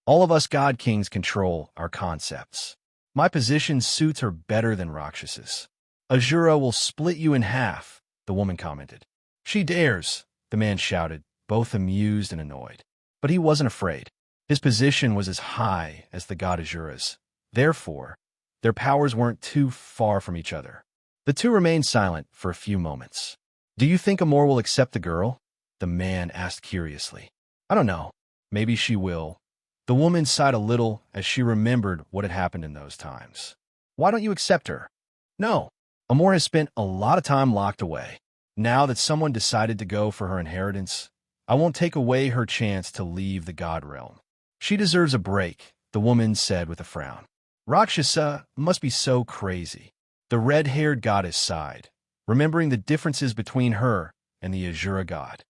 All of us god kings control our concepts. My position suits her better than Rakshasas. Azura will split you in half, the woman commented. She dares, the man shouted, both amused and annoyed. But he wasn't afraid. His position was as high as the god Azura's. Therefore, their powers weren't too far from each other. The two remained silent for a few moments. Do you think Amor will accept the girl? The man asked curiously. I don't know. Maybe she will. The woman sighed a little as she remembered what had happened in those times. Why don't you accept her? No. Amor has spent a lot of time locked away. Now that someone decided to go for her inheritance, I won't take away her chance to leave the god realm. She deserves a break, the woman said with a frown. Rakshasa must be so crazy. The red-haired goddess sighed, remembering the differences between her and the Azura God.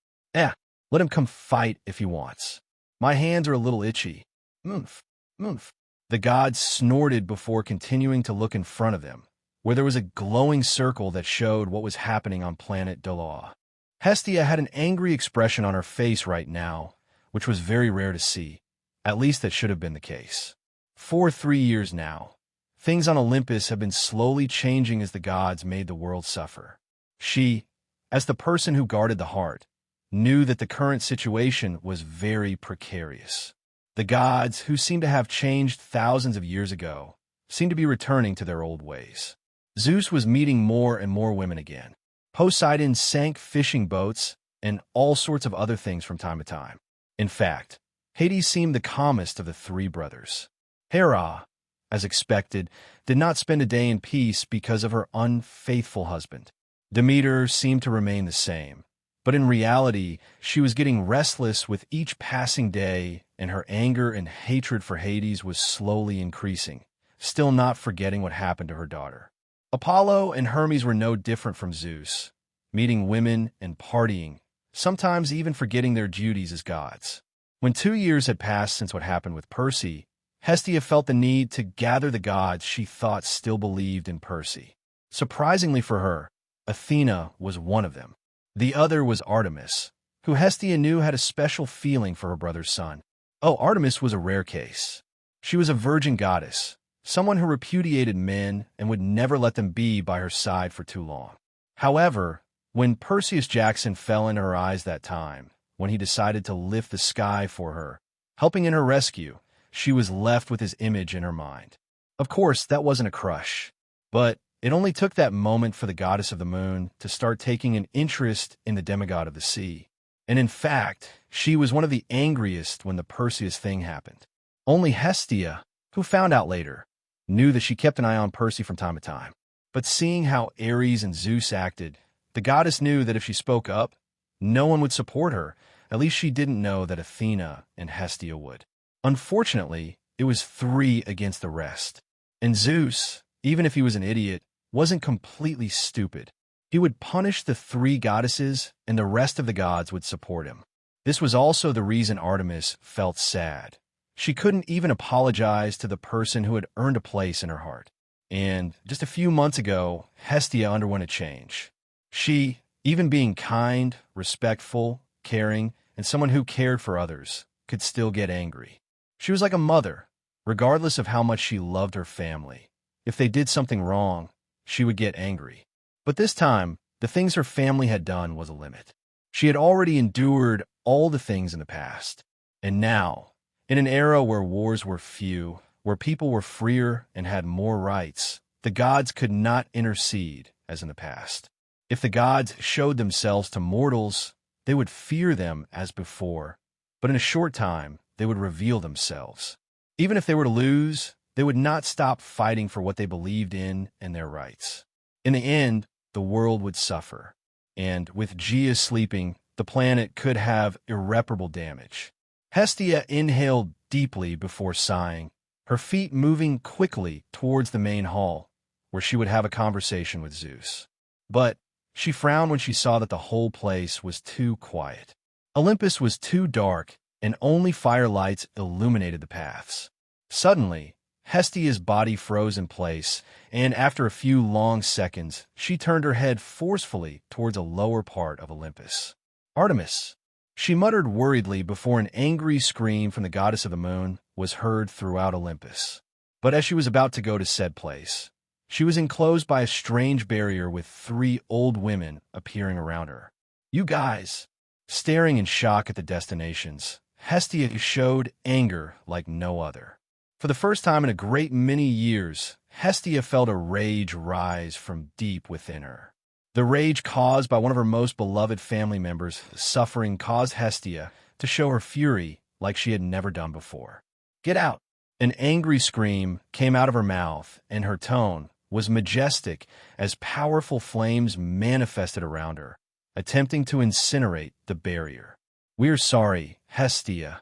Let him come fight if he wants. My hands are a little itchy. Moof, moof. The god snorted before continuing to look in front of them, where there was a glowing circle that showed what was happening on planet Doola. Hestia had an angry expression on her face right now, which was very rare to see. At least that should have been the case. For 3 years now, things on Olympus have been slowly changing as the gods made the world suffer. She, as the person who guarded the heart, knew that the current situation was very precarious. The gods, who seemed to have changed thousands of years ago, seemed to be returning to their old ways. Zeus was meeting more and more women again. Poseidon sank fishing boats and all sorts of other things from time to time. In fact, Hades seemed the calmest of the three brothers. Hera, as expected, did not spend a day in peace because of her unfaithful husband. Demeter seemed to remain the same, but in reality, she was getting restless with each passing day, and her anger and hatred for Hades was slowly increasing, still not forgetting what happened to her daughter. Apollo and Hermes were no different from Zeus, meeting women and partying, sometimes even forgetting their duties as gods. When 2 years had passed since what happened with Percy, Hestia felt the need to gather the gods she thought still believed in Percy. Surprisingly for her, Athena was one of them. The other was Artemis, who Hestia knew had a special feeling for her brother's son. Oh, Artemis was a rare case. She was a virgin goddess, someone who repudiated men and would never let them be by her side for too long. However, when Perseus Jackson fell into her eyes that time, when he decided to lift the sky for her, helping in her rescue, she was left with his image in her mind. Of course, that wasn't a crush, but it only took that moment for the goddess of the moon to start taking an interest in the demigod of the sea. And in fact, she was one of the angriest when the Perseus thing happened. Only Hestia, who found out later, knew that she kept an eye on Percy from time to time. But seeing how Ares and Zeus acted, the goddess knew that if she spoke up, no one would support her. At least she didn't know that Athena and Hestia would. Unfortunately, it was 3 against the rest. And Zeus, even if he was an idiot, wasn't completely stupid. He would punish the 3 goddesses, and the rest of the gods would support him. This was also the reason Artemis felt sad. She couldn't even apologize to the person who had earned a place in her heart. And just a few months ago, Hestia underwent a change. She, even being kind, respectful, caring, and someone who cared for others, could still get angry. She was like a mother, regardless of how much she loved her family. If they did something wrong, she would get angry. But this time, the things her family had done was a limit. She had already endured all the things in the past. And now, in an era where wars were few, where people were freer and had more rights, the gods could not intercede as in the past. If the gods showed themselves to mortals, they would fear them as before, but in a short time, they would reveal themselves. Even if they were to lose, they would not stop fighting for what they believed in and their rights. In the end, the world would suffer, and with Gaia sleeping, the planet could have irreparable damage. Hestia inhaled deeply before sighing, her feet moving quickly towards the main hall, where she would have a conversation with Zeus. But she frowned when she saw that the whole place was too quiet. Olympus was too dark, and only firelights illuminated the paths. Suddenly, Hestia's body froze in place, and after a few long seconds, she turned her head forcefully towards a lower part of Olympus. Artemis, she muttered worriedly before an angry scream from the goddess of the moon was heard throughout Olympus. But as she was about to go to said place, she was enclosed by a strange barrier with 3 old women appearing around her. You guys! Staring in shock at the destinations, Hestia showed anger like no other. For the first time in a great many years, Hestia felt a rage rise from deep within her. The rage caused by one of her most beloved family members' suffering caused Hestia to show her fury like she had never done before. Get out! An angry scream came out of her mouth, and her tone was majestic as powerful flames manifested around her, attempting to incinerate the barrier. We're sorry, Hestia.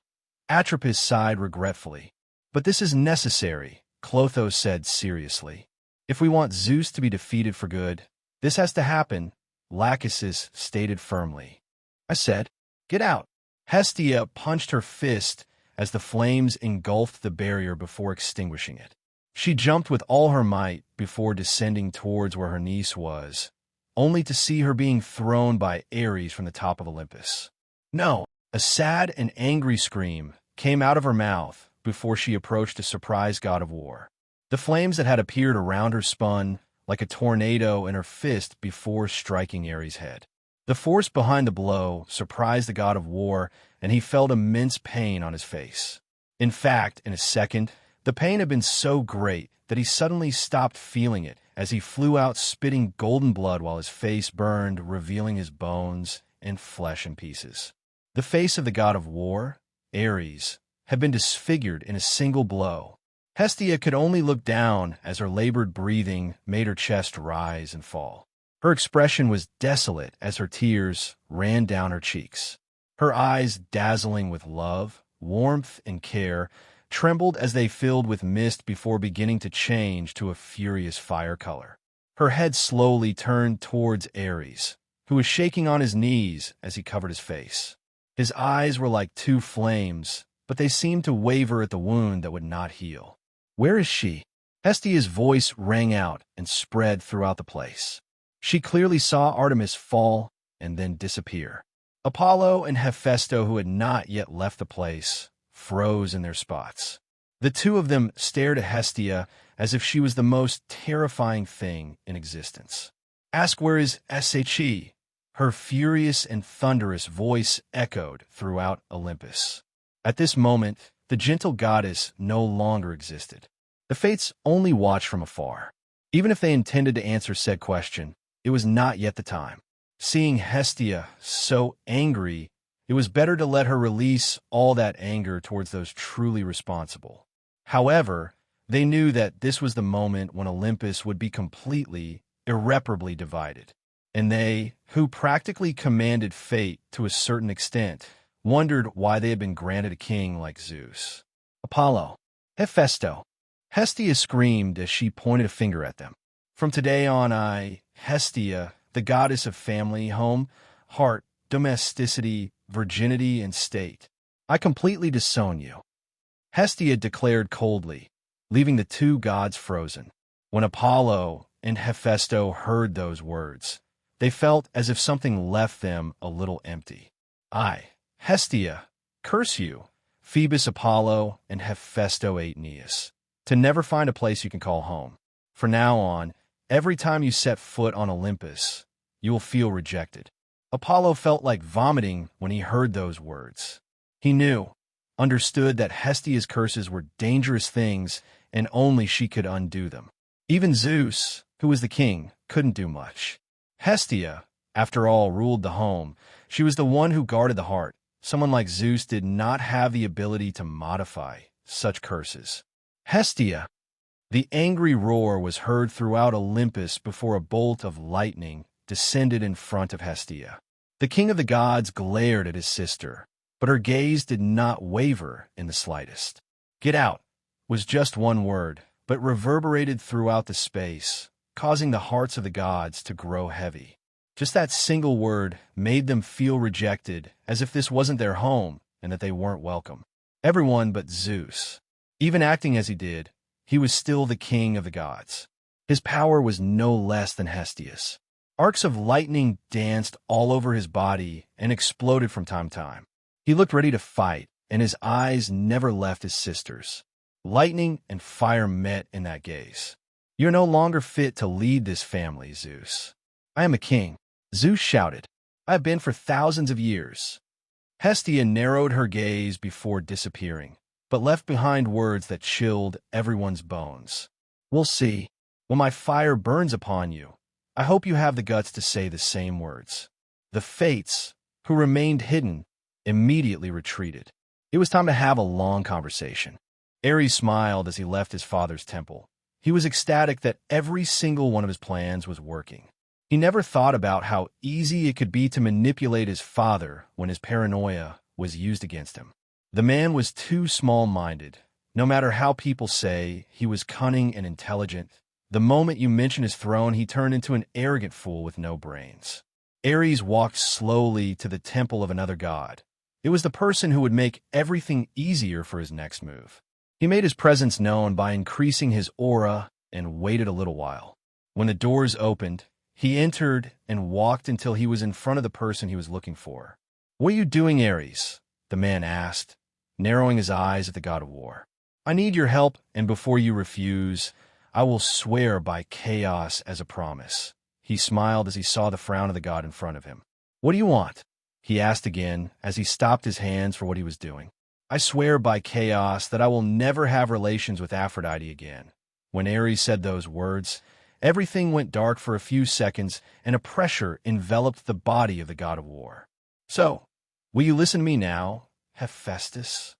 Atropos sighed regretfully. But this is necessary, Clotho said seriously. If we want Zeus to be defeated for good, this has to happen, Lachesis stated firmly. I said, get out. Hestia punched her fist as the flames engulfed the barrier before extinguishing it. She jumped with all her might before descending towards where her niece was, only to see her being thrown by Ares from the top of Olympus. No, a sad and angry scream came out of her mouth before she approached a surprise god of war. The flames that had appeared around her spun like a tornado in her fist before striking Ares' head. The force behind the blow surprised the god of war, and he felt immense pain on his face. In fact, in a second, the pain had been so great that he suddenly stopped feeling it as he flew out spitting golden blood while his face burned, revealing his bones and flesh in pieces. The face of the god of war, Ares, had been disfigured in a single blow. Hestia could only look down as her labored breathing made her chest rise and fall. Her expression was desolate as her tears ran down her cheeks. Her eyes, dazzling with love, warmth, and care, trembled as they filled with mist before beginning to change to a furious fire color. Her head slowly turned towards Ares, who was shaking on his knees as he covered his face. His eyes were like two flames, but they seemed to waver at the wound that would not heal. "Where is she?" Hestia's voice rang out and spread throughout the place. She clearly saw Artemis fall and then disappear. Apollo and Hephaestus, who had not yet left the place, froze in their spots. The two of them stared at Hestia as if she was the most terrifying thing in existence. "Ask where is She?" Her furious and thunderous voice echoed throughout Olympus. At this moment, the gentle goddess no longer existed. The Fates only watched from afar. Even if they intended to answer said question, it was not yet the time. Seeing Hestia so angry, it was better to let her release all that anger towards those truly responsible. However, they knew that this was the moment when Olympus would be completely, irreparably divided. And they, who practically commanded fate to a certain extent, wondered why they had been granted a king like Zeus. "Apollo, Hephaestus," Hestia screamed as she pointed a finger at them. "From today on, Hestia, the goddess of family, home, heart, domesticity, virginity, and state, I completely disown you," Hestia declared coldly, leaving the two gods frozen. When Apollo and Hephaestus heard those words, they felt as if something left them a little empty. Hestia, curse you, Phoebus Apollo and Hephaestus Aeneas, to never find a place you can call home. From now on, every time you set foot on Olympus, you will feel rejected. Apollo felt like vomiting when he heard those words. He understood that Hestia's curses were dangerous things and only she could undo them. Even Zeus, who was the king, couldn't do much. Hestia, after all, ruled the home. She was the one who guarded the heart. Someone like Zeus did not have the ability to modify such curses. "Hestia!" The angry roar was heard throughout Olympus before a bolt of lightning descended in front of Hestia. The king of the gods glared at his sister, but her gaze did not waver in the slightest. "Get out," was just one word, but reverberated throughout the space, causing the hearts of the gods to grow heavy. Just that single word made them feel rejected, as if this wasn't their home and that they weren't welcome. Everyone but Zeus. Even acting as he did, he was still the king of the gods. His power was no less than Hestia's. Arcs of lightning danced all over his body and exploded from time to time. He looked ready to fight, and his eyes never left his sister's. Lightning and fire met in that gaze. "You're no longer fit to lead this family, Zeus. I am a king," Zeus shouted. "I have been for thousands of years." Hestia narrowed her gaze before disappearing, but left behind words that chilled everyone's bones. "We'll see. When my fire burns upon you, I hope you have the guts to say the same words." The Fates, who remained hidden, immediately retreated. It was time to have a long conversation. Ares smiled as he left his father's temple. He was ecstatic that every single one of his plans was working. He never thought about how easy it could be to manipulate his father when his paranoia was used against him. The man was too small-minded. No matter how people say he was cunning and intelligent, the moment you mention his throne, he turned into an arrogant fool with no brains. Ares walked slowly to the temple of another god. It was the person who would make everything easier for his next move. He made his presence known by increasing his aura and waited a little while. When the doors opened, he entered and walked until he was in front of the person he was looking for. "What are you doing, Ares?" the man asked, narrowing his eyes at the god of war. "I need your help, and before you refuse, I will swear by chaos as a promise." He smiled as he saw the frown of the god in front of him. "What do you want?" he asked again as he stopped his hands for what he was doing. "I swear by chaos that I will never have relations with Aphrodite again." When Ares said those words, Everything went dark for a few seconds, and a pressure enveloped the body of the god of war. "So, will you listen to me now, Hephaestus?"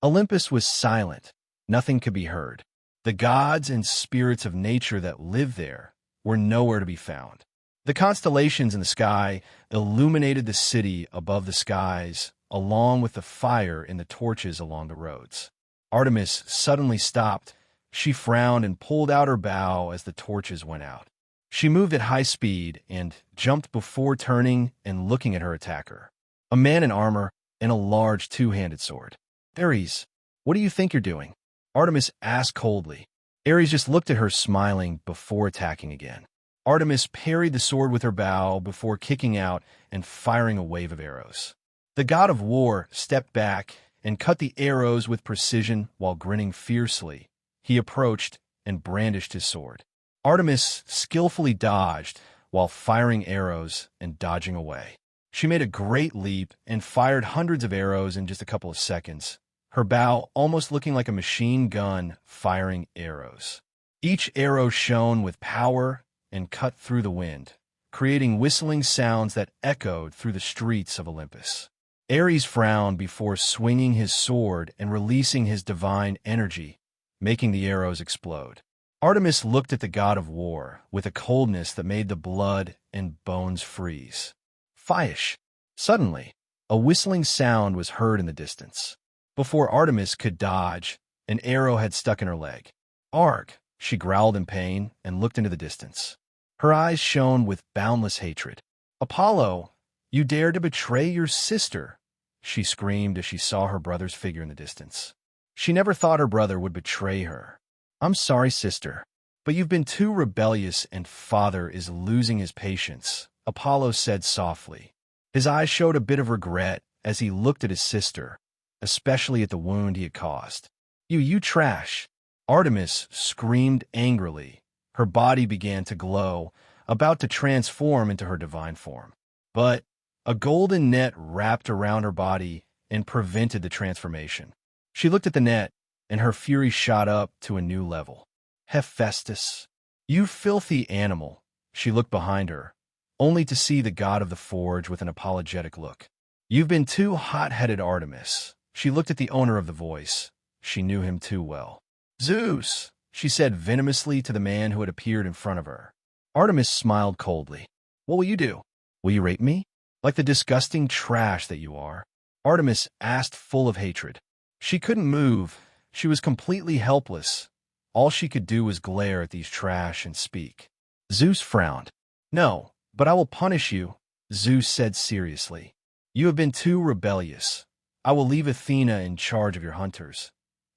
Olympus was silent. Nothing could be heard. The gods and spirits of nature that lived there were nowhere to be found. The constellations in the sky illuminated the city above the skies, along with the fire in the torches along the roads. Artemis suddenly stopped. She frowned and pulled out her bow as the torches went out. She moved at high speed and jumped before turning and looking at her attacker, a man in armor and a large two-handed sword. "Ares, what do you think you're doing?" Artemis asked coldly. Ares just looked at her, smiling before attacking again. Artemis parried the sword with her bow before kicking out and firing a wave of arrows. The god of war stepped back and cut the arrows with precision while grinning fiercely. He approached and brandished his sword. Artemis skillfully dodged while firing arrows and dodging away. She made a great leap and fired hundreds of arrows in just a couple of seconds, her bow almost looking like a machine gun firing arrows. Each arrow shone with power and cut through the wind, creating whistling sounds that echoed through the streets of Olympus. Ares frowned before swinging his sword and releasing his divine energy, making the arrows explode. Artemis looked at the god of war with a coldness that made the blood and bones freeze. "Fish!" Suddenly, a whistling sound was heard in the distance. Before Artemis could dodge, an arrow had stuck in her leg. "Arg!" She growled in pain and looked into the distance. Her eyes shone with boundless hatred. "Apollo, you dared to betray your sister!" she screamed as she saw her brother's figure in the distance. She never thought her brother would betray her. "I'm sorry, sister, but you've been too rebellious and father is losing his patience," Apollo said softly. His eyes showed a bit of regret as he looked at his sister, especially at the wound he had caused. You trash!" Artemis screamed angrily. Her body began to glow, about to transform into her divine form. But a golden net wrapped around her body and prevented the transformation. She looked at the net, and her fury shot up to a new level. "Hephaestus, you filthy animal!" She looked behind her, only to see the god of the forge with an apologetic look. "You've been too hot-headed, Artemis." She looked at the owner of the voice. She knew him too well. "Zeus!" she said venomously to the man who had appeared in front of her. Artemis smiled coldly. "What will you do? Will you rape me? Like the disgusting trash that you are?" Artemis asked, full of hatred. She couldn't move. She was completely helpless. All she could do was glare at these trash and speak. Zeus frowned. "No, but I will punish you," Zeus said seriously. "You have been too rebellious. I will leave Athena in charge of your hunters.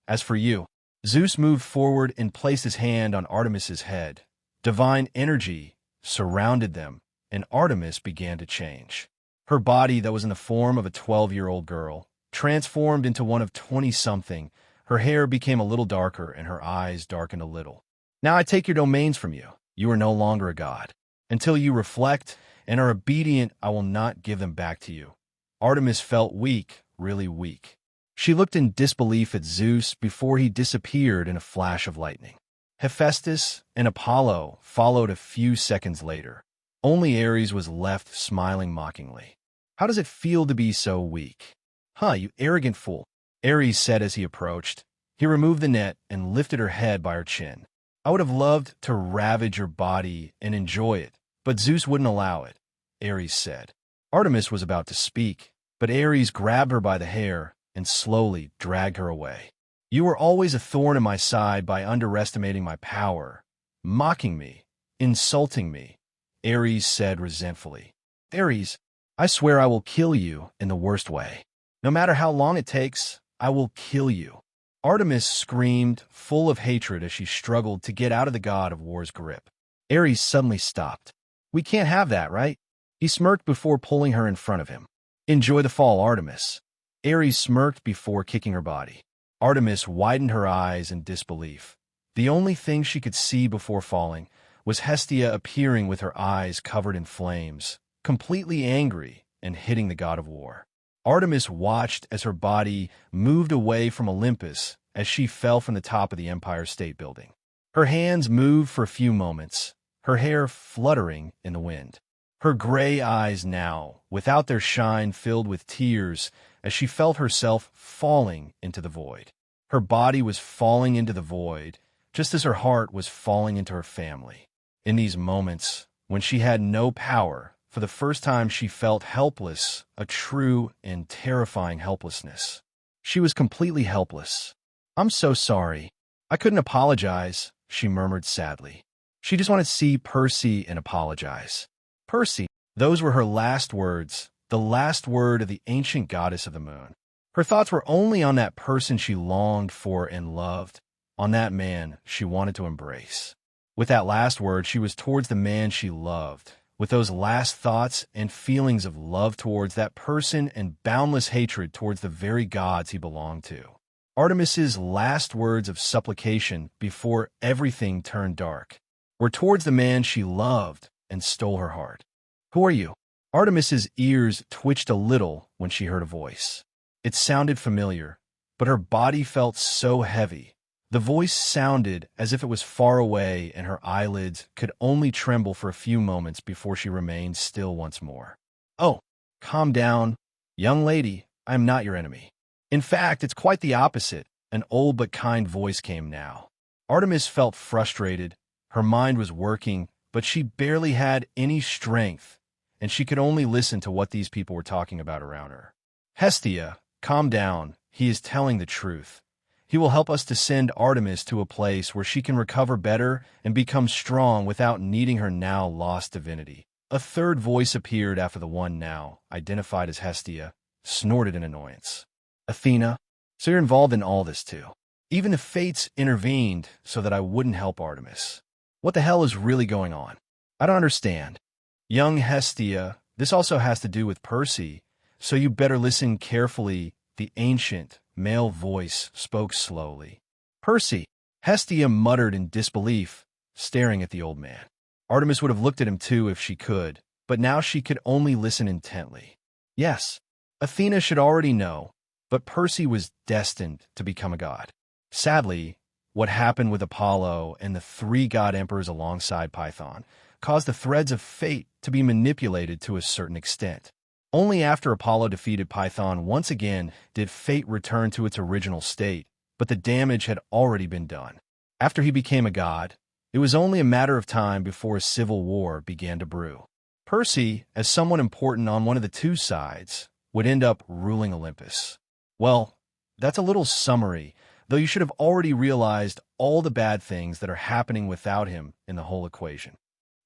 As for you," Zeus moved forward and placed his hand on Artemis's head. Divine energy surrounded them, and Artemis began to change. Her body, that was in the form of a 12-year-old girl, transformed into one of 20-something. Her hair became a little darker, and her eyes darkened a little. "Now I take your domains from you. You are no longer a god. Until you reflect and are obedient, I will not give them back to you." Artemis felt weak, really weak. She looked in disbelief at Zeus before he disappeared in a flash of lightning. Hephaestus and Apollo followed a few seconds later. Only Ares was left smiling mockingly. "How does it feel to be so weak?" "Huh, you arrogant fool," Ares said as he approached. He removed the net and lifted her head by her chin. "I would have loved to ravage your body and enjoy it, but Zeus wouldn't allow it," Ares said. Artemis was about to speak, but Ares grabbed her by the hair and slowly dragged her away. "You were always a thorn in my side by underestimating my power, mocking me, insulting me," Ares said resentfully. "Ares, I swear I will kill you in the worst way. No matter how long it takes, I will kill you." Artemis screamed, full of hatred as she struggled to get out of the god of war's grip. Ares suddenly stopped. "We can't have that, right?" He smirked before pulling her in front of him. "Enjoy the fall, Artemis." Ares smirked before kicking her body. Artemis widened her eyes in disbelief. The only thing she could see before falling was Hestia appearing with her eyes covered in flames, completely angry and hitting the god of war. Artemis watched as her body moved away from Olympus as she fell from the top of the Empire State Building. Her hands moved for a few moments, her hair fluttering in the wind. Her gray eyes now, without their shine, filled with tears as she felt herself falling into the void. Her body was falling into the void, just as her heart was falling into her family. In these moments, when she had no power, for the first time she felt helpless, a true and terrifying helplessness. She was completely helpless. "I'm so sorry. I couldn't apologize," she murmured sadly. She just wanted to see Percy and apologize. Percy, those were her last words, the last word of the ancient goddess of the moon. Her thoughts were only on that person she longed for and loved, on that man she wanted to embrace. With that last word, she was towards the man she loved, with those last thoughts and feelings of love towards that person and boundless hatred towards the very gods he belonged to. Artemis's last words of supplication before everything turned dark were towards the man she loved and stole her heart. "Who are you?" Artemis's ears twitched a little when she heard a voice. It sounded familiar, but her body felt so heavy. The voice sounded as if it was far away, and her eyelids could only tremble for a few moments before she remained still once more. "Oh, calm down. Young lady, I am not your enemy. In fact, it's quite the opposite," an old but kind voice came now. Artemis felt frustrated. Her mind was working, but she barely had any strength, and she could only listen to what these people were talking about around her. "Hestia, calm down. He is telling the truth. He will help us to send Artemis to a place where she can recover better and become strong without needing her now lost divinity." A third voice appeared after the one now, identified as Hestia, snorted in annoyance. "Athena, so you're involved in all this too. Even the fates intervened so that I wouldn't help Artemis. What the hell is really going on? I don't understand." "Young Hestia, this also has to do with Percy, so you better listen carefully," the ancient male voice spoke slowly. "Percy," Hestia muttered in disbelief, staring at the old man. Artemis would have looked at him too if she could, but now she could only listen intently. Yes, Athena should already know, but Percy was destined to become a god. Sadly, what happened with Apollo and the three god emperors alongside Python caused the threads of fate to be manipulated to a certain extent. Only after Apollo defeated Python once again did fate return to its original state, but the damage had already been done. After he became a god, it was only a matter of time before a civil war began to brew. Percy, as someone important on one of the two sides, would end up ruling Olympus. Well, that's a little summary, though you should have already realized all the bad things that are happening without him in the whole equation.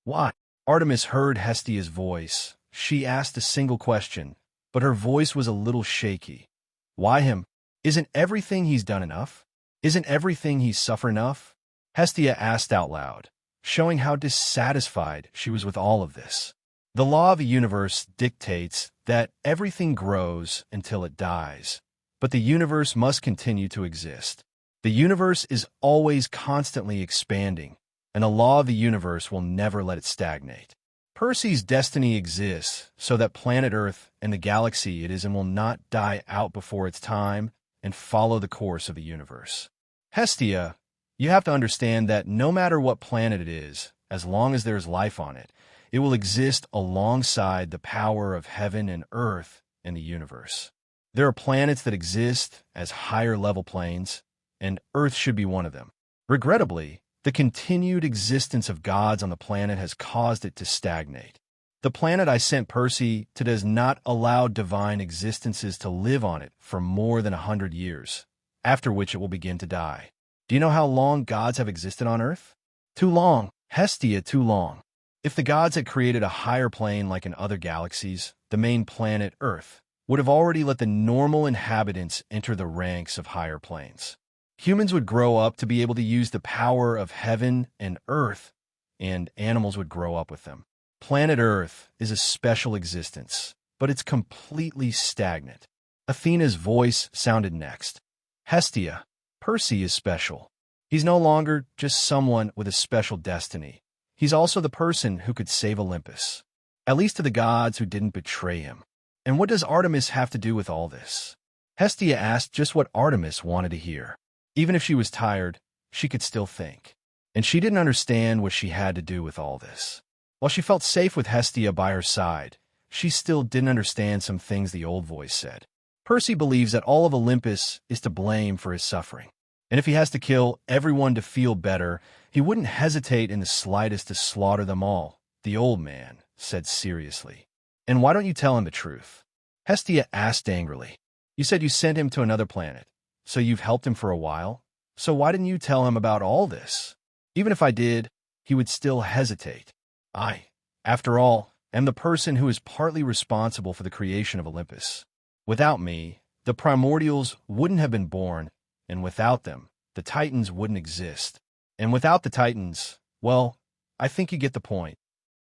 "Why?" Artemis heard Hestia's voice. She asked a single question, but her voice was a little shaky. "Why him? Isn't everything he's done enough? Isn't everything he's suffered enough?" Hestia asked out loud, showing how dissatisfied she was with all of this. The law of the universe dictates that everything grows until it dies, but the universe must continue to exist. The universe is always constantly expanding, and the law of the universe will never let it stagnate. Percy's destiny exists so that planet Earth and the galaxy it is in will not die out before its time and follow the course of the universe. Hestia, you have to understand that no matter what planet it is, as long as there is life on it, it will exist alongside the power of heaven and earth in the universe. There are planets that exist as higher level planes, and Earth should be one of them. Regrettably, the continued existence of gods on the planet has caused it to stagnate. The planet I sent Percy to does not allow divine existences to live on it for more than 100 years, after which it will begin to die. Do you know how long gods have existed on Earth? Too long. Hestia, too long. If the gods had created a higher plane like in other galaxies, the main planet, Earth, would have already let the normal inhabitants enter the ranks of higher planes. Humans would grow up to be able to use the power of heaven and earth, and animals would grow up with them. Planet Earth is a special existence, but it's completely stagnant. Athena's voice sounded next. "Hestia, Percy is special. He's no longer just someone with a special destiny. He's also the person who could save Olympus, at least to the gods who didn't betray him. And what does Artemis have to do with all this?" Hestia asked just what Artemis wanted to hear. Even if she was tired, she could still think. and she didn't understand what she had to do with all this. While she felt safe with Hestia by her side, she still didn't understand some things the old voice said. Percy believes that all of Olympus is to blame for his suffering, and if he has to kill everyone to feel better, he wouldn't hesitate in the slightest to slaughter them all, the old man said seriously. And why don't you tell him the truth? Hestia asked angrily. You said you sent him to another planet, so you've helped him for a while? So why didn't you tell him about all this? Even if I did, he would still hesitate. I, after all, am the person who is partly responsible for the creation of Olympus. Without me, the primordials wouldn't have been born, and without them, the Titans wouldn't exist. And without the Titans, well, I think you get the point.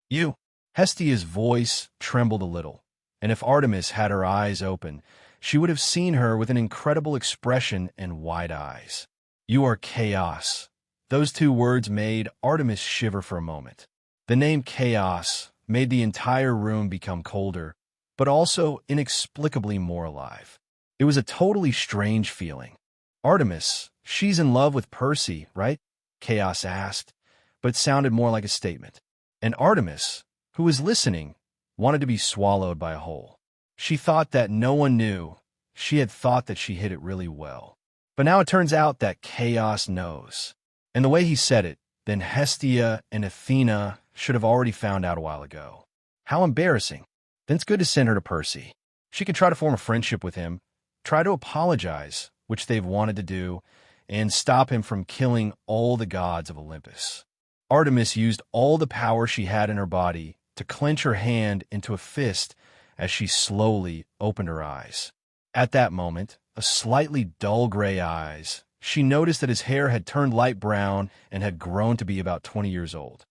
You. Hestia's voice trembled a little, and if Artemis had her eyes open, she would have seen her with an incredible expression and wide eyes. You are chaos. Those two words made Artemis shiver for a moment. The name chaos made the entire room become colder, but also inexplicably more alive. It was a totally strange feeling. Artemis, she's in love with Percy, right? Chaos asked, but it sounded more like a statement. And Artemis, who was listening, wanted to be swallowed by a whole. She thought that no one knew. She had thought that she hid it really well. But now it turns out that Chaos knows. And the way he said it, then Hestia and Athena should have already found out a while ago. How embarrassing. Then it's good to send her to Percy. She could try to form a friendship with him, try to apologize, which they've wanted to do, and stop him from killing all the gods of Olympus. Artemis used all the power she had in her body to clench her hand into a fist as she slowly opened her eyes. At that moment, a slightly dull gray eyes, she noticed that his hair had turned light brown and had grown to be about 20 years old.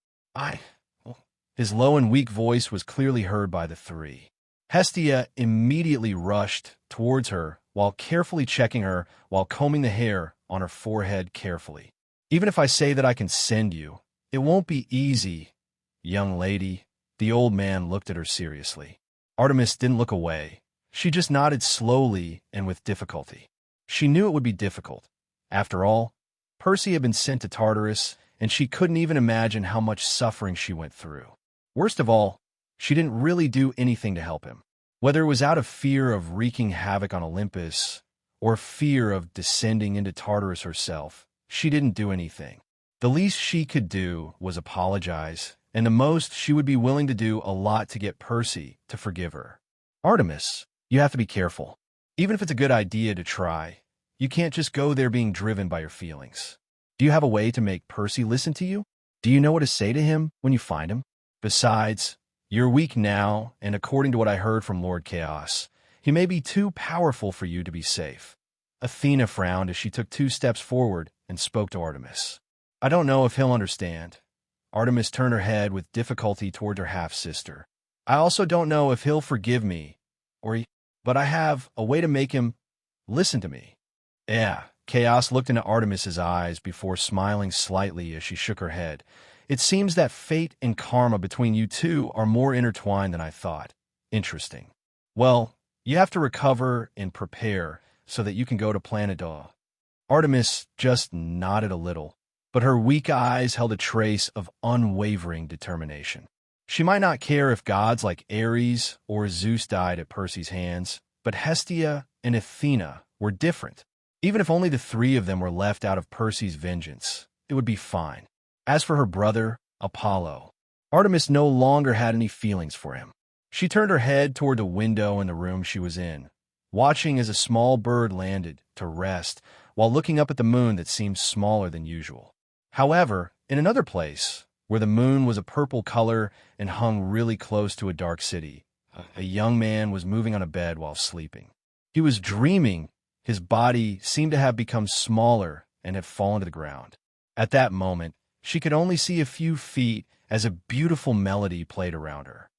His low and weak voice was clearly heard by the three. Hestia immediately rushed towards her while carefully checking her while combing the hair on her forehead carefully. Even if I say that I can send you, it won't be easy, young lady. The old man looked at her seriously. Artemis didn't look away. She just nodded slowly and with difficulty. She knew it would be difficult. After all, Percy had been sent to Tartarus, and she couldn't even imagine how much suffering she went through. Worst of all, she didn't really do anything to help him. Whether it was out of fear of wreaking havoc on Olympus, or fear of descending into Tartarus herself, she didn't do anything. The least she could do was apologize, and the most she would be willing to do a lot to get Percy to forgive her. Artemis, you have to be careful. Even if it's a good idea to try, you can't just go there being driven by your feelings. Do you have a way to make Percy listen to you? Do you know what to say to him when you find him? Besides, you're weak now, and according to what I heard from Lord Chaos, he may be too powerful for you to be safe. Athena frowned as she took 2 steps forward and spoke to Artemis. I don't know if he'll understand. Artemis turned her head with difficulty toward her half-sister. I also don't know if he'll forgive me, but I have a way to make him listen to me. Yeah, Chaos looked into Artemis's eyes before smiling slightly as she shook her head. It seems that fate and karma between you two are more intertwined than I thought. Interesting. Well, you have to recover and prepare so that you can go to Planet Doola. Artemis just nodded a little, but her weak eyes held a trace of unwavering determination. She might not care if gods like Ares or Zeus died at Percy's hands, but Hestia and Athena were different. Even if only the 3 of them were left out of Percy's vengeance, it would be fine. As for her brother, Apollo, Artemis no longer had any feelings for him. She turned her head toward the window in the room she was in, watching as a small bird landed to rest while looking up at the moon that seemed smaller than usual. However, in another place, where the moon was a purple color and hung really close to a dark city, a young man was moving on a bed while sleeping. He was dreaming. His body seemed to have become smaller and had fallen to the ground. At that moment, she could only see a few feet as a beautiful melody played around her.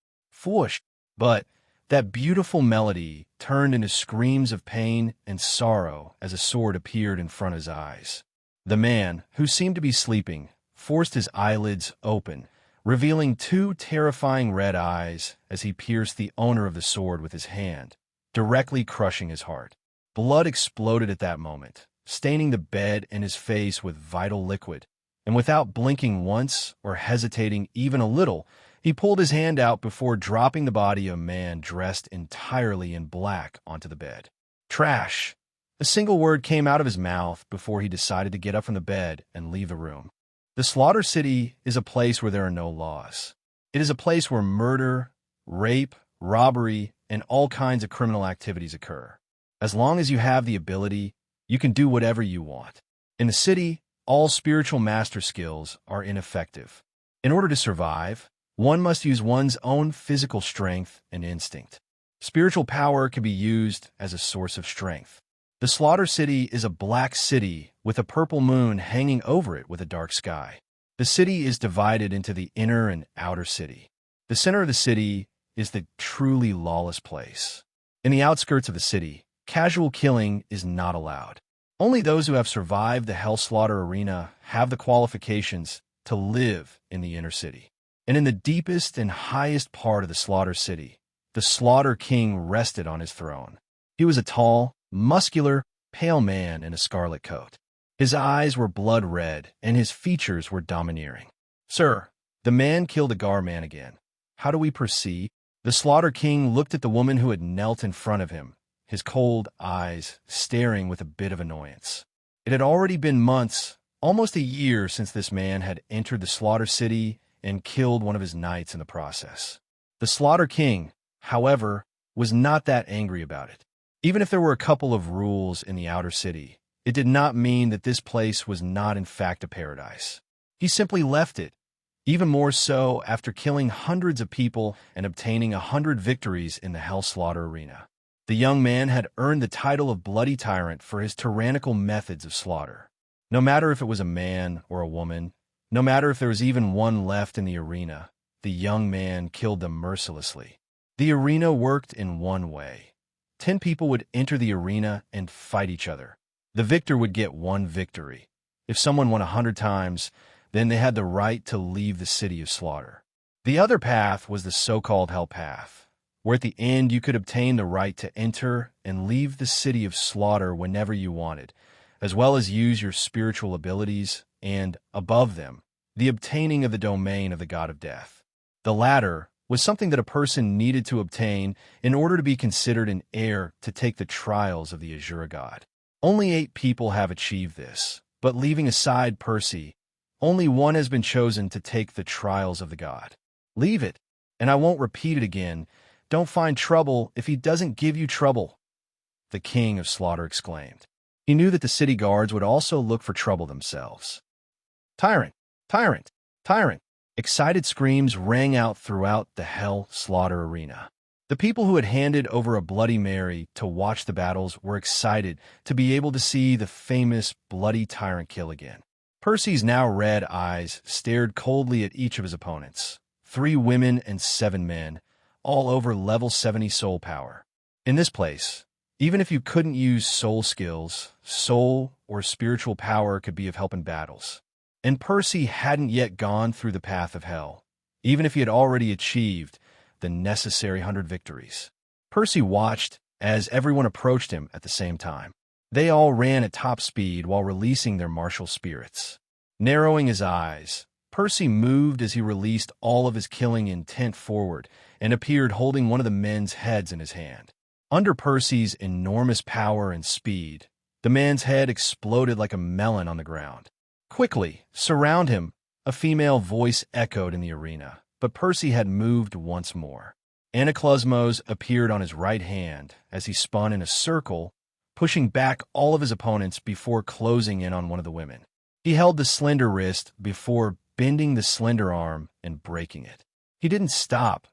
Whoosh! But that beautiful melody turned into screams of pain and sorrow as a sword appeared in front of his eyes. The man, who seemed to be sleeping, forced his eyelids open, revealing 2 terrifying red eyes as he pierced the owner of the sword with his hand, directly crushing his heart. Blood exploded at that moment, staining the bed and his face with vital liquid. and without blinking once or hesitating even a little, he pulled his hand out before dropping the body of a man dressed entirely in black onto the bed. Trash. A single word came out of his mouth before he decided to get up from the bed and leave the room. The Slaughter City is a place where there are no laws. It is a place where murder, rape, robbery, and all kinds of criminal activities occur. As long as you have the ability, you can do whatever you want. In the city, all spiritual master skills are ineffective. In order to survive, one must use one's own physical strength and instinct. Spiritual power can be used as a source of strength. The Slaughter City is a black city with a purple moon hanging over it with a dark sky. The city is divided into the inner and outer city. The center of the city is the truly lawless place. In the outskirts of the city, casual killing is not allowed. Only those who have survived the Hell Slaughter Arena have the qualifications to live in the inner city. And in the deepest and highest part of the Slaughter City, the Slaughter King rested on his throne. He was a tall, muscular, pale man in a scarlet coat. His eyes were blood red, and his features were domineering. "Sir, the man killed a Gar man again. How do we proceed?" The Slaughter King looked at the woman who had knelt in front of him, his cold eyes staring with a bit of annoyance. It had already been months, almost a year, since this man had entered the Slaughter City and killed one of his knights in the process. The Slaughter King, however, was not that angry about it. Even if there were a couple of rules in the outer city, it did not mean that this place was not in fact a paradise. He simply left it, even more so after killing hundreds of people and obtaining 100 victories in the Hell Slaughter Arena. The young man had earned the title of Bloody Tyrant for his tyrannical methods of slaughter. No matter if it was a man or a woman, no matter if there was even one left in the arena, the young man killed them mercilessly. The arena worked in one way. 10 people would enter the arena and fight each other. The victor would get 1 victory. If someone won 100 times, then they had the right to leave the city of slaughter. The other path was the so-called Hell Path, where at the end you could obtain the right to enter and leave the city of slaughter whenever you wanted, as well as use your spiritual abilities and, above them, the obtaining of the domain of the God of Death. The latter was something that a person needed to obtain in order to be considered an heir to take the trials of the Azura God. Only 8 people have achieved this, but leaving aside Percy, only one has been chosen to take the trials of the god. Leave it, and I won't repeat it again. Don't find trouble if he doesn't give you trouble, the king of slaughter exclaimed. He knew that the city guards would also look for trouble themselves. Tyrant! Tyrant! Tyrant! Excited screams rang out throughout the Hell Slaughter Arena. The people who had handed over a Bloody Mary to watch the battles were excited to be able to see the famous Bloody Tyrant kill again. Percy's now red eyes stared coldly at each of his opponents, 3 women and 7 men, all over level 70 soul power. In this place, even if you couldn't use soul skills, soul or spiritual power could be of help in battles. And Percy hadn't yet gone through the path of hell, even if he had already achieved the necessary 100 victories. Percy watched as everyone approached him at the same time. They all ran at top speed while releasing their martial spirits. Narrowing his eyes, Percy moved as he released all of his killing intent forward and appeared holding one of the men's heads in his hand. Under Percy's enormous power and speed, the man's head exploded like a melon on the ground. Quickly, surround him, a female voice echoed in the arena, but Percy had moved once more. Anaclosmos appeared on his right hand as he spun in a circle, pushing back all of his opponents before closing in on one of the women. He held the slender wrist before bending the slender arm and breaking it. He didn't stop,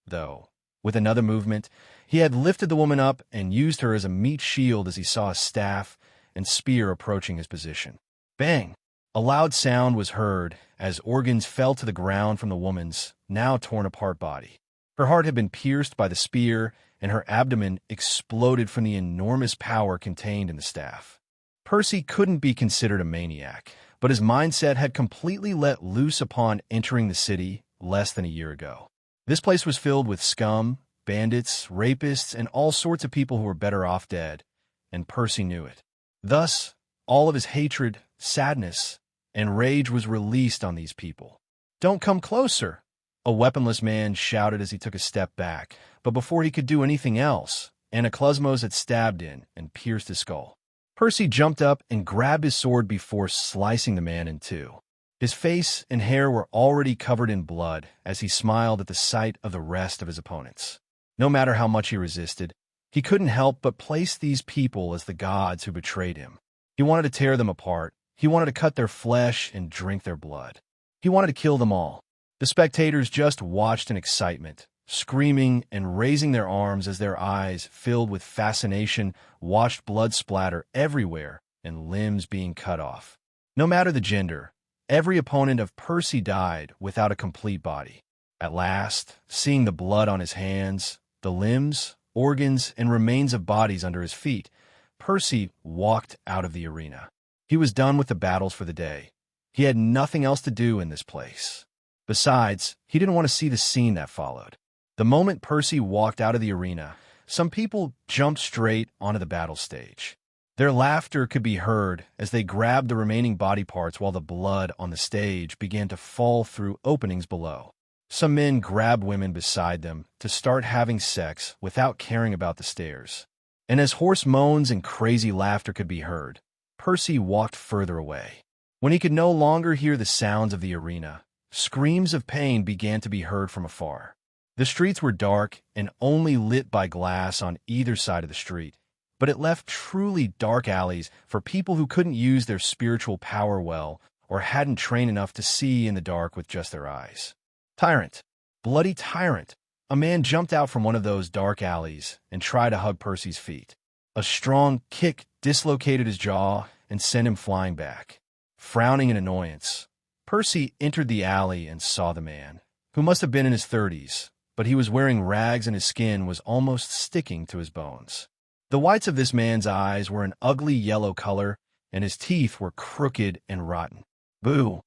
though. With another movement, he had lifted the woman up and used her as a meat shield as he saw a staff and spear approaching his position. Bang! A loud sound was heard as organs fell to the ground from the woman's now torn-apart body. Her heart had been pierced by the spear, and her abdomen exploded from the enormous power contained in the staff. Percy couldn't be considered a maniac, but his mindset had completely let loose upon entering the city less than a year ago. This place was filled with scum, bandits, rapists, and all sorts of people who were better off dead, and Percy knew it. Thus, all of his hatred, sadness, and rage was released on these people. "Don't come closer," a weaponless man shouted as he took a step back, but before he could do anything else, Anaclosmos had stabbed in and pierced his skull. Percy jumped up and grabbed his sword before slicing the man in two. His face and hair were already covered in blood as he smiled at the sight of the rest of his opponents. No matter how much he resisted, he couldn't help but place these people as the gods who betrayed him. He wanted to tear them apart. He wanted to cut their flesh and drink their blood. He wanted to kill them all. The spectators just watched in excitement, screaming and raising their arms as their eyes, filled with fascination, watched blood splatter everywhere and limbs being cut off. No matter the gender, every opponent of Percy died without a complete body. At last, seeing the blood on his hands, the limbs, organs, and remains of bodies under his feet, Percy walked out of the arena. He was done with the battles for the day. He had nothing else to do in this place. Besides, he didn't want to see the scene that followed. The moment Percy walked out of the arena, some people jumped straight onto the battle stage. Their laughter could be heard as they grabbed the remaining body parts while the blood on the stage began to fall through openings below. Some men grabbed women beside them to start having sex without caring about the stairs. And as hoarse moans and crazy laughter could be heard, Percy walked further away. When he could no longer hear the sounds of the arena, screams of pain began to be heard from afar. The streets were dark and only lit by glass on either side of the street, but it left truly dark alleys for people who couldn't use their spiritual power well or hadn't trained enough to see in the dark with just their eyes. Tyrant. Bloody Tyrant. A man jumped out from one of those dark alleys and tried to hug Percy's feet. A strong kick dislocated his jaw and sent him flying back. Frowning in annoyance, Percy entered the alley and saw the man, who must have been in his 30s, but he was wearing rags and his skin was almost sticking to his bones. The whites of this man's eyes were an ugly yellow color, and his teeth were crooked and rotten. "Boo!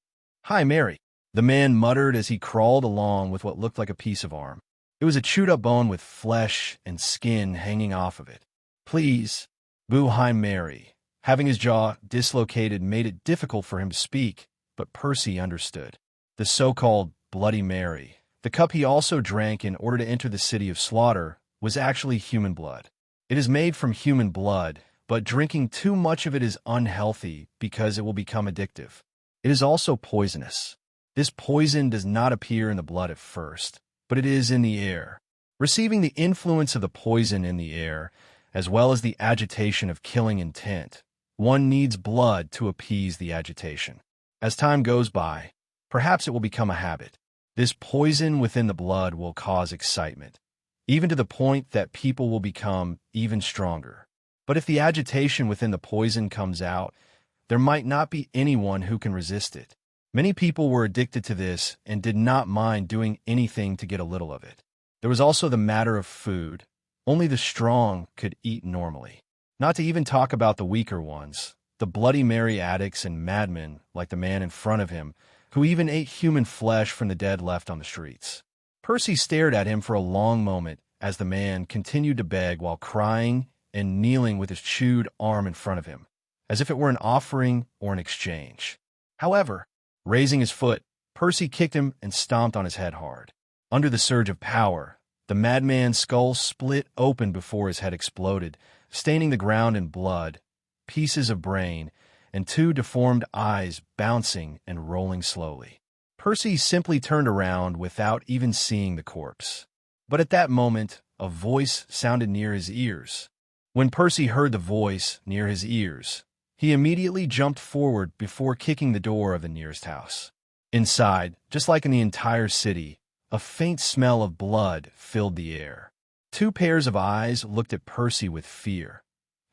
Hi, Mary," the man muttered as he crawled along with what looked like a piece of arm. It was a chewed-up bone with flesh and skin hanging off of it. "Please." "Boo, hi, Mary." Having his jaw dislocated made it difficult for him to speak, but Percy understood. The so-called Bloody Mary, the cup he also drank in order to enter the city of slaughter, was actually human blood. It is made from human blood, but drinking too much of it is unhealthy because it will become addictive. It is also poisonous. This poison does not appear in the blood at first, but it is in the air. Receiving the influence of the poison in the air, as well as the agitation of killing intent, one needs blood to appease the agitation. As time goes by, perhaps it will become a habit. This poison within the blood will cause excitement, even to the point that people will become even stronger. But if the agitation within the poison comes out, there might not be anyone who can resist it. Many people were addicted to this and did not mind doing anything to get a little of it. There was also the matter of food. Only the strong could eat normally. Not to even talk about the weaker ones, the Bloody Mary addicts and madmen like the man in front of him, who even ate human flesh from the dead left on the streets. Percy stared at him for a long moment as the man continued to beg while crying and kneeling with his chewed arm in front of him, as if it were an offering or an exchange. However, raising his foot, Percy kicked him and stomped on his head hard. Under the surge of power, the madman's skull split open before his head exploded, staining the ground in blood, pieces of brain, and two deformed eyes bouncing and rolling slowly. Percy simply turned around without even seeing the corpse. But at that moment, a voice sounded near his ears. When Percy heard the voice near his ears, he immediately jumped forward before kicking the door of the nearest house. Inside, just like in the entire city, a faint smell of blood filled the air. Two pairs of eyes looked at Percy with fear.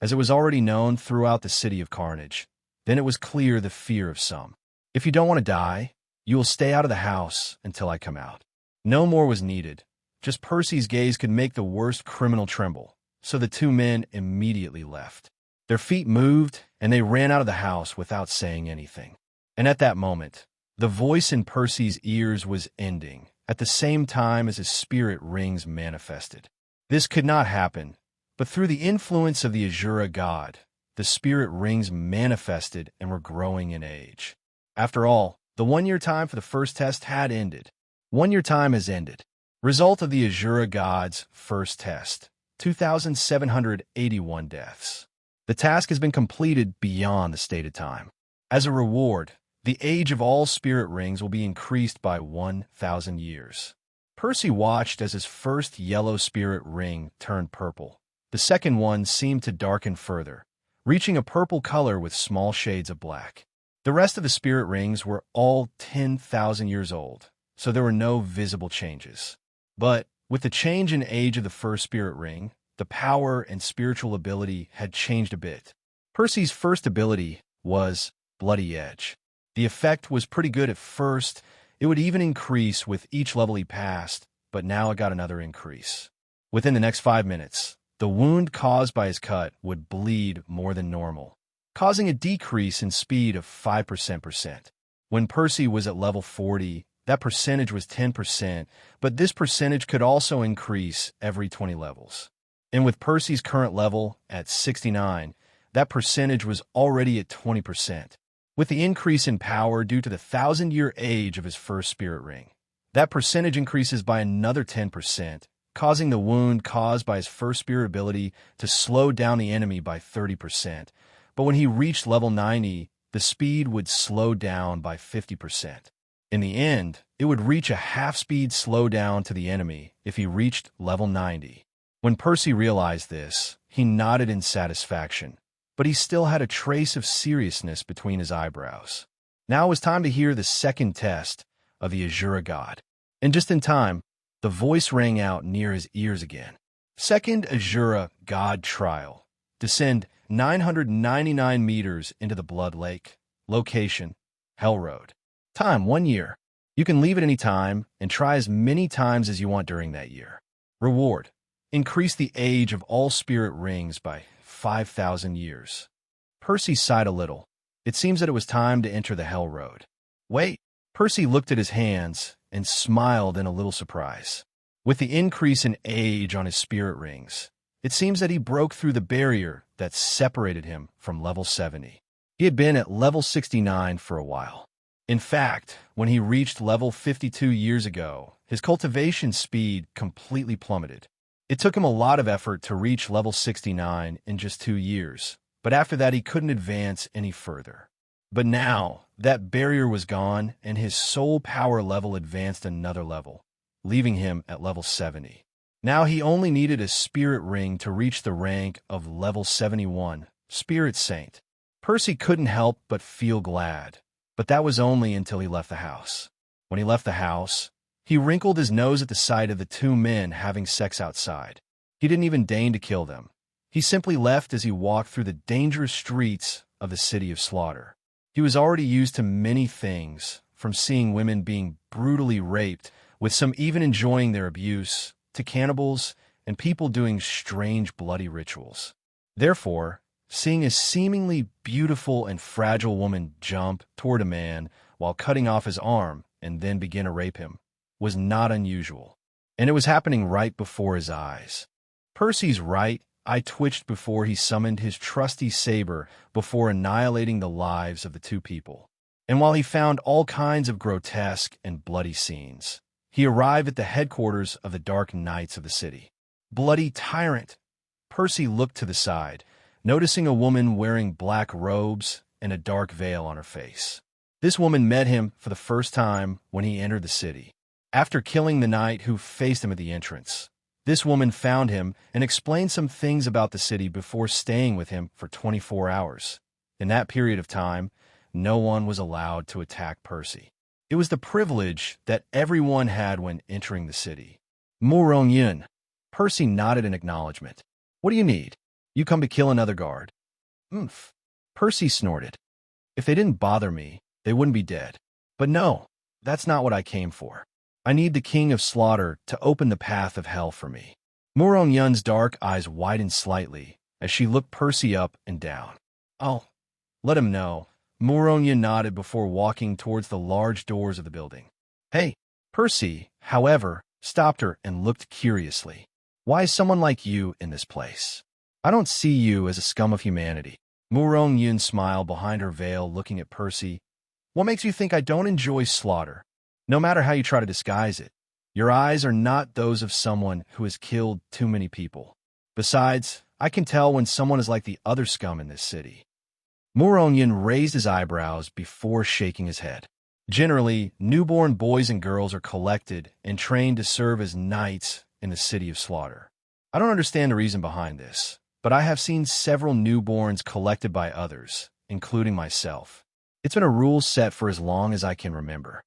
As it was already known throughout the city of carnage, then it was clear the fear of some. "If you don't want to die, you will stay out of the house until I come out." No more was needed. Just Percy's gaze could make the worst criminal tremble, so the two men immediately left. Their feet moved, and they ran out of the house without saying anything. And at that moment, the voice in Percy's ears was ending, at the same time as his spirit rings manifested. This could not happen, but through the influence of the Azura God, the spirit rings manifested and were growing in age. After all, the 1-year time for the first test had ended. 1-year time has ended. Result of the Azura God's first test: 2,781 deaths. The task has been completed beyond the stated time. As a reward, the age of all spirit rings will be increased by 1,000 years. Percy watched as his first yellow spirit ring turned purple. The second one seemed to darken further, reaching a purple color with small shades of black. The rest of the spirit rings were all 10,000 years old, so there were no visible changes. But with the change in age of the first spirit ring, the power and spiritual ability had changed a bit. Percy's first ability was Bloody Edge. The effect was pretty good at first. It would even increase with each level he passed, but now it got another increase. Within the next 5 minutes, the wound caused by his cut would bleed more than normal, causing a decrease in speed of 5%. When Percy was at level 40, that percentage was 10%, but this percentage could also increase every 20 levels. And with Percy's current level at 69, that percentage was already at 20%. With the increase in power due to the 1,000-year age of his first spirit ring, that percentage increases by another 10%, causing the wound caused by his first spirit ability to slow down the enemy by 30%. But when he reached level 90, the speed would slow down by 50%. In the end, it would reach a half-speed slowdown to the enemy if he reached level 90. When Percy realized this, he nodded in satisfaction, but he still had a trace of seriousness between his eyebrows. Now it was time to hear the second test of the Azura God. And just in time, the voice rang out near his ears again. Second Azura God trial. Descend 999 meters into the Blood Lake. Location: Hell Road. Time: 1 year. You can leave at any time and try as many times as you want during that year. Reward: increase the age of all spirit rings by 5,000 years. Percy sighed a little. It seems that it was time to enter the Hell Road. Wait. Percy looked at his hands and smiled in a little surprise. With the increase in age on his spirit rings, it seems that he broke through the barrier that separated him from level 70. He had been at level 69 for a while. In fact, when he reached level 52 years ago, his cultivation speed completely plummeted. It took him a lot of effort to reach level 69 in just 2 years, but after that he couldn't advance any further. But now, that barrier was gone, and his soul power level advanced another level, leaving him at level 70. Now he only needed a spirit ring to reach the rank of level 71, Spirit Saint. Percy couldn't help but feel glad, but that was only until he left the house. When he left the house, he wrinkled his nose at the sight of the 2 men having sex outside. He didn't even deign to kill them. He simply left as he walked through the dangerous streets of the city of slaughter. He was already used to many things, from seeing women being brutally raped, with some even enjoying their abuse, to cannibals and people doing strange bloody rituals. Therefore, seeing a seemingly beautiful and fragile woman jump toward a man while cutting off his arm and then begin to rape him was not unusual, and it was happening right before his eyes. Percy's right eye twitched before he summoned his trusty saber before annihilating the lives of the 2 people. And while he found all kinds of grotesque and bloody scenes, he arrived at the headquarters of the Dark Knights of the city. Bloody Tyrant! Percy looked to the side, noticing a woman wearing black robes and a dark veil on her face. This woman met him for the first time when he entered the city. After killing the knight who faced him at the entrance, this woman found him and explained some things about the city before staying with him for 24 hours. In that period of time, no one was allowed to attack Percy. It was the privilege that everyone had when entering the city. Murong Yun. Percy nodded in acknowledgement. What do you need? You come to kill another guard. Oomph. Percy snorted. If they didn't bother me, they wouldn't be dead. But no, that's not what I came for. I need the King of Slaughter to open the path of hell for me. Murong Yun's dark eyes widened slightly as she looked Percy up and down. I'll let him know. Murong Yun nodded before walking towards the large doors of the building. Hey, Percy, however, stopped her and looked curiously. Why is someone like you in this place? I don't see you as a scum of humanity. Murong Yun smiled behind her veil looking at Percy. What makes you think I don't enjoy slaughter? No matter how you try to disguise it, your eyes are not those of someone who has killed too many people. Besides, I can tell when someone is like the other scum in this city. Murongyun raised his eyebrows before shaking his head. Generally, newborn boys and girls are collected and trained to serve as knights in the city of slaughter. I don't understand the reason behind this, but I have seen several newborns collected by others, including myself. It's been a rule set for as long as I can remember.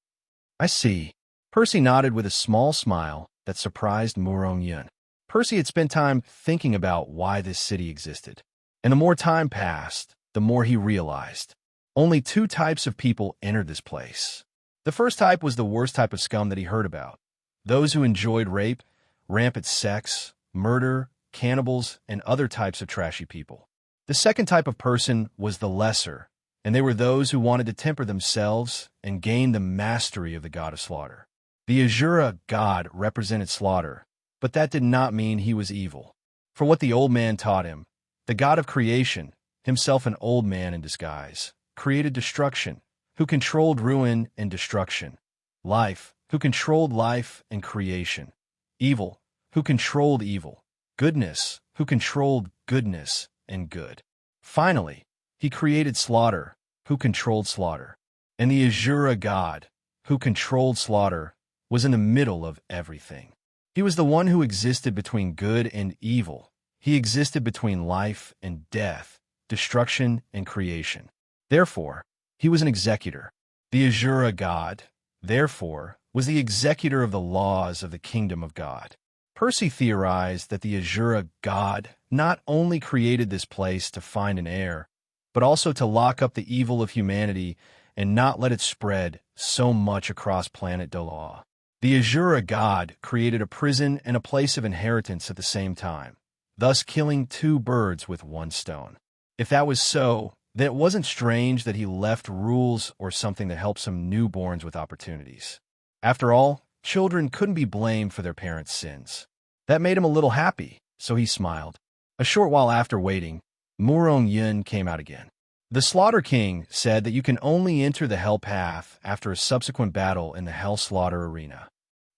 I see. Percy nodded with a small smile that surprised Murongyun. Percy had spent time thinking about why this city existed, and the more time passed, the more he realized. Only two types of people entered this place. The first type was the worst type of scum that he heard about. Those who enjoyed rape, rampant sex, murder, cannibals, and other types of trashy people. The second type of person was the lesser, and they were those who wanted to temper themselves and gain the mastery of the god of slaughter. The Azura God represented slaughter, but that did not mean he was evil. For what the old man taught him, the god of creation, himself an old man in disguise, created destruction, who controlled ruin and destruction. Life, who controlled life and creation. Evil, who controlled evil. Goodness, who controlled goodness and good. Finally, he created slaughter, who controlled slaughter. And the Azura God, who controlled slaughter, was in the middle of everything. He was the one who existed between good and evil. He existed between life and death, destruction and creation. Therefore, he was an executor. The Azura God, therefore, was the executor of the laws of the kingdom of God. Percy theorized that the Azura God not only created this place to find an heir, but also to lock up the evil of humanity and not let it spread so much across planet Doola. The Azura God created a prison and a place of inheritance at the same time, thus killing two birds with one stone. If that was so, then it wasn't strange that he left rules or something to help some newborns with opportunities. After all, children couldn't be blamed for their parents' sins. That made him a little happy, so he smiled. A short while after waiting, Murongyun came out again. The Slaughter King said that you can only enter the Hell Path after a subsequent battle in the Hell Slaughter Arena.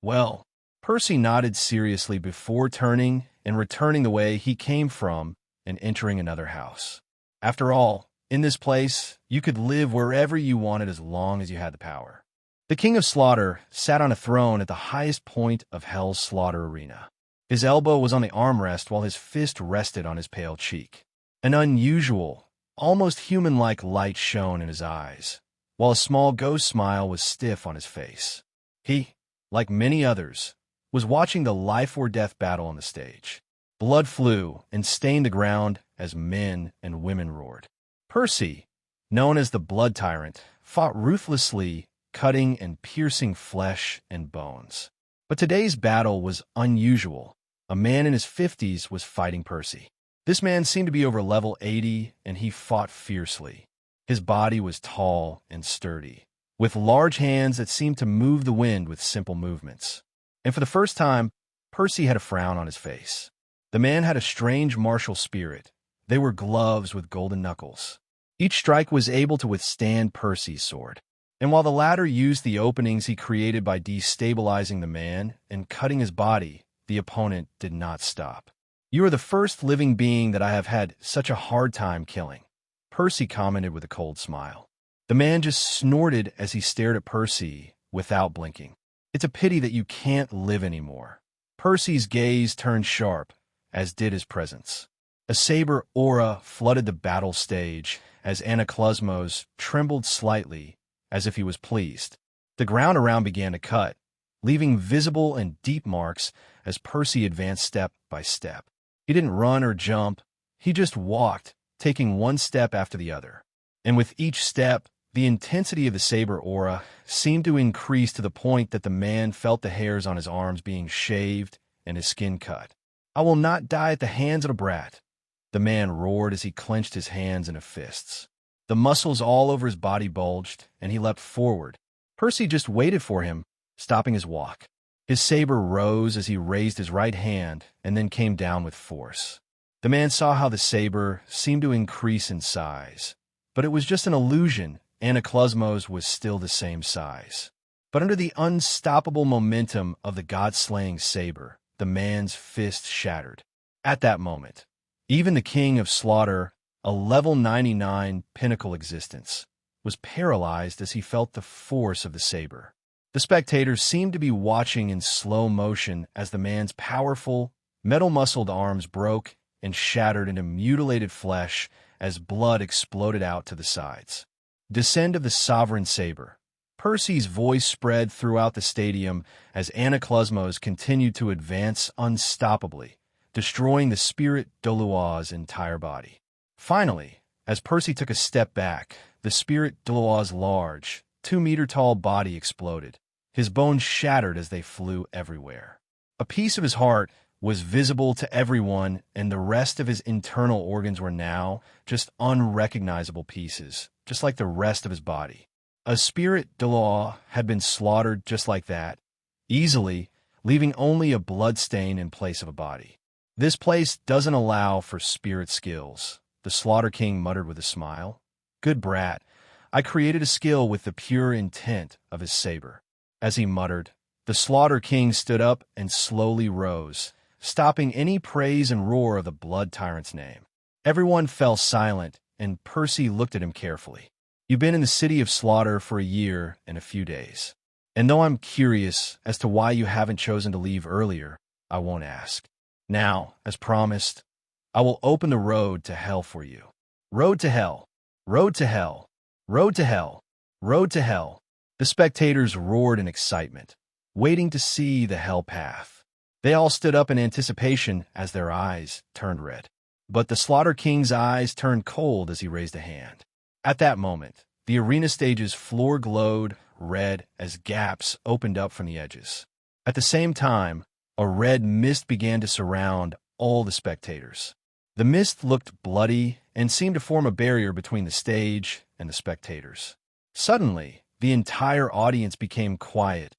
Well, Percy nodded seriously before turning and returning the way he came from and entering another house. After all, in this place, you could live wherever you wanted as long as you had the power. The King of Slaughter sat on a throne at the highest point of Hell's Slaughter Arena. His elbow was on the armrest while his fist rested on his pale cheek. An unusual, almost human-like light shone in his eyes, while a small ghost smile was stiff on his face. He, like many others, was watching the life-or-death battle on the stage. Blood flew and stained the ground as men and women roared. Percy, known as the Blood Tyrant, fought ruthlessly, cutting and piercing flesh and bones. But today's battle was unusual. A man in his 50s was fighting Percy. This man seemed to be over level 80, and he fought fiercely. His body was tall and sturdy, with large hands that seemed to move the wind with simple movements. And for the first time, Percy had a frown on his face. The man had a strange martial spirit. They were gloves with golden knuckles. Each strike was able to withstand Percy's sword. And while the latter used the openings he created by destabilizing the man and cutting his body, the opponent did not stop. "You are the first living being that I have had such a hard time killing," Percy commented with a cold smile. The man just snorted as he stared at Percy without blinking. "It's a pity that you can't live anymore." Percy's gaze turned sharp, as did his presence. A saber aura flooded the battle stage as Anaclosmos trembled slightly, as if he was pleased. The ground around began to cut, leaving visible and deep marks as Percy advanced step by step. He didn't run or jump, he just walked, taking one step after the other. And with each step, the intensity of the saber aura seemed to increase to the point that the man felt the hairs on his arms being shaved and his skin cut. "I will not die at the hands of a brat," the man roared as he clenched his hands into fists. The muscles all over his body bulged, and he leapt forward. Percy just waited for him, stopping his walk. His saber rose as he raised his right hand and then came down with force. The man saw how the saber seemed to increase in size, but it was just an illusion Anaclosmos was still the same size. But under the unstoppable momentum of the god-slaying saber, the man's fist shattered. At that moment, even the king of slaughter, a level 99 pinnacle existence, was paralyzed as he felt the force of the saber. The spectators seemed to be watching in slow motion as the man's powerful, metal-muscled arms broke and shattered into mutilated flesh as blood exploded out to the sides. Descend of the sovereign saber. Percy's voice spread throughout the stadium as Anaclosmos continued to advance unstoppably, destroying the spirit Doola's entire body. Finally, as Percy took a step back, the spirit Doola's large, 2-meter-tall body exploded. His bones shattered as they flew everywhere. A piece of his heart was visible to everyone, and the rest of his internal organs were now just unrecognizable pieces, just like the rest of his body. A spirit Doola had been slaughtered just like that, easily, leaving only a bloodstain in place of a body. This place doesn't allow for spirit skills, the Slaughter King muttered with a smile. Good brat, I created a skill with the pure intent of his saber. As he muttered, the Slaughter King stood up and slowly rose, stopping any praise and roar of the Blood Tyrant's name. Everyone fell silent, and Percy looked at him carefully. You've been in the city of slaughter for a year and a few days. And though I'm curious as to why you haven't chosen to leave earlier, I won't ask. Now, as promised, I will open the road to hell for you. Road to hell. Road to hell. Road to hell. Road to hell. The spectators roared in excitement, waiting to see the hell path. They all stood up in anticipation as their eyes turned red. But the Slaughter King's eyes turned cold as he raised a hand. At that moment, the arena stage's floor glowed red as gaps opened up from the edges. At the same time, a red mist began to surround all the spectators. The mist looked bloody and seemed to form a barrier between the stage and the spectators. Suddenly, the entire audience became quiet,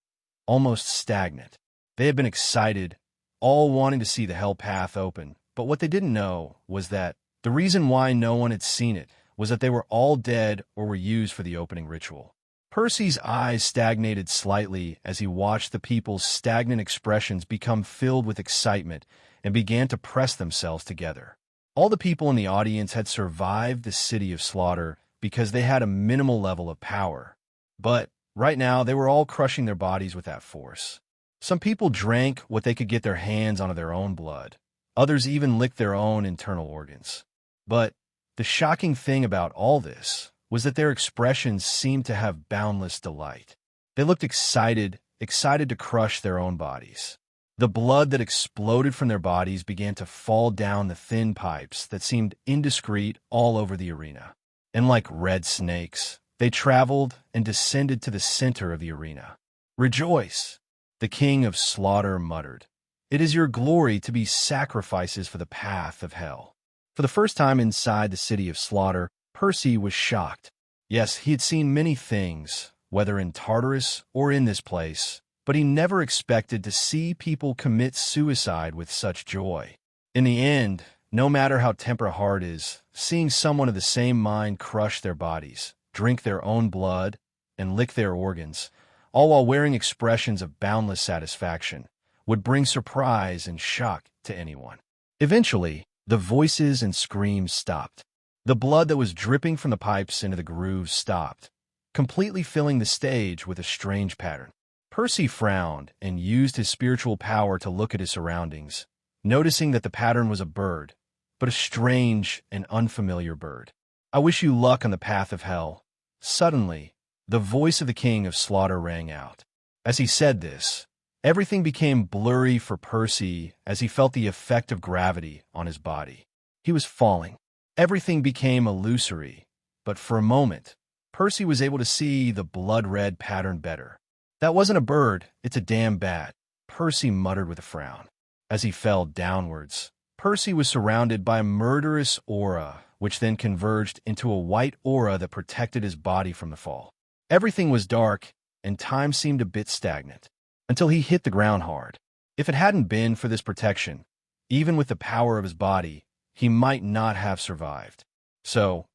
almost stagnant. They had been excited, all wanting to see the hell path open, but what they didn't know was that the reason why no one had seen it was that they were all dead or were used for the opening ritual. Percy's eyes stagnated slightly as he watched the people's stagnant expressions become filled with excitement and began to press themselves together. All the people in the audience had survived the city of slaughter because they had a minimal level of power. But right now, they were all crushing their bodies with that force. Some people drank what they could get their hands on of their own blood. Others even licked their own internal organs. But the shocking thing about all this was that their expressions seemed to have boundless delight. They looked excited to crush their own bodies. The blood that exploded from their bodies began to fall down the thin pipes that seemed indiscreet all over the arena. And like red snakes, they traveled and descended to the center of the arena. Rejoice, the king of slaughter muttered. It is your glory to be sacrifices for the path of hell. For the first time inside the city of slaughter, Percy was shocked. Yes, he had seen many things, whether in Tartarus or in this place, but he never expected to see people commit suicide with such joy. In the end, no matter how temper hard is, seeing someone of the same mind crush their bodies, drink their own blood, and lick their organs, all while wearing expressions of boundless satisfaction, would bring surprise and shock to anyone. Eventually, the voices and screams stopped. The blood that was dripping from the pipes into the grooves stopped, completely filling the stage with a strange pattern. Percy frowned and used his spiritual power to look at his surroundings, noticing that the pattern was a bird, but a strange and unfamiliar bird. I wish you luck on the path of hell. Suddenly, the voice of the king of slaughter rang out. As he said this, everything became blurry for Percy as he felt the effect of gravity on his body. He was falling. Everything became illusory, but for a moment, Percy was able to see the blood-red pattern better. That wasn't a bird, it's a damn bat, Percy muttered with a frown. As he fell downwards, Percy was surrounded by a murderous aura, which then converged into a white aura that protected his body from the fall. Everything was dark, and time seemed a bit stagnant, until he hit the ground hard. If it hadn't been for this protection, even with the power of his body, he might not have survived. So,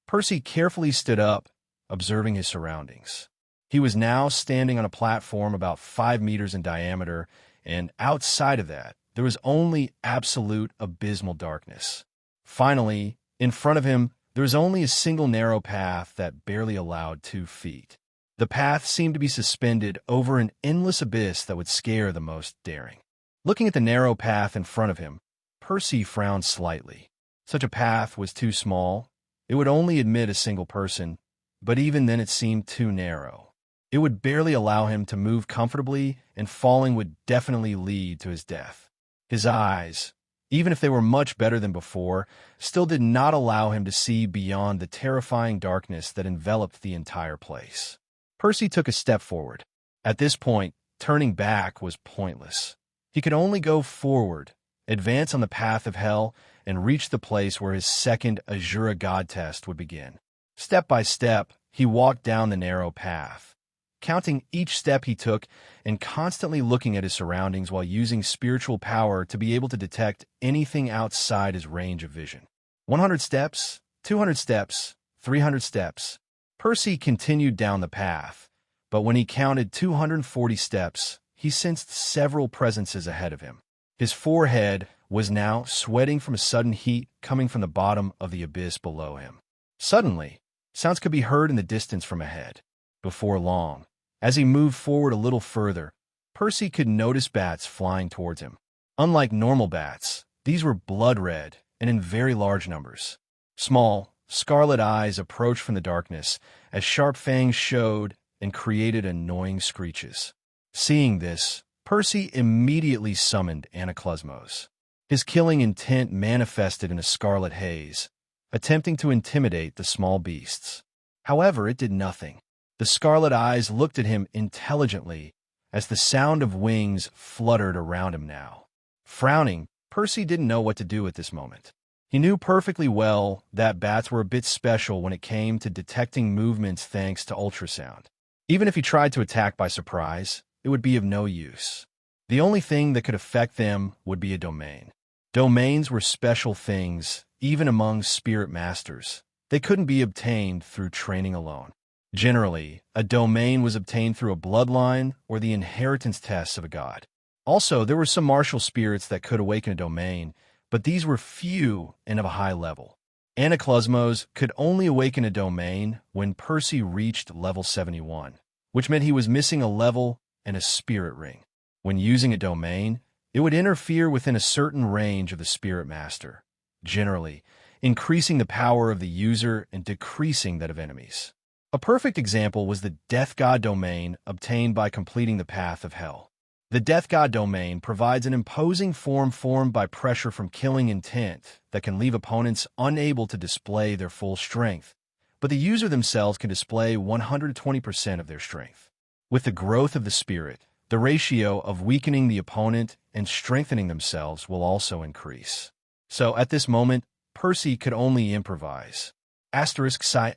Percy carefully stood up observing his surroundings. He was now standing on a platform about 5 meters in diameter, and outside of that, there was only absolute abysmal darkness. Finally, in front of him, there was only a single narrow path that barely allowed 2 feet. The path seemed to be suspended over an endless abyss that would scare the most daring. Looking at the narrow path in front of him, Percy frowned slightly. Such a path was too small. It would only admit a single person, but even then it seemed too narrow. It would barely allow him to move comfortably, and falling would definitely lead to his death. His eyes, even if they were much better than before, still did not allow him to see beyond the terrifying darkness that enveloped the entire place. Percy took a step forward. At this point, turning back was pointless. He could only go forward, advance on the path of hell, and reach the place where his second Azura God test would begin. Step by step, he walked down the narrow path, counting each step he took and constantly looking at his surroundings while using spiritual power to be able to detect anything outside his range of vision. 100 steps, 200 steps, 300 steps. Percy continued down the path, but when he counted 240 steps, he sensed several presences ahead of him. His forehead was now sweating from a sudden heat coming from the bottom of the abyss below him. Suddenly, sounds could be heard in the distance from ahead. Before long, as he moved forward a little further, Percy could notice bats flying towards him. Unlike normal bats, these were blood red and in very large numbers. Small, scarlet eyes approached from the darkness as sharp fangs showed and created annoying screeches. Seeing this, Percy immediately summoned Anaclosmos. His killing intent manifested in a scarlet haze, attempting to intimidate the small beasts. However, it did nothing. The scarlet eyes looked at him intelligently as the sound of wings fluttered around him now. Frowning, Percy didn't know what to do at this moment. He knew perfectly well that bats were a bit special when it came to detecting movements thanks to ultrasound. Even if he tried to attack by surprise, it would be of no use. The only thing that could affect them would be a domain. Domains were special things, even among spirit masters. They couldn't be obtained through training alone. Generally, a domain was obtained through a bloodline or the inheritance tests of a god. Also, there were some martial spirits that could awaken a domain, but these were few and of a high level. Anaclosmos could only awaken a domain when Percy reached level 71, which meant he was missing a level and a spirit ring. When using a domain, it would interfere within a certain range of the spirit master, generally increasing the power of the user and decreasing that of enemies. A perfect example was the Death God domain obtained by completing the Path of Hell. The Death God domain provides an imposing form formed by pressure from killing intent that can leave opponents unable to display their full strength, but the user themselves can display 120% of their strength. With the growth of the spirit, the ratio of weakening the opponent and strengthening themselves will also increase. So at this moment, Percy could only improvise. Sigh.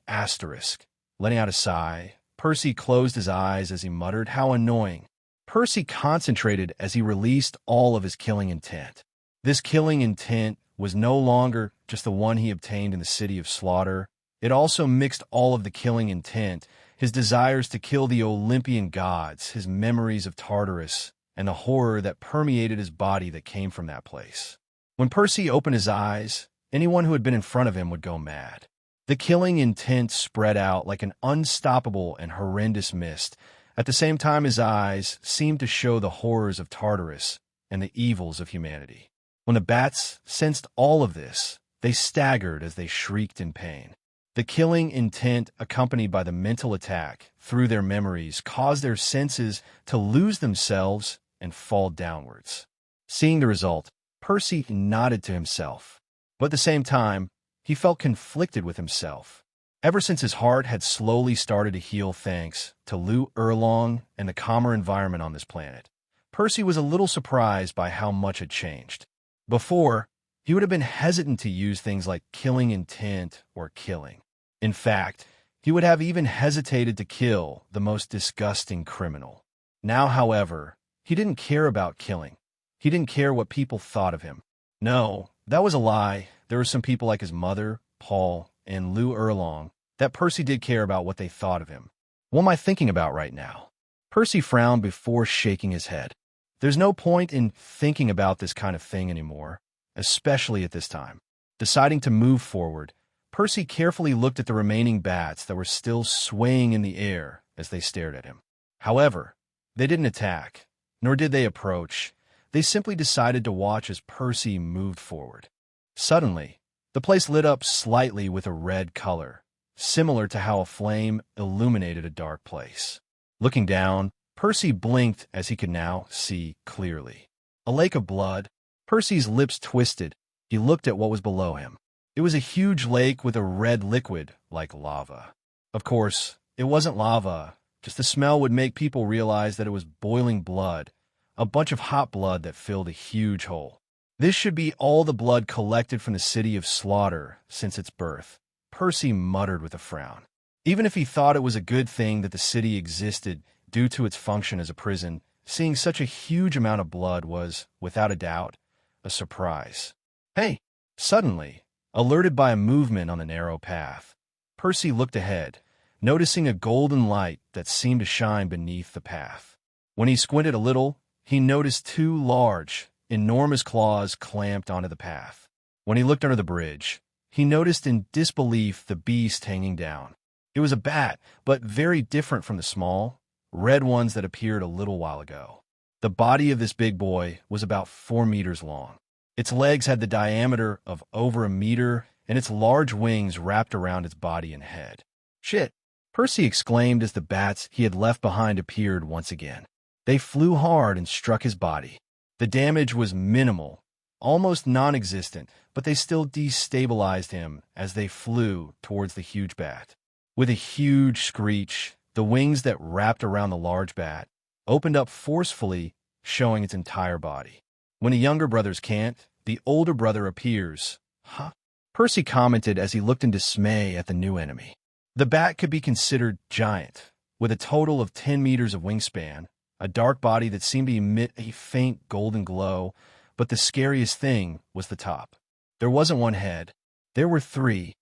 Letting out a sigh, Percy closed his eyes as he muttered, "How annoying." Percy concentrated as he released all of his killing intent. This killing intent was no longer just the one he obtained in the City of Slaughter. It also mixed all of the killing intent, his desires to kill the Olympian gods, his memories of Tartarus, and the horror that permeated his body that came from that place. When Percy opened his eyes, anyone who had been in front of him would go mad. The killing intent spread out like an unstoppable and horrendous mist. At the same time, his eyes seemed to show the horrors of Tartarus and the evils of humanity. When the bats sensed all of this, they staggered as they shrieked in pain. The killing intent, accompanied by the mental attack through their memories, caused their senses to lose themselves and fall downwards. Seeing the result, Percy nodded to himself, but at the same time, he felt conflicted with himself. Ever since his heart had slowly started to heal thanks to Lu Erlong and the calmer environment on this planet, Percy was a little surprised by how much had changed. Before, he would have been hesitant to use things like killing intent or killing. In fact, he would have even hesitated to kill the most disgusting criminal. Now, however, he didn't care about killing. He didn't care what people thought of him. No, that was a lie. There were some people like his mother, Paul, and Lu Erlong that Percy did care about what they thought of him. What am I thinking about right now? Percy frowned before shaking his head. There's no point in thinking about this kind of thing anymore, especially at this time. Deciding to move forward, Percy carefully looked at the remaining bats that were still swaying in the air as they stared at him. However, they didn't attack, nor did they approach. They simply decided to watch as Percy moved forward. Suddenly, the place lit up slightly with a red color, similar to how a flame illuminated a dark place. Looking down, Percy blinked as he could now see clearly. A lake of blood. Percy's lips twisted. He looked at what was below him. It was a huge lake with a red liquid like lava. Of course, it wasn't lava. Just the smell would make people realize that it was boiling blood, a bunch of hot blood that filled a huge hole. This should be all the blood collected from the city of slaughter since its birth, Percy muttered with a frown. Even if he thought it was a good thing that the city existed due to its function as a prison, seeing such a huge amount of blood was, without a doubt, a surprise. Hey! Suddenly, alerted by a movement on the narrow path, Percy looked ahead, noticing a golden light that seemed to shine beneath the path. When he squinted a little, he noticed two large, enormous claws clamped onto the path. When he looked under the bridge, he noticed in disbelief the beast hanging down. It was a bat, but very different from the small, red ones that appeared a little while ago. The body of this big boy was about 4 meters long. Its legs had the diameter of over 1 meter, and its large wings wrapped around its body and head. Shit! Percy exclaimed as the bats he had left behind appeared once again. They flew hard and struck his body. The damage was minimal, almost non-existent, but they still destabilized him as they flew towards the huge bat. With a huge screech, the wings that wrapped around the large bat opened up forcefully, showing its entire body. When the younger brothers can't, the older brother appears. Huh? Percy commented as he looked in dismay at the new enemy. The bat could be considered giant, with a total of 10 meters of wingspan, a dark body that seemed to emit a faint golden glow, but the scariest thing was the top. There wasn't one head. There were three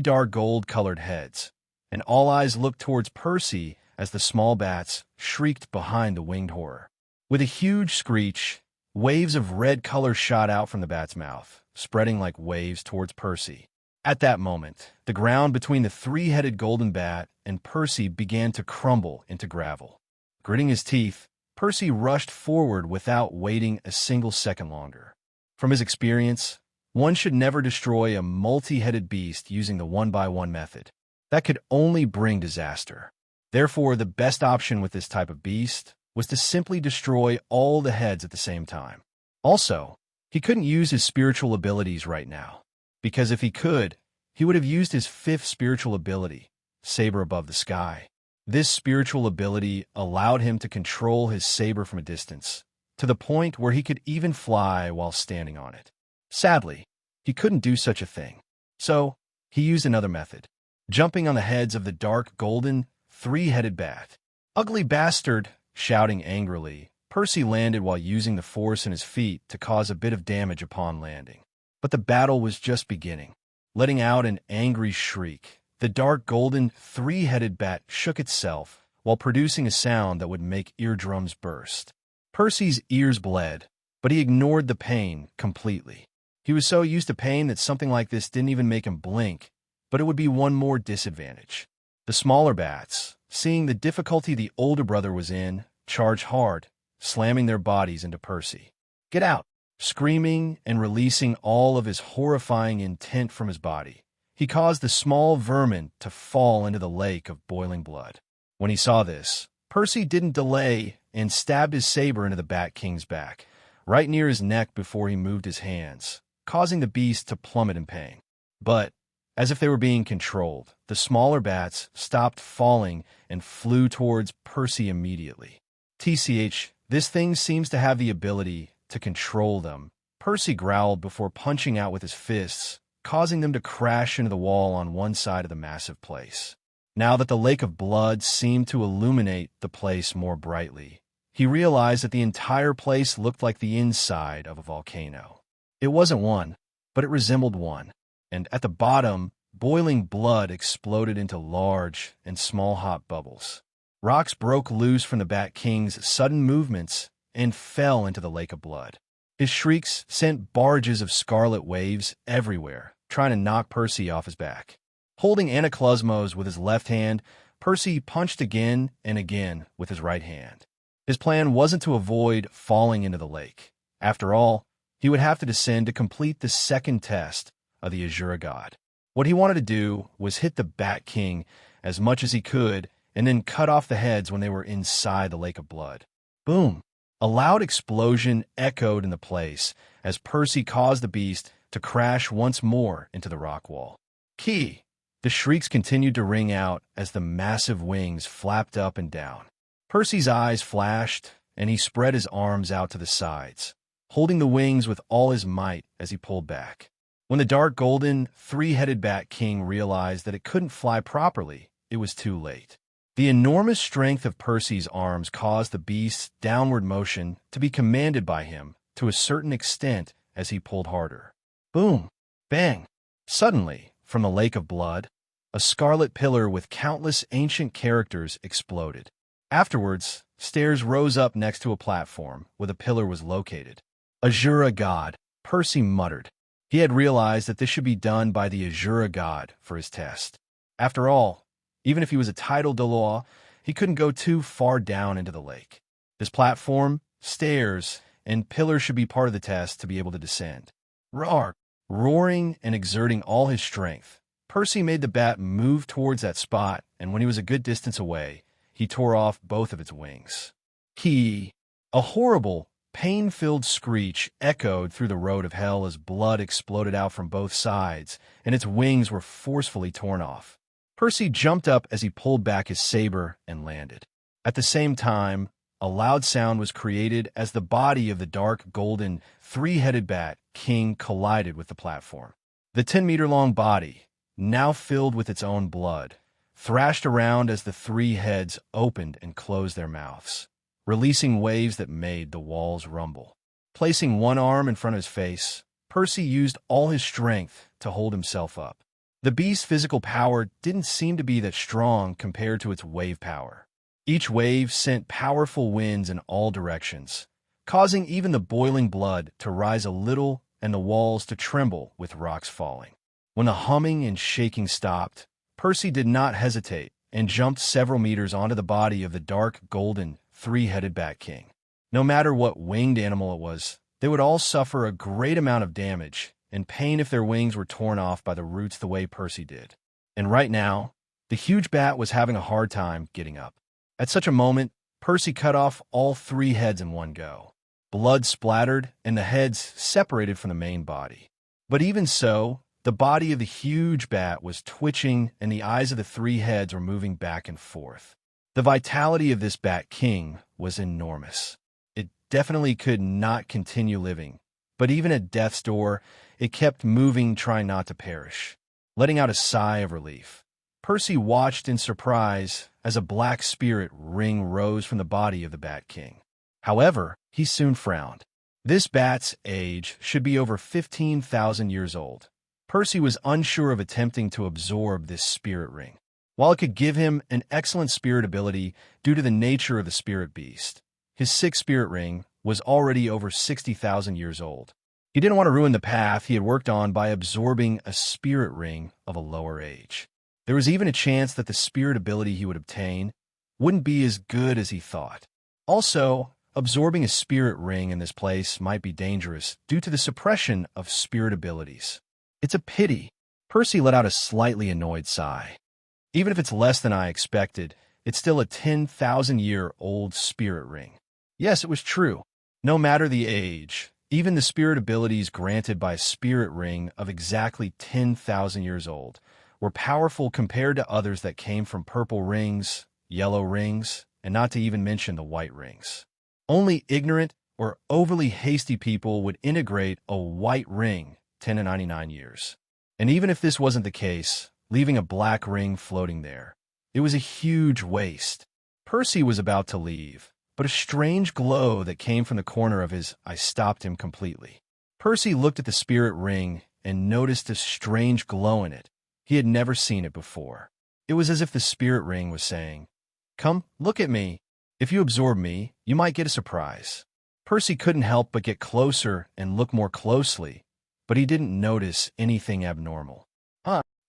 dark gold-colored heads, and all eyes looked towards Percy as the small bats shrieked behind the winged horror. With a huge screech, waves of red color shot out from the bat's mouth, spreading like waves towards Percy. At that moment, the ground between the 3-headed golden bat and Percy began to crumble into gravel. Gritting his teeth, Percy rushed forward without waiting a single second longer. From his experience, one should never destroy a multi-headed beast using the one-by-one method. That could only bring disaster. Therefore, the best option with this type of beast was to simply destroy all the heads at the same time. Also, he couldn't use his spiritual abilities right now, because if he could, he would have used his 5th spiritual ability, Saber Above the Sky. This spiritual ability allowed him to control his saber from a distance, to the point where he could even fly while standing on it. Sadly, he couldn't do such a thing, so he used another method, jumping on the heads of the dark golden 3-headed bat. Ugly bastard! Shouting angrily, Percy landed while using the force in his feet to cause a bit of damage upon landing. But the battle was just beginning. Letting out an angry shriek, the dark golden 3-headed bat shook itself while producing a sound that would make eardrums burst. Percy's ears bled, but he ignored the pain completely. He was so used to pain that something like this didn't even make him blink, but it would be one more disadvantage. The smaller bats, seeing the difficulty the older brother was in, charged hard, slamming their bodies into Percy. Get out! Screaming and releasing all of his horrifying intent from his body, he caused the small vermin to fall into the lake of boiling blood. When he saw this, Percy didn't delay and stabbed his saber into the Bat King's back, right near his neck before he moved his hands, causing the beast to plummet in pain. But, as if they were being controlled, the smaller bats stopped falling and flew towards Percy immediately. TCH, this thing seems to have the ability to control them. Percy growled before punching out with his fists, causing them to crash into the wall on one side of the massive place. Now that the lake of blood seemed to illuminate the place more brightly, he realized that the entire place looked like the inside of a volcano. It wasn't one, but it resembled one, and at the bottom, boiling blood exploded into large and small hot bubbles. Rocks broke loose from the Bat King's sudden movements and fell into the lake of blood. His shrieks sent barges of scarlet waves everywhere, trying to knock Percy off his back. Holding Anaklusmos with his left hand, Percy punched again and again with his right hand. His plan wasn't to avoid falling into the lake. After all, he would have to descend to complete the second test of the Azura God. What he wanted to do was hit the Bat King as much as he could and then cut off the heads when they were inside the lake of blood. Boom! A loud explosion echoed in the place as Percy caused the beast to crash once more into the rock wall. Key! The shrieks continued to ring out as the massive wings flapped up and down. Percy's eyes flashed, and he spread his arms out to the sides, holding the wings with all his might as he pulled back. When the dark golden, three-headed Bat King realized that it couldn't fly properly, it was too late. The enormous strength of Percy's arms caused the beast's downward motion to be commanded by him to a certain extent as he pulled harder. Boom! Bang! Suddenly, from the lake of blood, a scarlet pillar with countless ancient characters exploded. Afterwards, stairs rose up next to a platform where the pillar was located. Azura God, Percy muttered. He had realized that this should be done by the Azura God for his test. After all, even if he was a title Doola, he couldn't go too far down into the lake. This platform, stairs, and pillar should be part of the test to be able to descend. Roar! Roaring and exerting all his strength, Percy made the bat move towards that spot, and when he was a good distance away, he tore off both of its wings. A horrible, pain-filled screech echoed through the road of hell as blood exploded out from both sides, and its wings were forcefully torn off. Percy jumped up as he pulled back his saber and landed. At the same time, a loud sound was created as the body of the dark, golden, three-headed Bat King collided with the platform. The 10-meter-long body, now filled with its own blood, thrashed around as the three heads opened and closed their mouths, releasing waves that made the walls rumble. Placing one arm in front of his face, Percy used all his strength to hold himself up. The beast's physical power didn't seem to be that strong compared to its wave power. Each wave sent powerful winds in all directions, causing even the boiling blood to rise a little and the walls to tremble with rocks falling. When the humming and shaking stopped, Percy did not hesitate and jumped several meters onto the body of the dark, golden, three-headed Bat King. No matter what winged animal it was, they would all suffer a great amount of damage and pain if their wings were torn off by the roots the way Percy did. And right now, the huge bat was having a hard time getting up. At such a moment, Percy cut off all three heads in one go. Blood splattered, and the heads separated from the main body. But even so, the body of the huge bat was twitching, and the eyes of the three heads were moving back and forth. The vitality of this Bat King was enormous. It definitely could not continue living, but even at death's door, it kept moving, trying not to perish. Letting out a sigh of relief, Percy watched in surprise as a black spirit ring rose from the body of the Bat King. However, he soon frowned. This bat's age should be over 15,000 years old. Percy was unsure of attempting to absorb this spirit ring. While it could give him an excellent spirit ability due to the nature of the spirit beast, his sixth spirit ring was already over 60,000 years old. He didn't want to ruin the path he had worked on by absorbing a spirit ring of a lower age. There was even a chance that the spirit ability he would obtain wouldn't be as good as he thought. Also, absorbing a spirit ring in this place might be dangerous due to the suppression of spirit abilities. It's a pity. Percy let out a slightly annoyed sigh. Even if it's less than I expected, it's still a 10,000-year-old spirit ring. Yes, it was true. No matter the age, even the spirit abilities granted by a spirit ring of exactly 10,000 years old were powerful compared to others that came from purple rings, yellow rings, and not to even mention the white rings. Only ignorant or overly hasty people would integrate a white ring 10 to 99 years. And even if this wasn't the case, leaving a black ring floating there, it was a huge waste. Percy was about to leave, but a strange glow that came from the corner of his eye stopped him completely. Percy looked at the spirit ring and noticed a strange glow in it, He had never seen it before. It was as if the spirit ring was saying, "Come, look at me. If you absorb me, you might get a surprise." Percy couldn't help but get closer and look more closely, but he didn't notice anything abnormal.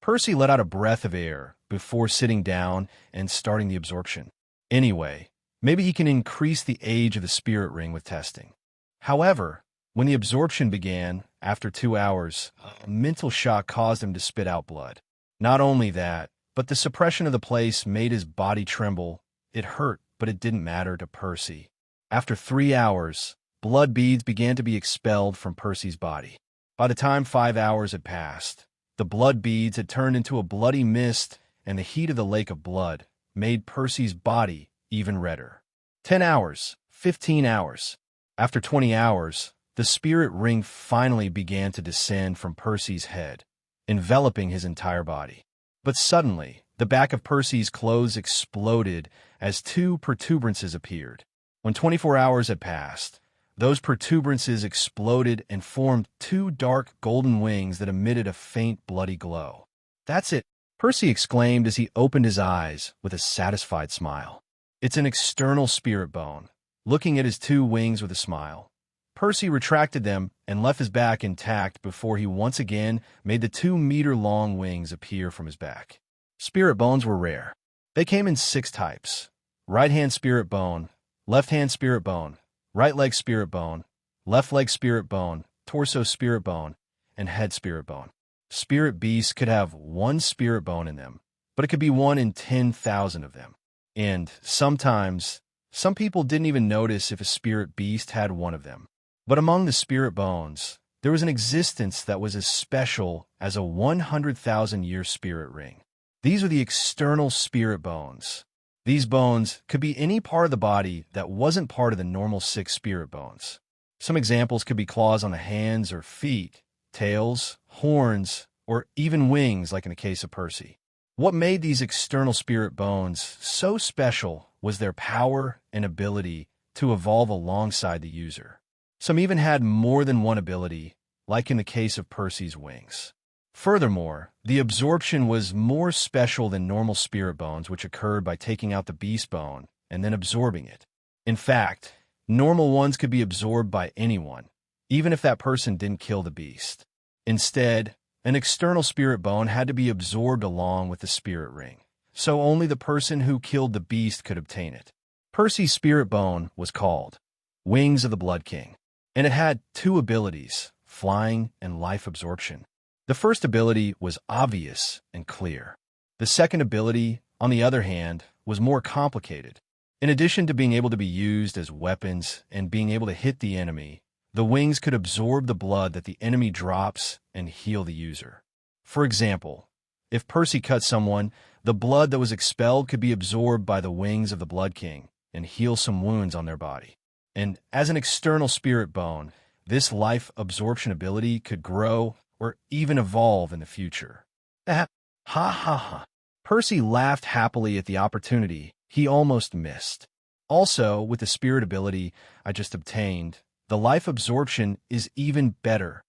Percy let out a breath of air before sitting down and starting the absorption. Anyway, maybe he can increase the age of the spirit ring with testing. However, when the absorption began, after 2 hours, a mental shock caused him to spit out blood. Not only that, but the suppression of the place made his body tremble. It hurt, but it didn't matter to Percy. After 3 hours, blood beads began to be expelled from Percy's body. By the time 5 hours had passed, the blood beads had turned into a bloody mist, and the heat of the lake of blood made Percy's body even redder. 10 hours, 15 hours. After 20 hours, the spirit ring finally began to descend from Percy's head, enveloping his entire body. But suddenly, the back of Percy's clothes exploded as 2 protuberances appeared. When 24 hours had passed, those protuberances exploded and formed 2 dark golden wings that emitted a faint bloody glow. "That's it," Percy exclaimed as he opened his eyes with a satisfied smile. "It's an external spirit bone." Looking at his 2 wings with a smile, Percy retracted them and left his back intact before he once again made the 2-meter-long wings appear from his back. Spirit bones were rare. They came in 6 types: right-hand spirit bone, left-hand spirit bone, right leg spirit bone, left leg spirit bone, torso spirit bone, and head spirit bone. Spirit beasts could have 1 spirit bone in them, but it could be 1 in 10,000 of them. And sometimes, some people didn't even notice if a spirit beast had 1 of them. But among the spirit bones, there was an existence that was as special as a 100,000-year spirit ring. These were the external spirit bones. These bones could be any part of the body that wasn't part of the normal 6 spirit bones. Some examples could be claws on the hands or feet, tails, horns, or even wings, like in the case of Percy. What made these external spirit bones so special was their power and ability to evolve alongside the user. Some even had more than 1 ability, like in the case of Percy's wings. Furthermore, the absorption was more special than normal spirit bones, which occurred by taking out the beast bone and then absorbing it. In fact, normal ones could be absorbed by anyone, even if that person didn't kill the beast. Instead, an external spirit bone had to be absorbed along with the spirit ring, so only the person who killed the beast could obtain it. Percy's spirit bone was called Wings of the Blood King, and it had 2 abilities, flying and life absorption. The first ability was obvious and clear. The second ability, on the other hand, was more complicated. In addition to being able to be used as weapons and being able to hit the enemy, the wings could absorb the blood that the enemy drops and heal the user. For example, if Percy cut someone, the blood that was expelled could be absorbed by the wings of the Blood King and heal some wounds on their body. And as an external spirit bone, this life absorption ability could grow or even evolve in the future. Ha ha ha. Percy laughed happily at the opportunity he almost missed. Also, with the spirit ability I just obtained, the life absorption is even better.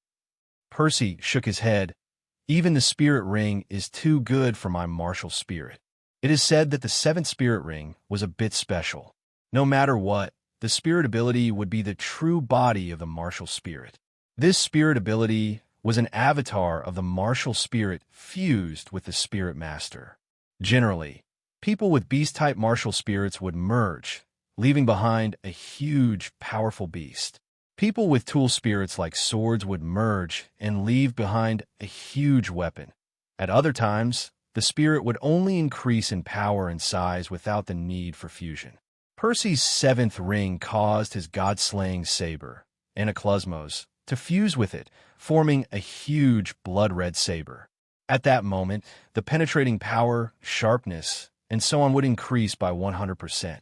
Percy shook his head. Even the spirit ring is too good for my martial spirit. It is said that the 7th spirit ring was a bit special. No matter what, the spirit ability would be the true body of the martial spirit. This spirit ability was an avatar of the martial spirit fused with the spirit master. Generally, people with beast-type martial spirits would merge, leaving behind a huge, powerful beast. People with tool spirits like swords would merge and leave behind a huge weapon. At other times, the spirit would only increase in power and size without the need for fusion. Percy's 7th ring caused his god-slaying saber, Anaklusmos, to fuse with it, forming a huge blood-red saber. At that moment, the penetrating power, sharpness, and so on would increase by 100%.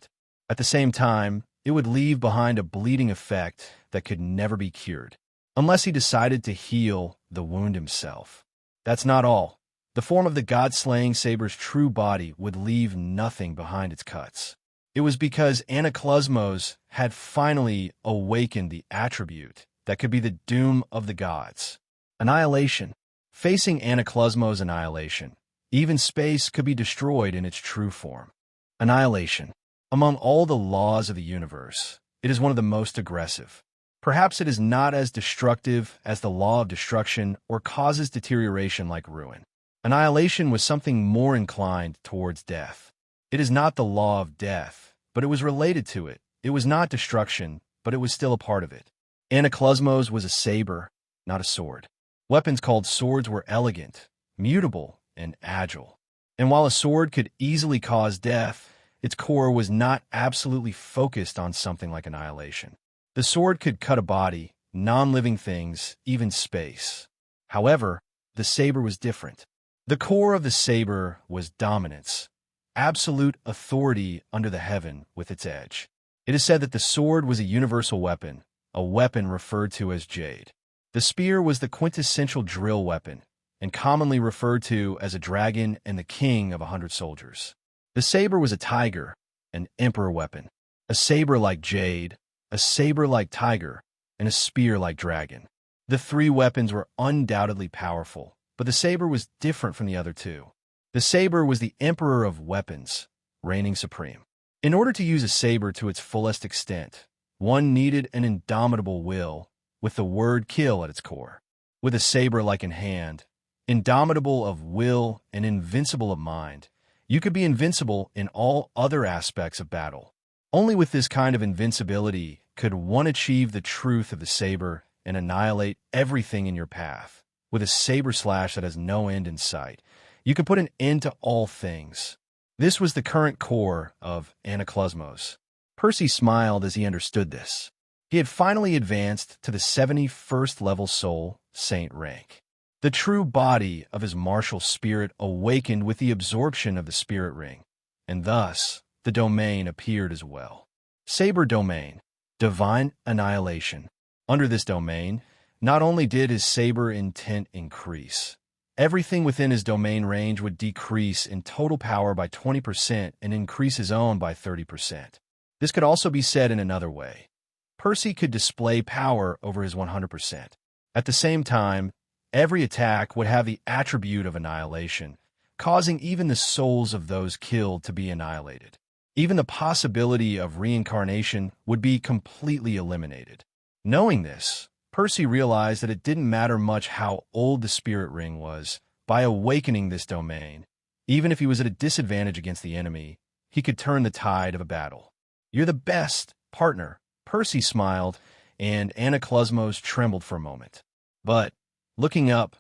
At the same time, it would leave behind a bleeding effect that could never be cured, unless he decided to heal the wound himself. That's not all. The form of the god-slaying saber's true body would leave nothing behind its cuts. It was because Anaklusmos had finally awakened the attribute that could be the doom of the gods: annihilation. Facing Anaclysmo's annihilation, even space could be destroyed in its true form. Annihilation. Among all the laws of the universe, it is one of the most aggressive. Perhaps it is not as destructive as the law of destruction or causes deterioration like ruin. Annihilation was something more inclined towards death. It is not the law of death, but it was related to it. It was not destruction, but it was still a part of it. Anaclysmo's was a saber, not a sword. Weapons called swords were elegant, mutable, and agile. And while a sword could easily cause death, its core was not absolutely focused on something like annihilation. The sword could cut a body, non-living things, even space. However, the saber was different. The core of the saber was dominance, absolute authority under the heaven with its edge. It is said that the sword was a universal weapon, a weapon referred to as jade. The spear was the quintessential drill weapon, and commonly referred to as a dragon and the king of 100 soldiers. The saber was a tiger, an emperor weapon, a saber like jade, a saber like tiger, and a spear like dragon. The three weapons were undoubtedly powerful, but the saber was different from the other two. The saber was the emperor of weapons, reigning supreme. In order to use a saber to its fullest extent, one needed an indomitable will, with the word kill at its core. With a saber-like in hand, indomitable of will and invincible of mind, you could be invincible in all other aspects of battle. Only with this kind of invincibility could one achieve the truth of the saber and annihilate everything in your path. With a saber slash that has no end in sight, you could put an end to all things. This was the current core of Anaclysmo's. Percy smiled as he understood this. He had finally advanced to the 71st level soul saint rank. The true body of his martial spirit awakened with the absorption of the spirit ring, and thus the domain appeared as well. Saber domain, divine annihilation. Under this domain, not only did his saber intent increase, everything within his domain range would decrease in total power by 20% and increase his own by 30%. This could also be said in another way. Percy could display power over his 100%. At the same time, every attack would have the attribute of annihilation, causing even the souls of those killed to be annihilated. Even the possibility of reincarnation would be completely eliminated. Knowing this, Percy realized that it didn't matter much how old the spirit ring was. By awakening this domain, even if he was at a disadvantage against the enemy, he could turn the tide of a battle. "You're the best, partner," Percy smiled, and Anaclysmo's trembled for a moment. But, looking up,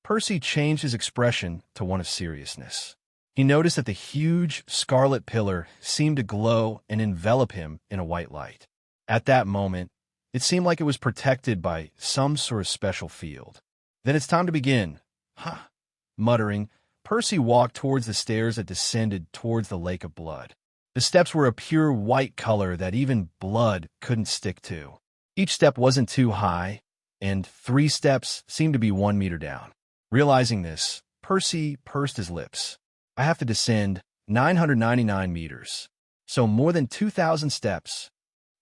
Percy changed his expression to one of seriousness. He noticed that the huge scarlet pillar seemed to glow and envelop him in a white light. At that moment, it seemed like it was protected by some sort of special field. "Then it's time to begin." "Huh." Muttering, Percy walked towards the stairs that descended towards the lake of blood. The steps were a pure white color that even blood couldn't stick to. Each step wasn't too high, and 3 steps seemed to be 1 meter down. Realizing this, Percy pursed his lips. "I have to descend 999 meters, so more than 2,000 steps.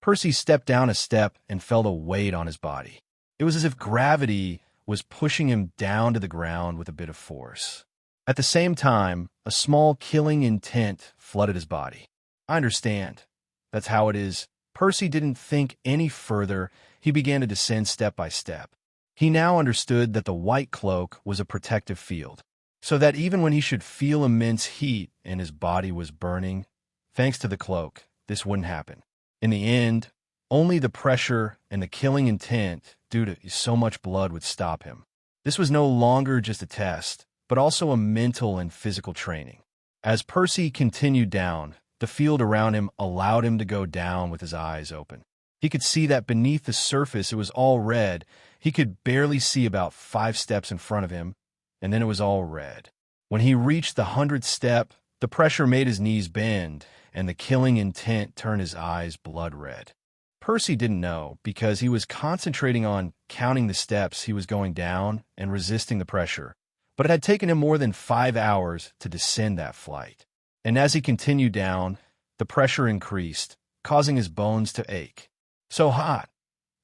Percy stepped down a step and felt a weight on his body. It was as if gravity was pushing him down to the ground with a bit of force. At the same time, a small killing intent flooded his body. "I understand. That's how it is." Percy didn't think any further. He began to descend step by step. He now understood that the white cloak was a protective field, so that even when he should feel immense heat and his body was burning, thanks to the cloak, this wouldn't happen. In the end, only the pressure and the killing intent due to so much blood would stop him. This was no longer just a test, but also a mental and physical training. As Percy continued down, the field around him allowed him to go down with his eyes open. He could see that beneath the surface it was all red. He could barely see about 5 steps in front of him, and then it was all red. When he reached the 100th step, the pressure made his knees bend, and the killing intent turned his eyes blood red. Percy didn't know because he was concentrating on counting the steps he was going down and resisting the pressure, but it had taken him more than 5 hours to descend that flight. And as he continued down, the pressure increased, causing his bones to ache. So hot.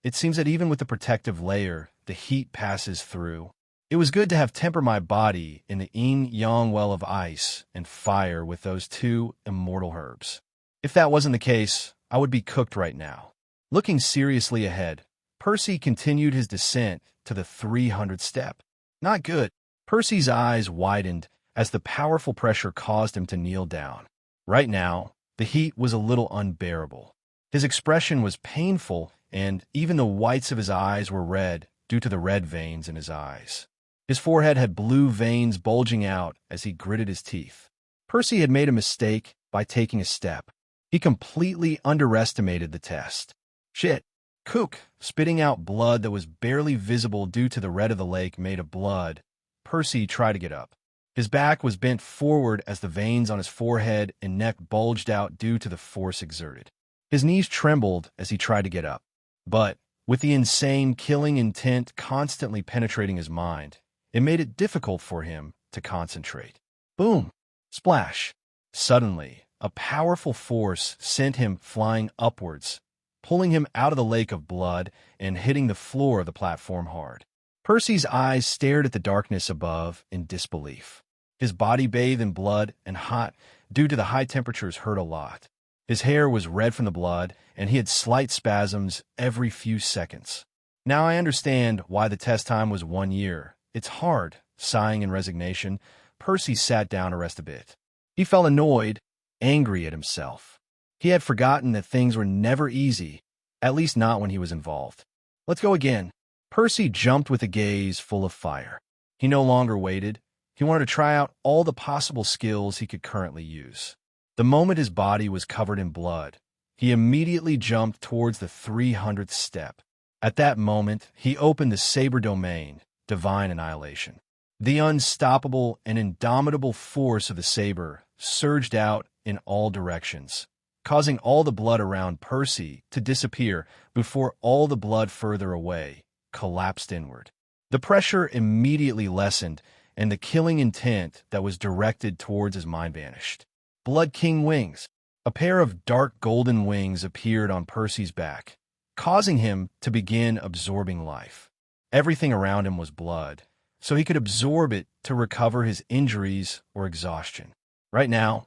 It seems that even with the protective layer, the heat passes through. It was good to have tempered my body in the yin-yang well of ice and fire with those two immortal herbs. If that wasn't the case, I would be cooked right now. Looking seriously ahead, Percy continued his descent to the 300th step. Not good. Percy's eyes widened as the powerful pressure caused him to kneel down. Right now, the heat was a little unbearable. His expression was painful, and even the whites of his eyes were red due to the red veins in his eyes. His forehead had blue veins bulging out as he gritted his teeth. Percy had made a mistake by taking a step. He completely underestimated the test. Shit. Kook, spitting out blood that was barely visible due to the red of the lake made of blood. Percy tried to get up. His back was bent forward as the veins on his forehead and neck bulged out due to the force exerted. His knees trembled as he tried to get up. But, with the insane, killing intent constantly penetrating his mind, it made it difficult for him to concentrate. Boom! Splash! Suddenly, a powerful force sent him flying upwards, pulling him out of the lake of blood and hitting the floor of the platform hard. Percy's eyes stared at the darkness above in disbelief. His body bathed in blood and hot due to the high temperatures hurt a lot. His hair was red from the blood, and he had slight spasms every few seconds. Now I understand why the test time was 1 year. It's hard. Sighing in resignation, Percy sat down to rest a bit. He felt annoyed, angry at himself. He had forgotten that things were never easy, at least not when he was involved. Let's go again. Percy jumped with a gaze full of fire. He no longer waited. He wanted to try out all the possible skills he could currently use. The moment his body was covered in blood, he immediately jumped towards the 300th step. At that moment, he opened the Saber domain, Divine Annihilation. The unstoppable and indomitable force of the saber surged out in all directions, causing all the blood around Percy to disappear before all the blood further away collapsed inward. The pressure immediately lessened, and the killing intent that was directed towards his mind vanished. Blood King wings. A pair of dark golden wings appeared on Percy's back, causing him to begin absorbing life. Everything around him was blood, so he could absorb it to recover his injuries or exhaustion. Right now,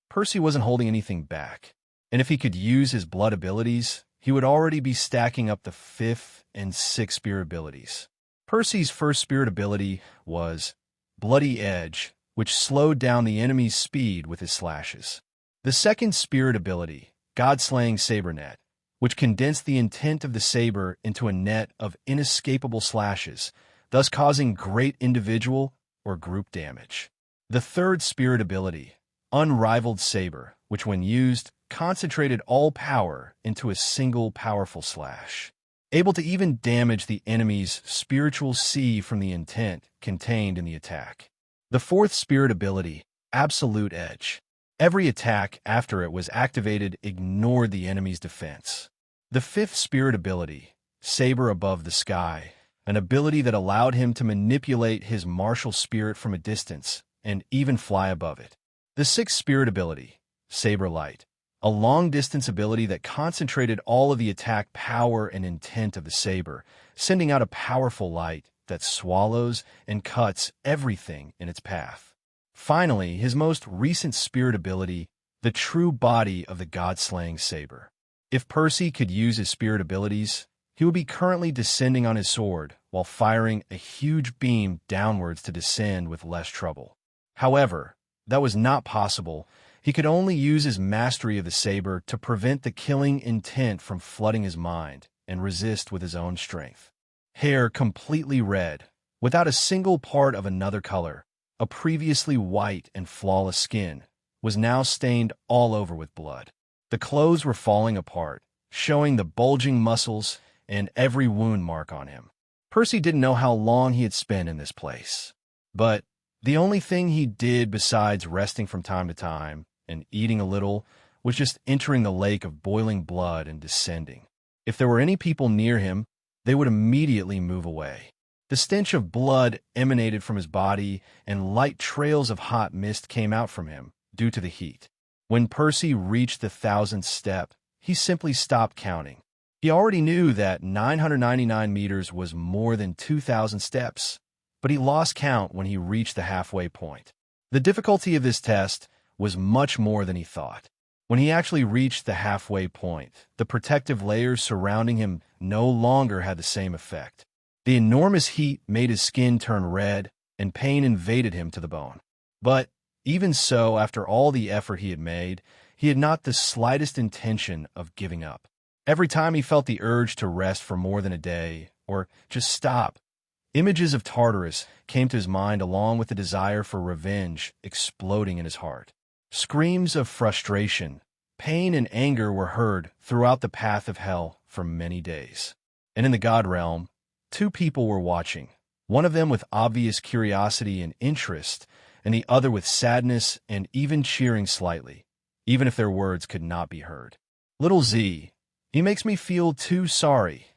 Percy wasn't holding anything back, and if he could use his blood abilities, he would already be stacking up the 5th and 6th spirit abilities. Percy's first spirit ability was Bloody Edge, which slowed down the enemy's speed with his slashes. The second spirit ability, God-Slaying Saber Net, which condensed the intent of the saber into a net of inescapable slashes, thus causing great individual or group damage. The third spirit ability, Unrivaled Saber, which when used, concentrated all power into a single powerful slash, able to even damage the enemy's spiritual sea from the intent contained in the attack. The fourth spirit ability, Absolute Edge. Every attack after it was activated ignored the enemy's defense. The fifth spirit ability, Saber Above the Sky, an ability that allowed him to manipulate his martial spirit from a distance and even fly above it. The sixth spirit ability, Saber Light, a long-distance ability that concentrated all of the attack power and intent of the saber, sending out a powerful light that swallows and cuts everything in its path. Finally, his most recent spirit ability, the true body of the God-Slaying Saber. If Percy could use his spirit abilities, he would be currently descending on his sword while firing a huge beam downwards to descend with less trouble. However, that was not possible. He could only use his mastery of the saber to prevent the killing intent from flooding his mind and resist with his own strength. Hair completely red, without a single part of another color, a previously white and flawless skin was now stained all over with blood. The clothes were falling apart, showing the bulging muscles and every wound mark on him. Percy didn't know how long he had spent in this place, but the only thing he did besides resting from time to time and eating a little was just entering the lake of boiling blood and descending. If there were any people near him, they would immediately move away. The stench of blood emanated from his body, and light trails of hot mist came out from him due to the heat. When Percy reached the 1,000th step, he simply stopped counting. He already knew that 999 meters was more than 2,000 steps, but he lost count when he reached the halfway point. The difficulty of this test was much more than he thought. When he actually reached the halfway point, the protective layers surrounding him no longer had the same effect. The enormous heat made his skin turn red, and pain invaded him to the bone. But even so, after all the effort he had made, he had not the slightest intention of giving up. Every time he felt the urge to rest for more than a day, or just stop, images of Tartarus came to his mind along with the desire for revenge exploding in his heart. Screams of frustration, pain, and anger were heard throughout the path of hell for many days. And in the God realm, two people were watching, one of them with obvious curiosity and interest, and the other with sadness and even cheering slightly, even if their words could not be heard. Little Z, he makes me feel too sorry.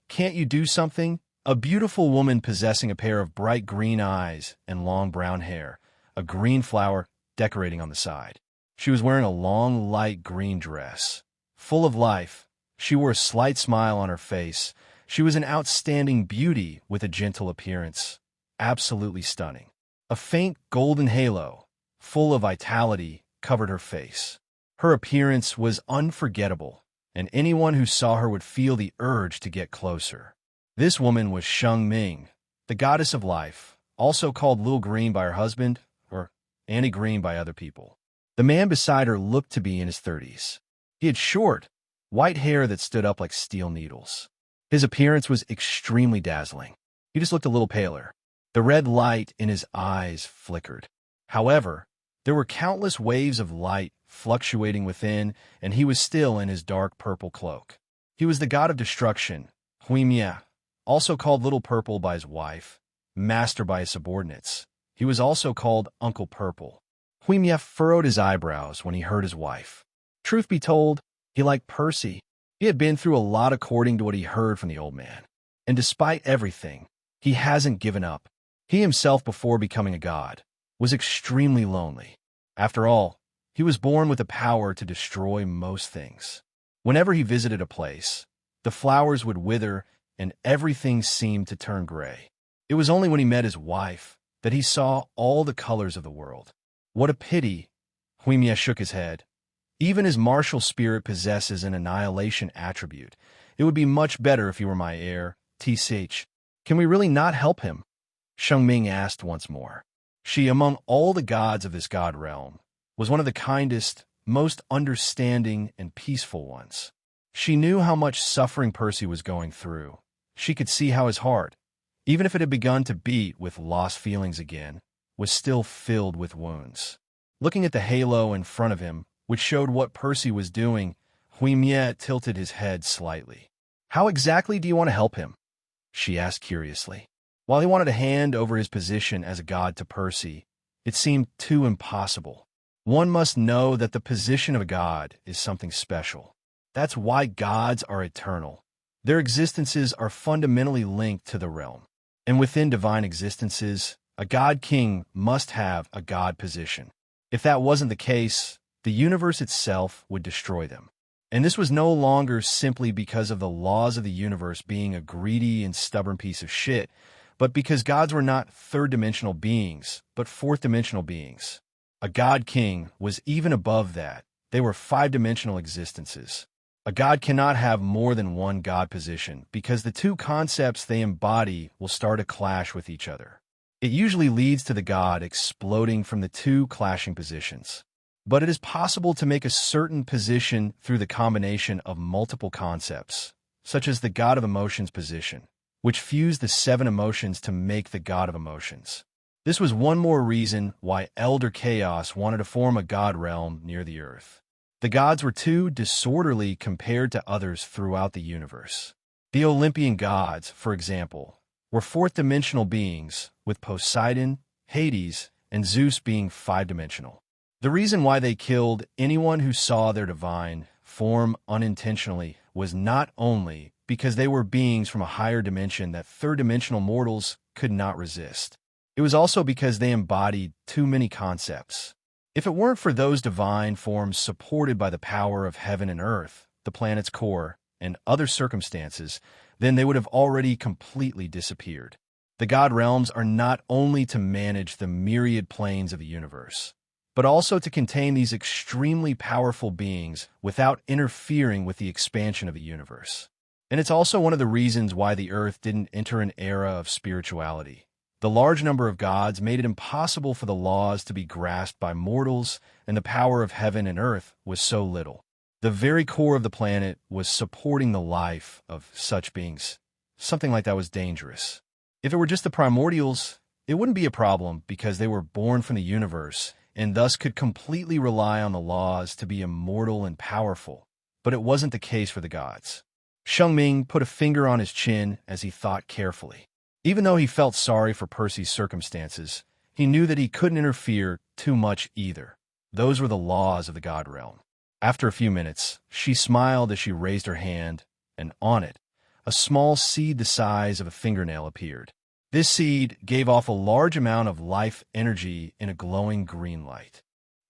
Can't you do something? A beautiful woman possessing a pair of bright green eyes and long brown hair, a green flower decorating on the side. She was wearing a long, light green dress. Full of life, she wore a slight smile on her face. She was an outstanding beauty with a gentle appearance. Absolutely stunning. A faint golden halo, full of vitality, covered her face. Her appearance was unforgettable, and anyone who saw her would feel the urge to get closer. This woman was Sheng Ming, the goddess of life, also called Lil Green by her husband, or Annie Green by other people. The man beside her looked to be in his 30s. He had short, white hair that stood up like steel needles. His appearance was extremely dazzling. He just looked a little paler. The red light in his eyes flickered. However, there were countless waves of light fluctuating within, and he was still in his dark purple cloak. He was the god of destruction, Huimia, also called Little Purple by his wife, Master by his subordinates. He was also called Uncle Purple. Huimia furrowed his eyebrows when he heard his wife. Truth be told, he liked Percy. He had been through a lot according to what he heard from the old man. And despite everything, he hasn't given up. He himself, before becoming a god, was extremely lonely. After all, he was born with the power to destroy most things. Whenever he visited a place, the flowers would wither and everything seemed to turn gray. It was only when he met his wife that he saw all the colors of the world. What a pity, Huimia shook his head. Even his martial spirit possesses an annihilation attribute. It would be much better if he were my heir, TCH. Can we really not help him? Sheng Ming asked once more. She, among all the gods of this god realm, was one of the kindest, most understanding, and peaceful ones. She knew how much suffering Percy was going through. She could see how his heart, even if it had begun to beat with lost feelings again, was still filled with wounds. Looking at the halo in front of him, which showed what Percy was doing, Huimia tilted his head slightly. How exactly do you want to help him? She asked curiously. While he wanted to hand over his position as a god to Percy, it seemed too impossible. One must know that the position of a god is something special. That's why gods are eternal. Their existences are fundamentally linked to the realm. And within divine existences, a god king must have a god position. If that wasn't the case, the universe itself would destroy them. And this was no longer simply because of the laws of the universe being a greedy and stubborn piece of shit, but because gods were not third-dimensional beings, but fourth-dimensional beings. A god king was even above that. They were five-dimensional existences. A god cannot have more than one god position because the two concepts they embody will start a clash with each other. It usually leads to the god exploding from the two clashing positions. But it is possible to make a certain position through the combination of multiple concepts, such as the god of emotions position, which fused the 7 emotions to make the god of emotions. This was one more reason why Elder Chaos wanted to form a god realm near the earth. The gods were too disorderly compared to others throughout the universe. The Olympian gods, for example, were fourth-dimensional beings, with Poseidon, Hades, and Zeus being five-dimensional. The reason why they killed anyone who saw their divine form unintentionally was not only because they were beings from a higher dimension that third-dimensional mortals could not resist. It was also because they embodied too many concepts. If it weren't for those divine forms supported by the power of heaven and earth, the planet's core, and other circumstances, then they would have already completely disappeared. The God realms are not only to manage the myriad planes of the universe, but also to contain these extremely powerful beings without interfering with the expansion of the universe. And it's also one of the reasons why the Earth didn't enter an era of spirituality. The large number of gods made it impossible for the laws to be grasped by mortals, and the power of heaven and earth was so little. The very core of the planet was supporting the life of such beings. Something like that was dangerous. If it were just the primordials, it wouldn't be a problem because they were born from the universe and thus could completely rely on the laws to be immortal and powerful. But it wasn't the case for the gods. Shengming put a finger on his chin as he thought carefully. Even though he felt sorry for Percy's circumstances, he knew that he couldn't interfere too much either. Those were the laws of the God realm. After a few minutes, she smiled as she raised her hand, and on it, a small seed the size of a fingernail appeared. This seed gave off a large amount of life energy in a glowing green light.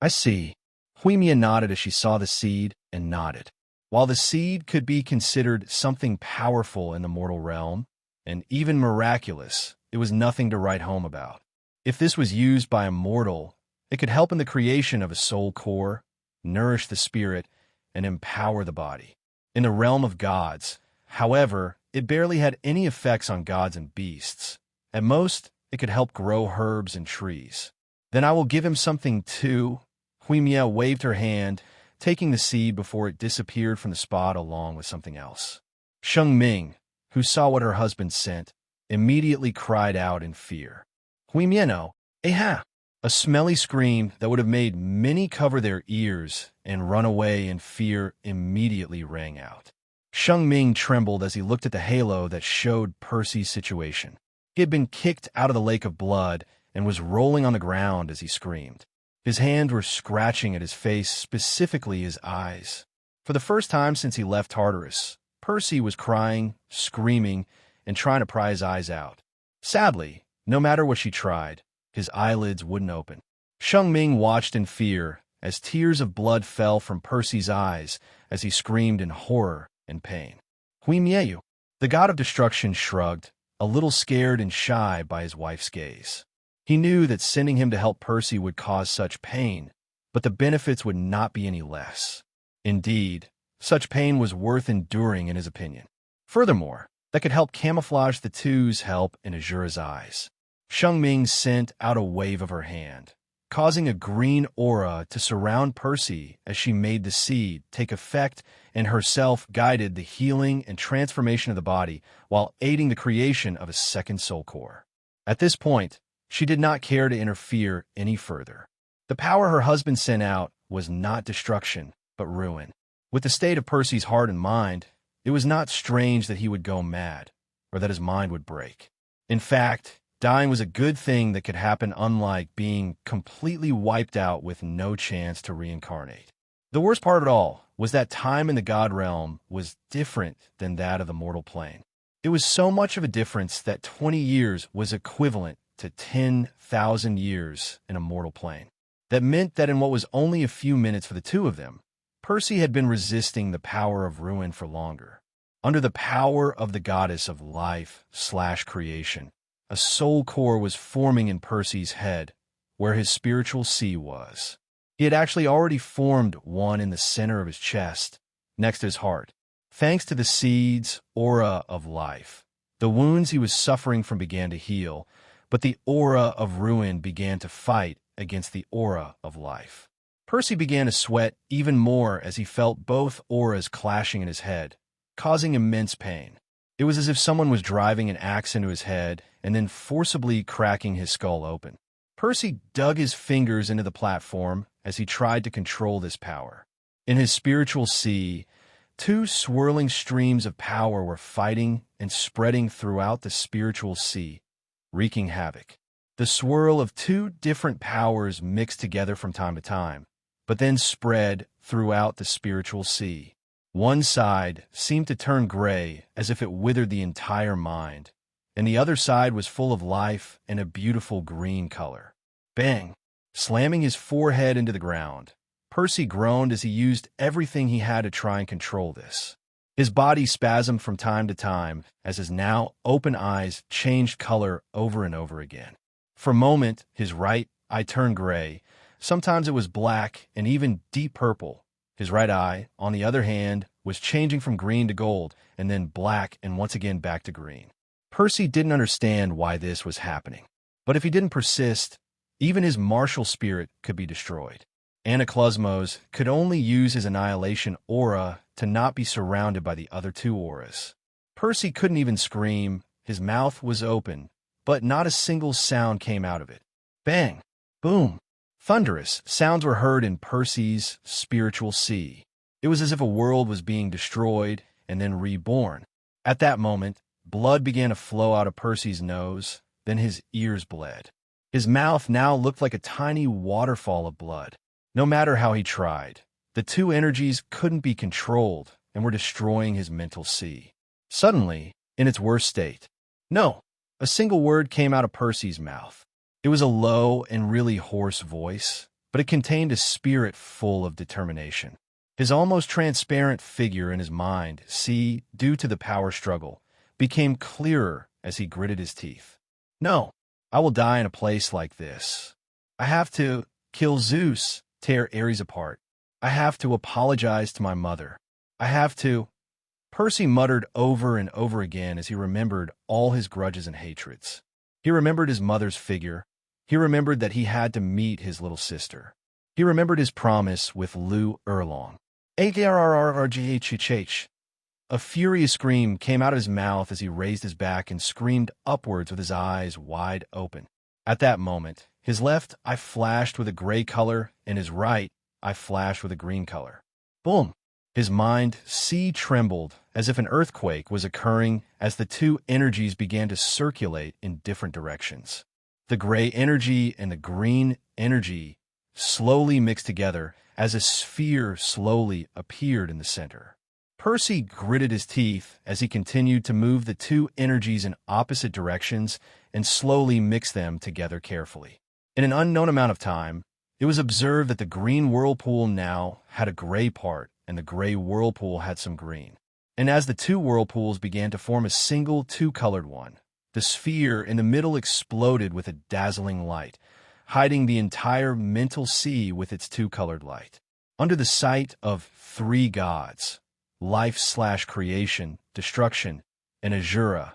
I see. Huimia nodded as she saw the seed and nodded. While the seed could be considered something powerful in the mortal realm, and even miraculous, it was nothing to write home about. If this was used by a mortal, it could help in the creation of a soul core, nourish the spirit, and empower the body. In the realm of gods, however, it barely had any effects on gods and beasts. At most, it could help grow herbs and trees. Then I will give him something too. Huimia waved her hand, taking the seed before it disappeared from the spot along with something else. Shengming, who saw what her husband sent, immediately cried out in fear. Huimieno, eha! A smelly scream that would have made many cover their ears and run away in fear immediately rang out. Shengming trembled as he looked at the halo that showed Percy's situation. He had been kicked out of the lake of blood and was rolling on the ground as he screamed. His hands were scratching at his face, specifically his eyes. For the first time since he left Tartarus, Percy was crying, screaming, and trying to pry his eyes out. Sadly, no matter what she tried, his eyelids wouldn't open. Shengming watched in fear as tears of blood fell from Percy's eyes as he screamed in horror and pain. Huimieu, the god of destruction, shrugged, a little scared and shy by his wife's gaze. He knew that sending him to help Percy would cause such pain, but the benefits would not be any less. Indeed, such pain was worth enduring in his opinion. Furthermore, that could help camouflage the two's help in Azura's eyes. Shengming sent out a wave of her hand, causing a green aura to surround Percy as she made the seed take effect and herself guided the healing and transformation of the body while aiding the creation of a second soul core. At this point, she did not care to interfere any further. The power her husband sent out was not destruction, but ruin. With the state of Percy's heart and mind, it was not strange that he would go mad, or that his mind would break. In fact, dying was a good thing that could happen, unlike being completely wiped out with no chance to reincarnate. The worst part of it all was that time in the God realm was different than that of the mortal plane. It was so much of a difference that 20 years was equivalent to 10,000 years in a mortal plane. That meant that in what was only a few minutes for the two of them, Percy had been resisting the power of ruin for longer. Under the power of the goddess of life/creation, a soul core was forming in Percy's head, where his spiritual sea was. He had actually already formed one in the center of his chest, next to his heart. Thanks to the seed's aura of life, the wounds he was suffering from began to heal, but the aura of ruin began to fight against the aura of life. Percy began to sweat even more as he felt both auras clashing in his head, causing immense pain. It was as if someone was driving an axe into his head and then forcibly cracking his skull open. Percy dug his fingers into the platform as he tried to control this power. In his spiritual sea, two swirling streams of power were fighting and spreading throughout the spiritual sea, wreaking havoc. The swirl of two different powers mixed together from time to time, but then spread throughout the spiritual sea. One side seemed to turn gray as if it withered the entire mind, and the other side was full of life and a beautiful green color. Bang! Slamming his forehead into the ground, Percy groaned as he used everything he had to try and control this. His body spasmed from time to time as his now open eyes changed color over and over again. For a moment, his right eye turned gray. Sometimes it was black and even deep purple. His right eye, on the other hand, was changing from green to gold, and then black and once again back to green. Percy didn't understand why this was happening. But if he didn't persist, even his martial spirit could be destroyed. Anaklusmos could only use his annihilation aura to not be surrounded by the other two auras. Percy couldn't even scream. His mouth was open, but not a single sound came out of it. Bang! Boom! Thunderous sounds were heard in Percy's spiritual sea. It was as if a world was being destroyed and then reborn. At that moment, blood began to flow out of Percy's nose, then his ears bled. His mouth now looked like a tiny waterfall of blood. No matter how he tried, the two energies couldn't be controlled and were destroying his mental sea. Suddenly, in its worst state, no, a single word came out of Percy's mouth. It was a low and really hoarse voice, but it contained a spirit full of determination. His almost transparent figure in his mind, due to the power struggle, became clearer as he gritted his teeth. No, I will die in a place like this. I have to kill Zeus, tear Ares apart. I have to apologize to my mother. I have to... Percy muttered over and over again as he remembered all his grudges and hatreds. He remembered his mother's figure. He remembered that he had to meet his little sister. He remembered his promise with Lou Erlong. A-G-R-R-R-G-H-H-H. A furious scream came out of his mouth as he raised his back and screamed upwards with his eyes wide open. At that moment, his left eye flashed with a gray color and his right eye flashed with a green color. Boom! His mind trembled as if an earthquake was occurring as the two energies began to circulate in different directions. The gray energy and the green energy slowly mixed together as a sphere slowly appeared in the center. Percy gritted his teeth as he continued to move the two energies in opposite directions and slowly mix them together carefully. In an unknown amount of time, it was observed that the green whirlpool now had a gray part and the gray whirlpool had some green. And as the two whirlpools began to form a single two-colored one, the sphere in the middle exploded with a dazzling light, hiding the entire mental sea with its two-colored light. Under the sight of three gods, life/creation, destruction, and Azura,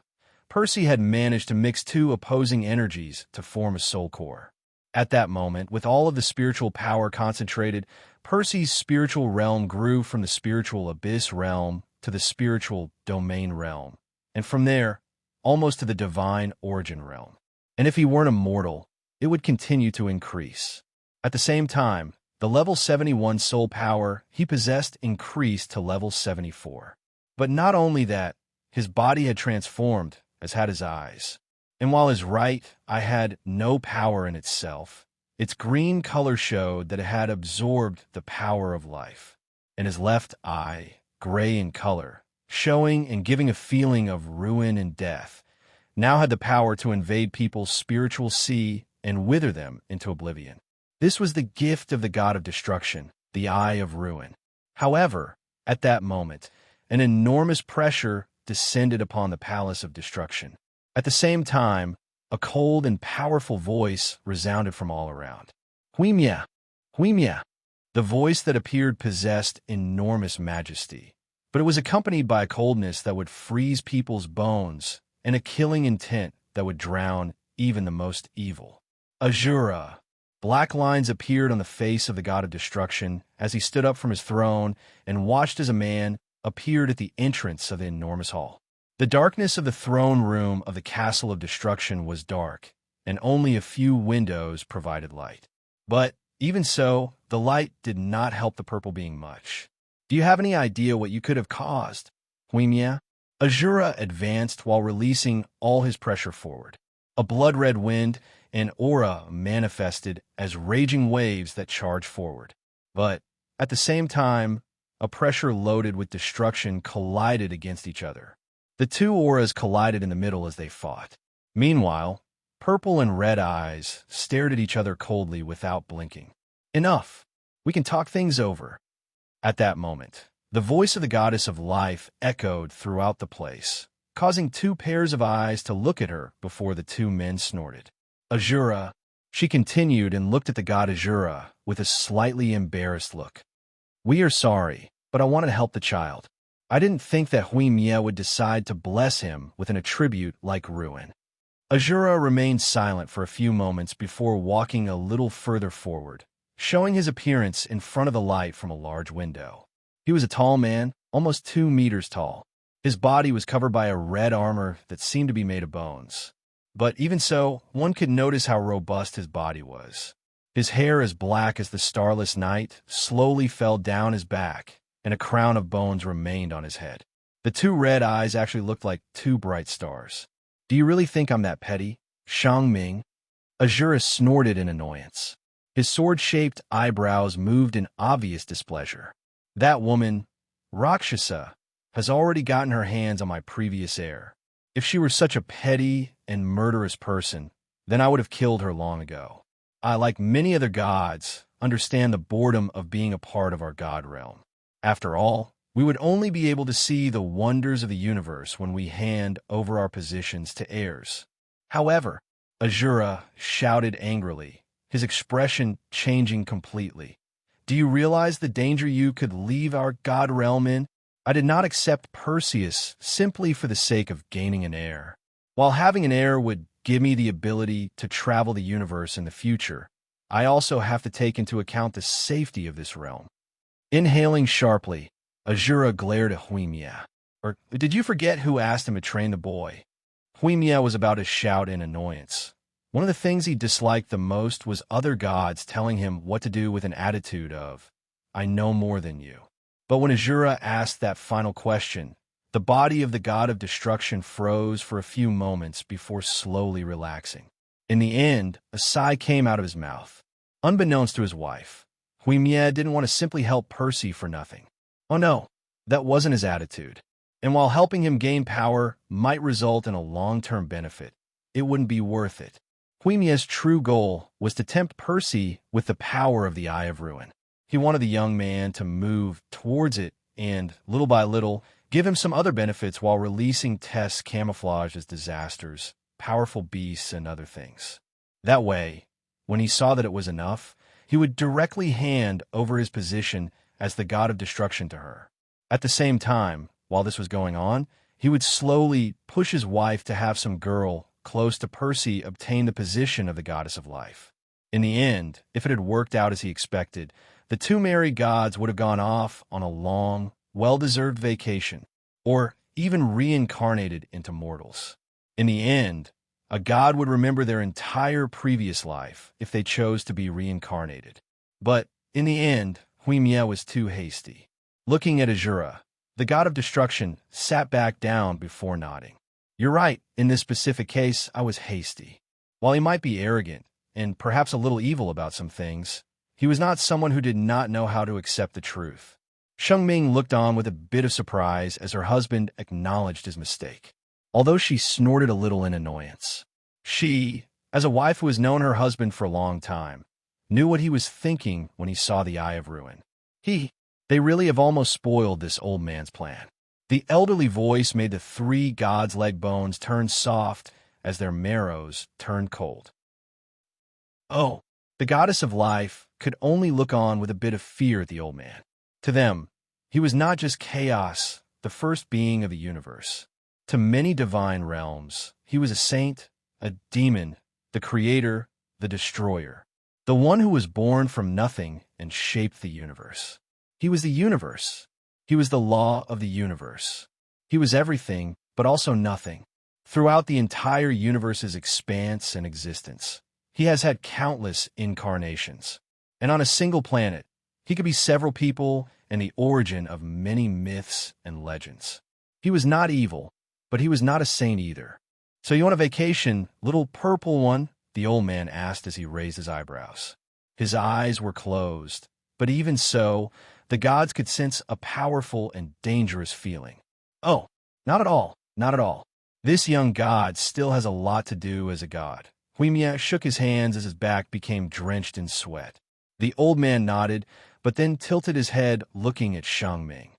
Percy had managed to mix two opposing energies to form a soul core. At that moment, with all of the spiritual power concentrated, Percy's spiritual realm grew from the spiritual abyss realm to the spiritual domain realm, and from there, almost to the divine origin realm. And if he weren't immortal, it would continue to increase. At the same time, the level 71 soul power he possessed increased to level 74. But not only that, his body had transformed, as had his eyes. And while his right eye had no power in itself, its green color showed that it had absorbed the power of life. And his left eye, gray in color, showing and giving a feeling of ruin and death, now had the power to invade people's spiritual sea and wither them into oblivion. This was the gift of the god of destruction, the Eye of Ruin. However, at that moment, an enormous pressure descended upon the Palace of Destruction. At the same time, a cold and powerful voice resounded from all around. Huimia! Huimia! The voice that appeared possessed enormous majesty, but it was accompanied by a coldness that would freeze people's bones and a killing intent that would drown even the most evil. Azura! Black lines appeared on the face of the god of destruction as he stood up from his throne and watched as a man appeared at the entrance of the enormous hall. The darkness of the throne room of the castle of destruction was dark, and only a few windows provided light. But, even so, the light did not help the purple being much. Do you have any idea what you could have caused? Huimia? Azura advanced while releasing all his pressure forward. A blood-red wind and aura manifested as raging waves that charged forward. But, at the same time, a pressure loaded with destruction collided against each other. The two auras collided in the middle as they fought. Meanwhile, purple and red eyes stared at each other coldly without blinking. Enough! We can talk things over. At that moment, The voice of the goddess of life echoed throughout the place, causing two pairs of eyes to look at her before the two men snorted. Azura, she continued and looked at the god Azura with a slightly embarrassed look. We are sorry, but I wanted to help the child. I didn't think that Huimie would decide to bless him with an attribute like ruin. Azura remained silent for a few moments before walking a little further forward, showing his appearance in front of the light from a large window. He was a tall man, almost 2 meters tall. His body was covered by a red armor that seemed to be made of bones. But even so, one could notice how robust his body was. His hair, as black as the starless night, slowly fell down his back, and a crown of bones remained on his head. The 2 red eyes actually looked like 2 bright stars. Do you really think I'm that petty, Shangming? Azura snorted in annoyance. His sword-shaped eyebrows moved in obvious displeasure. That woman, Rakshasa, has already gotten her hands on my previous heir. If she were such a petty and murderous person, then I would have killed her long ago. I, like many other gods, understand the boredom of being a part of our god realm. After all, we would only be able to see the wonders of the universe when we hand over our positions to heirs. However, Azura shouted angrily, his expression changing completely. Do you realize the danger you could leave our god realm in? I did not accept Perseus simply for the sake of gaining an heir. While having an heir would give me the ability to travel the universe in the future, I also have to take into account the safety of this realm. Inhaling sharply, Azura glared at Huimie. Or did you forget who asked him to train the boy? Huimie was about to shout in annoyance. One of the things he disliked the most was other gods telling him what to do with an attitude of, I know more than you. But when Azura asked that final question, the body of the god of destruction froze for a few moments before slowly relaxing. In the end, a sigh came out of his mouth. Unbeknownst to his wife, Huimie didn't want to simply help Percy for nothing. Oh no, that wasn't his attitude. And while helping him gain power might result in a long-term benefit, it wouldn't be worth it. Huimie's true goal was to tempt Percy with the power of the Eye of Ruin. He wanted the young man to move towards it and, little by little, give him some other benefits while releasing tests camouflaged as disasters, powerful beasts, and other things. That way, when he saw that it was enough, he would directly hand over his position as the god of destruction to her. At the same time, while this was going on, he would slowly push his wife to have some girl close to Percy obtain the position of the goddess of life. In the end, if it had worked out as he expected, the 2 married gods would have gone off on a long, well-deserved vacation, or even reincarnated into mortals. In the end, a god would remember their entire previous life if they chose to be reincarnated. But in the end, Huimie was too hasty. Looking at Azura, the god of destruction sat back down before nodding. You're right, in this specific case, I was hasty. While he might be arrogant, and perhaps a little evil about some things, he was not someone who did not know how to accept the truth. Shangming looked on with a bit of surprise as her husband acknowledged his mistake, although she snorted a little in annoyance. She, as a wife who has known her husband for a long time, knew what he was thinking when he saw the Eye of Ruin. They really have almost spoiled this old man's plan. The elderly voice made the 3 gods' leg bones turn soft as their marrows turned cold. Oh, the goddess of life could only look on with a bit of fear at the old man. To them, he was not just chaos, the first being of the universe. To many divine realms, he was a saint, a demon, the creator, the destroyer, the one who was born from nothing and shaped the universe. He was the universe. He was the law of the universe. He was everything, but also nothing. Throughout the entire universe's expanse and existence, he has had countless incarnations. And on a single planet, he could be several people and the origin of many myths and legends. He was not evil, but he was not a saint either. So you want a vacation, little purple one? The old man asked as he raised his eyebrows. His eyes were closed, but even so, the gods could sense a powerful and dangerous feeling. Oh, not at all, not at all. This young god still has a lot to do as a god. Huimie shook his hands as his back became drenched in sweat. The old man nodded, but then tilted his head looking at Shangming.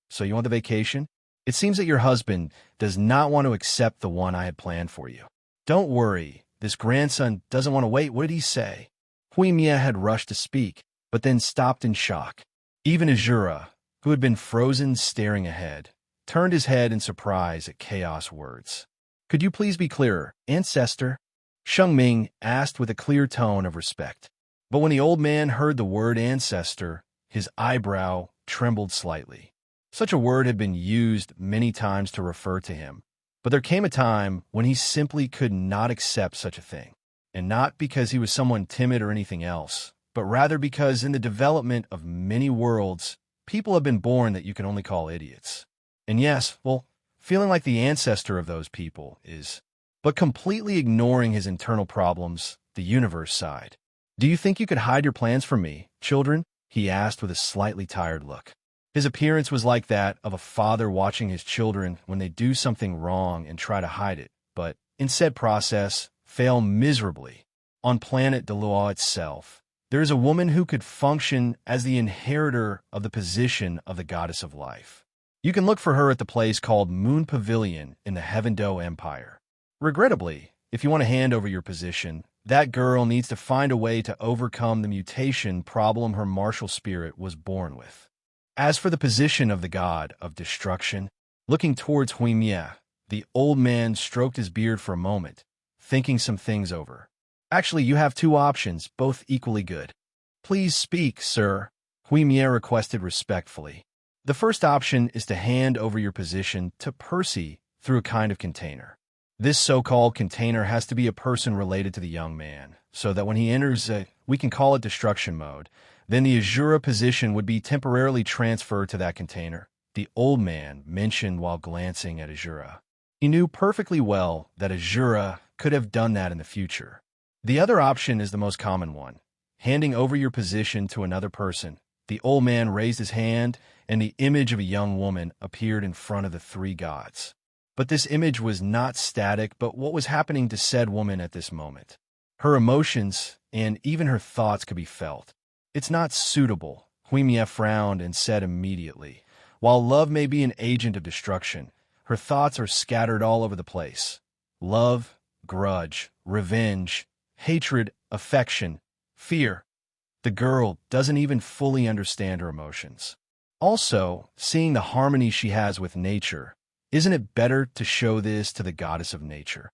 So you want the vacation? It seems that your husband does not want to accept the one I had planned for you. Don't worry, this grandson doesn't want to wait. What did he say? Huimia had rushed to speak, but then stopped in shock. Even Azura, who had been frozen staring ahead, turned his head in surprise at Chaos' words. Could you please be clearer, ancestor? Shengming asked with a clear tone of respect. But when the old man heard the word ancestor, his eyebrow trembled slightly. Such a word had been used many times to refer to him, but there came a time when he simply could not accept such a thing, and not because he was someone timid or anything else, but rather because in the development of many worlds, people have been born that you can only call idiots. And yes, well, feeling like the ancestor of those people is, but completely ignoring his internal problems, the universe side. Do you think you could hide your plans from me, children? He asked with a slightly tired look. His appearance was like that of a father watching his children when they do something wrong and try to hide it, but, in said process, fail miserably. On planet Doola itself, there is a woman who could function as the inheritor of the position of the goddess of life. You can look for her at the place called Moon Pavilion in the Heaven-Do Empire. Regrettably, if you want to hand over your position, that girl needs to find a way to overcome the mutation problem her martial spirit was born with. As for the position of the god of destruction, looking towards Huimia, the old man stroked his beard for a moment, thinking some things over. Actually, you have two options, both equally good. Please speak, sir, Huimia requested respectfully. The first option is to hand over your position to Percy through a kind of container. This so-called container has to be a person related to the young man, so that when he enters we can call it destruction mode, then the Azura position would be temporarily transferred to that container, the old man mentioned while glancing at Azura. He knew perfectly well that Azura could have done that in the future. The other option is the most common one, handing over your position to another person. The old man raised his hand, and the image of a young woman appeared in front of the three gods. But this image was not static, but what was happening to said woman at this moment. Her emotions and even her thoughts could be felt. It's not suitable, Huimia frowned and said immediately. While love may be an agent of destruction, her thoughts are scattered all over the place. Love, grudge, revenge, hatred, affection, fear. The girl doesn't even fully understand her emotions. Also, seeing the harmony she has with nature, isn't it better to show this to the goddess of nature?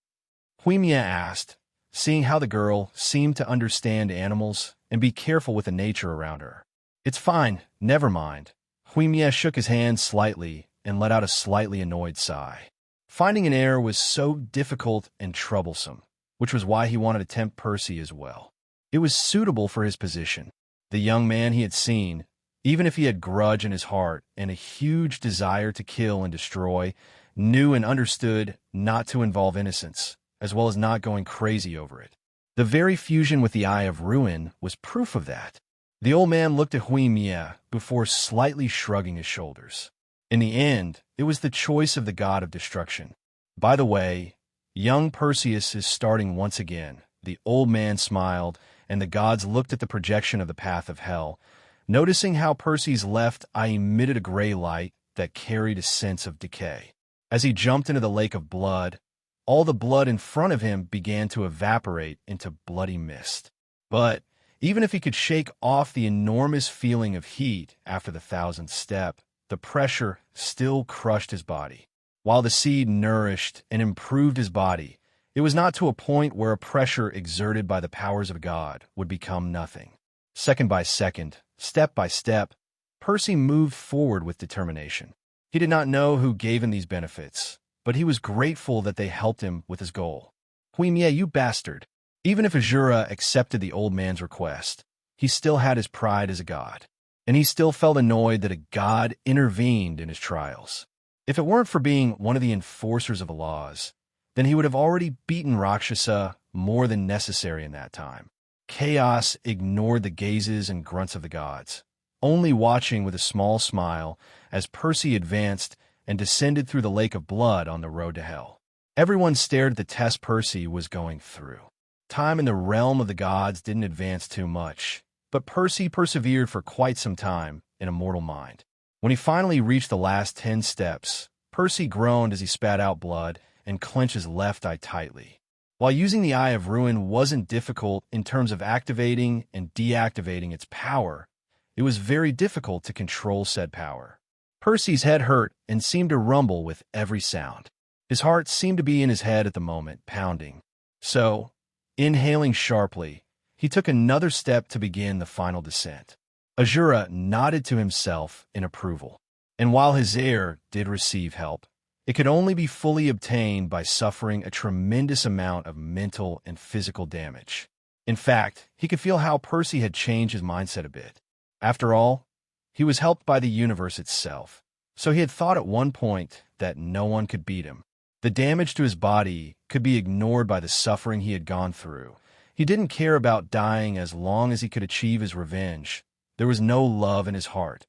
Huimia asked, seeing how the girl seemed to understand animals and be careful with the nature around her. It's fine, never mind. Huimia shook his hand slightly and let out a slightly annoyed sigh. Finding an heir was so difficult and troublesome, which was why he wanted to tempt Percy as well. It was suitable for his position. The young man he had seen, even if he had grudge in his heart and a huge desire to kill and destroy, knew and understood not to involve innocence, as well as not going crazy over it. The very fusion with the Eye of Ruin was proof of that. The old man looked at Huimia before slightly shrugging his shoulders. In the end, it was the choice of the god of destruction. By the way, young Perseus is starting once again. The old man smiled, and the gods looked at the projection of the path of hell. Noticing how Percy's left eye emitted a gray light that carried a sense of decay. As he jumped into the lake of blood, all the blood in front of him began to evaporate into bloody mist. But even if he could shake off the enormous feeling of heat after the 1,000th step, the pressure still crushed his body. While the seed nourished and improved his body, it was not to a point where a pressure exerted by the powers of God would become nothing. Second by second, step by step, Percy moved forward with determination. He did not know who gave him these benefits, but he was grateful that they helped him with his goal. Huimia, you bastard. Even if Azura accepted the old man's request, he still had his pride as a god, and he still felt annoyed that a god intervened in his trials. If it weren't for being one of the enforcers of the laws, then he would have already beaten Rakshasa more than necessary in that time. Chaos ignored the gazes and grunts of the gods, only watching with a small smile as Percy advanced and descended through the lake of blood on the road to hell. Everyone stared at the test Percy was going through. Time in the realm of the gods didn't advance too much, but Percy persevered for quite some time in a mortal mind. When he finally reached the last 10 steps, Percy groaned as he spat out blood and clenched his left eye tightly. While using the Eye of Ruin wasn't difficult in terms of activating and deactivating its power, it was very difficult to control said power. Percy's head hurt and seemed to rumble with every sound. His heart seemed to be in his head at the moment, pounding. So, inhaling sharply, he took another step to begin the final descent. Azura nodded to himself in approval. And while his heir did receive help, it could only be fully obtained by suffering a tremendous amount of mental and physical damage. In fact, he could feel how Percy had changed his mindset a bit. After all, he was helped by the universe itself, so he had thought at one point that no one could beat him. The damage to his body could be ignored by the suffering he had gone through. He didn't care about dying as long as he could achieve his revenge. There was no love in his heart,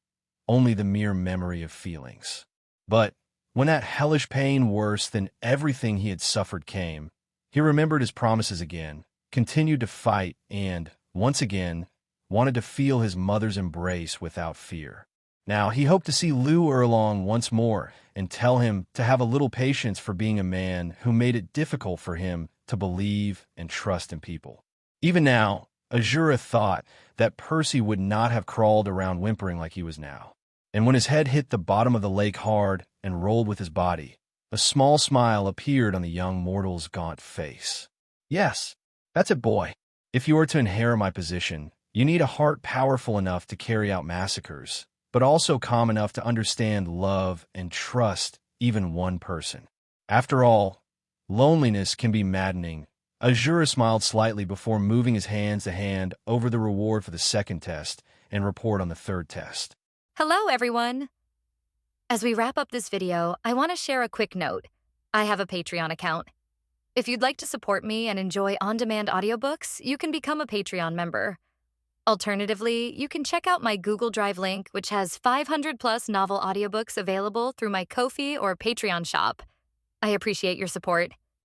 only the mere memory of feelings. But when that hellish pain worse than everything he had suffered came, he remembered his promises again, continued to fight, and, once again, wanted to feel his mother's embrace without fear. Now, he hoped to see Lou Erlong once more and tell him to have a little patience for being a man who made it difficult for him to believe and trust in people. Even now, Azura thought that Percy would not have crawled around whimpering like he was now. And when his head hit the bottom of the lake hard and rolled with his body, a small smile appeared on the young mortal's gaunt face. Yes, that's it, boy. If you are to inherit my position, you need a heart powerful enough to carry out massacres, but also calm enough to understand love and trust even one person. After all, loneliness can be maddening. Azura smiled slightly before moving his hands to hand over the reward for the second test and report on the third test. Hello, everyone. As we wrap up this video, I want to share a quick note. I have a Patreon account. If you'd like to support me and enjoy on-demand audiobooks, you can become a Patreon member. Alternatively, you can check out my Google Drive link, which has 500+ novel audiobooks available through my Ko-fi or Patreon shop. I appreciate your support.